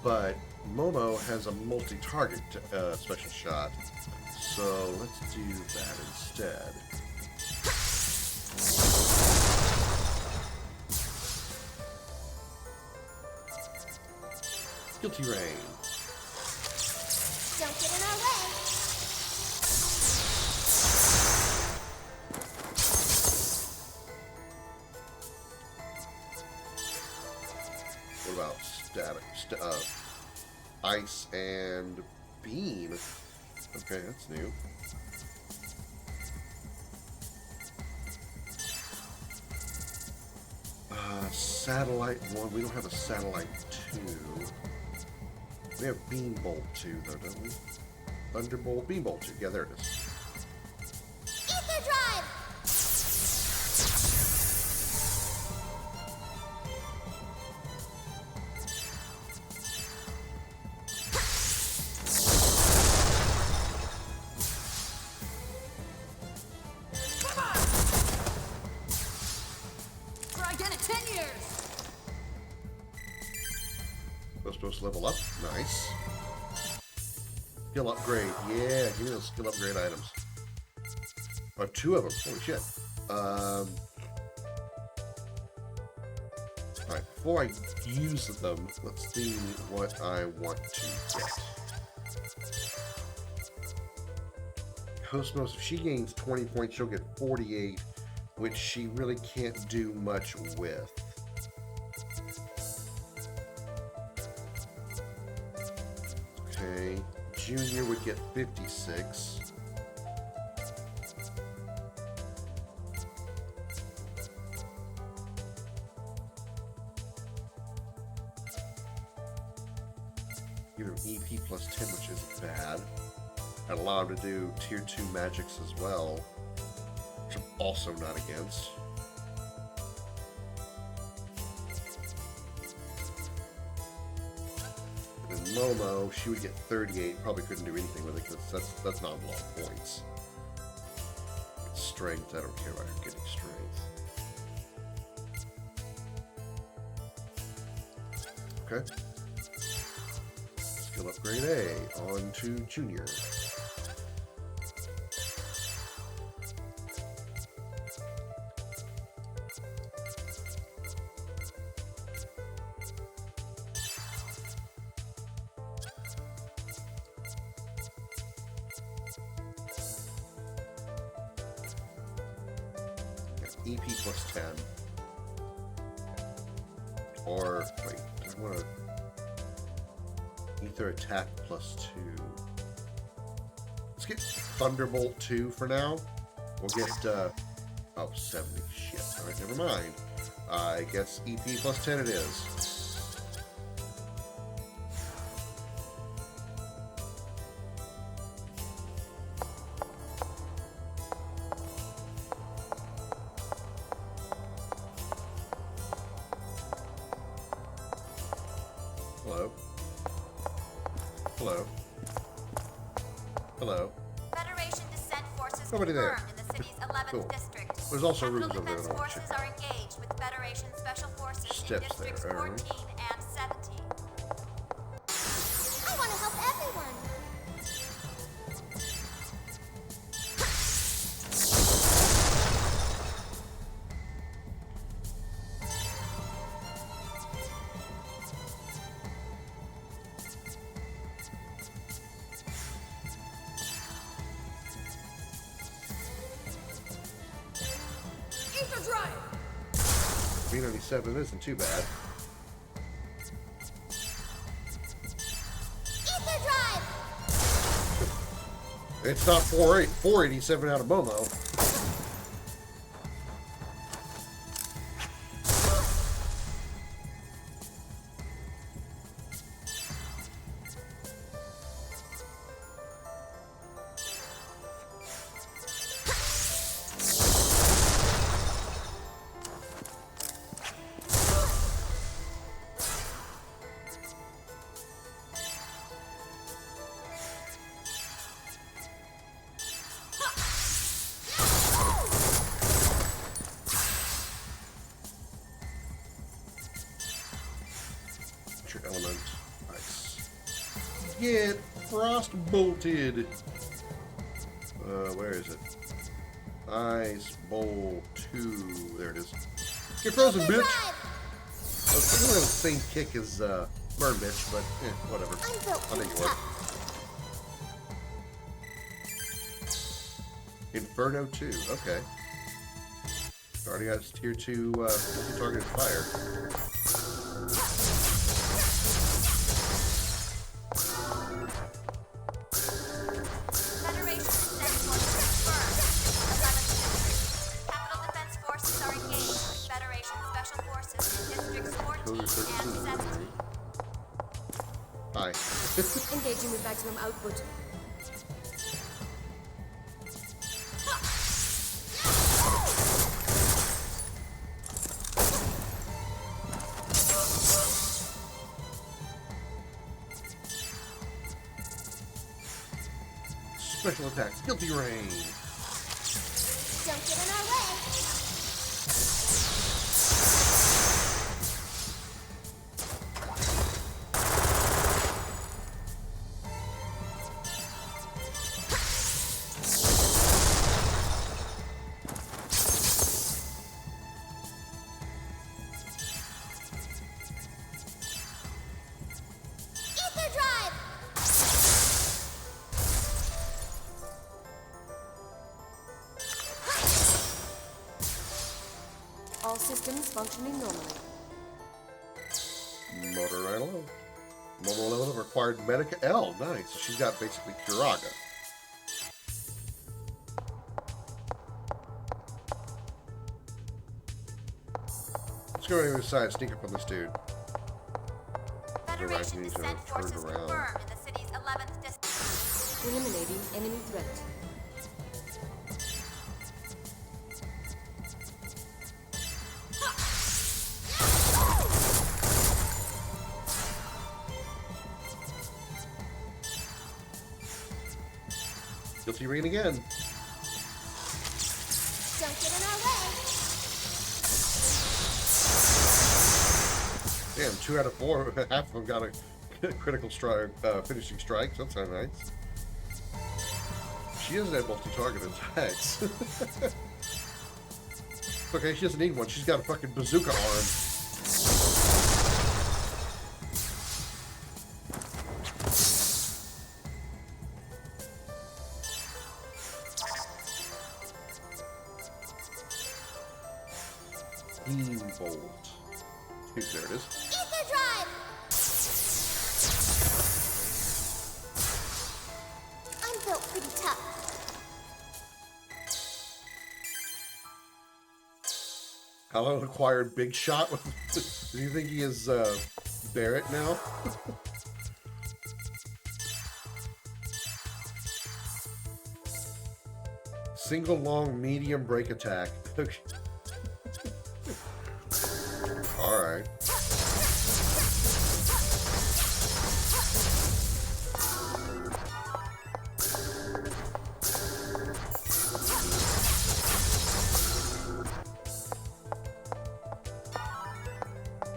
But Momo has a multi-target special shot, so let's do that instead. Guilty Rain. Don't get in our way. What about static? Ice and beam. Okay, that's new. Satellite 1. We don't have a satellite 2. We have beam bolt 2 though, don't we? Thunderbolt, beam bolt 2. Yeah, there it is. Ether drive. Supposed to level up. Nice. Skill upgrade. Yeah, give me those skill upgrade items. Oh, 2 of them. Holy shit. Alright, before I use them, let's see what I want to get. Cosmos, if she gains 20 points, she'll get 48, which she really can't do much with. Okay, Junior would get 56. Give him EP plus 10, which isn't bad. And allow him to do tier 2 magics as well, which I'm also not against. And then Momo, she would get 38. Probably couldn't do anything with it because that's not a lot of points. Strength, I don't care about her getting strength. Okay. Skill upgrade A on to Junior. EP plus 10. Or, wait, I want to... Ether attack plus 2. Let's get Thunderbolt 2 for now. We'll get, oh, 70. Shit. Alright, never mind. I guess EP plus 10 it is. Hello. Hello. Hello. Federation descent forces Nobody there. confirmed in the city's 11th Cool. district. There's also Capital rooms over there defense that I want to forces check are out. engaged with Federation special forces Steps in districts there, 14 and 17. I want to help everyone. Ether drive! B97 isn't too bad. Ether drive! It's not 487 out of Momo. Element. Nice. Get frost bolted. Where is it? Ice Bowl 2. There it is. Get frozen, bitch. I was thinking of the same kick as Burn Bitch, but whatever. I'll make it work. Inferno 2. Okay. Already got tier 2 targeted fire. Federation descent forces confirmed in the 11th district. Capital defense forces are engaged with Federation special forces in districts 14 and 17. Hi. Engaging with maximum output. Special attacks. Guilty Rain. Don't get in our way. All systems functioning normally. Motor 911. Motor 11 required Medica L. Nice. So she's got basically Kiraga. Let's go to the side, sneak up on this dude. Federation descent forces confirmed in the city's 11th district. Eliminating enemy threat. Guilty ring again. Don't get in our way. Damn, 2 out of 4. Half of them got a critical strike, finishing strike. That's not nice. She doesn't have multi-target attacks. Okay, she doesn't need one. She's got a fucking bazooka arm. Bolt. There it is. Ether drive! I'm built pretty tough. Alan acquired Big Shot. Do you think he is Barrett now? Single long medium break attack. Alright.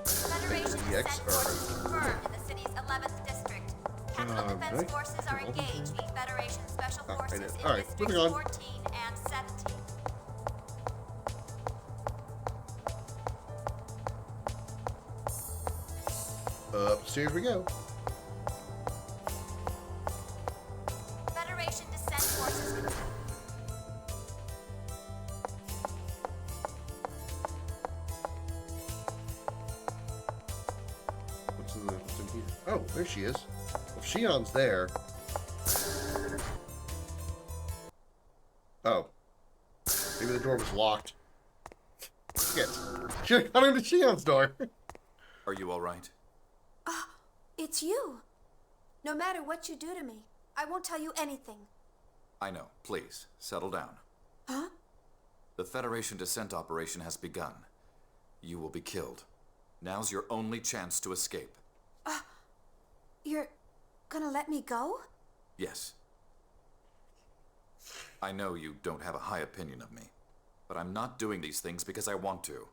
Federation descent forces confirmed in the city's 11th district. Capital Defense Forces are engaged. Meet Federation Special Forces in Districts 14 and 17. Upstairs we go. Federation descent forces. What's in here? Oh, there she is. Well, Shion's there. Oh. Maybe the door was locked. Shit. Should have gone into Shion's door. Are you all right? It's you. No matter what you do to me, I won't tell you anything. I know. Please, settle down. Huh? The Federation descent operation has begun. You will be killed. Now's your only chance to escape. You're gonna let me go? Yes. I know you don't have a high opinion of me, but I'm not doing these things because I want to.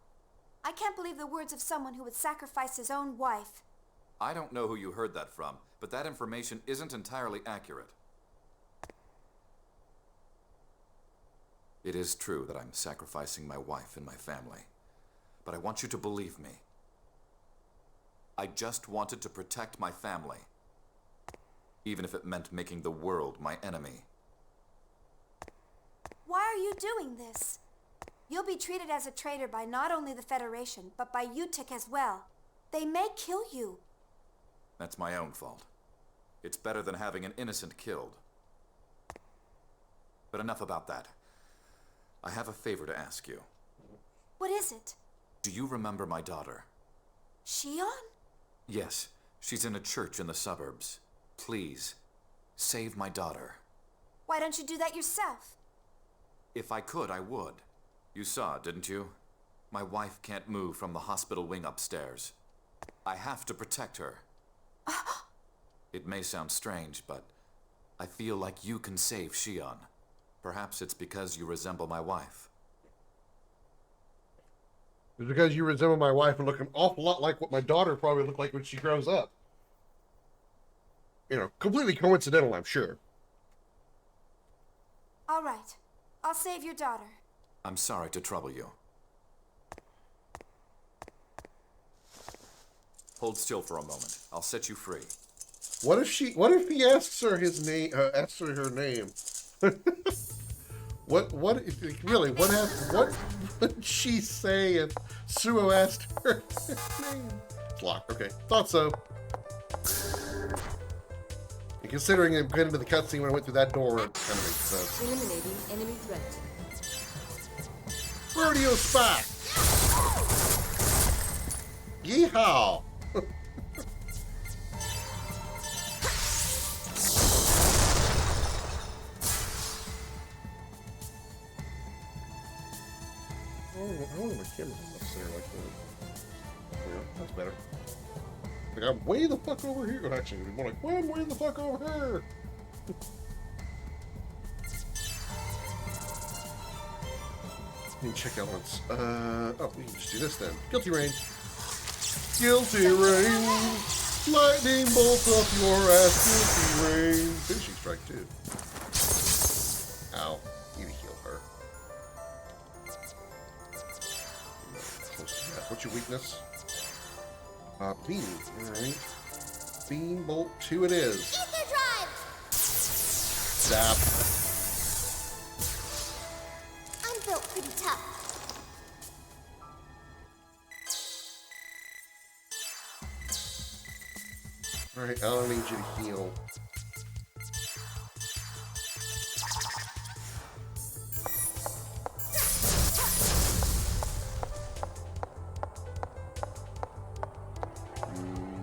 I can't believe the words of someone who would sacrifice his own wife. I don't know who you heard that from, but that information isn't entirely accurate. It is true that I'm sacrificing my wife and my family, but I want you to believe me. I just wanted to protect my family, even if it meant making the world my enemy. Why are you doing this? You'll be treated as a traitor by not only the Federation, but by UTIC as well. They may kill you. That's my own fault. It's better than having an innocent killed. But enough about that. I have a favor to ask you. What is it? Do you remember my daughter? Shion? Yes, she's in a church in the suburbs. Please, save my daughter. Why don't you do that yourself? If I could, I would. You saw, didn't you? My wife can't move from the hospital wing upstairs. I have to protect her. It may sound strange, but I feel like you can save Shion. Perhaps it's because you resemble my wife. It's because you resemble my wife and look an awful lot like what my daughter probably looked like when she grows up. You know, completely coincidental, I'm sure. All right. I'll save your daughter. I'm sorry to trouble you. Hold still for a moment. I'll set you free. What if he asks her his name, asks her her name? What, really, what happened, What'd she say if Suo asked her name? It's locked. Okay. Thought so. And considering it went into the cutscene when I went through that door, it kind of makes sense. Eliminating enemy threat. Rodeo spot! Yeehaw! I don't know my camera's necessarily like that. Yeah, that's better. Like, I'm way the fuck over here. Well, actually, it'd be more like, well, I'm way the fuck over here. Let me check elements. Oh, we can just do this then. Guilty Rain. Guilty Rain. Lightning bolt up your ass, Guilty Rain. Finishing strike, too. Ow. Need to heal her. Close to death. What's your weakness? Beam. Alright. Beam bolt 2 it is. Ether drive! Zap. I'm built pretty tough. Alright, I don't need you to heal.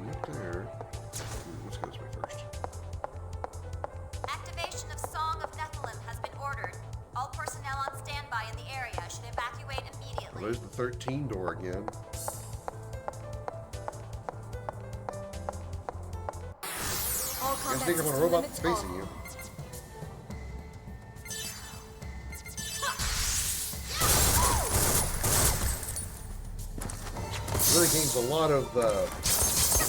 Up there. Let's go this way first. Activation of Song of Nephilim has been ordered. All personnel on standby in the area should evacuate immediately. Well, there's the 13 door again. All You combat think I'm a system robot limits facing off. you. Really gains a lot of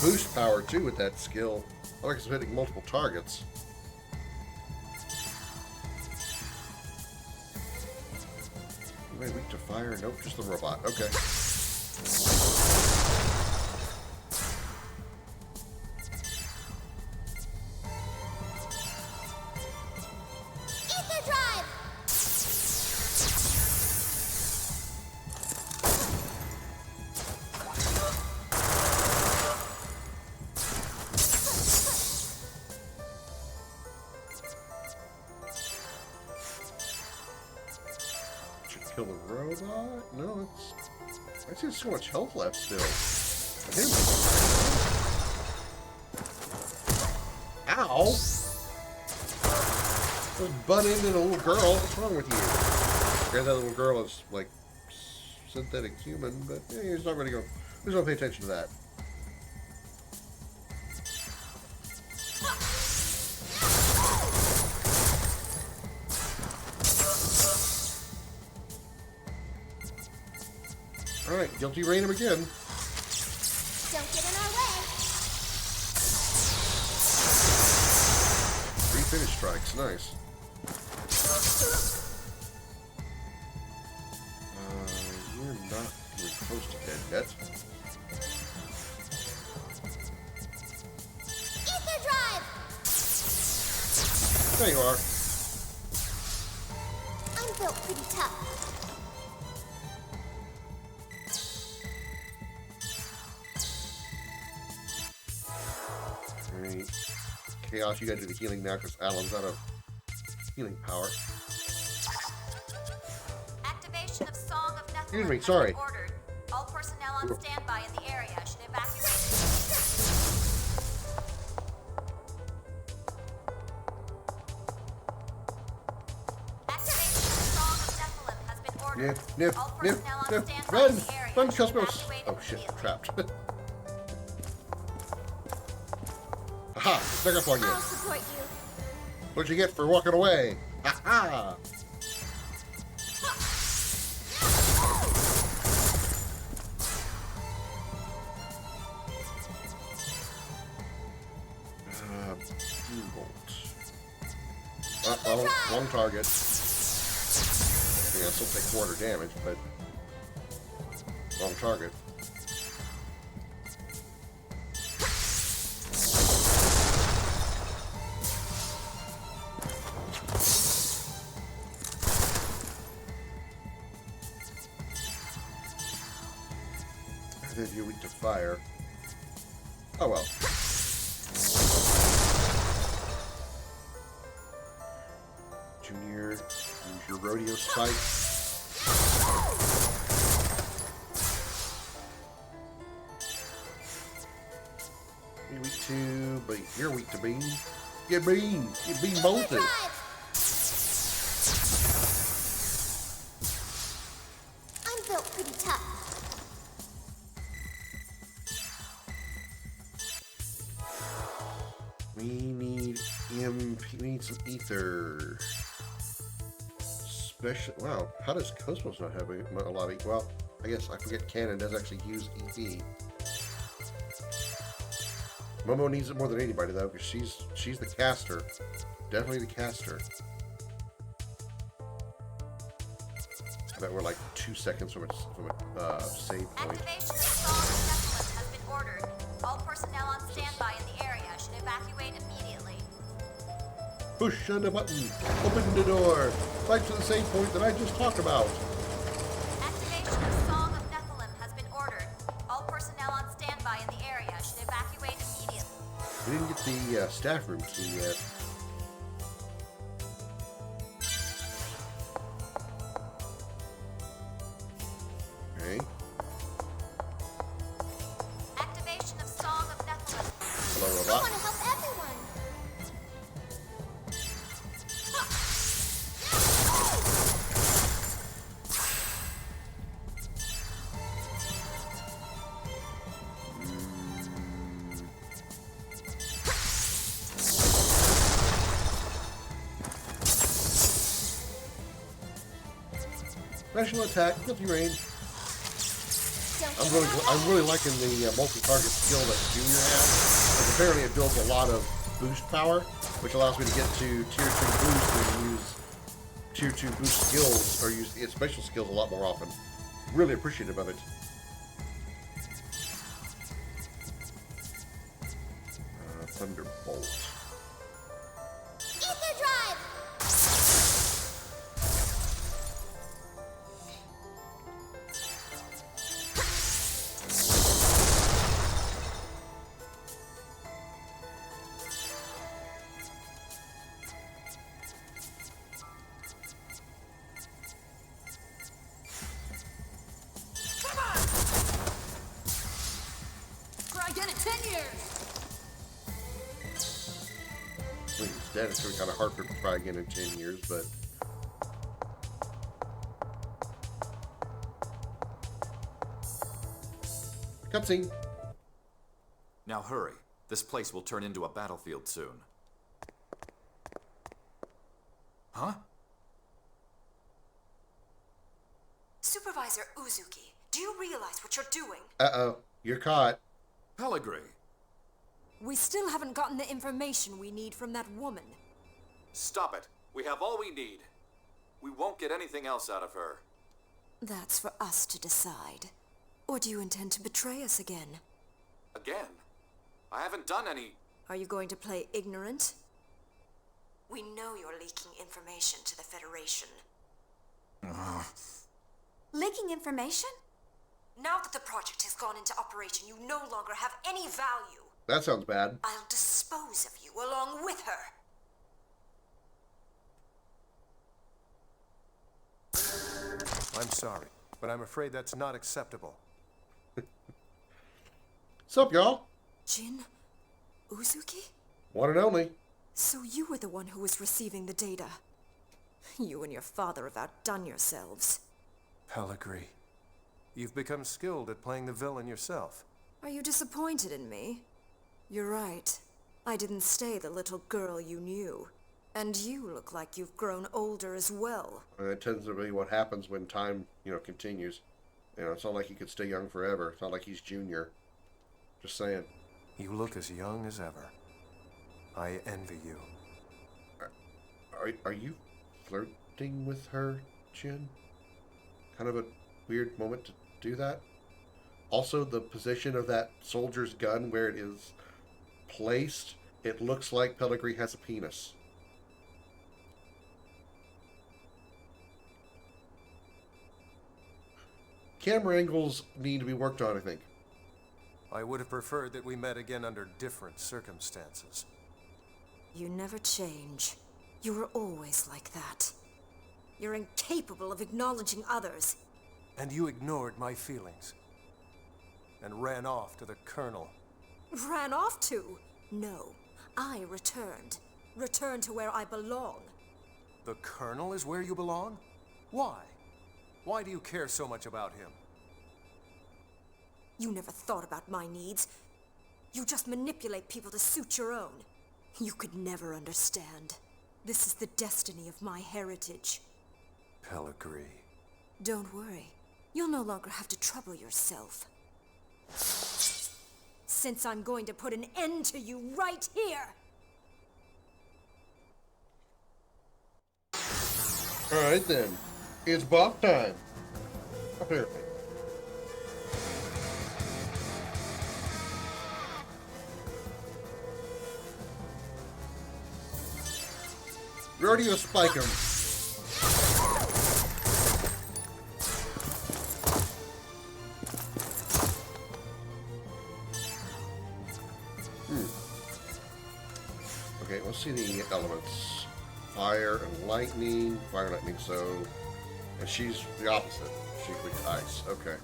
boost power too with that skill. I like it's hitting multiple targets. Anybody weak to fire? Nope, just the robot. Okay. Ether drive! Should kill the robot? No, it's... I see so much health left still. Him. Ow! Just butt into the little girl. What's wrong with you? Yeah, that little girl is like synthetic human, but he's not really going. Who's gonna pay attention to that? All right, guilty rain him again. Don't get in our way. 3 finish strikes, nice. You're not even close to dead yet. Ether drive! There you are. I'm built pretty tough. Alright. Chaos, you gotta do the healing now because Alan's out of healing power. Activation of Song of Nephilim Excuse me, has sorry. been ordered. All personnel on standby in the area should evacuate. Activation of Song of Nephilim has been ordered. Nip, nip, All nip, personnel on nip. standby Run! in the area Run, should Cosmos! evacuate Oh shit, I'm immediately. trapped. Aha! Snuck up on you. I'll support you. What'd you get for walking away? Aha! Beam bolt. Wrong target. Yeah, still take quarter damage, but wrong target. Then you're weak to fire. Oh well. Junior, use your rodeo spike. You're weak to, but you're weak to beam. Get beam. Get beam bolted. I'm built pretty tough. We need MP. We need some ether. Special. Wow. How does Cosmos not have a lot of? Well, I guess I forget. Canon does actually use EP. Momo needs it more than anybody though, because she's the caster. Definitely the caster. I bet we're like 2 seconds from a save point. Activation of Song of Nephilim has been ordered. All personnel on standby in the area should evacuate immediately. Push on the button. Open the door. Right to the save point that I just talked about. Activation of Song of Nephilim has been ordered. All personnel on standby in the area should evacuate immediately. We didn't get the staff room key yet. Okay. Activation of Song of Nephilim. Hello, I robot. want to help everyone. Special attack, filthy rain. I'm really liking the multi-target skill that Junior has. Because apparently it builds a lot of boost power, which allows me to get to tier 2 boost and use tier 2 boost skills, or use its special skills a lot more often. Really appreciative of it. Thunderbolt. Ether drive. Try again in 10 years. Wait, he's dead. It's going to be kind of hard for him to try again in 10 years, but... Cutscene. Now hurry. This place will turn into a battlefield soon. Huh? Supervisor Uzuki, do you realize what you're doing? Uh-oh. You're caught. Pellegrini. We still haven't gotten the information we need from that woman. Stop it. We have all we need. We won't get anything else out of her. That's for us to decide. Or do you intend to betray us again? Again? I haven't done any... Are you going to play ignorant? We know you're leaking information to the Federation. Leaking information? Now that the project has gone into operation, you no longer have any value. That sounds bad. I'll dispose of you along with her. I'm sorry, but I'm afraid that's not acceptable. Sup, y'all? Jin? Uzuki? One and only. So you were the one who was receiving the data. You and your father have outdone yourselves. Pellegrini, you've become skilled at playing the villain yourself. Are you disappointed in me? You're right. I didn't stay the little girl you knew. And you look like you've grown older as well. And that tends to be what happens when time, continues. It's not like he could stay young forever. It's not like he's Junior. Just saying. You look as young as ever. I envy you. Are you flirting with her, Jin? Kind of a weird moment to do that. Also, the position of that soldier's gun, where it is placed, it looks like Pellegrini has a penis. Camera angles need to be worked on, I think. I would have preferred that we met again under different circumstances. You never change. You were always like that. You're incapable of acknowledging others. And you ignored my feelings. And ran off to the Colonel. Ran off to? No. I returned. Returned to where I belong. The Colonel is where you belong? Why? Why do you care so much about him? You never thought about my needs. You just manipulate people to suit your own. You could never understand. This is the destiny of my heritage. Pellegrini. Don't worry. You'll no longer have to trouble yourself. Since I'm going to put an end to you right here! Alright then. It's boss time. Apparently. Rodeo spike him. Okay, let's see the elements. Fire and lightning. Fire and lightning, so... And she's the opposite. She's weak to ice. Okay.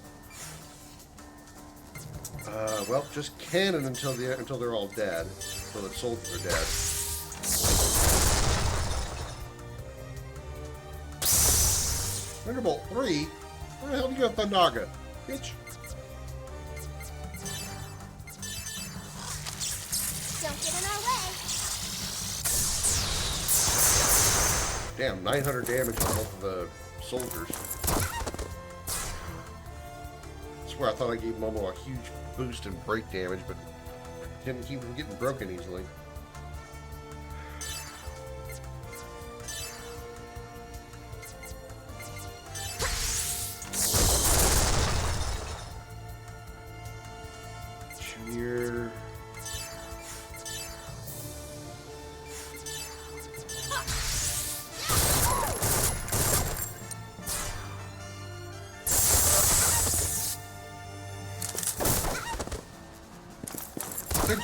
Well, just cannon until they're all dead. Until the soldiers are dead. Thunderbolt 3? Where the hell do you got Thundaga? Bitch. Don't get in our way. Damn, 900 damage on both of the soldiers. I swear I thought I gave Momo a huge boost in break damage, but didn't keep him getting broken easily. Cheer.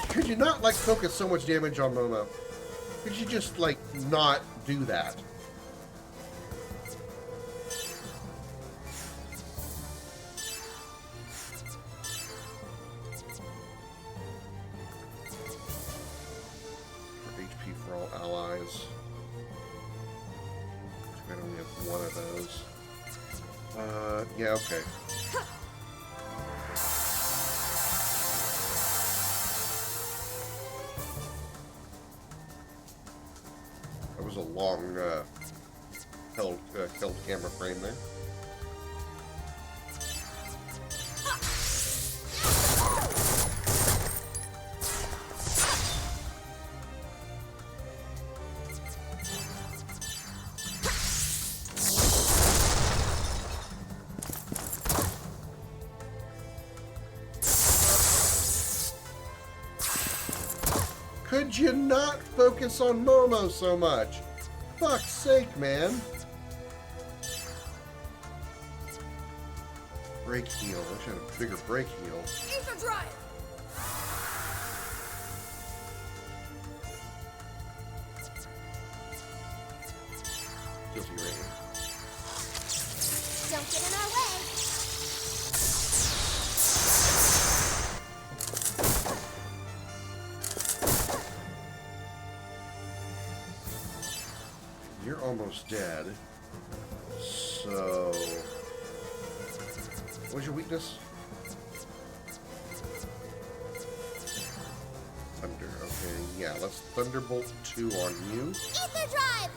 Could you not, like, focus so much damage on Momo? Could you just, like, not do that? For HP for all allies. I only have one of those. Yeah, okay. That was a long, held camera frame there. Could you not focus on Momo so much? Fuck's sake, man. Break heal. I wish I had a bigger break heal. Ether drive! Guilty rating. Don't get in our way. You're almost dead. So... What's your weakness? Thunder. Okay, yeah, let's Thunderbolt 2 on you. Ether drive!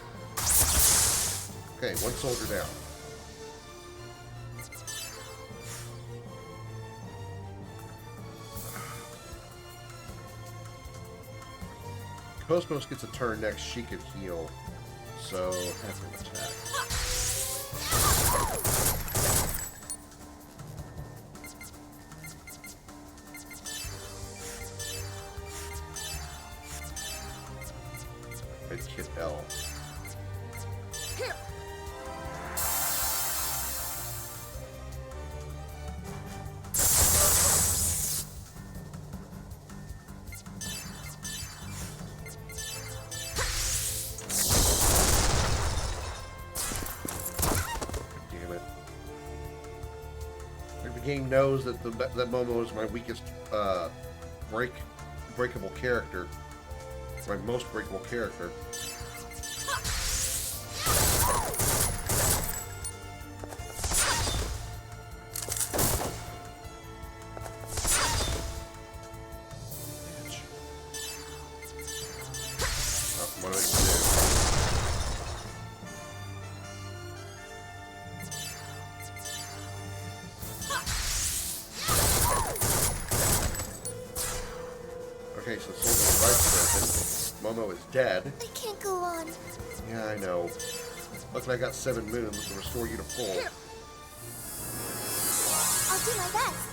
Okay, one soldier down. Cosmos gets a turn next, she could heal. So, have an attack. Hit Kit L. Here! game knows that that Momo is my weakest breakable character. My most breakable character. What do I do? Okay, so Soul's right broken. Momo is dead. I can't go on. Yeah, I know. Luckily I got 7 moons to restore you to full. I'll do my best.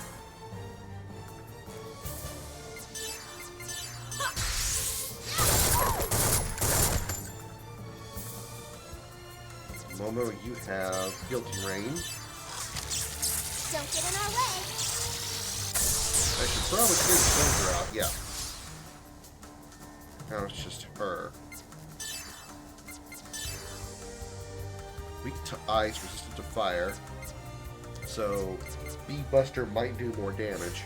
Momo, you have Guilty Rain. Don't get in our way. I should probably clear the soldier out, yeah. Now it's just her. Weak to ice, resistant to fire. So, Bee Buster might do more damage.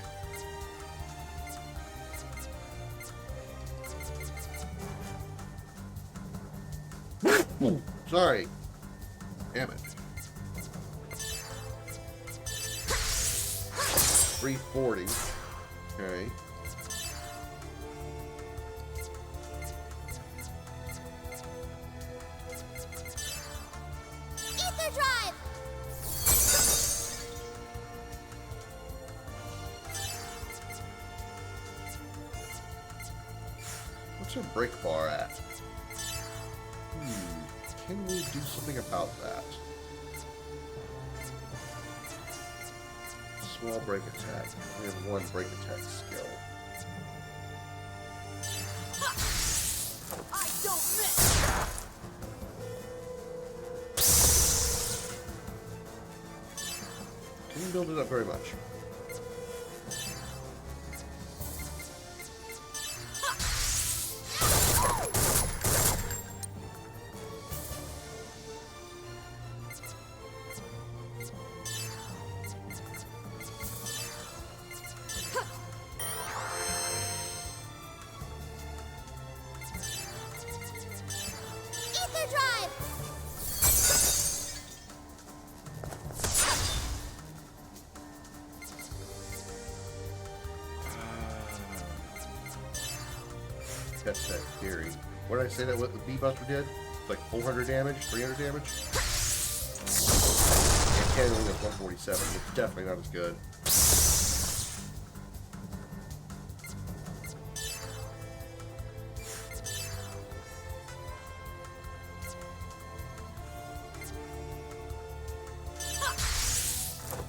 Sorry. Damn it. 340. Okay. Ether drive. What's her break bar at? Can we do something about that? Small break attack. We have 1 break attack skill. I don't miss. Didn't build it up very much. Ether drive. Catch that theory. What did I say that what the Bee Buster did? Like 400 damage? 300 damage? Yeah, Ken only does 147. It's definitely not as good.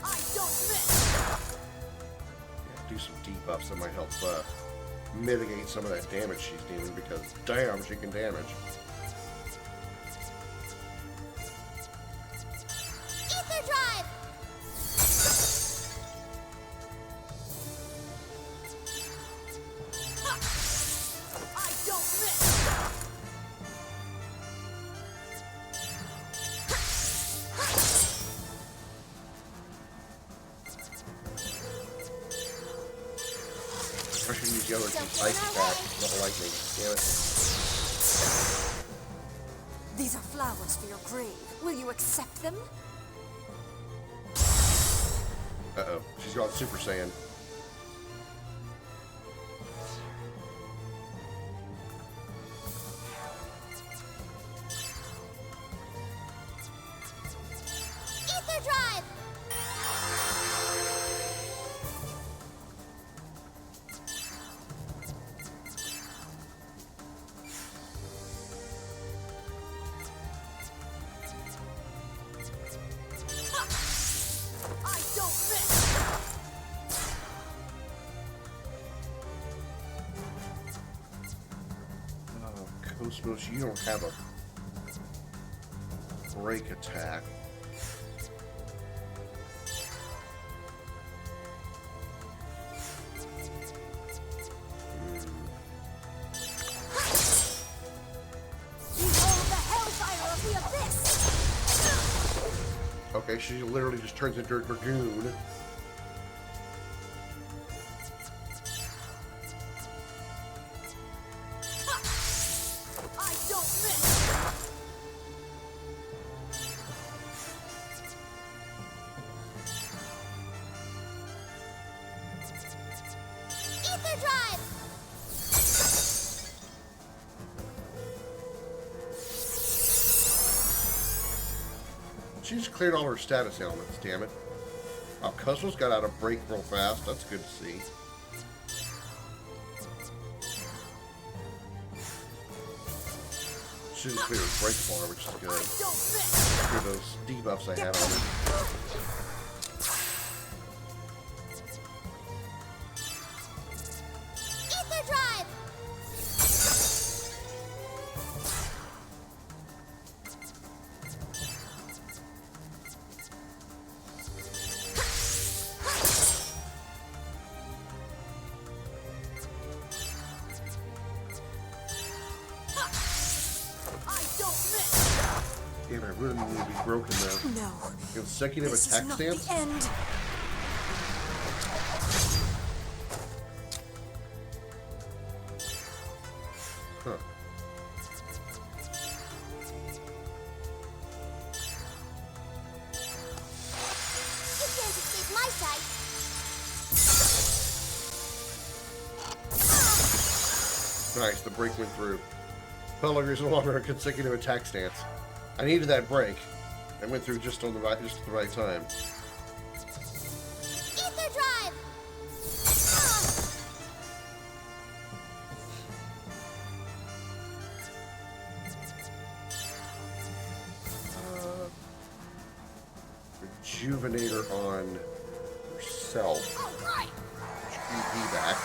I don't miss. Yeah, do some debuffs that might help mitigate some of that damage she's dealing because damn, she can damage. Ether drive. I don't miss. I should use the other ice attack, not lightning. Damn it. These are flowers for your grave. Will you accept them? Uh-oh. She's gone Super Saiyan. Ether drive. I don't miss. Oh, Cosmos, you don't have a break attack. Behold the hellfire of the abyss. Okay, she literally just turns into a dragoon. Ether drive! She just cleared all her status ailments, damn it. Wow, Cosmo's got out of break real fast. That's good to see. She just cleared her break bar, which is good. Clear those debuffs I had on it. Ether drive! Damn, I really need to be broken though. No. Consecutive This attack is not stance? the end. Huh. You can't escape my sight. Nice, the break went through. Pelagri's no longer a consecutive attack stance. I needed that break. I went through just at the right time. Ether drive! Rejuvenator on herself. Oh, right! EP back.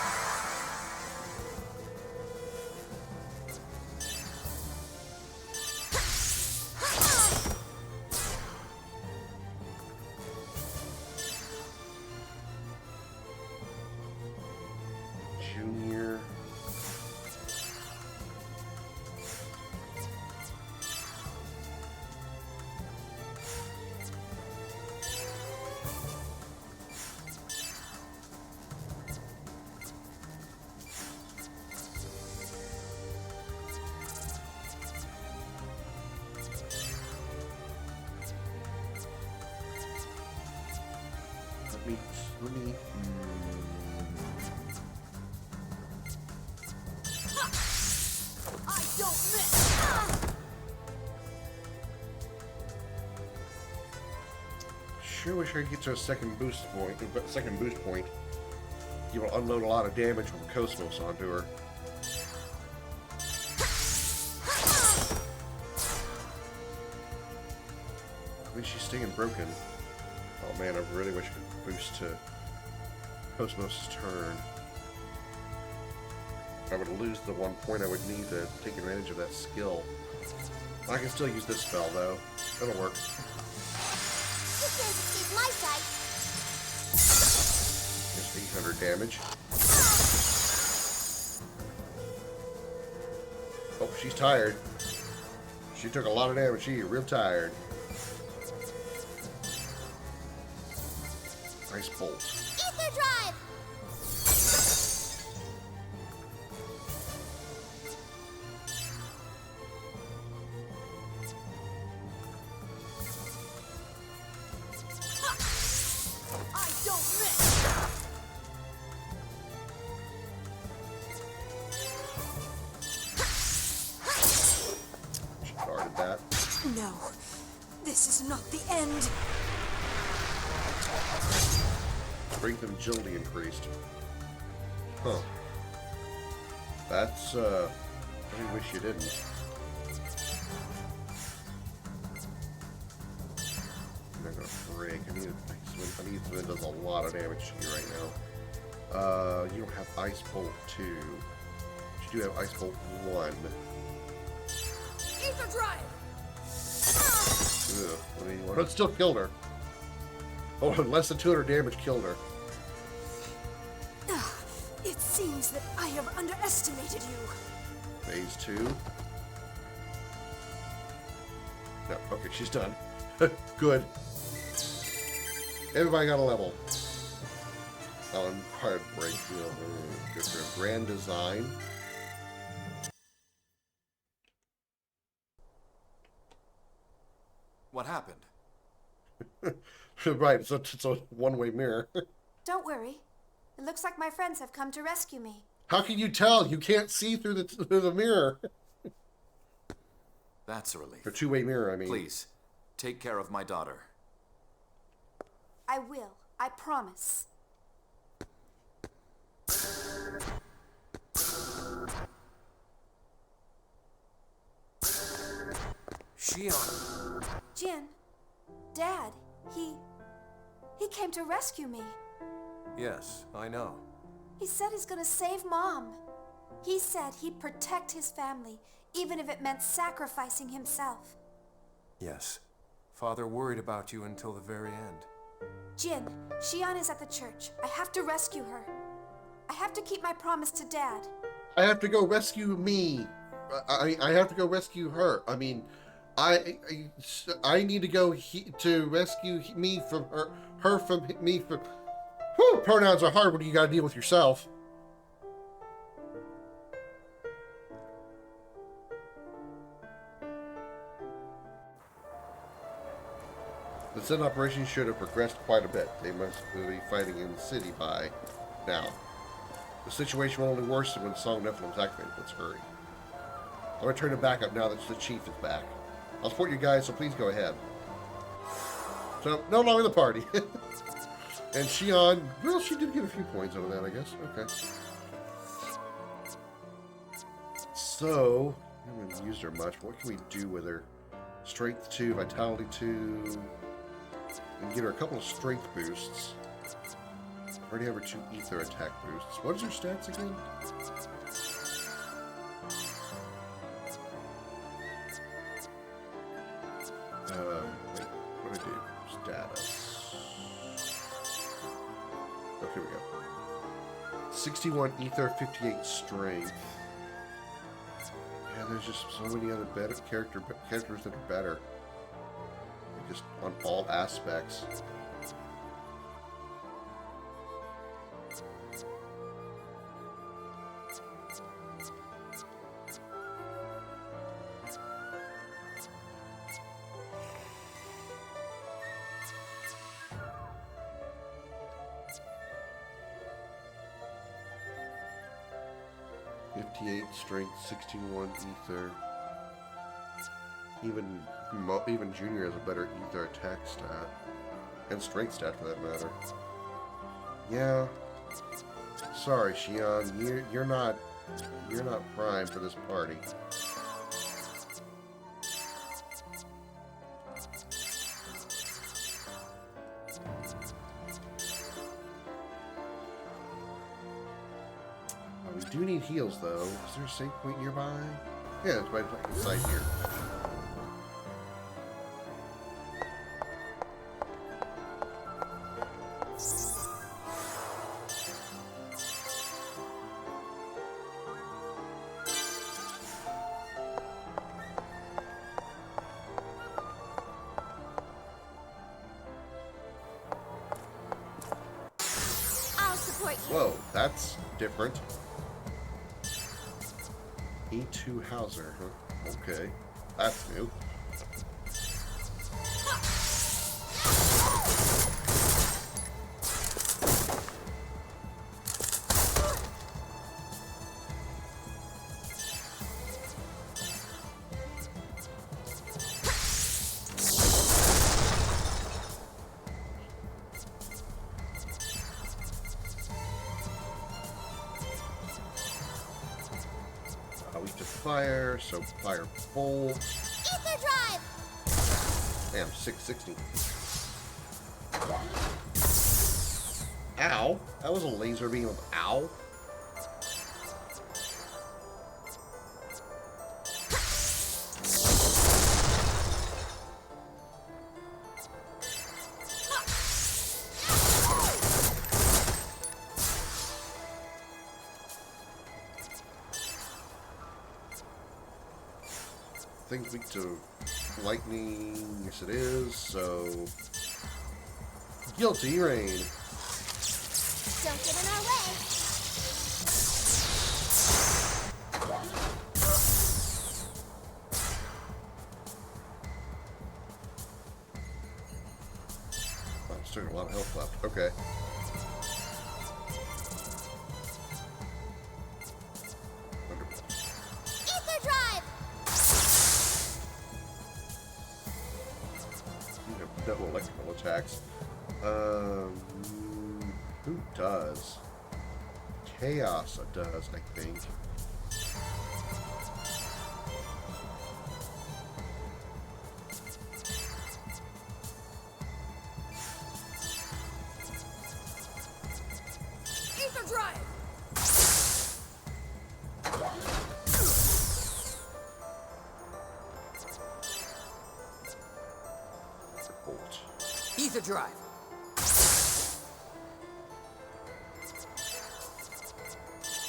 Junior. Let me. I don't miss! Sure wish I could get to a second boost point. You will unload a lot of damage from Cosmos onto her. At least she's staying broken. Oh man, I really wish I could boost to Cosmos' turn. I would lose the 1 point I would need to take advantage of that skill. I can still use this spell though. It'll work. You can't escape my sight. Just 800 damage. Oh, she's tired. She took a lot of damage. She's real tired. Ice bolt. Ether drive! I don't miss! She guarded that. No. This is not the end. Strength and agility increased. Huh. That's, I really wish you didn't. I'm not gonna break. I need something that does a lot of damage to you right now. You don't have Ice Bolt 2. But you do have Ice Bolt 1. Ether drive! Ugh, but it still killed her. Oh, less than 200 damage killed her. It seems that I have underestimated you. Phase 2. No, okay, she's done. Good. Everybody got a level. Unrequired break. Good for grand design. What happened? Right, it's a one-way mirror. Don't worry. It looks like my friends have come to rescue me. How can you tell? You can't see through the mirror. That's a relief. The two-way mirror, I mean. Please, take care of my daughter. I will. I promise. Xion. Jin, Dad, he came to rescue me. Yes, I know. He said he's gonna save Mom. He said he'd protect his family, even if it meant sacrificing himself. Yes. Father worried about you until the very end. Jin, Xion is at the church. I have to rescue her. I have to keep my promise to Dad. I have to go rescue me. I have to go rescue her. I mean, I need to go to rescue me from her from me from. Whew, pronouns are hard when you got to deal with yourself. The Zen operation should have progressed quite a bit. They must be fighting in the city by now. The situation will only worsen when the Song of Nephilim is activated. Let's hurry. I'm going to turn it back up now that the chief is back. I'll support you guys, so please go ahead. So, no longer the party. And Xion, well, she did get a few points out of that, I guess. Okay. So, I haven't used her much. What can we do with her? Strength 2, Vitality 2. We can give her a couple of strength boosts. I already have her 2 ether attack boosts. What is her stats again? Wait, what did I do? Status. Oh, here we go. 61 ether, 58 strength. Yeah, there's just so many other better characters that are better. Just on all aspects. Strength, 61 ether. Even Junior has a better ether attack stat and strength stat for that matter. Yeah. Sorry, Xion, you're not prime for this party. We do need heals, though. Is there a save point nearby? Yeah, it's right inside here. I'll support you. Whoa, that's different. E2 Hauser, huh? Okay. That's new. Fire, so fire bolt. Ether drive. Damn, 660. Ow! That was a laser beam of ow. Things weak to lightning, yes it is, so... Guilty Rain. Don't get in our way. Oh, still got a lot of health left, okay. well, electrical attacks. Who does? Chaos does, I think. Ether drive! Bolt. Ether drive.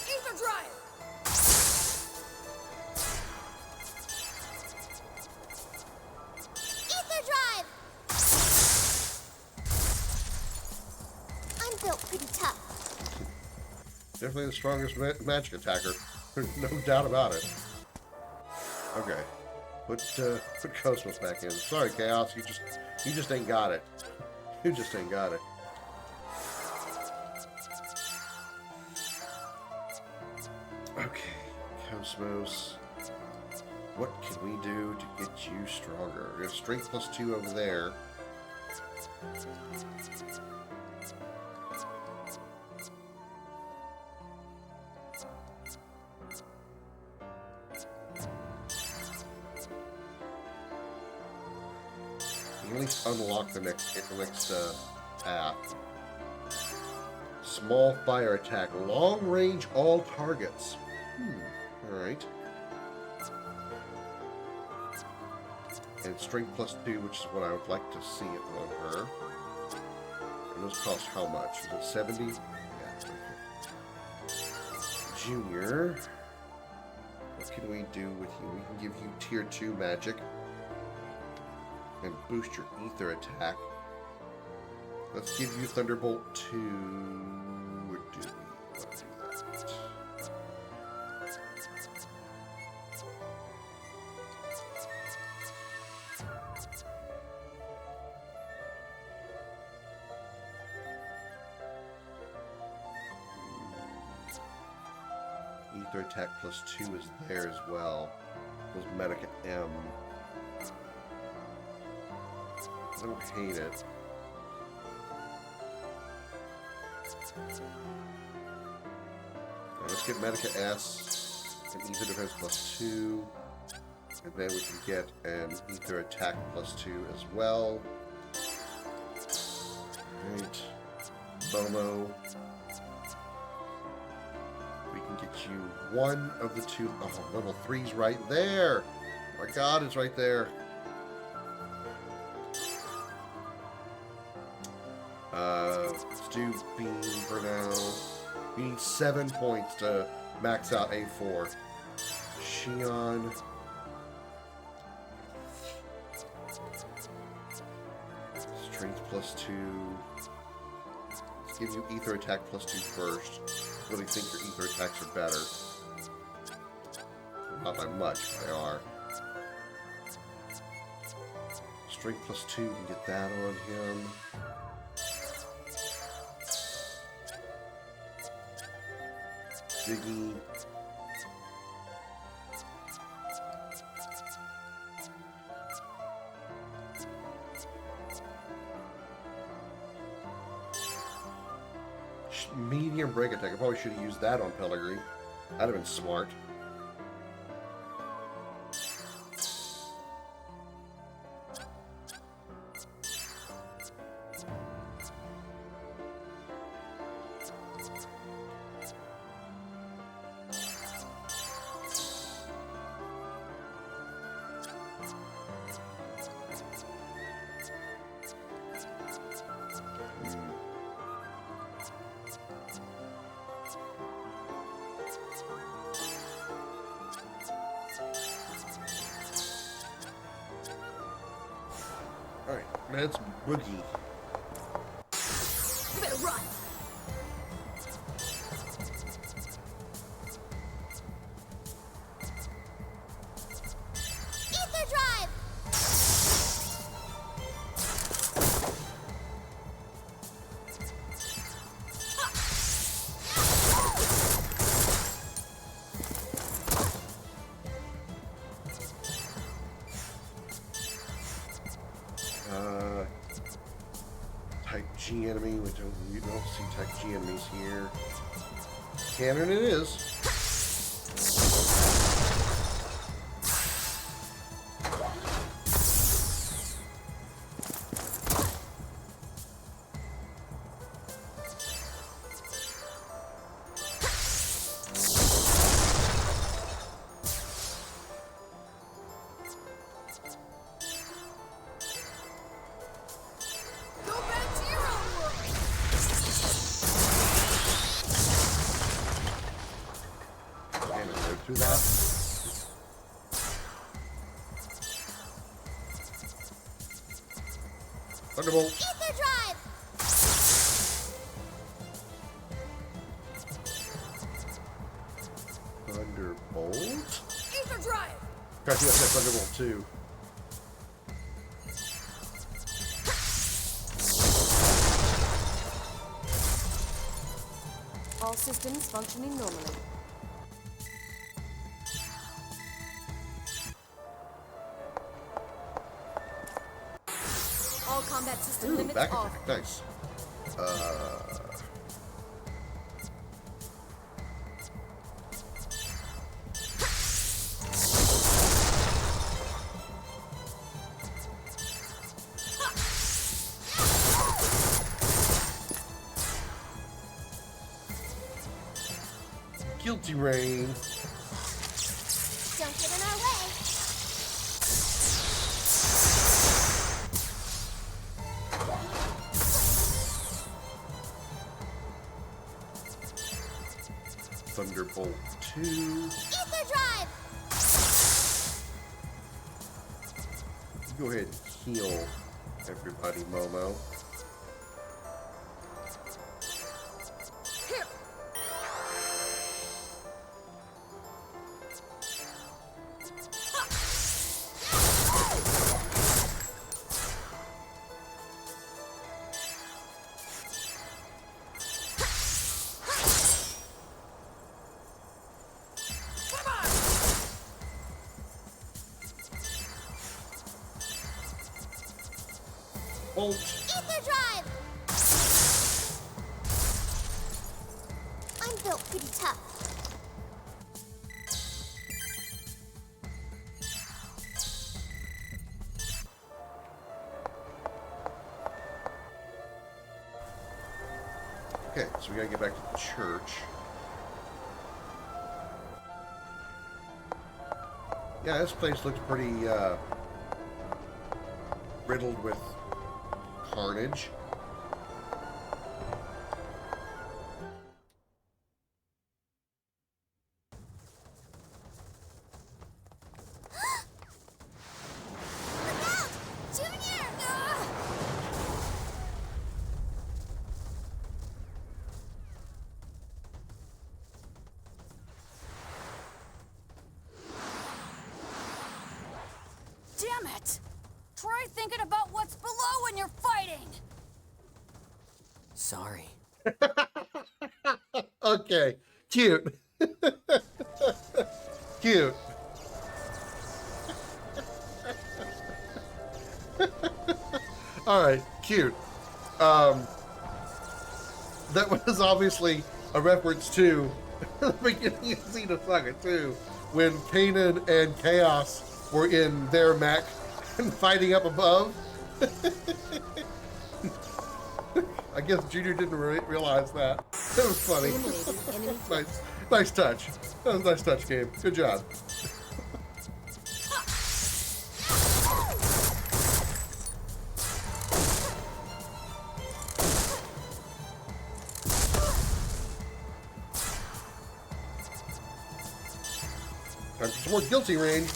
Ether drive! Ether drive! I'm built pretty tough. Definitely the strongest magic attacker. No doubt about it. Okay. Put Cosmos back in. Sorry, Chaos. You just ain't got it. You just ain't got it. Okay, Cosmos. What can we do to get you stronger? We have strength +2 over there. You can at least unlock the next path. Small fire attack, long range, all targets. Alright. And strength +2, which is what I would like to see it on her. And those cost how much? Is it 70? Yeah. Okay. Junior. What can we do with you? We can give you tier 2 magic. And boost your ether attack. Let's give you Thunderbolt 2. Or do we want to do that? Ether attack +2 is there as well. Those Medica M. I don't hate it. Now let's get Medica S and Ether Defense +2. And then we can get an Ether Attack +2 as well. Right. Bomo. We can get you one of the two. Oh, level 3's right there. Oh my god, it's right there. Let's do Beam for now. We need 7 points to max out A4. Shion. Strength +2. Let's give you Ether Attack +2 first. I really think your Ether attacks are better. Not by much, but they are. Strength +2, we can get that on him. Ziggy. Medium break attack. I probably should have used that on Pellegrini. That'd have been smart. Alright, let's boogie. You better run! Ether drive! G enemy. We don't see Tech G enemies here. Cannon it is. Through that. Thunderbolt. Ether drive. Thunderbolt. Ether drive. I think that's Thunderbolt too. All systems functioning normally. All combat system Ooh, limits back off. attack. Nice. Guilty Rain. Don't get in our way. Thunderbolt 2. Ether drive. Go ahead and heal everybody, Momo. Here. Bolt. Ether drive. I'm built pretty tough. Okay, so we gotta get back to the church. Yeah, this place looks pretty riddled with carnage. Look out! Junior! Damn it! Try thinking about what's below when you're fighting! Sorry. Okay, cute. Cute. All right, cute. That was obviously a reference to the beginning of Xenosaga 2, when Kanan and Chaos were in their mech and fighting up above. I guess Junior didn't realize that. That was funny. Nice touch. That was a nice touch, game. Good job. Time for some more guilty rain.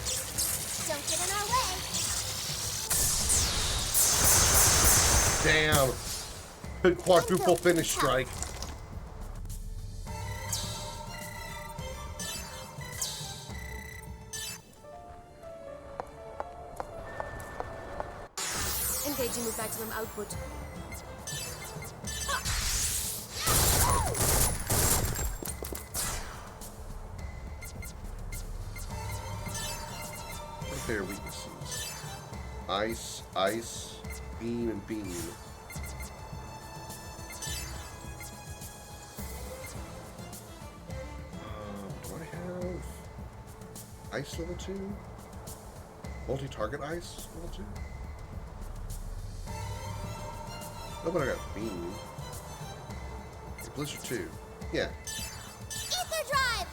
Don't get in our way. Damn. Good quadruple finish strike. Engaging with maximum output. What are their weaknesses? Ice, ice, beam, and beam. Ice level 2? Multi-target ice level 2? Oh, but I got beam. Okay, Blizzard 2. Yeah. Ether drive!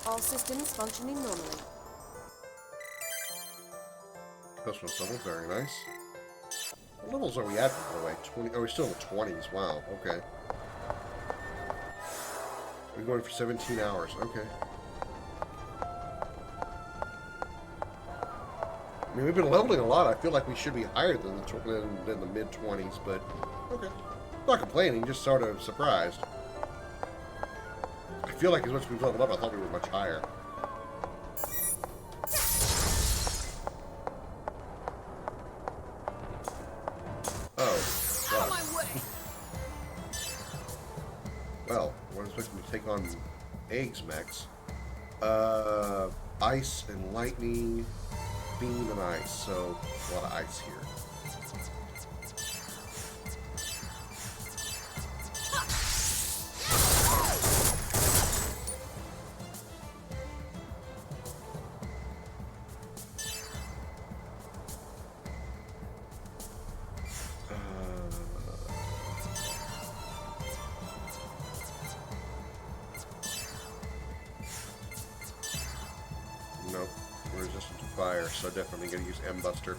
All systems functioning normally. Cosmos level, very nice. What levels are we at, by the way? 20. Oh, we're still in the 20s. Wow, okay. We're going for 17 hours. Okay. I mean, we've been leveling a lot. I feel like we should be higher than the mid-20s, but okay. Not complaining, just sort of surprised. I feel like as much as we've leveled up, I thought we were much higher. Oh, Out of my way! Well, we're expecting to take on eggs mechs. Ice and lightning, beam and ice, so a lot of ice here. Nope, we're resistant to fire, so definitely gonna use M-Buster.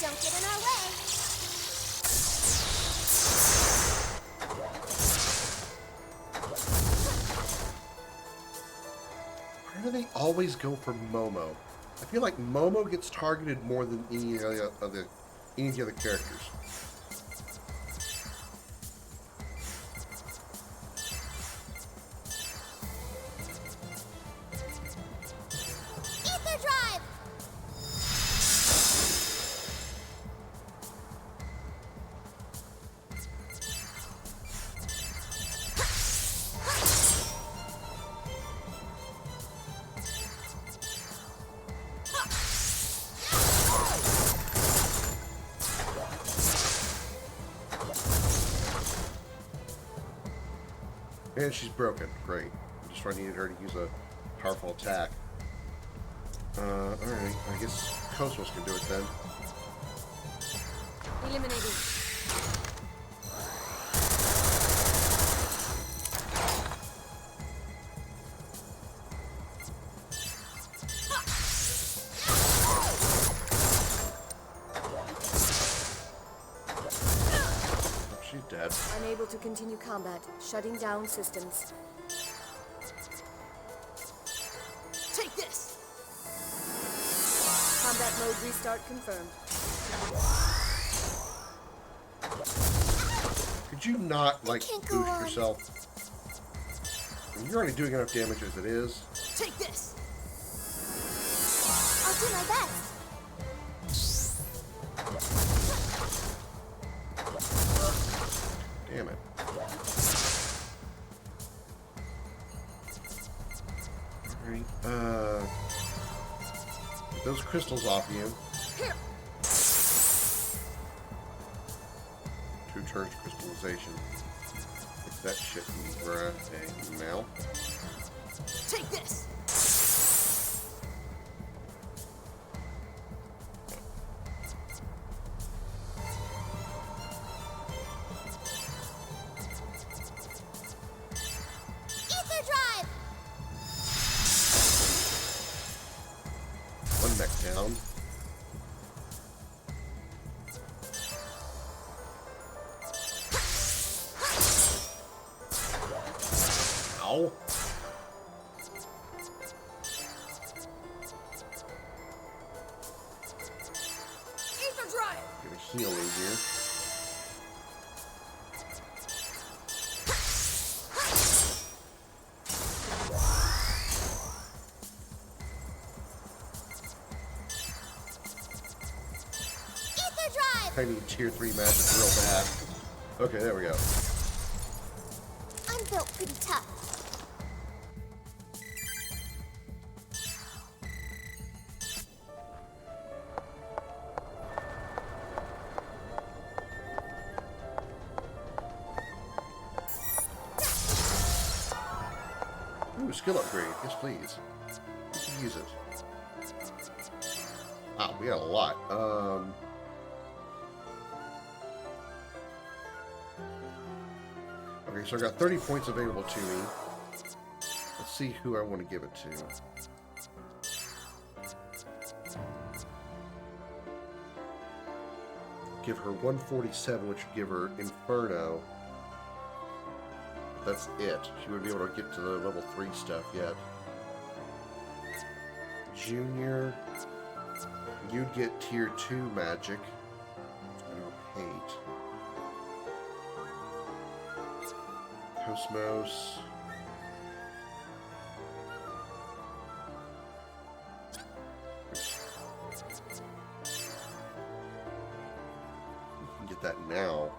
Don't get in our way. Why do they always go for Momo? I feel like Momo gets targeted more than any of the other characters. Ether drive! And she's broken. Great. I just needed her to use a powerful attack. Alright. I guess Cosmos can do it then. Eliminating. She's dead. Unable to continue combat. Shutting down systems. Take this! Combat mode restart confirmed. Could you not, like, can't boost go on. yourself? I mean, you're already doing enough damage as it is. Take this! I'll do my best. Damn it. Alright, get those crystals off you. Here! 2 turns crystallization. Fix that shit right now. Take this! Ether drive! One mech down. Ow. Ether drive! Get a heal in here. Ether drive! I need tier 3 magic real bad. Okay, there we go. I'm I'm built pretty tough. Ooh, skill upgrade. Yes, please. You can use it. Wow, we got a lot. Okay, so I got 30 points available to me. Let's see who I want to give it to. Give her 147, which would give her Inferno. That's it. She wouldn't be able to get to the level 3 stuff yet. Junior, you'd get tier 2 magic. And hate. Cosmos. You can get that now.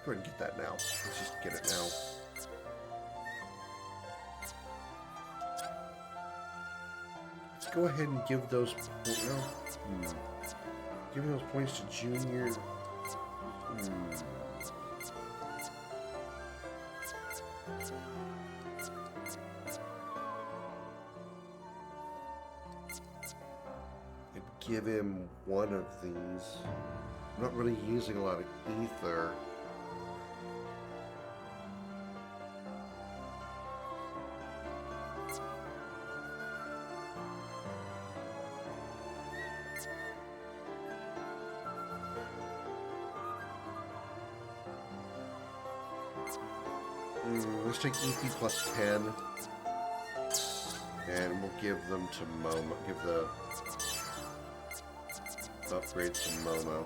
Go ahead and get that now. Let's just get it now. Let's go ahead and give those give those points to Junior. And give him one of these. I'm not really using a lot of ether. Let's take EP plus 10, and we'll give them to Momo. Give the upgrades to Momo.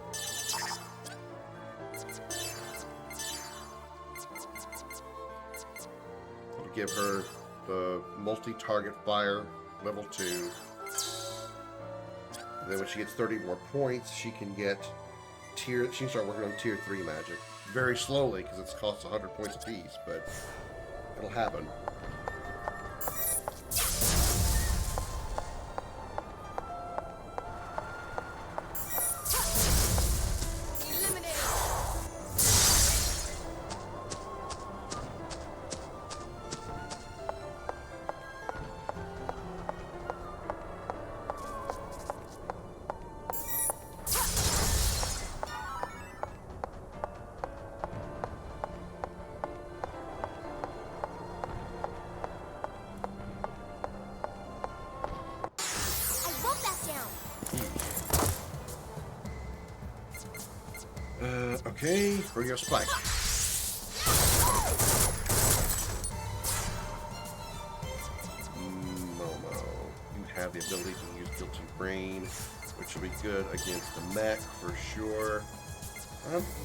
We'll give her the multi-target fire level 2. And then when she gets 30 more points, she can get she can start working on tier 3 magic. Very slowly, because it costs 100 points apiece, but it'll happen. Okay, for your spike. Momo, you have the ability to use Guilty Brain, which will be good against the mech for sure.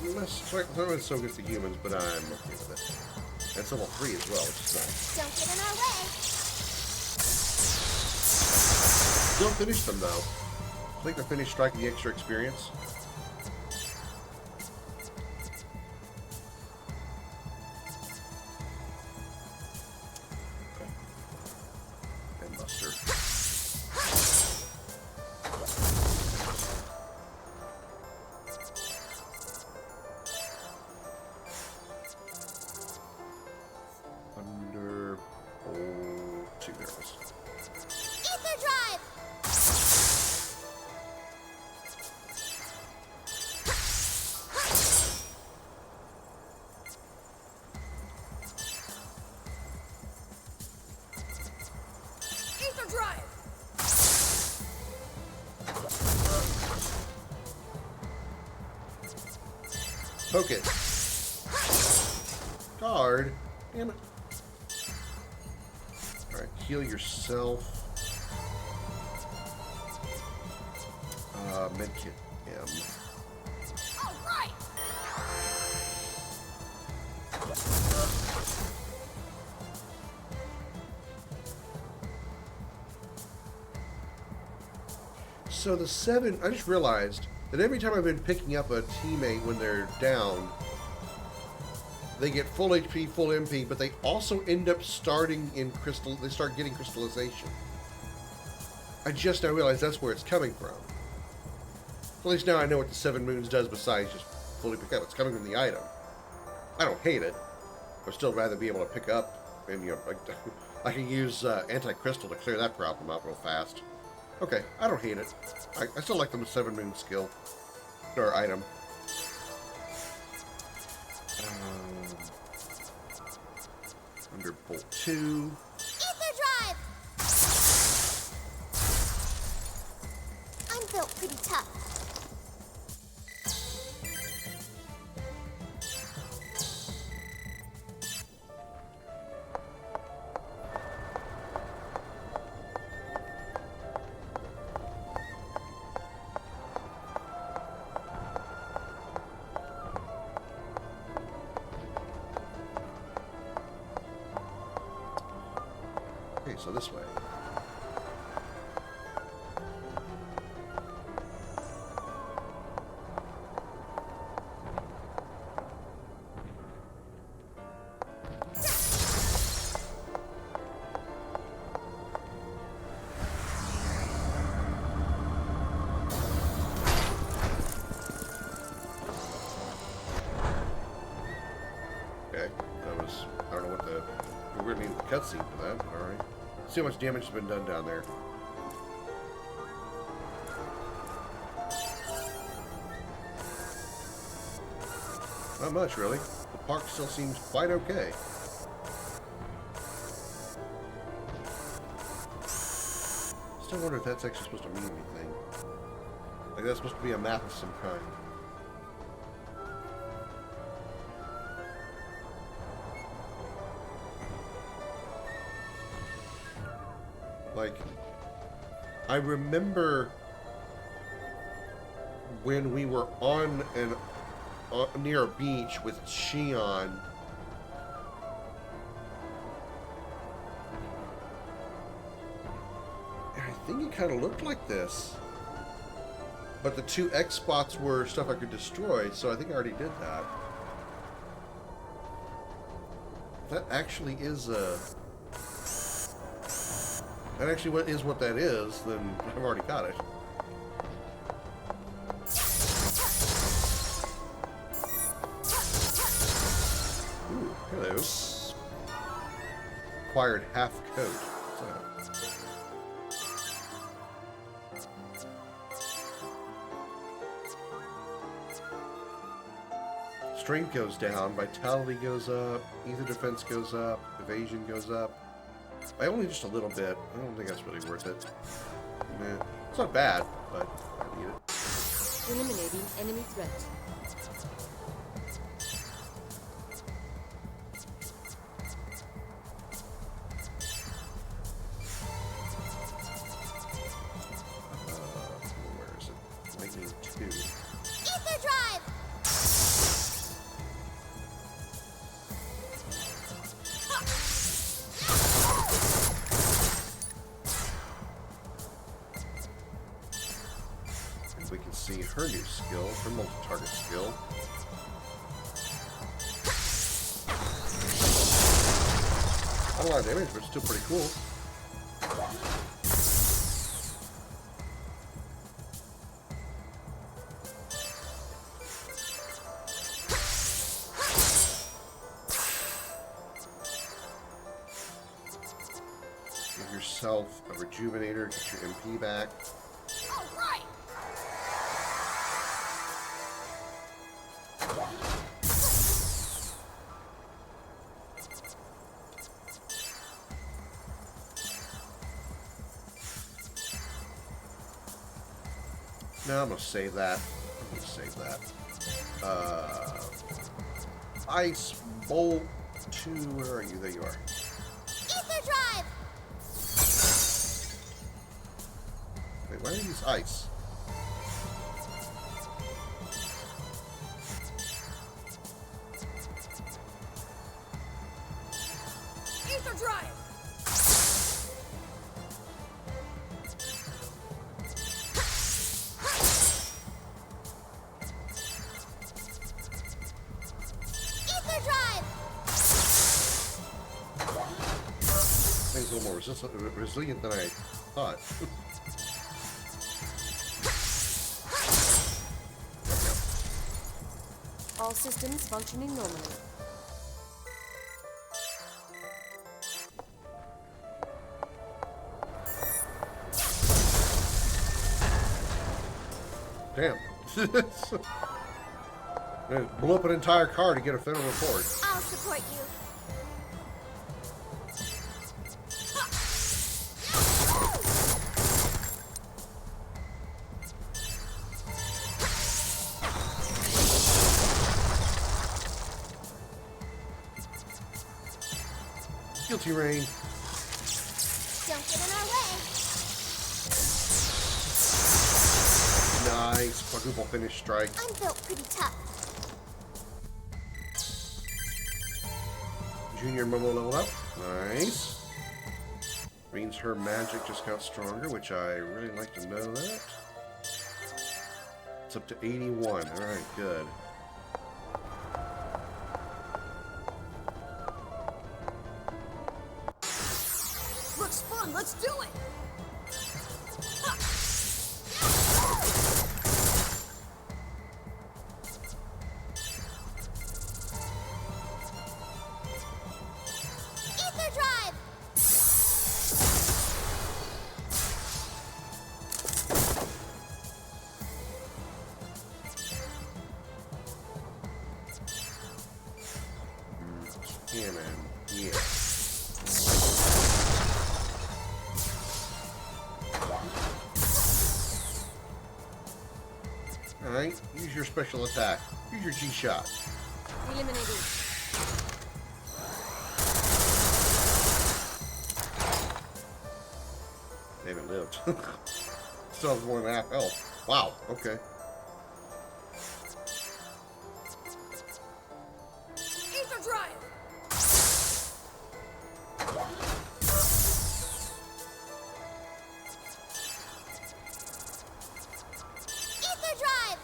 It's so against the humans, but I'm okay with it. That's level 3 as well, which is nice. Don't get in our way. Still finish them though. I think they're finished striking the extra experience. Focus. Guard. Damn it. Alright, heal yourself. Medkit M. Alright. so the 7, I just realized that every time I've been picking up a teammate when they're down, they get full HP, full MP, but they also end up starting in they start getting crystallization. I just now realized that's where it's coming from. At least now I know what the 7 moons does besides just fully pick up. It's coming from the item. I don't hate it. I'd still rather be able to pick up, and I can use anti-crystal to clear that problem up real fast. Okay, I don't hate it. I still like the 7 moon skill or item. Thunderbolt 2. Ether drive! I'm built pretty tough. Okay, so this way. Okay, that was, I don't know what we're gonna need the cutscene for that, but alright. See how much damage has been done down there. Not much, really. The park still seems quite okay. Still wonder if that's actually supposed to mean anything. Like that's supposed to be a map of some kind. Like, I remember when we were on near a beach with Shion. And I think it kind of looked like this. But the 2 X spots were stuff I could destroy, so I think I already did that. That actually is a... That actually what that is, then I've already got it. Ooh, hello. Acquired half coat. Strength goes down, vitality goes up, ether defense goes up, evasion goes up. By only just a little bit. I don't think that's really worth it. Nah. It's not bad, but I need it. Eliminating enemy threat. Where is it? Lightning 2. Ether drive! We can see her new skill, her multi-target skill. Not a lot of damage, but it's still pretty cool. Give yourself a rejuvenator, get your MP back. All right! No, I'm gonna save that. Ice Bolt 2, where are you? There you are. Ether drive! Wait, why are these ice? Ether drive! thing's a little more resilient than I thought. All systems functioning normally. Damn. It blew up an entire car to get a federal report. I'll support you. Guilty Rain. Don't get in our way. Nice. Quadruple finish strike. I'm built pretty tough. Junior Momo leveled up. Nice. Means her magic just got stronger, which I really like to know that. It's up to 81. Alright, good. Looks fun, let's do it! Ether drive! Cannon. Yeah. Alright, use your special attack. Use your G-Shot. Eliminated. They haven't lived. Still has 1.5 health. Wow, okay. Ether drive! Ether drive!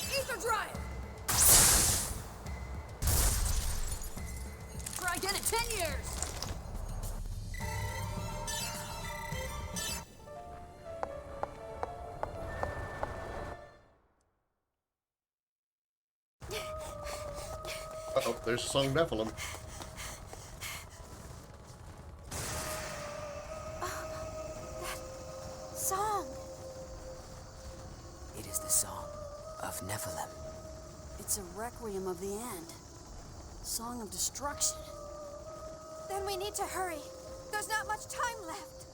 Ether drive! Try again in 10 years! Uh-oh, there's Song Nephilim. Song. It is the song of Nephilim. It's a requiem of the end. Song of destruction. Then we need to hurry. There's not much time left.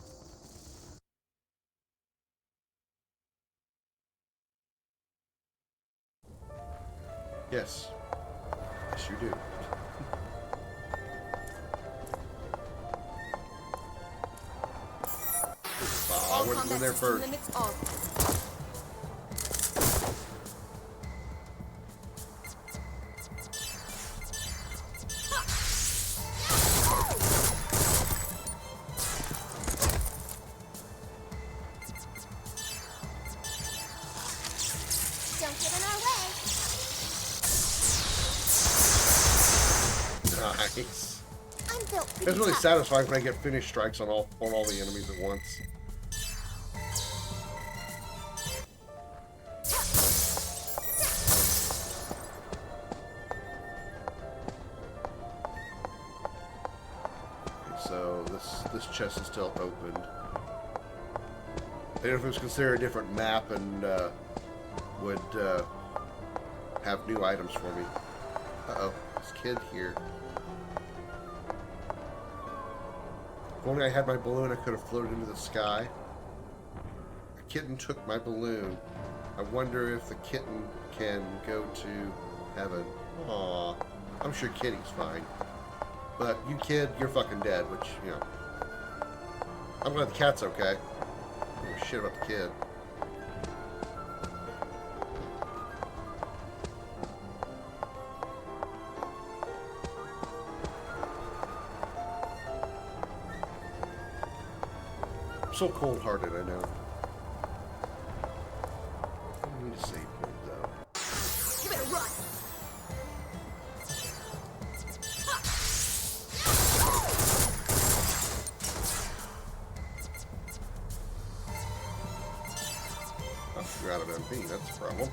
Yes. Yes, you do. All I went combat there system first. limits off. Don't get in our way. Nice. I'm built pretty It's really tough. satisfying when I get finish strikes on all the enemies at once. Okay, so this chest is still opened. I don't know if it was considered a different map and would have new items for me. Uh-oh, this kid here. If only I had my balloon, I could have floated into the sky. A kitten took my balloon. I wonder if the kitten can go to heaven. Aw, I'm sure Kitty's fine. But you kid, you're fucking dead, which, you know. I'm glad the cat's okay. I don't give a shit about the kid. so cold-hearted, I know. I need a save point, though. Give it a run. Oh, you're out of MP. That's a problem.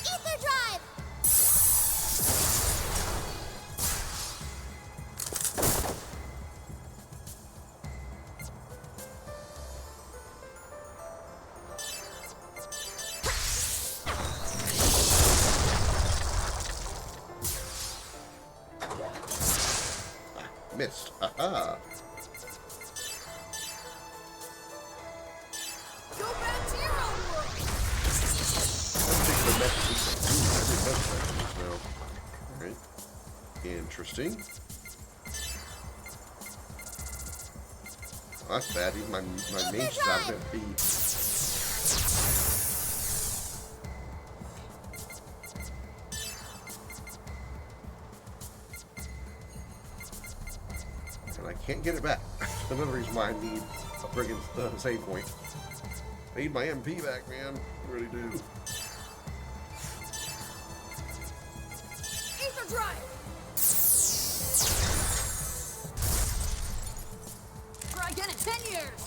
Ether drive! Missed. Aha. Go back to your own world. Alright. Interesting. Oh, that's bad. Even my mage is out of MP. And I can't get it back. That's another reason why I need a friggin' save point. I need my MP back, man. I really do. Ether drive. Try again in 10 years.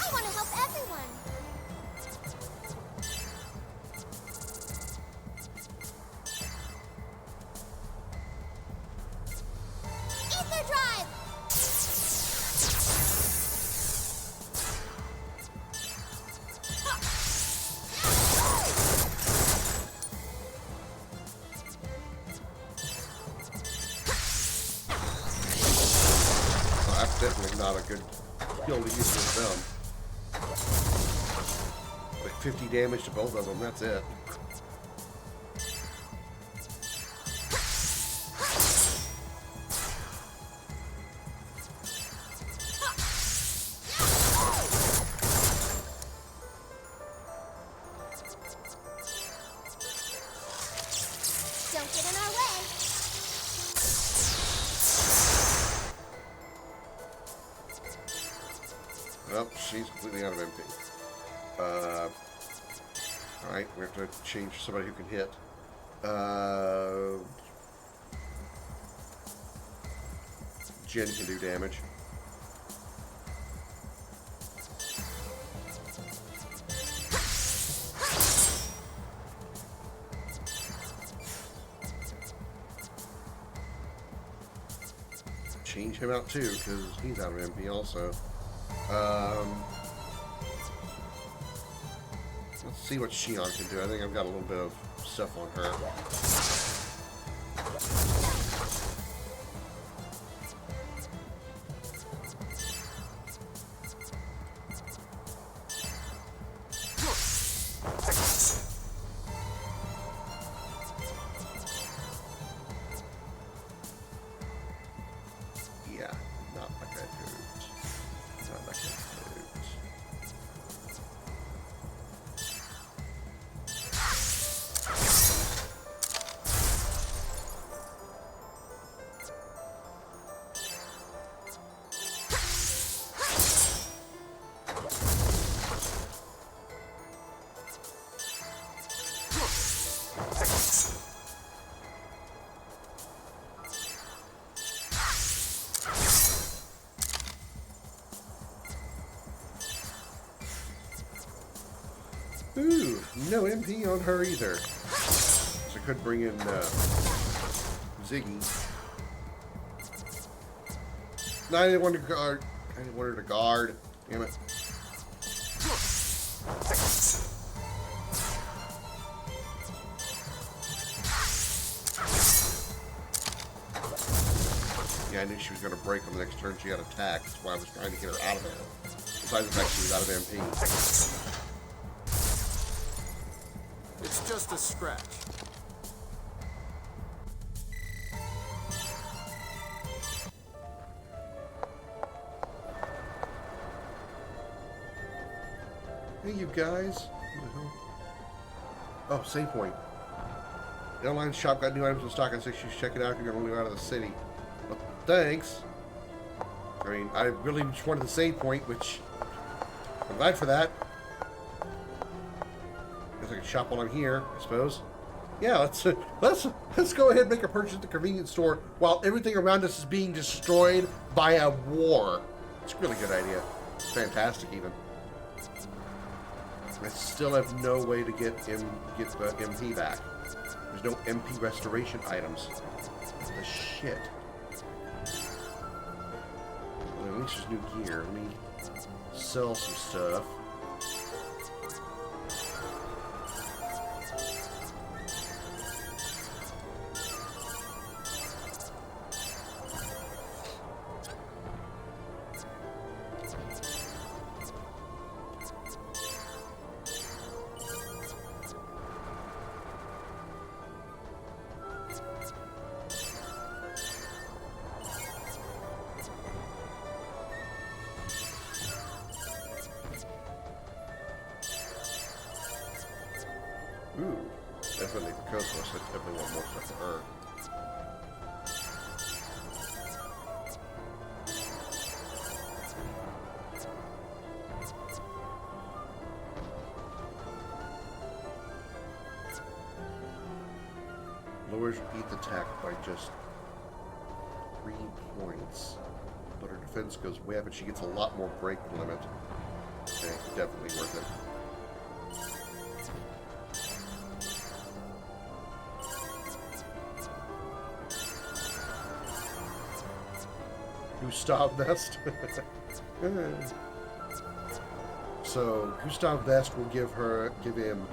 I want to help everyone. Ether drive! Well, that's definitely not a good skill to use with them. Like 50 damage to both of them, that's it. Don't get in our way. Well, she's completely out of MP. Alright, we have to change somebody who can hit. Jen can do damage. Change him out too, because he's out of MP also. Let's see what Shion can do. I think I've got a little bit of stuff on her. Yeah, not like I do. Not like I do. Ooh, no MP on her either. So I could bring in Ziggy. No, I didn't want to guard. I didn't want her to guard. Damn it. Okay, I knew she was going to break on the next turn she had attack. That's why I was trying to get her out of it. Besides the fact she was out of MP. It's just a scratch. Hey, you guys. What the hell? Oh, save point. The online shop got new items in stock and says you should check it out if you're going to move out of the city. Well, thanks. I mean, I really just wanted the save point, which I'm glad for that. Guess I can shop while I'm here, I suppose. Yeah, let's go ahead and make a purchase at the convenience store while everything around us is being destroyed by a war. It's a really good idea. It's fantastic, even. I still have no way to get the MP back. There's no MP restoration items. What the shit? Well, at least there's new gear. Let me sell some stuff. Ooh, definitely for Cosmos. I definitely want more stuff for her. Lowers ETH attack by just 3 points, but her defense goes way up and she gets a lot more break limit. Okay, definitely worth it. Gustav Vest. So Gustav Vest will give him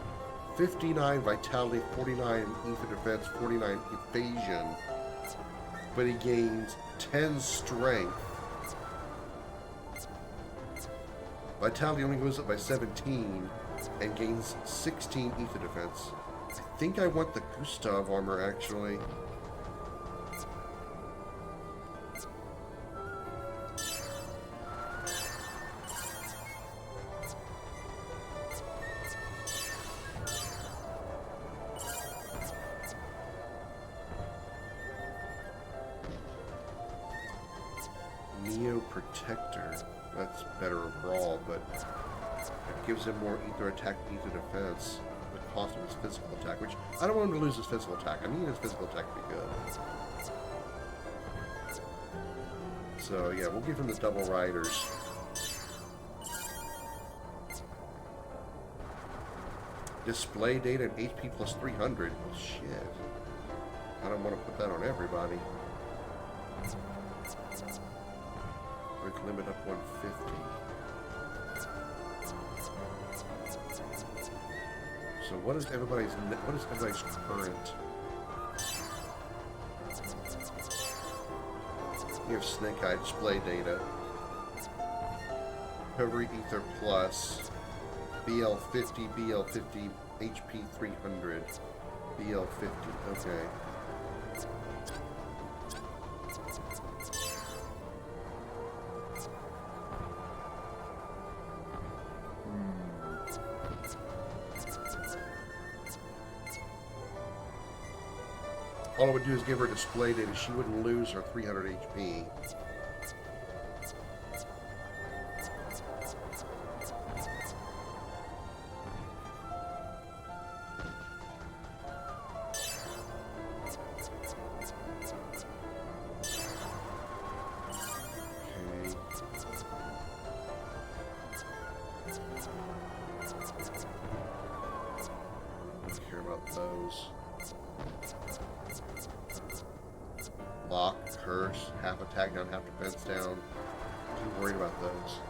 59 vitality, 49 ether defense, 49 evasion, but he gains 10 strength. Vitality only goes up by 17 and gains 16 ether defense. I think I want the Gustav armor actually. Protector. That's better overall, but it gives him more ether attack, ether defense, at the cost of his physical attack, which I don't want him to lose his physical attack. I need his physical attack to be good. So yeah, we'll give him the double riders. Display data and HP plus 300. Well, shit. I don't want to put that on everybody. Break limit up 150. So what is everybody's current? You have Snake Eye display data. Recovery Ether Plus. BL50, BL50, HP 300. BL50, okay. All I would do is give her display data. She wouldn't lose her 300 HP. Don't care about those. Lock, curse, half attack down, half defense down. I'm worried about those.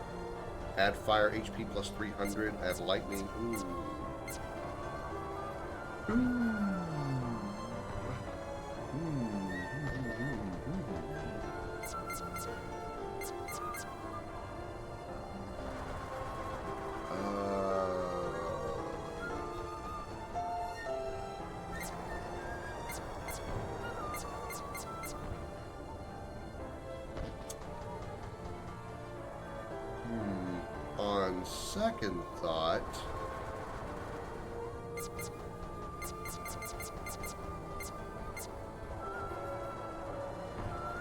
Add fire, HP plus 300. Add lightning. Ooh. On second thought,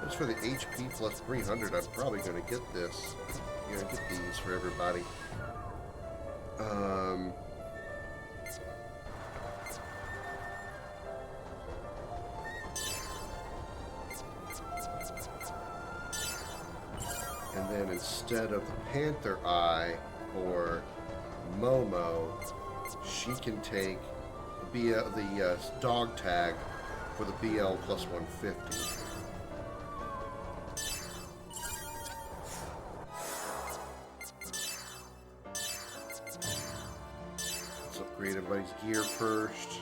as for the HP plus 300, I'm probably going to get this. I'm going to get these for everybody. And then instead of the Panther Eye for Momo, she can take the dog tag for the BL plus 150. Let's upgrade everybody's gear first.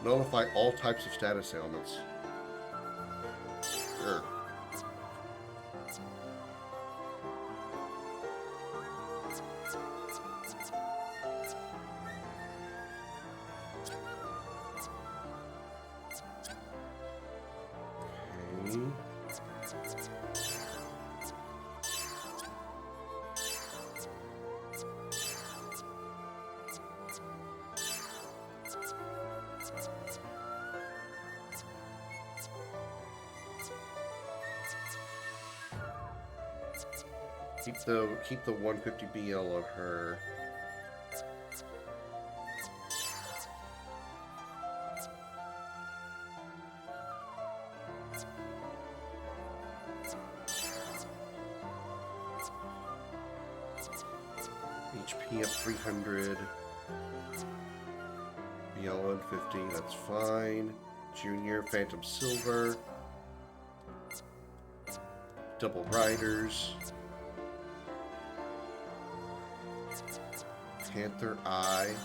Nullify all types of status ailments. Sure. Okay. Keep the 150 BL on her. HP up 300. BL 150, that's fine. Junior, Phantom Silver. Double Riders. Panther Eye.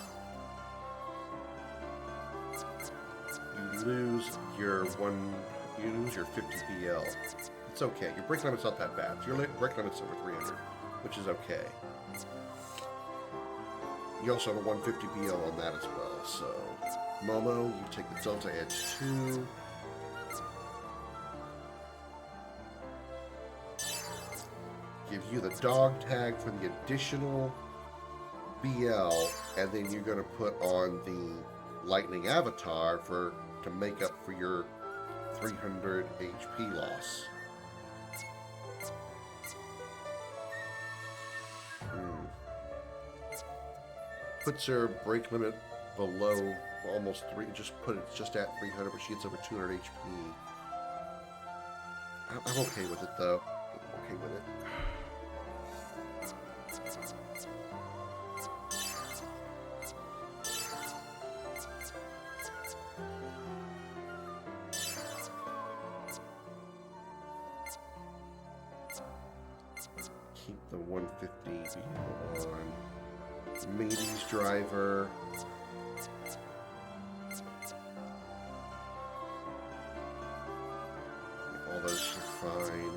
You lose your 50 BL. It's okay. Your break limit's not that bad. Your break limit's over 300, which is okay. You also have a 150 BL on that as well. So, Momo, you take the Delta Edge 2. Give you the dog tag for the additional BL, and then you're going to put on the Lightning Avatar to make up for your 300 HP loss. Puts her break limit below almost 3. Just put it just at 300, but she gets over 200 HP. I'm okay with it though. I'm okay with it. Keep the 150 on. Matey's driver. All those are fine.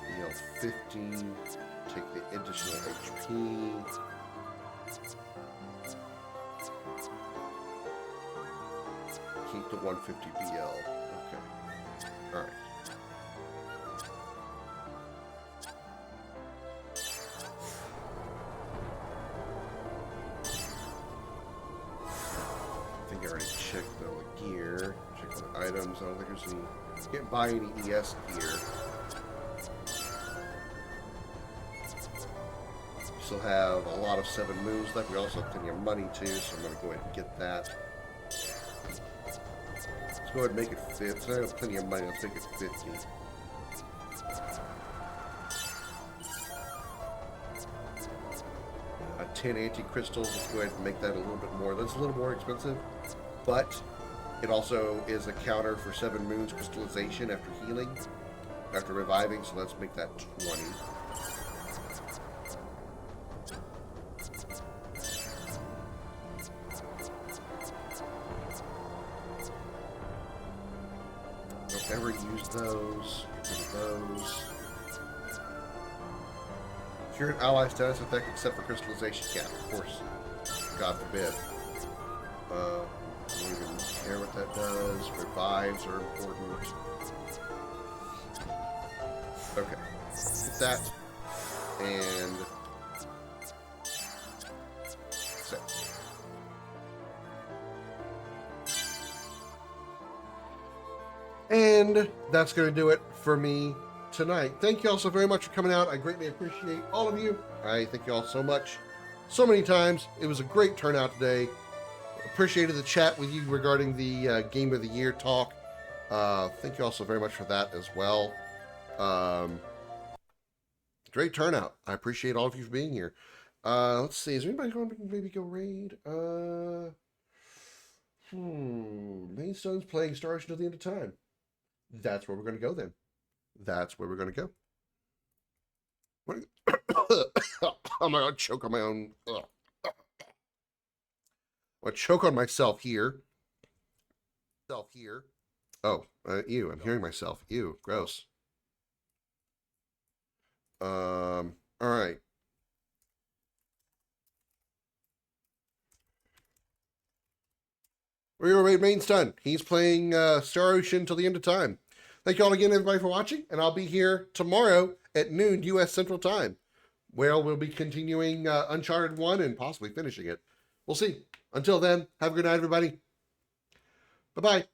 BL 50. Take the additional HP. Keep the 150 BL. Okay. Alright. I already checked all the gear, checked the items. I don't think there's any. Can't buy any ES gear. We still have a lot of 7 moons left. We also have plenty of money too, so I'm going to go ahead and get that. Let's go ahead and make it 50. So I have plenty of money. Let's make it 50. A 10 anti-crystals. Let's go ahead and make that a little bit more. That's a little more expensive. But it also is a counter for 7 moons crystallization after healing, after reviving, so let's make that 20. ever use those. Get rid of those. Current ally status effect except for crystallization cap, of course. God forbid. I don't even care what that does. Revives are important. Okay. Get that. And set. And that's going to do it for me tonight. Thank you all so very much for coming out. I greatly appreciate all of you. I thank you all so much. So many times. It was a great turnout today. Appreciated the chat with you regarding the Game of the Year talk. Thank you all so very much for that as well. Great turnout. I appreciate all of you for being here. Let's see. Is there anybody going to maybe go raid? Mainstone's playing Star Ocean till the end of time. That's where we're going to go then. That's where we're going to go. I'm going to choke on my own. I'm going to choke on myself here. Oh, ew. I'm hearing myself. Ew. Gross. All right. We're going to raid Mainstone. He's playing Star Ocean till the end of time. Thank you all again, everybody, for watching, and I'll be here tomorrow at noon U.S. Central Time, where we'll be continuing Uncharted 1 and possibly finishing it. We'll see. Until then, have a good night, everybody. Bye-bye.